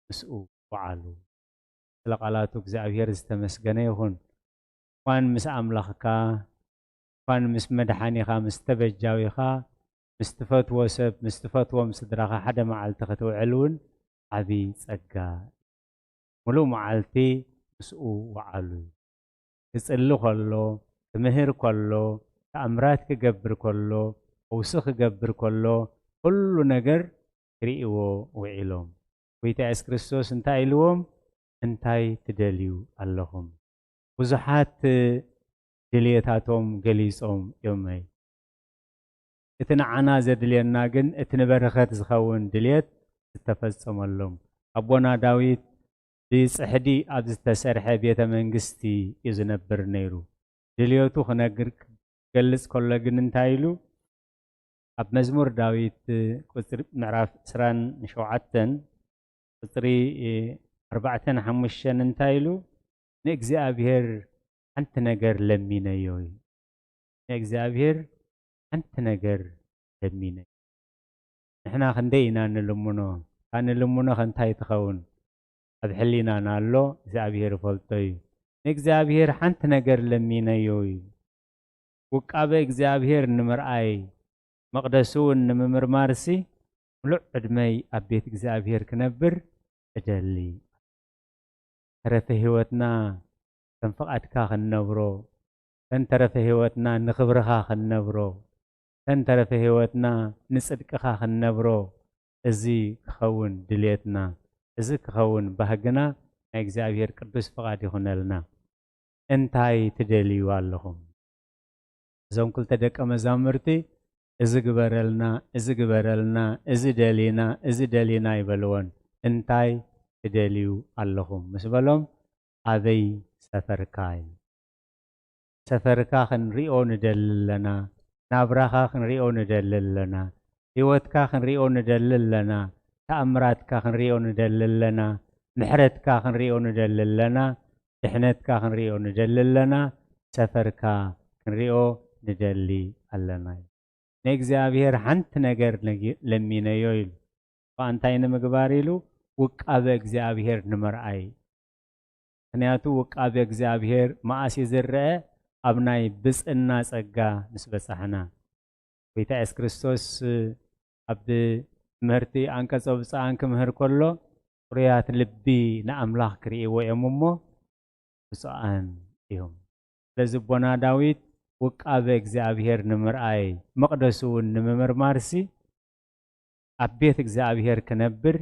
ምስኡ ወዓሉ ስለ ቃላቱ እግዚአብሔር ዝተመስገነ ይኹን እንኳን ምስ ኣምላኽካ እንኳን ምስ መድሓኒኻ ምስ ተበጃዊኻ ምስ ትፈትዎ ሰብ ምስ ትፈትዎም ስድራኻ ሓደ መዓልቲ ክትውዕል እውን ዓብይ ጸጋ ሙሉእ መዓልቲ ምስኡ ወዓሉ ክጽሊ ከሎ ክምህር ከሎ ተኣምራት ክገብር ከሎ ፈውሲ ክገብር ከሎ ኩሉ ነገር ክርእይዎ ውዒሎም ጎይታ ኢየሱስ ክርስቶስ እንታይ ኢልዎም እንታይ ትደልዩ ኣለኹም ብዙሓት ድልየታቶም ገሊፆም ዮመይ እቲ ንዓና ዘድልየና ግን እቲ ንበረኸት ዝኸውን ድልየት ዝተፈጸመሎም ኣቦና ዳዊት ብጽሕዲ ኣብ ዝተሰርሐ ቤተ መንግስቲ እዩ ዝነብር ነይሩ ድልየቱ ክነግር ክገልጽ ከሎ ግን እንታይ ኢሉ ኣብ መዝሙር ዳዊት ቁጽሪ ምዕራፍ 27 ቁጽሪ 4-5 እንታይ ኢሉ ንእግዚአብሔር ሓንቲ ነገር ለሚነዮ እግዚአብሔር ሓንቲ ነገር ለሚነ ንሕና ክንደይ ኢና ንልሙኖ ካንልሙኖ ከንታይ ትኸውን ኣብ ሕሊናና ኣሎ እግዚአብሔር ይፈልጦ እዩ ንእግዚአብሔር ሓንቲ ነገር ለሚነዮ እዩ ውቃበ እግዚአብሔር ንምርኣይ መቅደሱ ንምምርማርሲ ሙሉእ ዕድመይ ኣብ ቤት እግዚአብሔር ክነብር እደሊ ተረፈ ህይወትና ከም ፈቃድካ ክንነብሮ ተንተረፈ ህይወትና ንኽብርኻ ክንነብሮ ተንተረፈ ህይወትና ንጽድቅኻ ክንነብሮ እዚ ክኸውን ድልየትና እዚ ክኸውን ባህግና ናይ እግዚአብሔር ቅዱስ ፈቃድ ይኹነልና እንታይ ትደልዩ ኣለኹም እዞም ክልተ ደቀ መዛሙርቲ እዚ ግበረልና እዚ ደሊና ይበልዎን እንታይ ትደልዩ ኣለኹም ምስ በሎም ኣበይ ሰፈርካ ሰፈርካ ክንሪኦ ንደሊ ኣለና ናብራኻ ክንሪኦ ንደሊ ኣለና ህይወትካ ክንሪኦ ንደሊ ኣለና ተኣምራትካ ክንሪኦ ንደሊ ኣለና ምሕረትካ ክንሪኦ ንደሊ ኣለና ድሕነትካ ክንሪኦ ንደሊ ኣለና ሰፈርካ ክንሪኦ ንደሊ ኣለና ንእግዚአብሔር ሓንቲ ነገር ለሚነዮ ኢሉ እንታይ ንምግባር ኢሉ ውቃበ እግዚአብሔር ንምርኣይ ምክንያቱ ውቃበ እግዚአብሔር መዓስ ዝርአ ኣብ ናይ ብፅዕና ጸጋ ምስ በጻሕና ጌታ ኢየሱስ ክርስቶስ ኣብ ትምህርቲ አንቀጸ ብፅዓን ክምህር ከሎ ፍርያት ልቢ ንኣምላኽ ክርእይዎ እዮም እሞ ብፁዓን እዮም ስለዚ ቦና ዳዊት ውቃበ እግዚአብሔር ንምርኣይ መቅደሱ ንምምርማርሲ ኣብ ቤት እግዚአብሔር ክነብር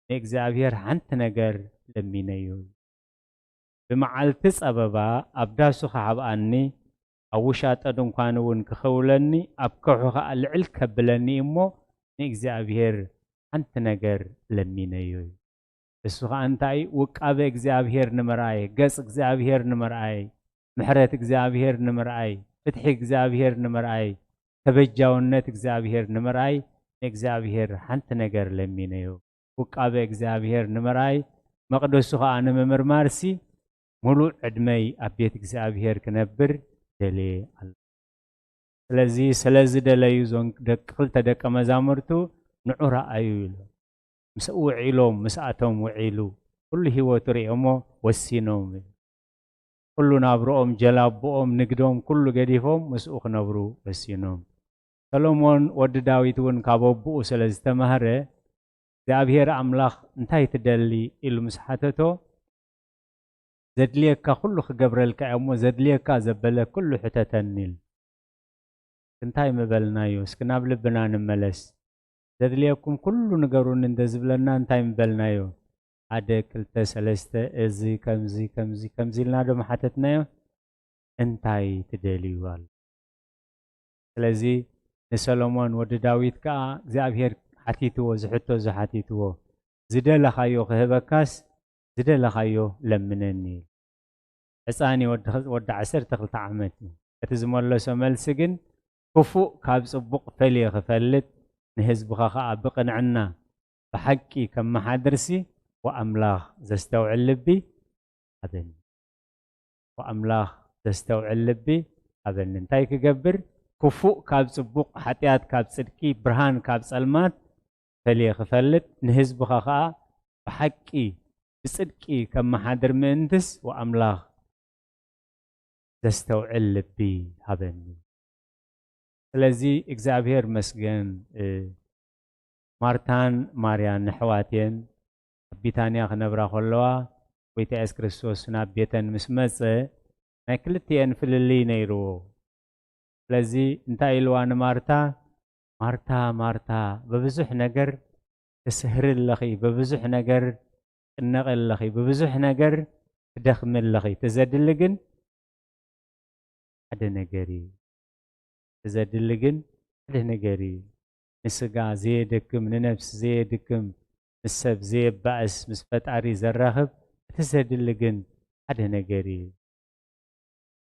ንእግዚአብሔር ሓንቲ ነገር ለሚነዮ ብመዓልቲ ጸበባ ኣብ ዳሱ ክሓብኣኒ ኣብ ውሻጠ ድንኳን እውን ክኸውለኒ ኣብ ከውሑ ከዓ ልዕል ከብለኒ እሞ ንእግዚአብሔር ሓንቲ ነገር ለሚነዮ እሱ ከዓ እንታይ ውቃበ እግዚአብሔር ንምርኣይ ገጽ እግዚአብሔር ንምርኣይ ምሕረት እግዚአብሔር ንምርኣይ ፍትሒ እግዚአብሔር ንምርኣይ ተበጃውነት እግዚአብሔር ንምርኣይ ንእግዚአብሔር ሓንቲ ነገር ለሚነዮ ውቃበ እግዚአብሔር ንምርኣይ መቅደሱ ከዓ ንምምርማርሲ ሙሉእ ዕድመይ ኣብ ቤት እግዚአብሔር ክነብር ደልየ ኣሎ ስለዚ ደለዩ ዞን ክልተ ደቀ መዛሙርቱ ንዑ ረኣዩ ኢሎም ምስ ውዒሎም ምስኣቶም ውዒሉ ኩሉ ህይወቱ ሪኦሞ ወሲኖም ኩሉ ናብሮኦም ጀላቦኦም ንግዶም ኩሉ ገዲፎም ምስኡ ክነብሩ ወሲኖም ሰሎሞን ወዲ ዳዊት እውን ካብ ኣቦኡ ስለ ዝተማህረ እግዚአብሔር ኣምላኽ እንታይ ትደሊ ኢሉ ምስ ሓተቶ ዘድልየካ ኩሉ ክገብረልካ እሞ ዘድልየካ ዘበለ ኩሉ ሕተተኒ ኢሉ እንታይ ምበልናዮ እስኪ ናብ ልብና ንመለስ ዘድልየኩም ኩሉ ንገሩን እንደዝብለና እንታይ ምበልናዮ ሓደ ክልተ ሰለስተ እዚ ከምዚ ኢልና ዶ መሓተትናዮ እንታይ ትደልዩ ኣሎ ስለዚ ንሰሎሞን ወዲ ዳዊት ከዓ እግዚአብሔር ሓቲትዎ ዝሕቶ ዝሓቲትዎ ዝደለኻዮ ክህበካስ ዝደለኻዮ ለምነኒ ህፃኒ ወዲ 12 ዓመት እቲ ዝመለሶ መልሲ ግን ክፉእ ካብ ጽቡቕ ፈልየ ክፈልጥ ንህዝብኻ ከዓ ብቕንዕና ብሓቂ ከም መሓድርሲ ወኣምላኽ ዘስተውዕል ልቢ ሃበኒ ወኣምላኽ ዘስተውዕል ልቢ ሃበኒ እንታይ ክገብር ክፉእ ካብ ጽቡቕ ሓጢኣት ካብ ጽድቂ ብርሃን ካብ ጸልማት ፈልየ ክፈልጥ ንህዝብኻ ከዓ ብሓቂ ብጽድቂ ከም መሓድር ምእንትስ ወኣምላኽ ዘስተውዕል ልቢ ሃበኒ ስለዚ እግዚአብሔር መስገን ማርታን ማርያን ኣሕዋትየን ኣብ ቢታንያ ክነብራ ከለዋ ጎይታ ኢየሱስ ክርስቶስ ናብ ቤተን ምስ መፀ ናይ ክልቲአን ፍልሊ ነይርዎ ስለዚ እንታይ ኢልዋ ንማርታ ማርታ ማርታ በብዙሕ ነገር ትስህርለኺ በብዙሕ ነገር ትነቐለኺ በብዙሕ ነገር ትደኽምለኺ ትዘድሊ ግን ሓደ ነገር እዩ تزدل جن له نجاري مسجع زيدكم لنفس زيدكم مسب زيد بأس مسفت عري زرهب تزدل جن هذا نجاري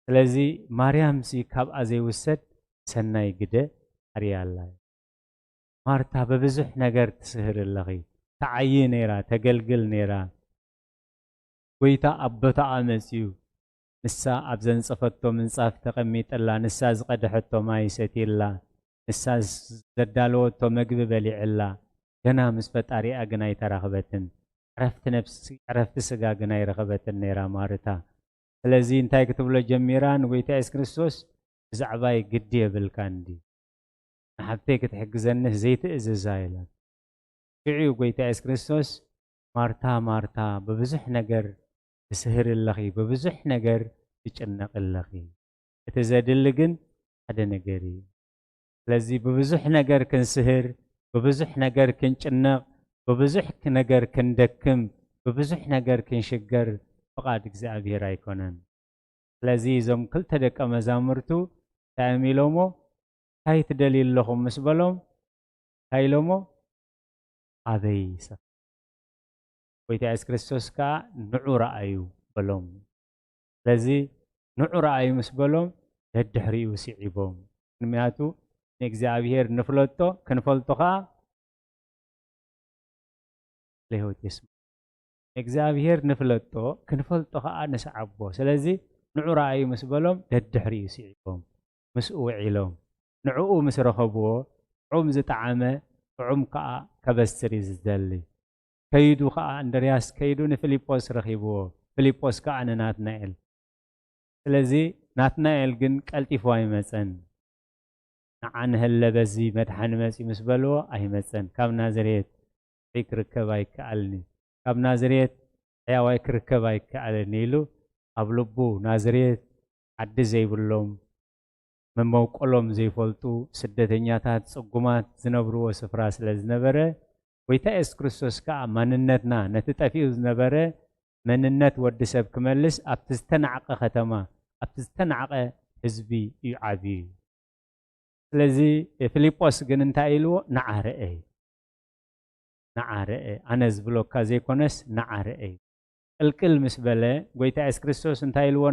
لذي مريم سي كاب أزي وسد سناي جده أري الله مارتا ببزح نجار تسهر اللغي تعيين نيرا تجلجل نيرا ويتا أبتا أمسيو ንሳ ኣብ ዘንፀፈቶ ምንጻፍ ተቐሚጠላ ንሳ ዝቐድሐቶ ማይ ሰቲላ ንሳ ዘዳለወቶ መግቢ በሊዕላ ገና ምስ ፈጣሪኣ ግን ኣይተራኽበትን ዕረፍቲ ነፍሲ ዕረፍቲ ስጋ ግን ኣይረኸበትን ነይራ ማርታ ስለዚ እንታይ ክትብሎ ጀሚራ ንጎይታ ኢየሱስ ክርስቶስ ብዛዕባይ ግዲ የብልካ እንዲ ንሓብተይ ክትሕግዘኒ ዘይትእዝዛ ኢላ ሽዑ ጎይታ ኢየሱስ ክርስቶስ ማርታ ማርታ በብዙሕ ነገር ትስህርለኺ በብዙሕ ነገር ትጭነቕለኺ እቲ ዘድሊ ግን ሓደ ነገር እዩ ስለዚ በብዙሕ ነገር ክንስህር በብዙሕ ነገር ክንጭነቕ በብዙሕ ነገር ክንደክም በብዙሕ ነገር ክንሽገር ፍቓድ እግዚኣብሔር ኣይኮነን ስለዚ እዞም ክልተ ደቀ መዛሙርቱ እንታይ ኢሎሞ እንታይ ትደልዩ ኣለኹም ምስ በሎም እንታይ ኢሎሞ ኣበይ ሰፈር ጎይታ ኢየሱስ ክርስቶስ ከዓ ንዑ ረኣዩ በሎም ስለዚ ንዑ ረኣዩ ምስ በሎም ደድሕሪኡ ስዒቦም ምክንያቱ ንእግዚኣብሔር ንፍለጦ ክንፈልጦ ከዓ ለህይወት የስማ እግዚአብሔር ንፍለጦ ክንፈልጦ ከዓ ንስዓቦ ስለዚ ንዑ ረኣዩ ምስ በሎም ደድሕሪኡ ስዒቦም ምስኡ ውዒሎም ንዕኡ ምስ ረኸብዎ ዑም ዝጠዓመ ዑም ከዓ ከበስር እዩ ዝደሊ ከይዱ ከዓ እንድርያስ ከይዱ ንፊልጶስ ረኺብዎ ፊልጶስ ከዓ ንናትናኤል ስለዚ ናትናኤል ግን ቀልጢፉ ኣይመፀን ንዓ ንህለ በዚ መድሓኒ መፂ ምስ በልዎ ኣይመፀን ካብ ናዝሬት ክርከብ ኣይከኣልኒ ካብ ናዝሬት ሕያዋይ ክርከብ ኣይከኣልኒ ኢሉ ኣብ ልቡ ናዝሬት ዓዲ ዘይብሎም መመውቆሎም ዘይፈልጡ ስደተኛታት ጽጉማት ዝነብርዎ ስፍራ ስለ ዝነበረ ጎይታ ኢየሱስ ክርስቶስ ከዓ ማንነትና ነቲ ጠፊኡ ዝነበረ መንነት ወዲ ሰብ ክመልስ ኣብቲ ዝተናዕቐ ከተማ ኣብቲ ዝተናዕቐ ህዝቢ እዩ ዓብዩ ስለዚ ፊልጶስ ግን እንታይ ኢልዎ ንዓርአ ኣነ ዝብሎካ ዘይኮነስ ንዓርአ ቅልቅል ምስ በለ ጎይታ ኢየሱስ ክርስቶስ እንታይ ኢልዎ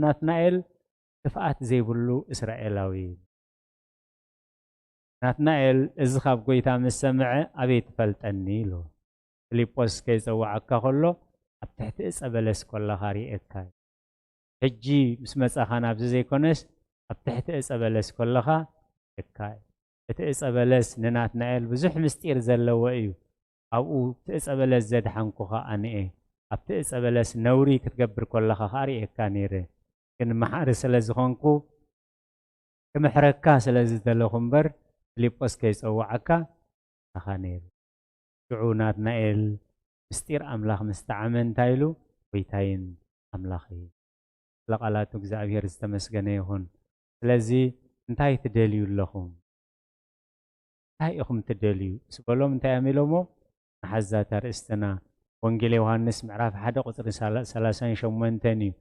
ናትናኤል ክፍኣት ዘይብሉ እስራኤላዊ ናትናኤል እዚ ካብ ጎይታ ምስ ሰምዐ ኣበይ ትፈልጠኒ ኢሎ ፊልጶስ ከይፀዋዓካ ከሎ ኣብ ትሕቲ ዕፀ በለስ ኮለኻ ሪኤካ ሕጂ ምስ መጻኻ ናብዚ ዘይኮነስ ኣብ ትሕቲ ዕፀ በለስ ኮለኻ ሪኤካ እቲ ዕፀ በለስ ንናትናኤል ብዙሕ ምስጢር ዘለዎ እዩ ኣብኡ እቲ ዕፀ በለስ ዘድሓንኩኻ ኣነኤ ኣብቲ ዕፀ በለስ ነውሪ ክትገብር ኮለኻ ከዓ ሪኤካ ነይረ ግን መሓሪ ስለ ዝኾንኩ ክምሕረካ ስለ ዝደለኹ እምበር ፊልጶስ ከይፀዋዓካ ኣኻ ነይሩ ሽዑ ናትናኤል ምስጢር ኣምላኽ ምስተዓመ እንታይ ኢሉ ጎይታይን ኣምላኽ እዩ ለቓላቱ እግዚኣብሔር ዝተመስገነ ይኹን ስለዚ እንታይ ትደልዩ ኣለኹም እንታይ ኢኹም ትደልዩ ስበሎም እንታይ ኣሚሎሞ ንሓዛት ኣርእስትና ወንጌል ዮሃንስ ምዕራፍ 1 ቁፅሪ 38 እዩ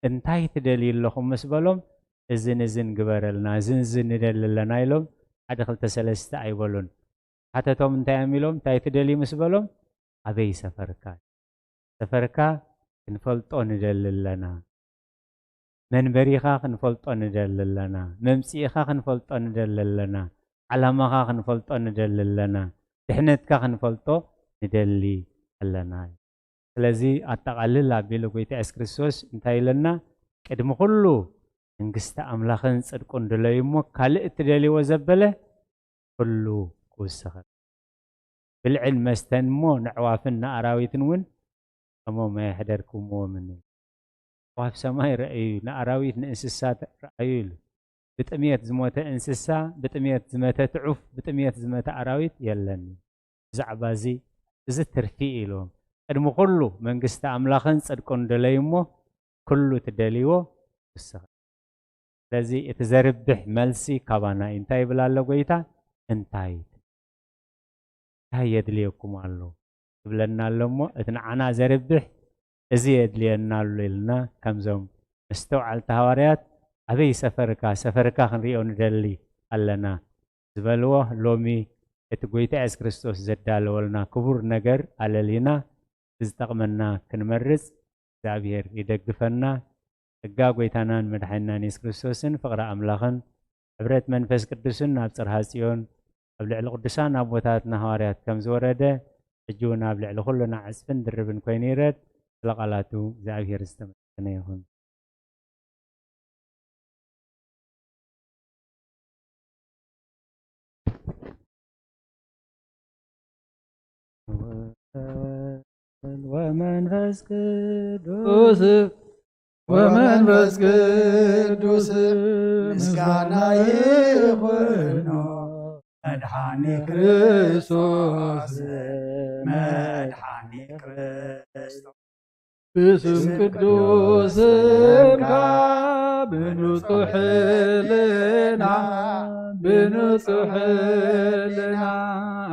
እንታይ ትደልዩ ኣለኹም ምስ በሎም እዝን ግበረልና እዝን ንደሊ ኣለና ኢሎም 1 2 3 ኣይበሉን ሓተቶም እንታይ ኣሚሎም እንታይ ትደልዩ ምስ በሎም ኣበይ ሰፈርካ ክንፈልጦ ንደሊ ኣለና መንበሪኻ ክንፈልጦ ንደሊ ኣለና መምፂኢኻ ክንፈልጦ ንደሊ ኣለና ዓላማኻ ክንፈልጦ ንደሊ ኣለና ድሕነትካ ክንፈልጦ ንደሊ ኣለና ስለዚ ኣጠቓልል ኣቢሉ ጎይታ ኢየሱስ ክርስቶስ እንታይ ኢለና ቅድሚ ኩሉ መንግስቲ ኣምላኽን ጽድቁን ድለዩ እሞ ካልእ እትደልይዎ ዘበለ ኩሉ ክውስኽ ብልዕን መስተን እሞ ንዕዋፍን ንኣራዊትን እውን ከምኦም ኣይሕደርክምዎምን ኣዕዋፍ ሰማይ ረአዩ ንኣራዊት ንእንስሳት ረአዩ ኢሉ ብጥሜት ዝሞተ እንስሳ ብጥሜት ዝመተት ዑፍ ብጥሜት ዝመተ ኣራዊት የለን ብዛዕባ እዚ ትርፊ ኢሎም ቅድሚ ኩሉ መንግስቲ ኣምላኽን ጽድቁን ድለዩ እሞ ኩሉ ትደልይዎ ውስኽ ስለዚ እቲ ዘርብሕ መልሲ ካባና እዩ እንታይ ይብላ ኣሎ ጎይታ እንታይ የድልየኩም ኣሎ ይብለና ኣሎ እሞ እቲ ንዓና ዘርብሕ እዚ የድልየና ኣሎ ኢልና ከምዞም መስተውዓልቲ ሃዋርያት ኣበይ ሰፈርካ ክንሪኦ ንደሊ ኣለና ዝበልዎ ሎሚ እቲ ጎይታ ኢየሱስ ክርስቶስ ዘዳለወልና ክቡር ነገር ኣለሊና ዝጠቕመና ክንመርጽ እግዚአብሔር ይደግፈና ጸጋ ጎይታናን መድሓኒናን ኢየሱስ ክርስቶስን ፍቕሪ ኣምላኽን ሕብረት መንፈስ ቅዱስን ኣብ ጽርሐ ጽዮን ኣብ ልዕሊ ቅዱሳን ኣቦታትና ሃዋርያት ከም ዝወረደ ሕጂ እውን ኣብ ልዕሊ ኩሉና ዕፅፍን ድርብን ኮይኑ ይረድ ስለ ቃላቱ እግዚአብሔር ዝተመስገነ ይኹን ወመንፈስ ቅዱስ ወመንፈስ ቅዱስ ምስጋና ይሁን መድኃኔ ክርስቶስ መድኃኔ ክርስቶስ ብስም ቅዱስም ብንጹሕ ሕሊና ብንጹሕ ሕሊና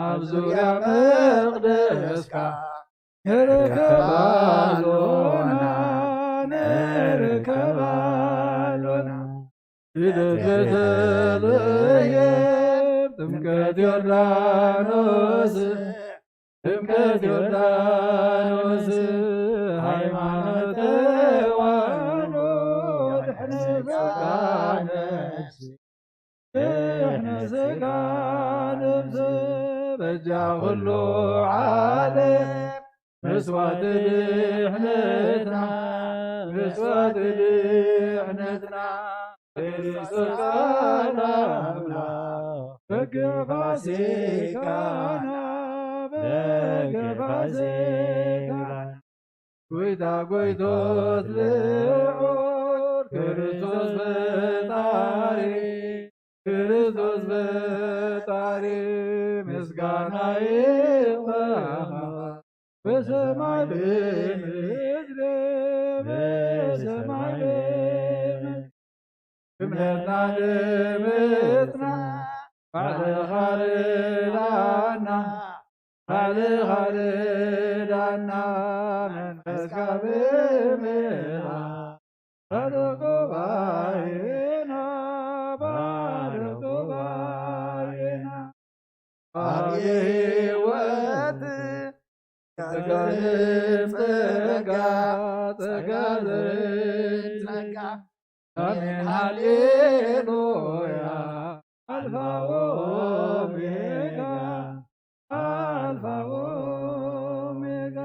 ኣብ ዙርያ መቕደስካ ንርከባሎና ንርከባሎና ብደገተለየብ ጥምቀት ዮርዳኖስ ጥምቀት ዮርዳኖስ ሃይማኖት ተዋህዶ ድሕነት ሥጋ ነፍሲ ድሕነት ሥጋ ነፍሲ በጃ ኩሉ ዓለም መስዋዕት ድሕነትና መስዋዕት ድሕነትና ክርስቶስ ቃል አምላክ በግዕ ፋሲካና በግዕ ፋሲካና ጎይታ ጎይቶት ልዑል ክርስቶስ ፈጣሪ ክርስቶስ ፈጣሪ ምስጋና ይግባህ በሰማይ በምድር በሰማይ በምድር እምነትና ድምፅና ባዕልኻ ርዳእና ባዕልኻ ርዳእና መንፈስካ ብምልኣክ ባርክ ጉባኤና ባርክ ጉባኤና ኣብ ሕይወት ጸጋ ጸጋ ጸጋ ጸጋ አሜን ሃሌሉያ አልፋ ኦሜጋ አልፋ ኦሜጋ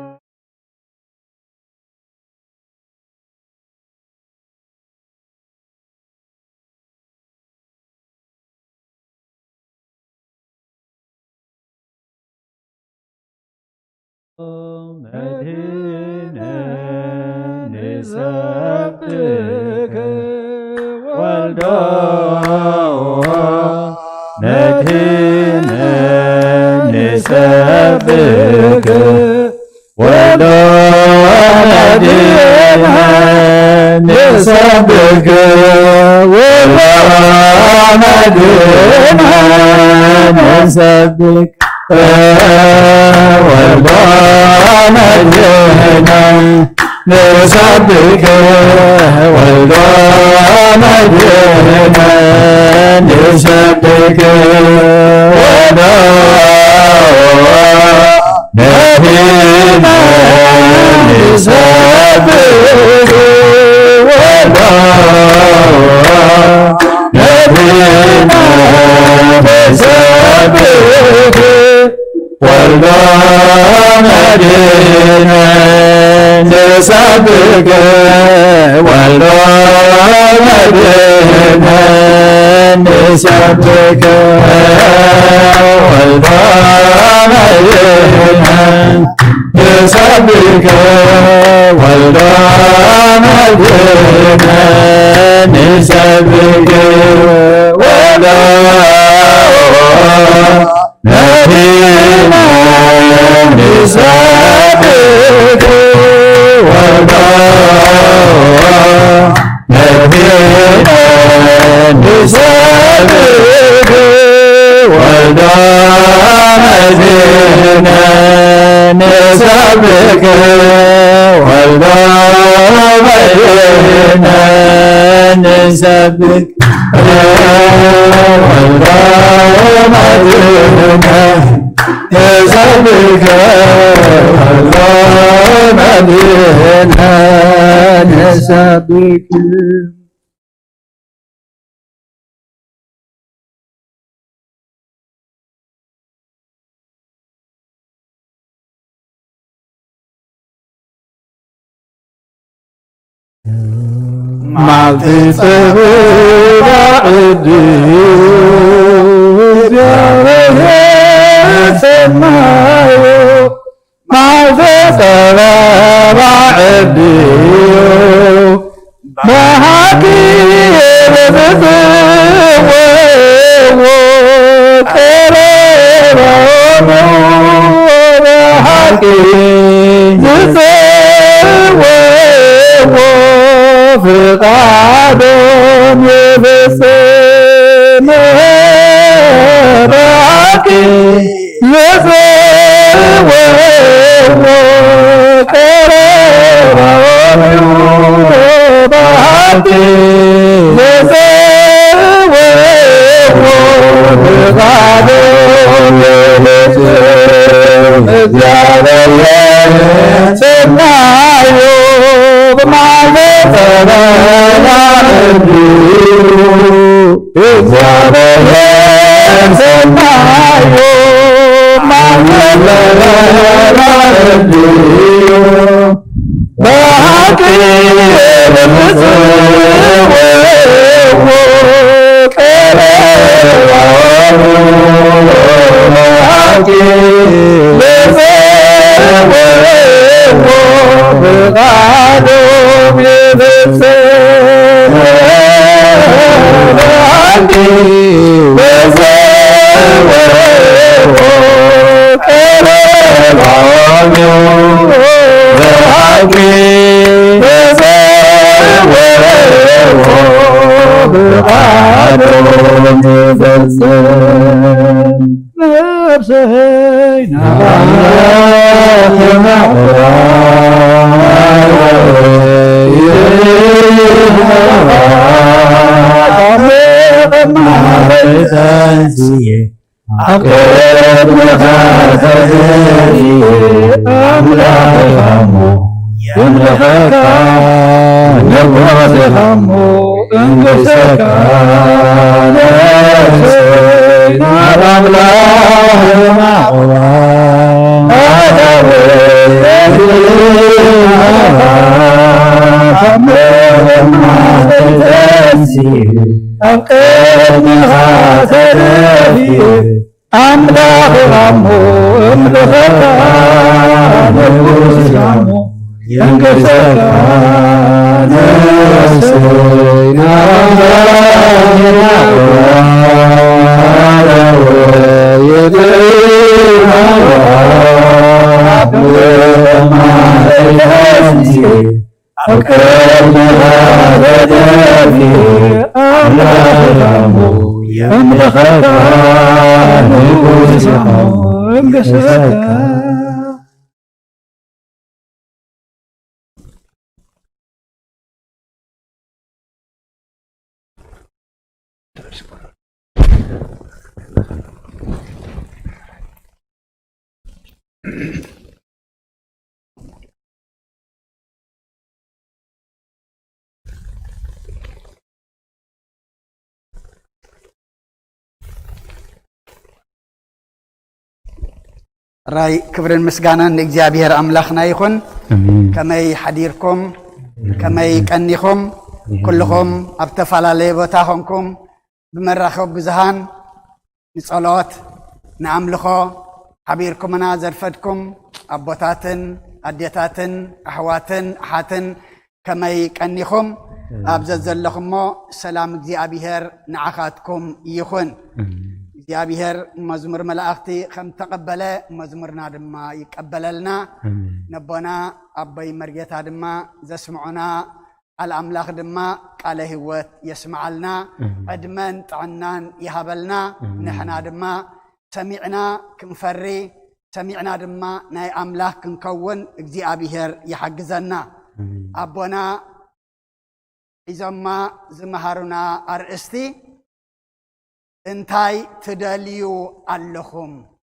መድህነ ንሰብክ ወልዶ መድህነ ንሰብክ ወልዶ መድህነ ንሰብክ ወልዶ መድህነ ንሰብክ ወልዶ መድህነ ንሰብክ ወልዶ መድህነ ንሰብክ ወልዶ መድህነ ንሰብክ ወልዶ መድህነ ንሰብክ ወልዶ መድህነ ንሰብክ ወልዶ መድህነ ንሰብክ ወልዶ መድህነ ንሰብክ ወልዶ መድህነ ንሰብክ ወልዶ መድህነ ንሰብክ ወልዶ መድህነ ንሰብክ ወልዶ መድህነ ንሰብክ ወልዶ መድህነ ንሰብክ ወልዶ መድህነ ንሰብክ ወልዶ መድህነ ንሰብክ ማልቲ ጽባሕ እግዚአብሔር ሰማዩ بحقي زسوه فقادهم يفسم بحقي زسوه كرمهم بحقي زسوه فقادهم يفسم سمعوا بمعرفة بغادهم يبسم بحقي بزوه كرمهم بحقي بزوه بغادهم يبسم نفسينا أملاك غمو أملخك نفوس غمو ينقصك نسينا أكرم هذا دافي أملاك غمو يملخك نفوس ينقصك راي كبر المسجانا لإجابير أملاخنا يكون كما يحديركم كما يكنيكم كلكم أبتفعل ليبوتاهمكم بمرخب بزهان نصلات نعملخو حبيركم أنا زرفتكم أبوتاتن أديتاتن أحواتن أحاتن كما يكنيكم أبزل لكم سلام إجابير نعخاتكم يكون إجابير مزمر ملاختي خم تقبل مزمرنا دما يقبل لنا نبونا أبي مريتا دما زسمعنا الأملاخ دما قال هوت يسمع لنا أدمن تعنان يهبلنا نحنا دما سمعنا كنفري سمعنا دما ناي أملاخ كنكون إجابير يحجزنا أبونا إذا ما زمهرنا أرستي انتاي تدليو اللهم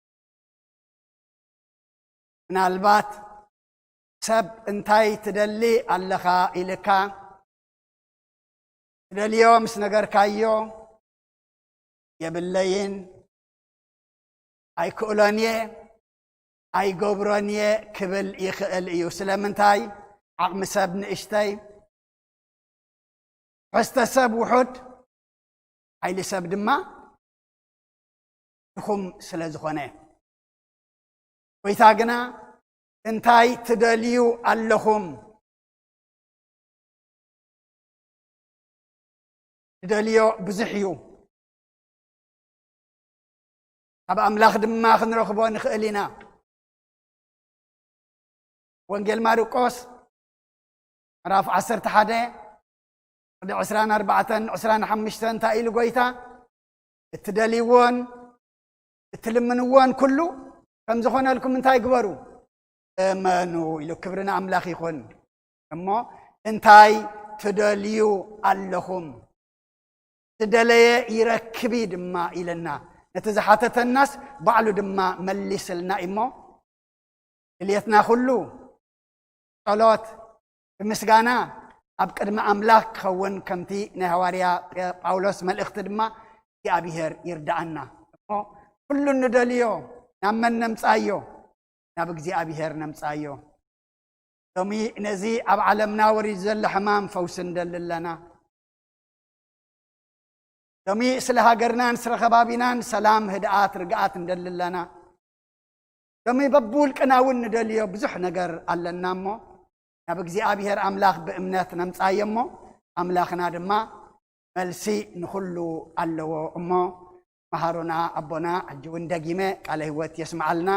نالبات سب انتاي تدلي اللخا إلكا تدليو مسنقر كايو يبلين أي كولانيه أي قبرانيه كبل يخل إيو سلامنتاي عقم سب نئشتاي فاستسب وحد أي لسب دما خم سلازخونه ويتاقنا انتاي تدليو اللهم تدليو بزحيو أب أملاخ دما خنرخبو نخئلنا وانجيل ماركوس راف 11 عسران 4 عسران 5 تايل قويتا التدليون التلمنوان كله كم زخونا لكم انتاي قبروا امانو إلو كبرنا أملاخ يخون اما انتاي تدليو اللهم تدلي يركبي دما إلنا نتزحاتة الناس بعلو دما مليس لنا إمو الليتنا خلو صلاة بمسقانا أبقد ما أملاك خون كمتي نهواريا باولوس ملئخت دما يا أبيهر يردعنا كل ندليو نامن نمسايو نابق زي أبيهر نمسايو دومي نزي أب عالمنا وريزل حمام فوسن دللنا دومي سلها قرنان سرخبابينان سلام هدآت رقآت ندللنا دومي ببول كناون ندليو بزح نقر ألنا مو نابق زي أبيهر أملاخ بإمنات نمسايمو أملاخنا دما ملسي نخلو ألو أمو مهارونا أبونا الجوين دقيمة قال هوات يسمع لنا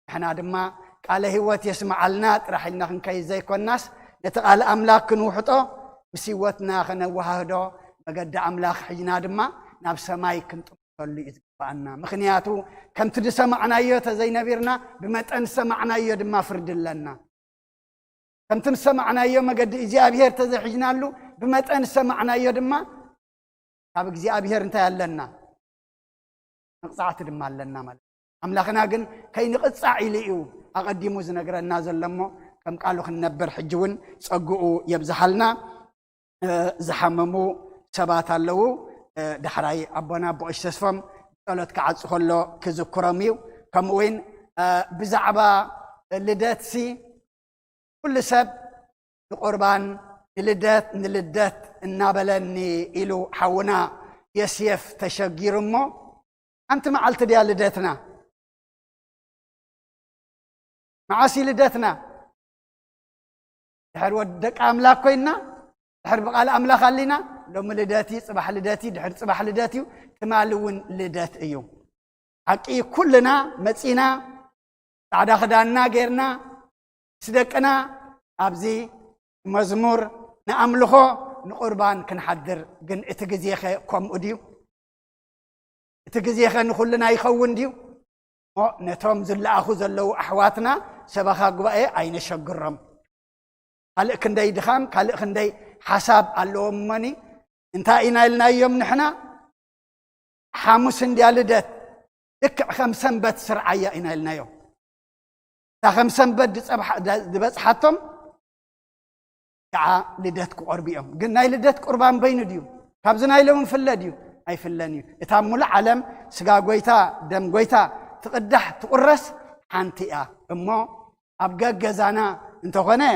احنا دما قال هوات يسمع لنا راح لنا خنكي زي كوناس نتقال أملاك نوحطو مسيوتنا خنوهادو بقد أملاك حجنا دما ناب سماي كنت صلي إذبعنا مخنياتو كم تد سمعنا يوتا زي نبيرنا بمتأن سمعنا يو دما فرد لنا كم تم سمعنا يو ما قد إجي أبيهر تزي حجنا له بمتأن سمعنا يو دما نابق زي أبيهر انتهى لنا نقصعت دما لنا مال أملاخنا قن كي نقصع إليو أقدمو زنقر النازل لمو كم قالوا خنبر حجون سأقعوا يبزحلنا زحممو سبات اللو دحراي أبونا بوش تسفم قالت كعد خلو كذكرميو كم وين بزعبا لداتسي كل سب القربان نلدات النابلني إلو حونا يسيف تشجير مو أنت معلت ديا لداتنا معاسي لداتنا دحر ودك أملاك كوينا دحر بقال أملاك علينا لو ملداتي صباح لداتي دحر صباح لداتي تمالون لدات أيو حقي كلنا متسينا تعدا خدانا غيرنا صدقنا أبزي مزمور نأملخو نقربان كنحضر جن اتجزيخه كم أديو اتجزيخه نخلنا يخون ديو نتوم زل أخذ اللو أحواتنا سبخا قبائي أين شجرم قال كندي دخام قال كندي حساب اللهم مني انت إنا لنا يوم نحنا حاموس ديالدت لك 5 بت سرعية إنا لنا يوم تا 5 بت بس حتم تعا لدتك قربيهم قلنا لدتك قربان بين ديو كابزنا لهم فلديو أي فلانيو يتعمل علم سجا قويتا دم قويتا تقدح تقرس حنتيا أما أبقى جزانا أنت غنى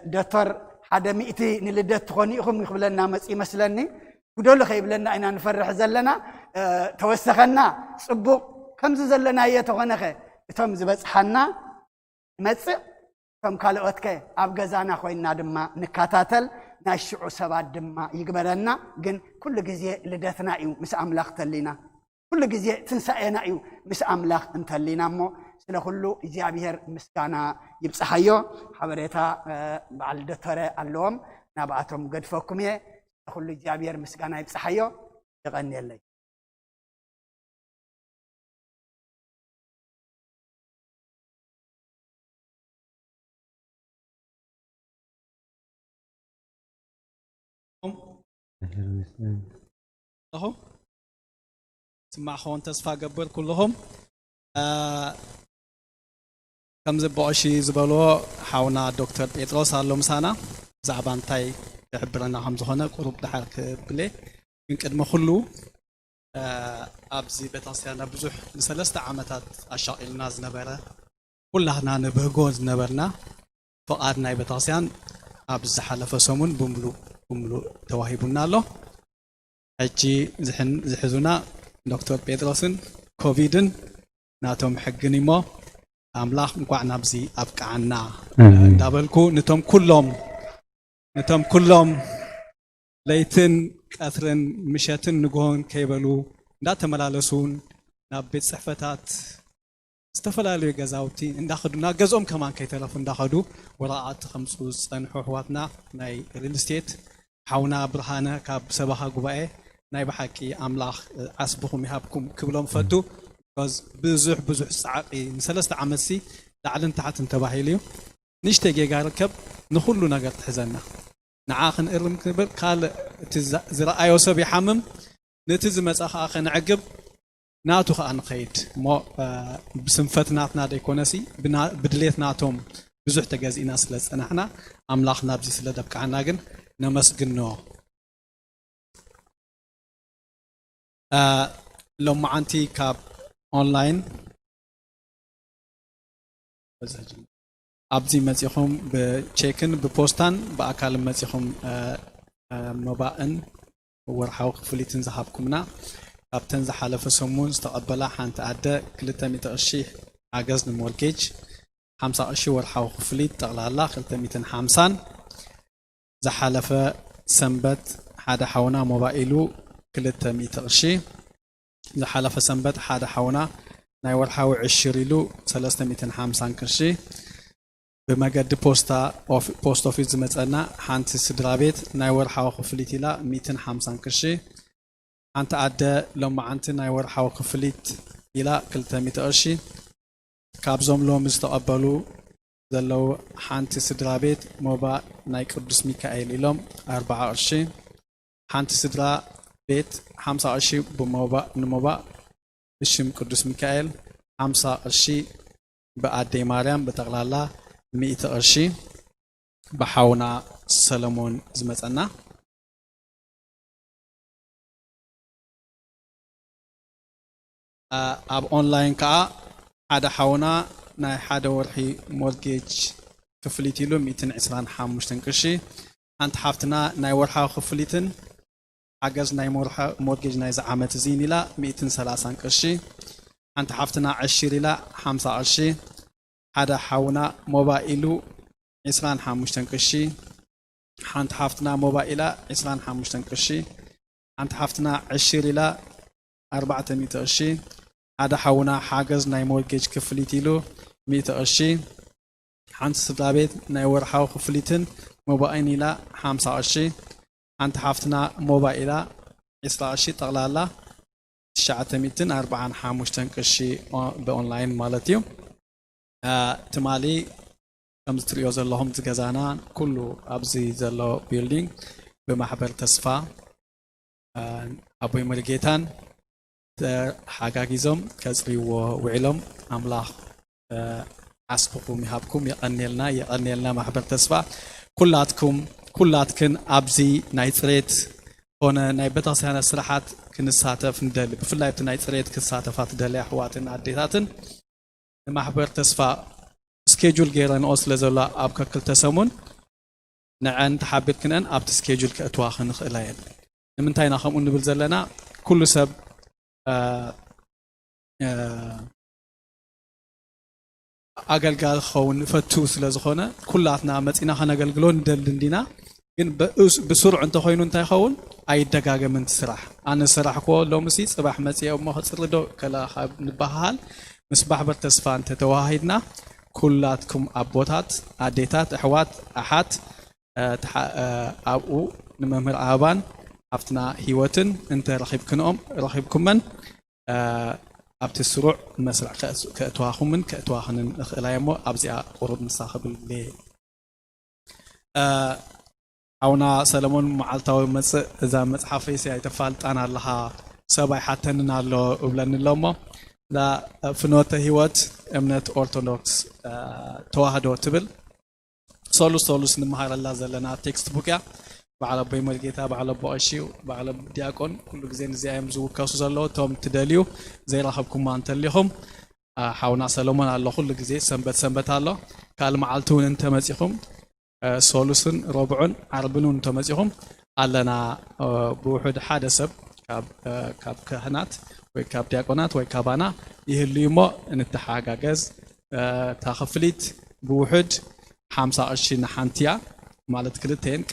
دكتور حدا مئتي نلدت غنيهم يقبلنا مسي مثلاً ودول خيب لنا إن نفرح زلنا توسخنا صبوا كم زلنا يتغنى خي تم زبز حنا مسي كم قالوا أتكي أبقى زانا خوينا دما نكاتاتل ناشعو سباد دما يقبلنا جن كل جزء لدتنا إيو مس أملاخ تلينا كل جزء تنسأنا إيو مس أملاخ انتلينا مو سلا كله إجابير مسكانا يبصحيو حبريتا بعد دكتورة اللوم نبعتهم قد فوقمية كله إجابير مسكانا يبصحيو يغني اللي أهو سمع خون تصفى قبل كلهم كم زبوشي زبلو حاونا دكتور بيتروس هالو مسانا زعبان تاي يحبرنا هم زهنا قروب دحرك بلي يمكن ما خلو أبزي بتاسيانا بزح لثلاثة عامات أشياء الناس نبرة كلنا نبهجوز نبرنا فقعدنا بتاسيان أبز حلف سمون بملو تواهبنا له أجي زحزونا دكتور بيتروسن كوفيدن ناتهم حقني ما أملاخ مقعنا بزي أبقى عنا دابلكو نتم كلهم ليتن أثرن مشاتن نقون كيبلو لا تملالسون ናብ ቤት ጽሕፈታት ዝተፈላለዩ ገዛውቲ እንዳኸዱና ገዝኦም ከማን ከይተለፉ እንዳኸዱ ወራዓት ከምፁ ዝጸንሑ ኣሕዋትና ናይ ሪል ስቴት ሓውና ብርሃነ ካብ ሰባኻ ጉባኤ ናይ ብሓቂ ኣምላኽ ዓስብኹም ይሃብኩም ክብሎም ፈቱ ብዙሕ ጻዕቂ ንሰለስተ ዓመት ላዕልን ታሕትን ተባሂሉ እዩ ንሽተ ጌጋ ርከብ ንኹሉ ነገር ትሕዘና ንዓኽን እርም ክንብል ካልእ እቲ ዝረኣዮ ሰብ ይሓምም ነቲ ዝመፀ ከዓ ከንዕግብ ናቱ ከዓ ንኸይድ እሞ ብስንፈትናትና ደይኮነሲ ብድሌትናቶም ብዙሕ ተገዚእና ስለ ዝፀናሕና ኣምላኽ ናብዚ ስለ ደብቃዕና ግን ነመስግኖ ሎማዓንቲ ካብ ኦንላይን ኣብዚ መፂኹም ብቼክን ብፖስታን ብኣካልን መፂኹም መባእን ወርሓዊ ክፍሊትን ዝሃብኩምና ካብተን ዝሓለፈ ሰሙን ዝተቐበላ ሓንቲ ኣደ 200 ቅርሺ ሓገዝ ንሞርጌጅ 50 ቅርሺ ወርሓዊ ክፍሊት ጠቕላላ 250 ዝሓለፈ ሰንበት ሓደ ሓውና ሞባይሉ 200 ቅርሺ ዝሓለፈ ሰንበት ሓደ ሓውና ናይ ወርሓዊ 10 ኢሉ 350 ቅርሺ بمجد بوست اوفيس زمتنا حانت سدرا بيت ناي ورحاو خفليت إلى 250 كرشي حانت عدى لما عنت ناي ورحاو خفليت إلى 300 قرشي كابزوم لو مستقبلو زلو حانت سدرا بيت موبا ناي قدس ميكائيل إلهم 4 قرشي حانت سدرا بيت 5 قرشي بموبا بشم قدس ميكائيل 5 قرشي بأدي مريم بتغلالا 100 قرشي بحاونا سلمون زمتنا اب اونلاين كا حدا حاونا ناي حدا ورحي مورجيج كفليتي له 225 قرشي انت حافتنا ناي ورحا خفليتن حجز ناي مورجيج ناي زعامه زيني لا 230 قرشي انت حافتنا 10 لا 50 قرشي حدا حاونا موبايلو 25 قرشي حانت حافتنا موبايلا 25 قرشي حانت حافتنا 10 إلى 400 قرشي حدا حاونا حاجز ناي مورجيج كفليتيلو 100 قرشي حانت سدابيت ناي ورحاو خفليتن موبايل إلى 5 قرشي حانت حافتنا موبايلا 10 قرشي تغلالا 945 قرشي بأونلاين مالتيو تمالي كم تريو زلهم تجازانا كله أبزي زلو بيلدينج بمحبر تصفى أبوي مرجيتان حاجاجيزم كزري وعلم أملاح عسبكم يهابكم يقنيلنا محبر تصفى كلاتكن أبزي نايتريت هنا نايبتا سنة سرحات كنساتف ندل بفلاي بتنايتريت كنساتفات دل أحواتن عديتاتن محبر تصفى سكيجول غيران اوس لزولا اب كل تسمون نعن تحبيت كنن اب سكيجول كاتواخن خلاين منتاينا خم نبل زلنا كل سب اغلغال خون فتو ስለዝኾነ ኩላትና መፂና ከነገልግሎ እንደልንዲና ግን በስሩዕ እንተ ኮይኑ እንታይ ኸውን ኣይደጋገምን ስራሕ ኣነ ስራሕ ኮ ሎምሲ ጽባሕ መፂኦም መኽጽርዶ ከላ ካብ ንባሃል مسبح برتسفان تتواهدنا كلاتكم أبوتات أديتات أحوات أحات أبو نممر آبان أفتنا هيوتن أنت رخيبكم من أبت السروع مسرع كأتواخم من كأتواخن الأيامو أبزي أورد نصاحب اللي أونا سلمون معلتاو مس إذا متحفي سيتفالت أنا لها سبع حتى نالو وبلن اللومو لا فنوته هيوت امنت اورثودوكس توحدو تبل سولوس نمهار الله زلنا تكست بوكا بعلى بيمرجيتا بعلى بواشيو بعلى دياكون كل جزين زي ام زو كاسو زلو توم تدليو زي راحبكم ما انت ليهم حاونا سلمون الله كل جزي سنبت الله قال معلتون انت مزيهم سولوسن ربعون عربنون انت مزيهم علنا بوحد حادثه كاب كهنات ويكاب دياقونات ويكابانا يهليمو نتحاجاجز تخفليت بوحد 25 نحنتيا مالت كلتين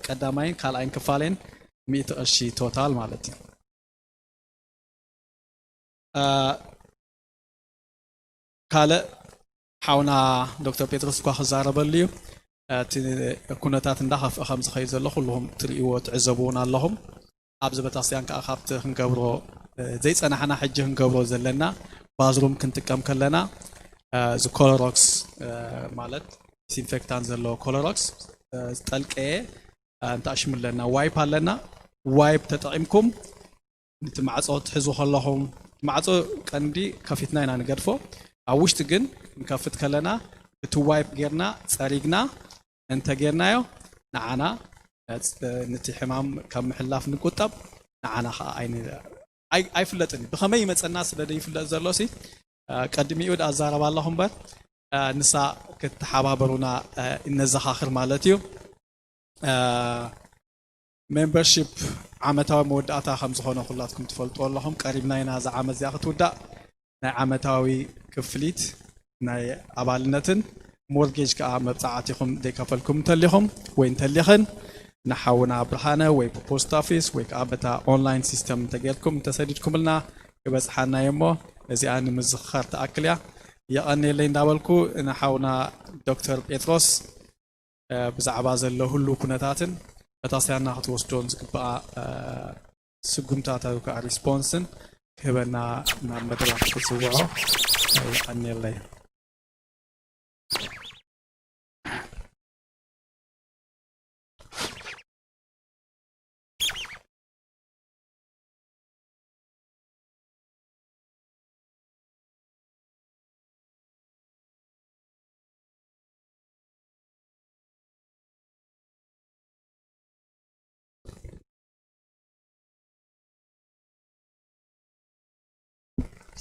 قدامين كالاين كفالين 100 توتال مالتي كاله حاونا دكتور بيتروس كوا خزارب اللي كونتات ندخف خمس خيز الله كلهم تريوا تعزبون اللهم أبز بتاسيان كأخابت هنقبرو زيت أنا حنا حج هنقبرو زلنا بازروم كنت كم كلنا زو كولوروكس مالت سينفكتان زلو كولوروكس تلك أنت أشمل لنا وايب هلنا وايب تطعمكم نتمعصو تحزو خلهم معصو كندي كفتنا هنا نقرفو أوش تجن نكفت كلنا بتوايب غيرنا صاريقنا انت غيرنايو نعنا نتي حمام كم حلاف نقطب نعنا عين اي فلتني بخمي يمصنا سدد يفلت زلوسي قدمي ود ازارب اللهم بر نسا كتحاببرونا انزخاخر مالتيو membership عمتاوي موداتا خمس خونه كلاتكم تفلطوا اللهم قريبنا ينا ز عمت زيا تودا ናይ ዓመታዊ ክፍሊት ናይ ኣባልነትን ሞርጌጅ ከዓ መብፃዕቲኹም ደይከፈልኩም እንተሊኹም ወይ እንተሊኽን ንሓውና ብርሃነ ወይ ፖስት ኦፊስ ወይ ከዓ በታ ኦንላይን ሲስተም እንተጌርኩም እንተሰዲድኩምልና ይበፅሓና እሞ እዚኣ ንምዝኽኻር ተኣክል እያ የቐኒለይ እንዳበልኩ ንሓውና ዶክተር ጴጥሮስ ብዛዕባ ዘሎ ሁሉ ኩነታትን በታስያና ክትወስዶን ዝግብኣ ስጉምታት ወይ ከዓ ሪስፖንስን كبرنا مع مدرسة الزواج أني الله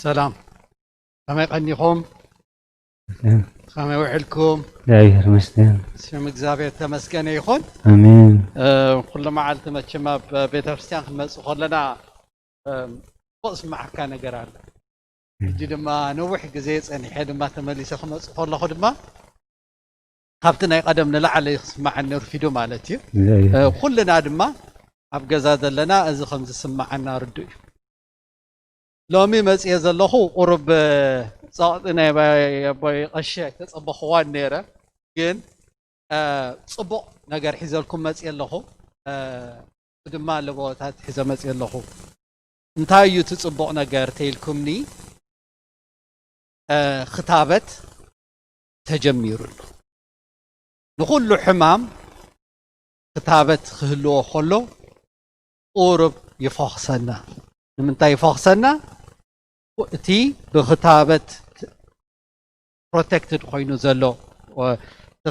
سلام كما يقنيكم كما يوحلكم لا يرمستين سم እግዚአብሔር ተመስገነ ይሁን امين كل ما عالت መቸማ በቤተ ክርስቲያን ከመጽ ሆለና ቆስ ማዕካ ነገር አለ እጂ ድማ ነውሕ ግዜ ጸኒሐ ድማ ተመሊሰ ከመጽ ሆለኹ ድማ ካብቲ ናይ ቀደም ንላዕለ ይስማዓን ነርፊዶ ማለት እዩ ኩልና ድማ ኣብ ገዛ ዘለና እዚ ከም ዝስማዓና ርዱ እዩ لومي مزي زلخو قرب صاطنا باي قشاك تصبخوان نيره ግን ጽቡቕ ነገር ሒዘልኩም መጽ የለኹ ድማ ለቦታት ሒዘ መጽ የለኹ እንታይ እዩ ጽቡቕ ነገር ተይልኩምኒ ክታበት ተጀሚሩሉ ንኹሉ ሕማም ክታበት ክህልዎ ከሎ ቁርብ ይፈኽሰና ንምንታይ ይፈኽሰና እቲ ብክታበት protected ኮይኑ ዘሎ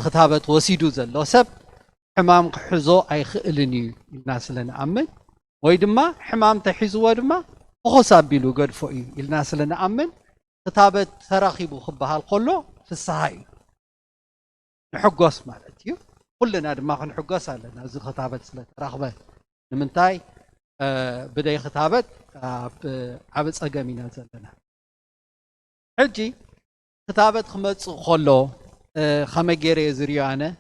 ክታበት ወሲዱ ዘሎ ሰብ ሕማም ክሕዞ ኣይኽእልን እዩ ኢልና ስለንኣምን ወይ ድማ ሕማም ተሒዝዎ ድማ ክኾሳቢሉ ገድፎ እዩ ኢልና ስለንኣምን ክታበት ተራኺቡ ክበሃል ከሎ ፍስሓ እዩ ንሕጎስ ማለት እዩ ኩልና ድማ ክንሕጎስ ኣለና እዚ ክታበት ስለተራኽበ ንምንታይ بداية خطابت عبد أجمعنا زلنا. حجي خطابت خمس خلو خمجري زريانة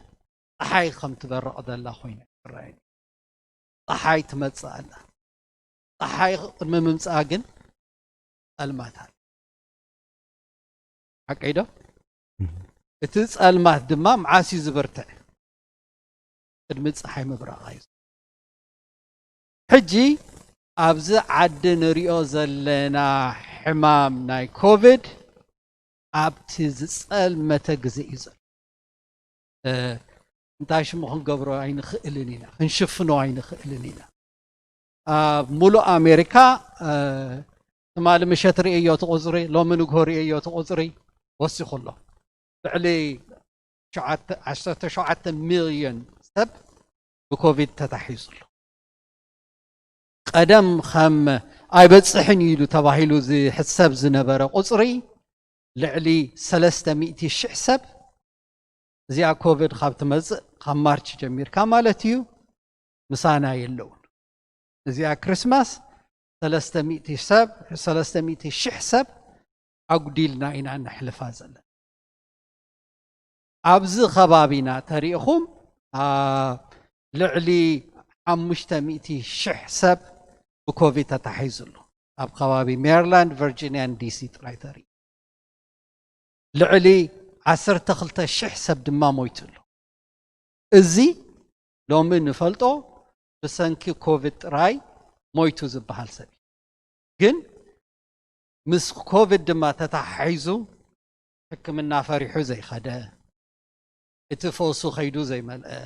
أحي خم تبرع الله خوينا الرأي. أحي تمتسألنا. أحي ممتسأجن المثل. حكيدا. تسأل ما دمام عاسي زبرته. المتسأحي مبرع غايز. حجي أبز عد نريو زلنا حمام ناي كوفيد أبتزل متى إزل انتاش مخن قبرو عين خئلنينا نشوفنو عين خئلنينا مولو أمريكا مال مشتري أيوة تغزري لو منو غوري أيوة تغزري وسي خلو فعلي عشرة مليون سب بكوفيد تتحيزل قدم خم أي بتصحن يلو تباهيلو زي حساب زنبرة قصري لعلي 300 حساب زي كوفيد خابت مز خم مارش جمير كمالتيو مسانا يلون زي كريسماس 300 حساب 300 حساب أقديلنا إن عن حلفازل أبز خبابينا تاريخهم لعلي 500 حساب بكوفيد تتحيزلو ኣብ ከባቢ ሜሪላንድ ቨርጂኒያን ዲሲ ጥራይ ተርኢ ልዕሊ 12,000 ሰብ ድማ ሞይቱ ኣሎ እዚ ሎሚ ንፈልጦ ብሰንኪ ኮቪድ ጥራይ ሞይቱ ዝበሃል ሰብ ግን ምስ ኮቪድ ድማ ተታሒዙ ሕክምና ፈሪሑ ዘይኸደ እቲ ፈውሱ ኸይዱ ዘይመልአ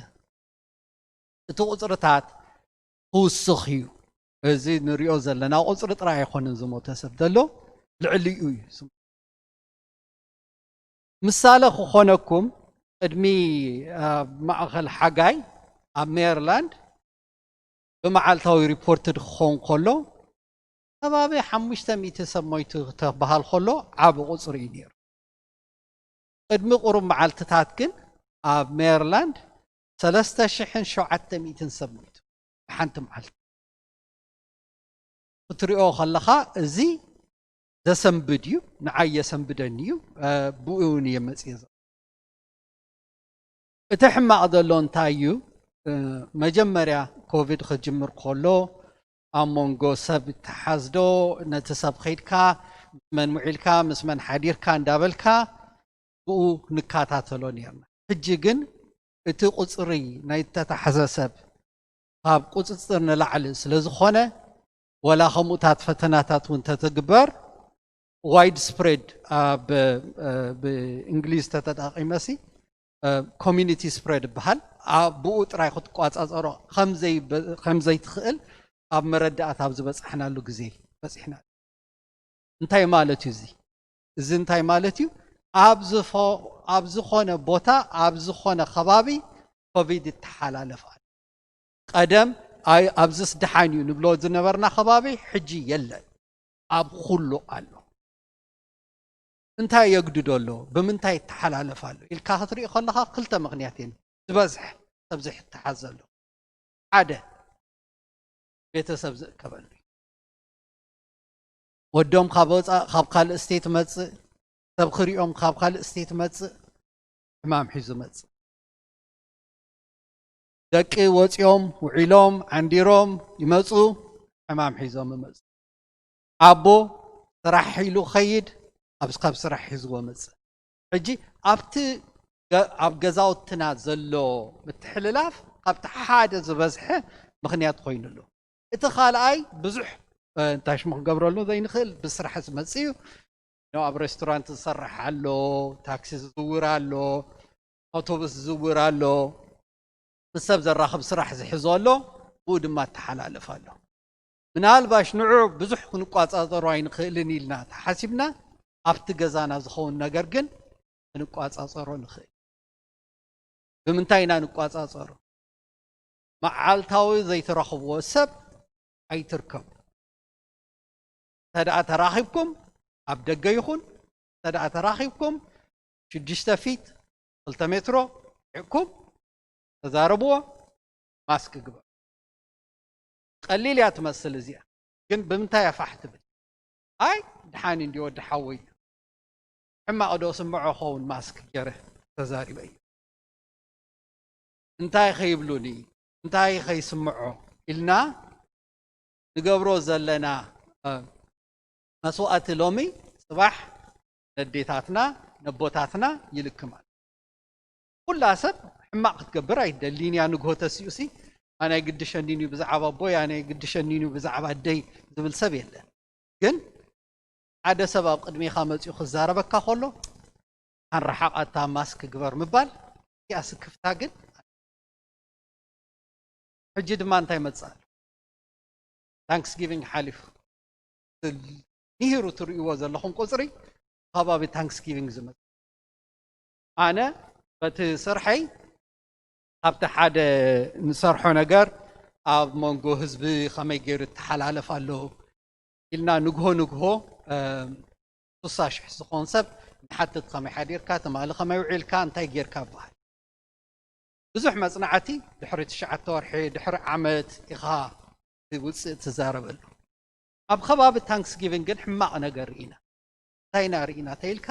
እቲ ቁፅርታት ክውስኽ እዩ እዚ ንሪኦ ዘለና ቁፅሪ ጥራይ ኣይኮነን ዝሞተ ሰብ ዘሎ ልዕሊኡ እዩ ምሳሌ ክኾነኩም ቅድሚ ማእኸል ሓጋይ ኣብ ሜሪላንድ ብመዓልታዊ ሪፖርትድ ክኸውን ከሎ ከባቢ 500 ሰብ ሞይቱ ተባሃል ከሎ ዓብ ቁፅሪ እዩ ነይሩ ቅድሚ ቁሩብ መዓልትታት ግን ኣብ ሜሪላንድ 3,700 ሰብ ሞይቱ ሓንቲ መዓልቲ ክትሪኦ ከለኻ እዚ ዘሰንብድ እዩ ንዓየ ሰንብደኒ እዩ ብኡ እውን እየ መፅየ እቲ ሕማቕ ዘሎ እንታይ እዩ መጀመርያ ኮቪድ ክጅምር ከሎ ኣብ መንጎ ሰብ ተሓዝዶ ነቲ ሰብ ከይድካ ምስ መን ውዒልካ ምስ መን ሓዲርካ እንዳበልካ ብኡ ንከታተሎ ነርና ሕጂ ግን እቲ ቁፅሪ ናይ ተታሕዘ ሰብ ካብ ቁፅፅር ንላዕሊ ስለ ዝኾነ ወላ ከምኡታት ፈተናታት እውን ተተግበር ዋይድ ስፕሬድ ብእንግሊዝ ተተጣቂመሲ ኮሚኒቲ ስፕሬድ ይበሃል ብኡ ጥራይ ክትቋፃፀሮ ከምዘይ ትኽእል ኣብ መረዳእታ ኣብ ዝበፅሕናሉ ግዜ በፂሕና እንታይ ማለት እዩ እዚ እንታይ ማለት እዩ ኣብ ዝኾነ ቦታ ኣብ ዝኾነ ከባቢ ኮቪድ ይተሓላለፍ ቀደም ኣብዚስ ድሓን እዩ ንብሎ ዝነበርና ከባቢ ሕጂ የለን ኣብ ኩሉ ኣሎ እንታይ የግድዶ ኣሎ ብምንታይ ይተሓላለፍ ኣሎ ኢልካ ክትሪኦ ከለኻ ክልተ ምክንያት እየን ዝበዝሕ ሰብ ዝሕተሓዝ ኣሎ ሓደ ቤተሰብ ዝእከበሉ ወዶም ካብ ካልእ ስቴት መፅእ ሰብ ክሪኦም ካብ ካልእ ስቴት መፅእ ሕማም ሒዙ መፅእ ደቂ ወፂኦም ውዒሎም ዓንዲሮም ይመፁ ሕማም ሒዞም ይመፁ ኣቦ ስራሕ ኢሉ ኸይድ ካብ ስራሕ ሒዝዎ መፅእ ሕጂ ኣብቲ ኣብ ገዛውትና ዘሎ ምትሕልላፍ ካብቲ ሓደ ዝበዝሐ ምክንያት ኮይኑሉ እቲ ካልኣይ ብዙሕ እንታይ ሽሙ ክገብረሉ ዘይንኽእል ብስራሕ ዝመፅእ እዩ ኣብ ሬስቶራንት ዝሰርሕ ኣሎ ታክሲ ዝዝውር ኣሎ ኣውቶቡስ ዝዝውር ኣሎ ምስ ሰብ ዘራኽብ ስራሕ ዝሕዞ ኣሎ ብኡ ድማ ተሓላለፍ ኣሎ ምናልባሽ ንዑ ብዙሕ ክንቋፃፀሮ ኣይንኽእልን ኢልና ተሓሲብና ኣብቲ ገዛና ዝኸውን ነገር ግን ክንቋፃፀሮ ንኽእል ብምንታይ ኢና ንቋፃፀሮ መዓልታዊ ዘይተረኽብዎ ሰብ ኣይትርከቡ ተደኣ ተራኺብኩም ኣብ ደገ ይኹን ተደኣ ተራኺብኩም 6 ፊት 2 ሜትሮ ዕኩም ተዛረብዎ ማስክ ግበር ቀሊል እያ ትመስል እዚኣ ግን ብምንታይ ኣፋሕ ትብል ኣይ ድሓን እንዲዮ ድሓወይ ሕማቕ ዶ ስምዖ ኸውን ማስክ ገይረ ተዛሪበ እዩ እንታይ ኸይብሉኒ እንታይ ኸይስምዖ ኢልና ንገብሮ ዘለና መስዋእቲ ሎሚ ጽባሕ ነዴታትና ነቦታትና ይልክማል ኩላ ሰብ ሕማቕ ክትገብር ኣይደሊን ያ ንግሆ ተሲኡሲ ኣነ ይግድሸኒን እዩ ብዛዕባ ኣቦይ ኣነ ይግድሸኒን እዩ ብዛዕባ ኣደይ ዝብል ሰብ የለን ግን ሓደ ሰብ ኣብ ቅድሚኻ መፂኡ ክዛረበካ ከሎ ኣንረሓቓታ ማስክ ግበር ምባል እዚኣ ስክፍታ ግን ሕጂ ድማ እንታይ መፅእ ታንክስጊቪንግ ሓሊፉ ንሂሩ ትርእይዎ ዘለኹም ቁፅሪ ከባቢ ታንክስጊቪንግ ዝመፅእ ኣነ በቲ ስርሐይ ካብቲ ሓደ ንሰርሖ ነገር ኣብ መንጎ ህዝቢ ከመይ ገይሩ ተሓላለፍ ኣሎ ኢልና ንግሆ 60,000 ዝኾን ሰብ ንሓትት ከመይ ሓዲርካ ትማሊ ከመይ ውዒልካ እንታይ ጌርካ በሃል ብዙሕ መፅናዕቲ ድሕሪ 9 ወርሒ ድሕሪ ዓመት ኢኻ ውፅእ ትዛረበሉ ኣብ ከባቢ ታንክስጊቪንግ ግን ሕማቕ ነገር ኢና እንታይ ኢና ርኢና ተይልካ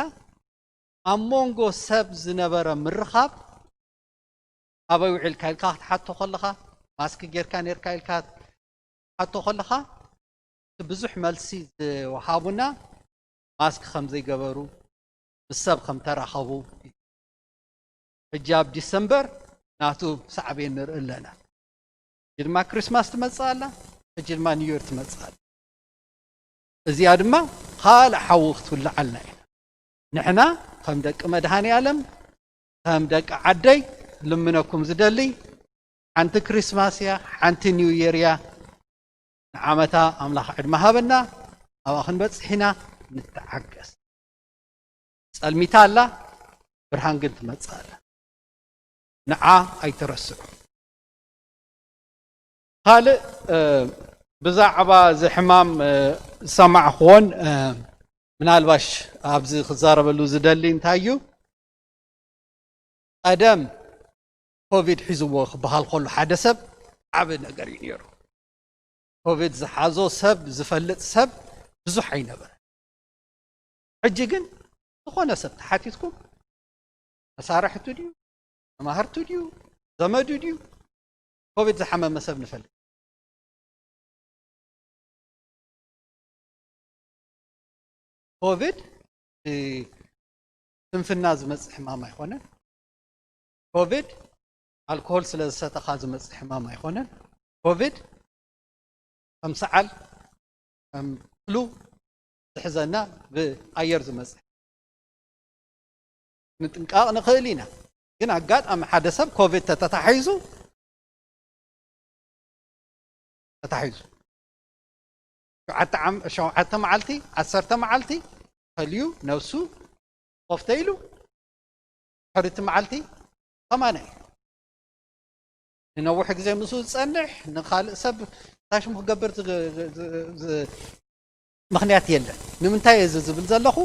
ኣብ መንጎ ሰብ ዝነበረ ምርኻብ ኣበይ ውዒልካ ኢልካ ክትሓቶ ከለኻ ማስክ ጌርካ ነርካ ኢልካ ክትሓቶ ከለኻ ብዙሕ መልሲ ዝወሃቡና ማስክ ከም ዘይገበሩ ብሰብ ከም ተራኸቡ ሕጂ ኣብ ዲሰምበር ናቱ ሳዕቤን ንርኢ ኣለና ድማ ክሪስማስ ትመጽእ ኣላ ሕጂ ድማ ኒውዮር ትመጽእ ኣላ እዚኣ ድማ ካልእ ሓዊ ክትውላዓልና ኢና ንሕና ከም ደቂ መድሃኒ ዓለም ከም ደቂ ዓደይ ልምነኩም ዝደሊ ሓንቲ ክሪስማስ እያ ሓንቲ ኒውዮር እያ ንዓመታ ኣምላኽ ዕድመ ሃበና ኣብኣ ክንበፅሕ ኢና ንተዓገስ ጸልሚታ ኣላ ብርሃን ግን ትመጽእ ኣላ ንዓ ኣይትረስዑ ካልእ ብዛዕባ እዚ ሕማም ዝሰማዕኽዎን ምናልባሽ ኣብዚ ክዛረበሉ ዝደሊ እንታይ እዩ ቀደም ኮቪድ ሒዝዎ ክበሃል ከሎ ሓደ ሰብ ዓብ ነገር እዩ ነይሩ ኮቪድ ዝሓዞ ሰብ ዝፈልጥ ሰብ ብዙሕ ኣይነበረ ሕጂ ግን ዝኾነ ሰብ ተሓቲትኩም መሳርሕቱ ድዩ መማህርቱ ድዩ ዘመዱ ድዩ ኮቪድ ዝሓመመ ሰብ ንፈልጥ ኮቪድ ስንፍና ዝመጽእ ሕማም ኣይኮነን ኮቪድ ኣልኮሆል ስለ ዝሰተኻ ዝመጽእ ሕማም ኣይኮነን ኮቪድ ከም ሰዓል ከም ፍሉ ዝሕዘና ብኣየር ዝመጽእ ንጥንቃቕ ንኽእል ኢና ግን ኣጋጣሚ ሓደ ሰብ ኮቪድ ተተታሒዙ ሸውዓተ መዓልቲ 10 መዓልቲ ፈልዩ ነፍሱ ቆፍተ ኢሉ ሕርቲ መዓልቲ ከማነ ንነዊሕ ግዜ ምስኡ ዝጸንሕ ንኻልእ ሰብ ታሽሙ ክገብር ምኽንያት የለን ንምንታይ እዚ ዝብል ዘለኹ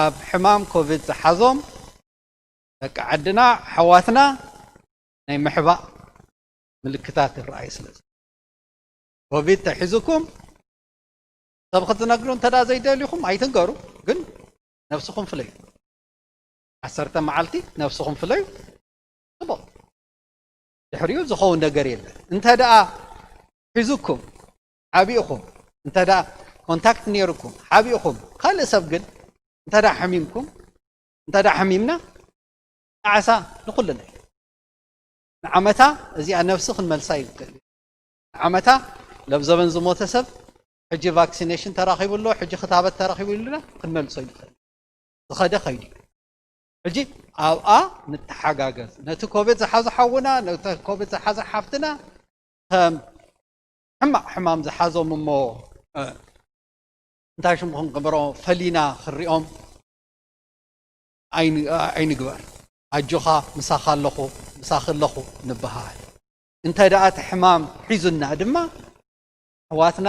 ኣብ ሕማም ኮቪድ ዝሓዞም ደቂ ዓድና ሓዋትና ናይ ምሕባእ ምልክታት ይረኣዩ ስለዚ ኮቪድ ተሒዙኩም ሰብ ክትነግሩ እንተዳ ዘይደልዩኹም ኣይትንገሩ ግን ነፍስኹም ፍለዩ 10 መዓልቲ ነፍስኹም ፍለዩ ጽቡቕ ድሕሪኡ ዝኸውን ነገር የለን እንተደኣ ሒዙኩም ዓቢእኹም እንተደኣ ኮንታክት ነይሩኩም ዓቢእኹም ካልእ ሰብ ግን እንተደኣ ሕሚምኩም እንተደኣ ሕሚምና ንዓሳ ንኹልና ንዓመታ እዚኣ ነፍሲ ክንመልሳ ይኽእል ንዓመታ ለብ ዘበን ዝሞተ ሰብ ሕጂ ቫክሲኔሽን ተራኺቡሎ ሕጂ ክታበት ተራኺቡልና ክንመልሶ ይኽእል ዝኸደ ኸይዱ ሕጂ ኣብኣ ንተሓጋገዝ ነቲ ኮቪድ ዝሓዞ ሓውና ነቲ ኮቪድ ዝሓዘ ሓፍትና ከም ሕማቕ ሕማም ዝሓዞም እሞ እንታይ ሽሙ ክንግበሮ ፈሊና ክሪኦም ኣይንግበር ኣጆኻ ምሳኻ ኣለኹ ምሳኺ ኣለኹ ንበሃል እንተ ደኣ እቲ ሕማም ሒዙና ድማ ሕዋትና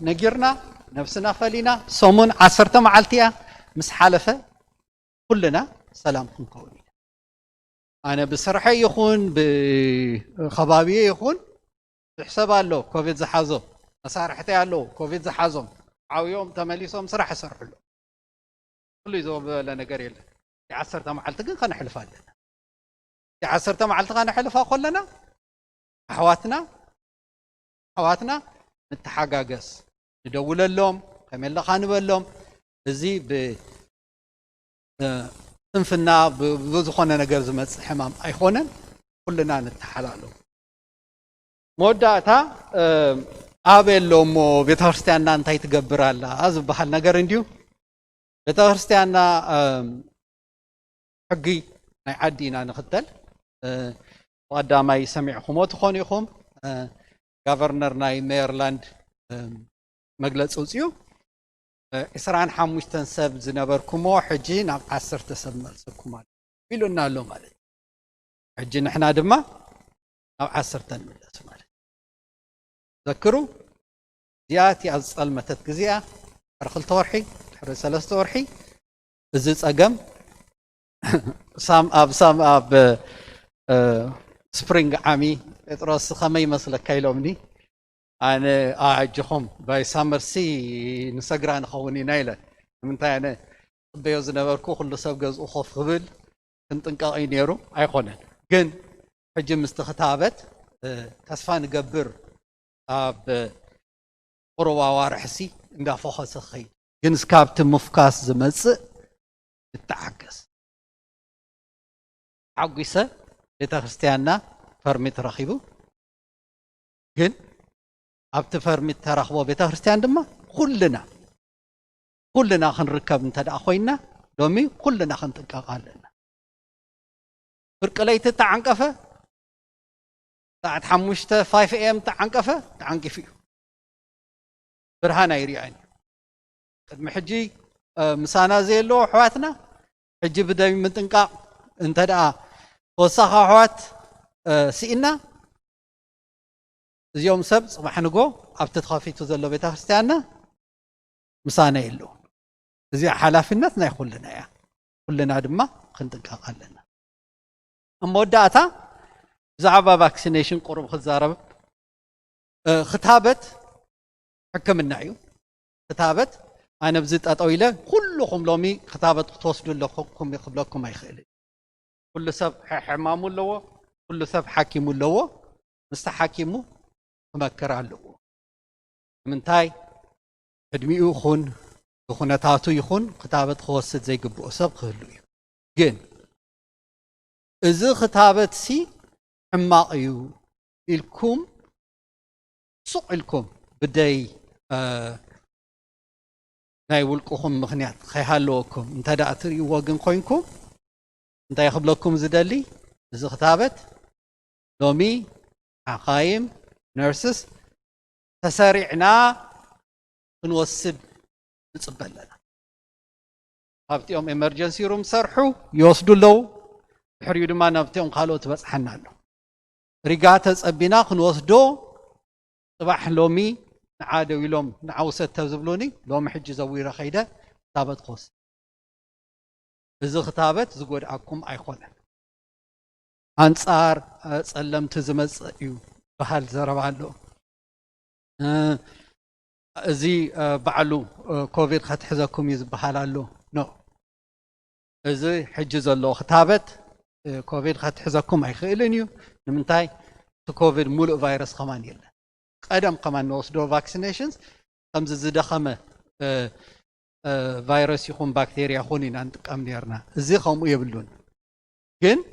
ነጊርና ነፍስና ፈሊና ሰሙን 10 መዓልቲ እያ ምስ ሓለፈ ኩልና ሰላም ክንከውን ኢና ኣነ ብስርሐ ይኹን ብኸባቢየ ይኹን ዝሕሰብ ኣሎ ኮቪድ ዝሓዞ መሳርሕተይ ኣለዉ ኮቪድ ዝሓዞም ዓብዮም ተመሊሶም ስራሕ ይሰርሑሉ ኩሉ ዝበለ ነገር የለን 10 መዓልቲ ግን ከነሕልፋ ኣለና 10 መዓልቲ ከነሕልፋ ከለና ኣሕዋትና ንተሓጋገስ ንደውለሎም ከመለኻ ንበሎም እዚ ብስንፍና ብዝኾነ ነገር ዝመጽእ ሕማም ኣይኮነን ኩልና ንተሓላሉ መወዳእታ ኣበሎ እሞ ቤተ ክርስቲያንና እንታይ ትገብር ኣላ ዝበሃል ነገር እንድዩ ቤተ ክርስቲያንና ሕጊ ናይ ዓዲ ኢና ንኽተል ቀዳማይ ሰሚዕኹሞ ትኾኑ ኢኹም ጋቨርነር ናይ ሜሪላንድ መግለፂ ውፅኡ 25 ሰብ ዝነበርኩሞ ሕጂ ናብ 10 ሰብ መልሰኩም ኣሎ ኢሉና ኣሎ ማለት ሕጂ ንሕና ድማ ናብ 10 ንመለስ ማለት ዘክሩ እዚኣቲ ኣብ ዝጸልመተት ግዜኣ ድሕሪ 2 ወርሒ ድሕሪ 3 ወርሒ እዚ ጸገም ኣብ ስፕሪንግ ዓሚ ጴጥሮስ ከመይ መስለካ ኢሎምኒ ኣነ ኣጅኹም ባይ ሳመርሲ ንሰግራ ንኸውን ኢና ኢለ ንምንታይ ኣነ ጽበዮ ዝነበርኩ ኩሉ ሰብ ገዝኡ ኮፍ ክብል ክንጥንቀቕ እዩ ነይሩ ኣይኮነን ግን ሕጂ ምስቲ ክታበት ተስፋ ንገብር ኣብ قروا وارحسي إندا فخس خيد جنس كابت مفكاس زمز التعكس عقيسة لتخستيانا فرميت رخيبو جن أبت فرميت ترخبو بتخستيان دما كلنا خنركب انتدى أخوينا دومي كلنا خنتقاق لنا فرقليت تعنقفة ساعة حموشته 5 AM تعنقفة تعنقفيو برهانا يريعني قدم حجي مسانا زيلو حواتنا حجي بدأ من تنقاق انتدى وصاخا حوات سئنا اليوم سبت صباح نقو أبت تخافي تزلو بيتا خستيانا مسانا يلو زي حلافنتنا يقول لنا يا كلنا دما خنتقاق لنا أما وداتا زعبا فاكسينيشن قرب خزارب ختابت حكم النعيو ختابت أنا بزيت أطويلة كلكم لومي ختابت توصلوا لكم يقبلكم ما يخيل كل سب حمام اللو كل سب حاكم اللو مستحاكمه مكر اللو من تاي ادمي يخون خونتاتو يخون ختابت خوست زي قبو سب خلو جن إذا ختابت سي حماقيو إلكم سوق لكم بداي ناي ولقكم مخنيات خيهالوكم انت دا اتري وغن خوينكم انت يخبلكم زدلي إذا ختابت لومي عقايم نيرسس تسارعنا نوسد نصبل لنا هابتيهم امرجنسي روم سرحو يوصدوا لو حريو دما نابتيهم قالوا تبصحنا له ريغات تصبينا خنوسدو صباح لومي نعادو يلوم نعوسه تزبلوني لوم حج زويره خيده ثابت قوس اذا ختابت زغودعكم ايخونه انصار صلمت زمصيو بحال زربالو ازي بعلو كوفيد خاتحزكم يزبحال الله نو ازي حج زلو ختابت كوفيد خاتحزكم ايخيلنيو نمنتاي كوفيد مولو فيروس كمان يلا قدم كمان نوصدو فاكسينيشنز خمس زدخمه فيروس يكون بكتيريا خونين انتقام نيرنا ازي خمو يبلون جن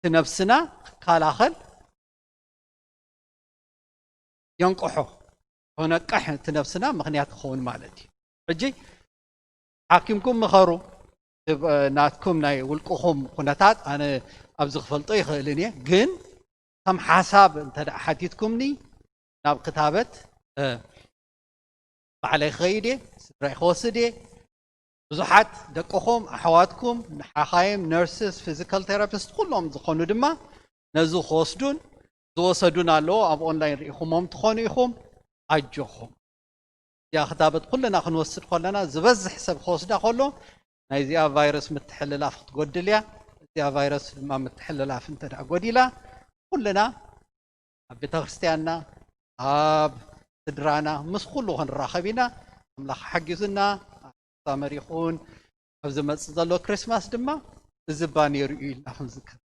تنفسنا كالاخل ينقحو هنا قح تنفسنا مخنيات خون مالتي اجي حاكمكم مخرو ناتكم ناي ولقخم خناتات انا ابز خفلطو يخلني جن كم حساب انت حديتكمني ناب كتابت على خيدي سراي خوسدي بزحات دقخم احواتكم حخايم نيرسز فيزيكال ثيرابيست كلهم زخونو دما نزو خوسدون زوسدون الله اب اونلاين ريخومم تخونو يخوم اجخم يا خطابت كلنا خنوسد كلنا زبز حساب خوسدا كله نايزيا فيروس متحللاف تقدليا يا فيروس ما متحللاف انت غوديلا كلنا بتخستيانا اب تدرانا مس كله هنراخبينا املاح حجزنا سامريخون ابز مصزلو كريسماس دما زباني ريل اخنذكر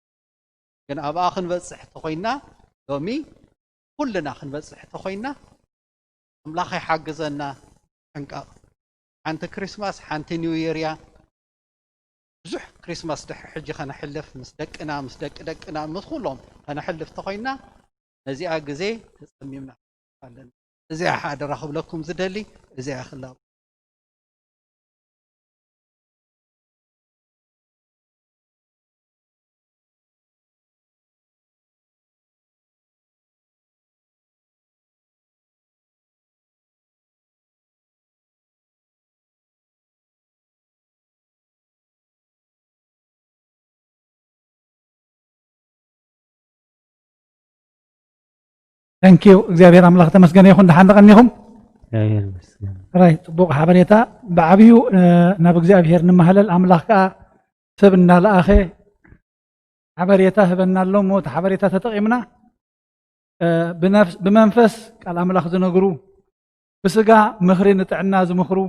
كن ابا خنبصح تخوينا دومي كلنا خنبصح تخوينا املاح يحجزنا انقا انت كريسماس حنت نيو ييريا بزح كريسماس دح حجي خنحلف مسدقنا مسدقنا مسخولهم خنحلف تخوينا نزيا غزي تصميمنا قالن زي حد راخب لكم زدلي زي اخلاق ثانك يو እግዚአብሔር አምላክ ተመስገነ ይሁን ደሓንቀኒኹም እግዚአብሔር ይመስገን ራይ ጥቡቅ ሓበሬታ ብዓብዩ ናብ እግዚአብሔር ንማህለል አምላክ ከዓ ሰብ እናለኣኸ ሓበሬታ ህበና ኣሎ ሞ እቲ ሓበሬታ ተጠቒምና ብመንፈስ ቃል አምላክ ዝነግሩ ብስጋ ምኽሪ ንጥዕና ዝምኽሩ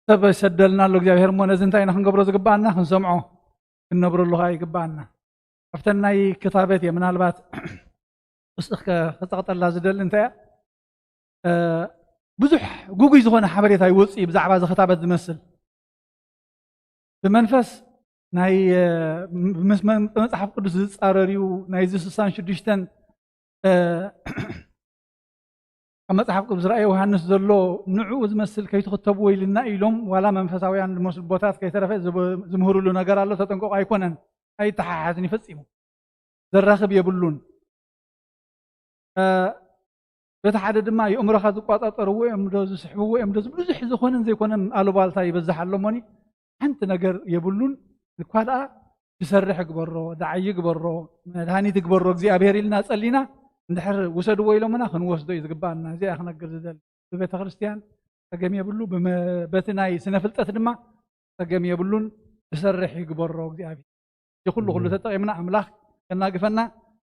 ሰብ ሰደልና ኣሎ እግዚአብሔር ሞ ነዚ እንታይ ኢና ክንገብሮ ዝግባአና ክንሰምዖ ክንነብረሉ ከዓ ይግባአና ኣብተን ናይ ክታበት እየ ምናልባት وسخ خطقت الله زدل انت ብዙሕ ጉጉይ ዝኾነ ሓበሬታ ይወፅእ ብዛዕባ ዝኽታበት ዝመስል ብመንፈስ ናይ መጽሓፍ ቅዱስ ዝፃረርዩ ናይ 66 ኣብ መጽሓፍ ቅዱስ ራእየ ዮሃንስ ዘሎ ንዕኡ ዝመስል ከይትኽተብዎ ኢልና ኢሎም ዋላ መንፈሳውያን ዝመስሉ ቦታት ከይተረፈ ዝምህርሉ ነገር ኣሎ ተጠንቀቁ ኣይኮነን ኣይተሓሓዝን ይፈፂሙ ዘራኽብ የብሉን በቲ ሓደ ድማ የእምሮኻ ዝቋፃፀርዎ እዮም ዶ ዝስሕብዎ እዮም ዶ ብዙሕ ዝኾነን ዘይኮነን ኣሉባልታ ይበዛሕ ኣሎሞኒ ሓንቲ ነገር የብሉን እኳ ደኣ ዝሰርሕ ግበሮ ዳዓይ ግበሮ መድሃኒት ግበሮ እግዚኣብሔር ኢልና ጸሊና እንድሕር ውሰድዎ ኢሎምና ክንወስዶ እዩ ዝግባአና እዚኣ ክነግር ዝደሊ ብቤተ ክርስቲያን ፀገም የብሉ በቲ ናይ ስነ ፍልጠት ድማ ፀገም የብሉን ዝሰርሕ ይግበሮ እግዚኣብሔር ይኩሉ ኩሉ ተጠቂምና ኣምላኽ ከናግፈና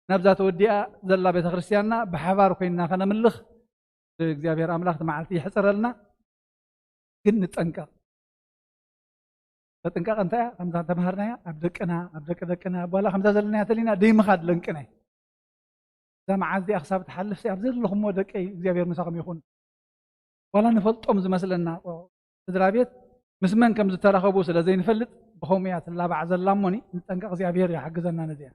ናብዛ ተወዲኣ ዘላ ቤተ ክርስቲያንና ብሓባር ኮይንና ከነምልኽ እግዚአብሔር ኣምላኽ መዓልቲ ይሕፅረልና ግን ንጠንቀቕ ተጠንቀቕ እንታይ ከምዛ ተማሃርናያ ኣብ ደቅና ኣብ ደቅና በኋላ ከምዛ ዘለናያ ተሊና ደይምኻድ ለንቅና እዛ መዓልቲ ክሳብ ትሓልፍ ኣብ ዘለኹሞ ደቀይ እግዚአብሔር ምሳኹም ይኹን ዋላ ንፈልጦም ዝመስለና ስድራ ቤት ምስ መን ከም ዝተረኸቡ ስለ ዘይንፈልጥ ብኸምኡ እያ ትላባዕ ዘላ እሞኒ ንጠንቀቕ እግዚአብሔር ይሓግዘና ነዚኣ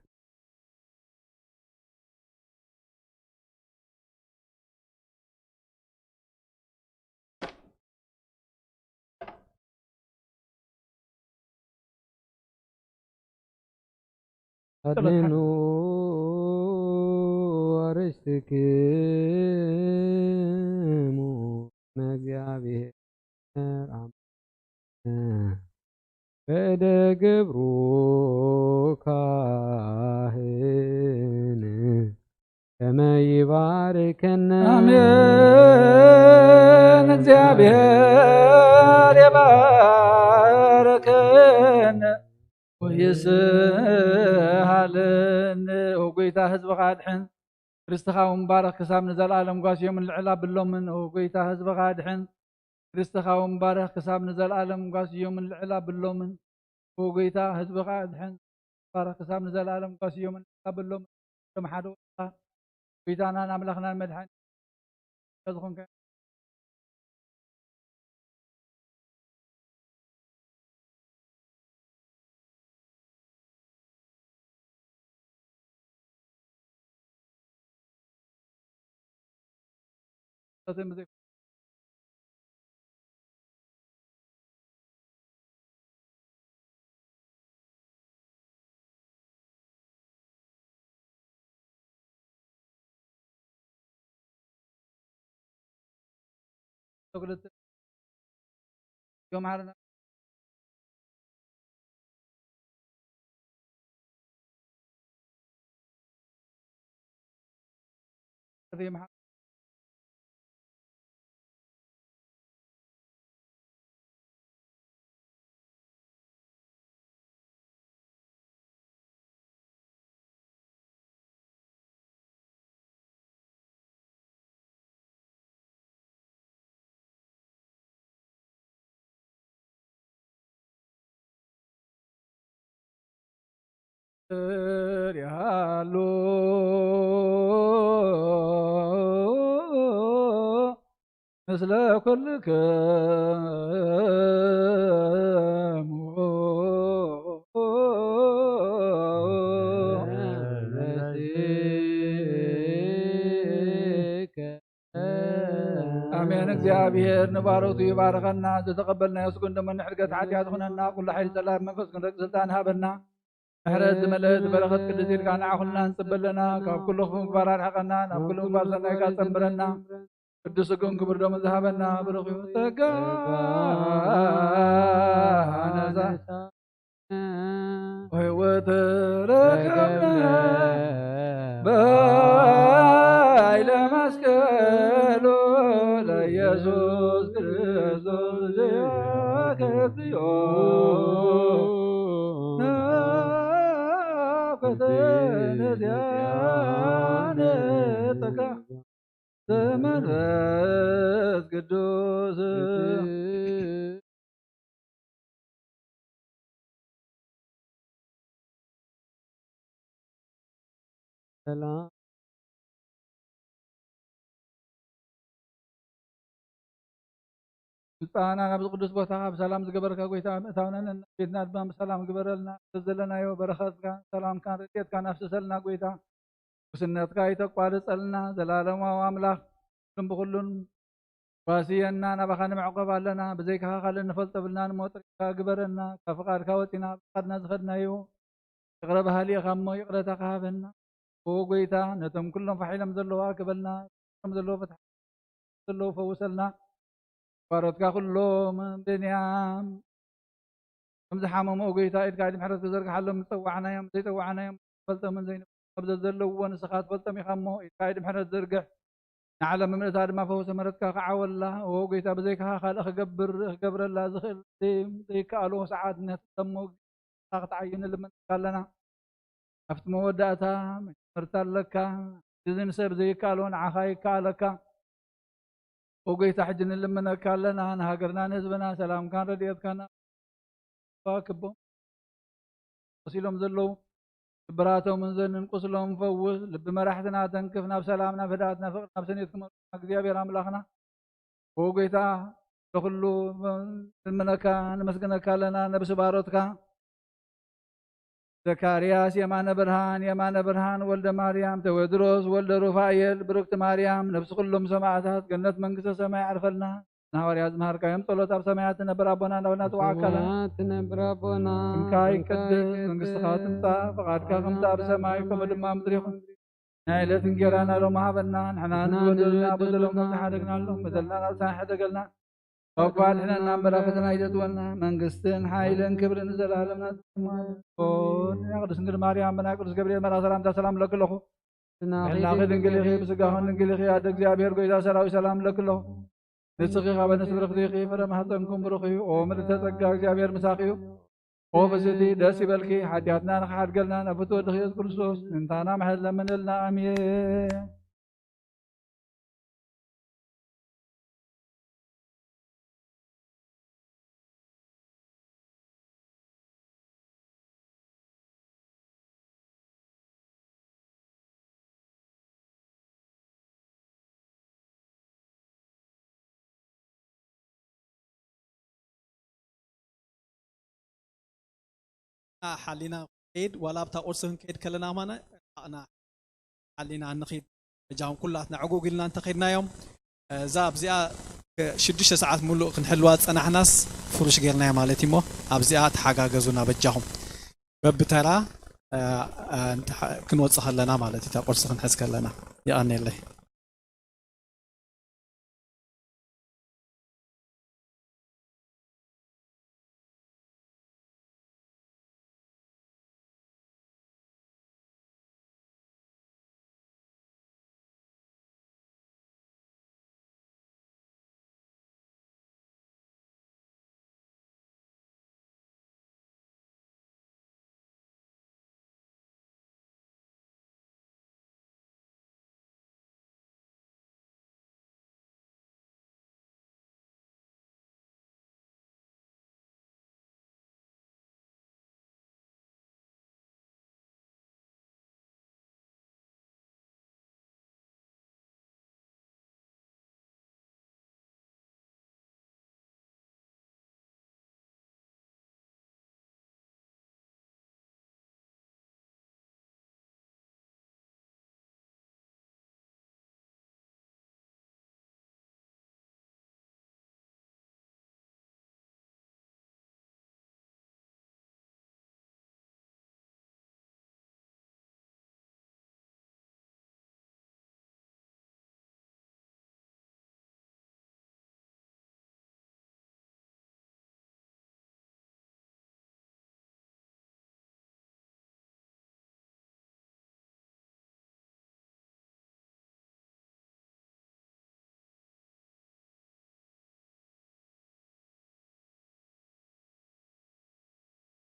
أدنو أرستكمو نجابه بدقبرو كاهن كما يباركنا آمين እግዚአብሔር يباركنا ويسهلن وقيتا هزبك عادحن كريستخا ومبارك كسام نزل عالم قاسيوم العلا باللومن وقيتا هزبك عادحن كريستخا ومبارك كسام نزل عالم قاسيوم العلا باللومن وقيتا هزبك عادحن بارك كسام نزل عالم قاسيوم العلا باللومن كم حدو قيتانا نملخنا المدحن يدخون تتم تقولت يوم عرنا هذه يالو مثل كل كام آمين እግዚአብሔር ንባሮቱ ይባርከና ዝተቀበልና የስኩን ደሞ ንሕርገት ሓጢያት ኹነና ኩሉ ሓይሊ ሰላም መንፈስ ክንረግ ስልጣን ሃበና ሕረት ዝመለአት በረኸት ቅዱስ ኢልካ ንዓኹልና ንፅበለና ካብ ኩሉ ምግባር ኣርሕቐና ናብ ኩሉ ምግባር ሰናይካ ፀምብረና ቅዱስ ስግኡን ክብር ደሞ ዝሃበና ብሩኽ ይሁን ጸጋ ነዛ ወህይወት ረከብና በኃይለ መስቀሉ ለኢየሱስ ክርስቶስ ከዚዮ ነዚያን ጠጋ ዘመንፈስ ቅዱስ ሰላም ስልጣና ናብ ቅዱስ ቦታ ብሰላም ዝገበረካ ጎይታ ምእታውነን ቤትና ድማ ብሰላም ግበረልና ዘለናዮ በረኸትካ ሰላምካ ረድኤትካ ናፍስሰልና ጎይታ ቅስነትካ ይተቋርፀልና ዘላለማዊ ኣምላኽ ኩሉን ብኩሉን ዋስየና ናባኻ ንምዕቆብ ኣለና ብዘይካኻ ካልእ ንፈልጦ ብልና ንሞጥሪካ ግበረና ካብ ፍቃድካ ወፂና ፍቃድና ዝኸድናዮ ይቕረ ባህሊኻ እሞ ይቕረታካ ሃበና ጎይታ ነቶም ኩሎም ፋሒሎም ዘለዋ ክበልና ዘለዎ ፍትሓ ዘለዎ ፈውሰልና ባሮትካ ኩሎም ብንያም ከም ዝሓመሙ ጎይታ ኢድካ ኢድ ምሕረት ክዘርግሓሎም ዝፀዋዕናዮም ዘይፀዋዕናዮም ፈልጦምን ዘይንፈልጦ ዘለዎ ንስኻ ትፈልጦም ኢኻ እሞ ኢድካ ኢድ ምሕረት ዝርግሕ ንዓለም ምምእታ ድማ ፈውሰ ምሕረትካ ክዓወላ ጎይታ ብዘይካኻ ካልእ ክገብረላ ዝኽእል ዘይከኣሉ ሰዓትነት እሞ ክትዓይን ልምንካ ኣለና ኣብቲ መወዳእታ ምሕርታ ኣለካ እዚ ንሰብ ዘይከኣሎ ንዓኻ ይከኣለካ ጎይታ ሕጂ ንልምነካ ኣለና ንሃገርና ንህዝብና ሰላምካን ረድኤትካን ክቦም ወሲሎም ዘለው ብራቶምን ዘንን ቁስሎም ፈውስ ልቢ መራሕትና ተንክፍ ናብ ሰላም ናብ ህድኣት ናብ ፍቅሪ ናብ ሰኔት ክመፁ እግዚኣብሔር ኣምላኽና ጎይታ ለኩሉ ልምነካ ንመስግነካ ኣለና ነብሲ ባሮትካ ዘካርያስ የማነ ብርሃን ወልደ ማርያም ተወድሮስ ወልደ ሩፋኤል ብርክቲ ማርያም ነብሲ ኩሎም ሰማዕታት ገነት መንግስተ ሰማይ ዓርፈልና ናሃዋርያት ዝመሃርካዮም ጸሎት ኣብ ሰማያት ትነብር ኣቦና ናብና ትዋዓከላ ስምካ ይቅደስ መንግስትኻ ትምፃእ ፈቃድካ ከምቲ ኣብ ሰማይ ከምኡ ድማ ምድሪ ይኹን ናይ ዕለት እንጀራና ሎሚ ሃበና ንሕና ንበደልና በደሎም ከምዝሓደግናሎም በደልና ናብሳን ሕደገልና ወባል ሕናና መራፈተና ይደጥወና መንግስትን ሓይልን ክብርን ዘላለምና ያ ቅዱስ ድንግል ማርያም ብናይ ቅዱስ ገብርኤል መልኣክ ሰላምታ ሰላም ለክለኹ ሕናኺ ድንግል ኢኺ ብስጋኹን ድንግል ኢኺ ኣደ እግዚኣብሔር ጎይታ ሰራዊት ሰላም ለክለኹ ንስኺ ኻ በነስ ብርክቲ ኢኺ ፍረ ማህፀንኩም ብሩኽ እዩ ኦ ምልዕተ ጸጋ እግዚኣብሔር ምሳኺ እዩ ኦ ፍስቲ ደስ ይበልኪ ሓጢኣትና ንኽሓድገልና ናብ ፍትወ ወዲ ኢየሱስ ክርስቶስ እንታና ምሕረት ለምንልና ኣሜን حلينا قيد ولا بتا قرصن قيد كلنا مانا انا حلينا نخيد جاهم كلاتنا عقوق لنا انت خيدنا يوم زاب زيا 6 ساعات ملو كنحلوا صنحناس فروش غيرنا مالتي مو ابزيا تحاغاغزونا بجاهم ببترا انت كنوصخ لنا مالتي تا قرص كنحس كلنا يا اني الله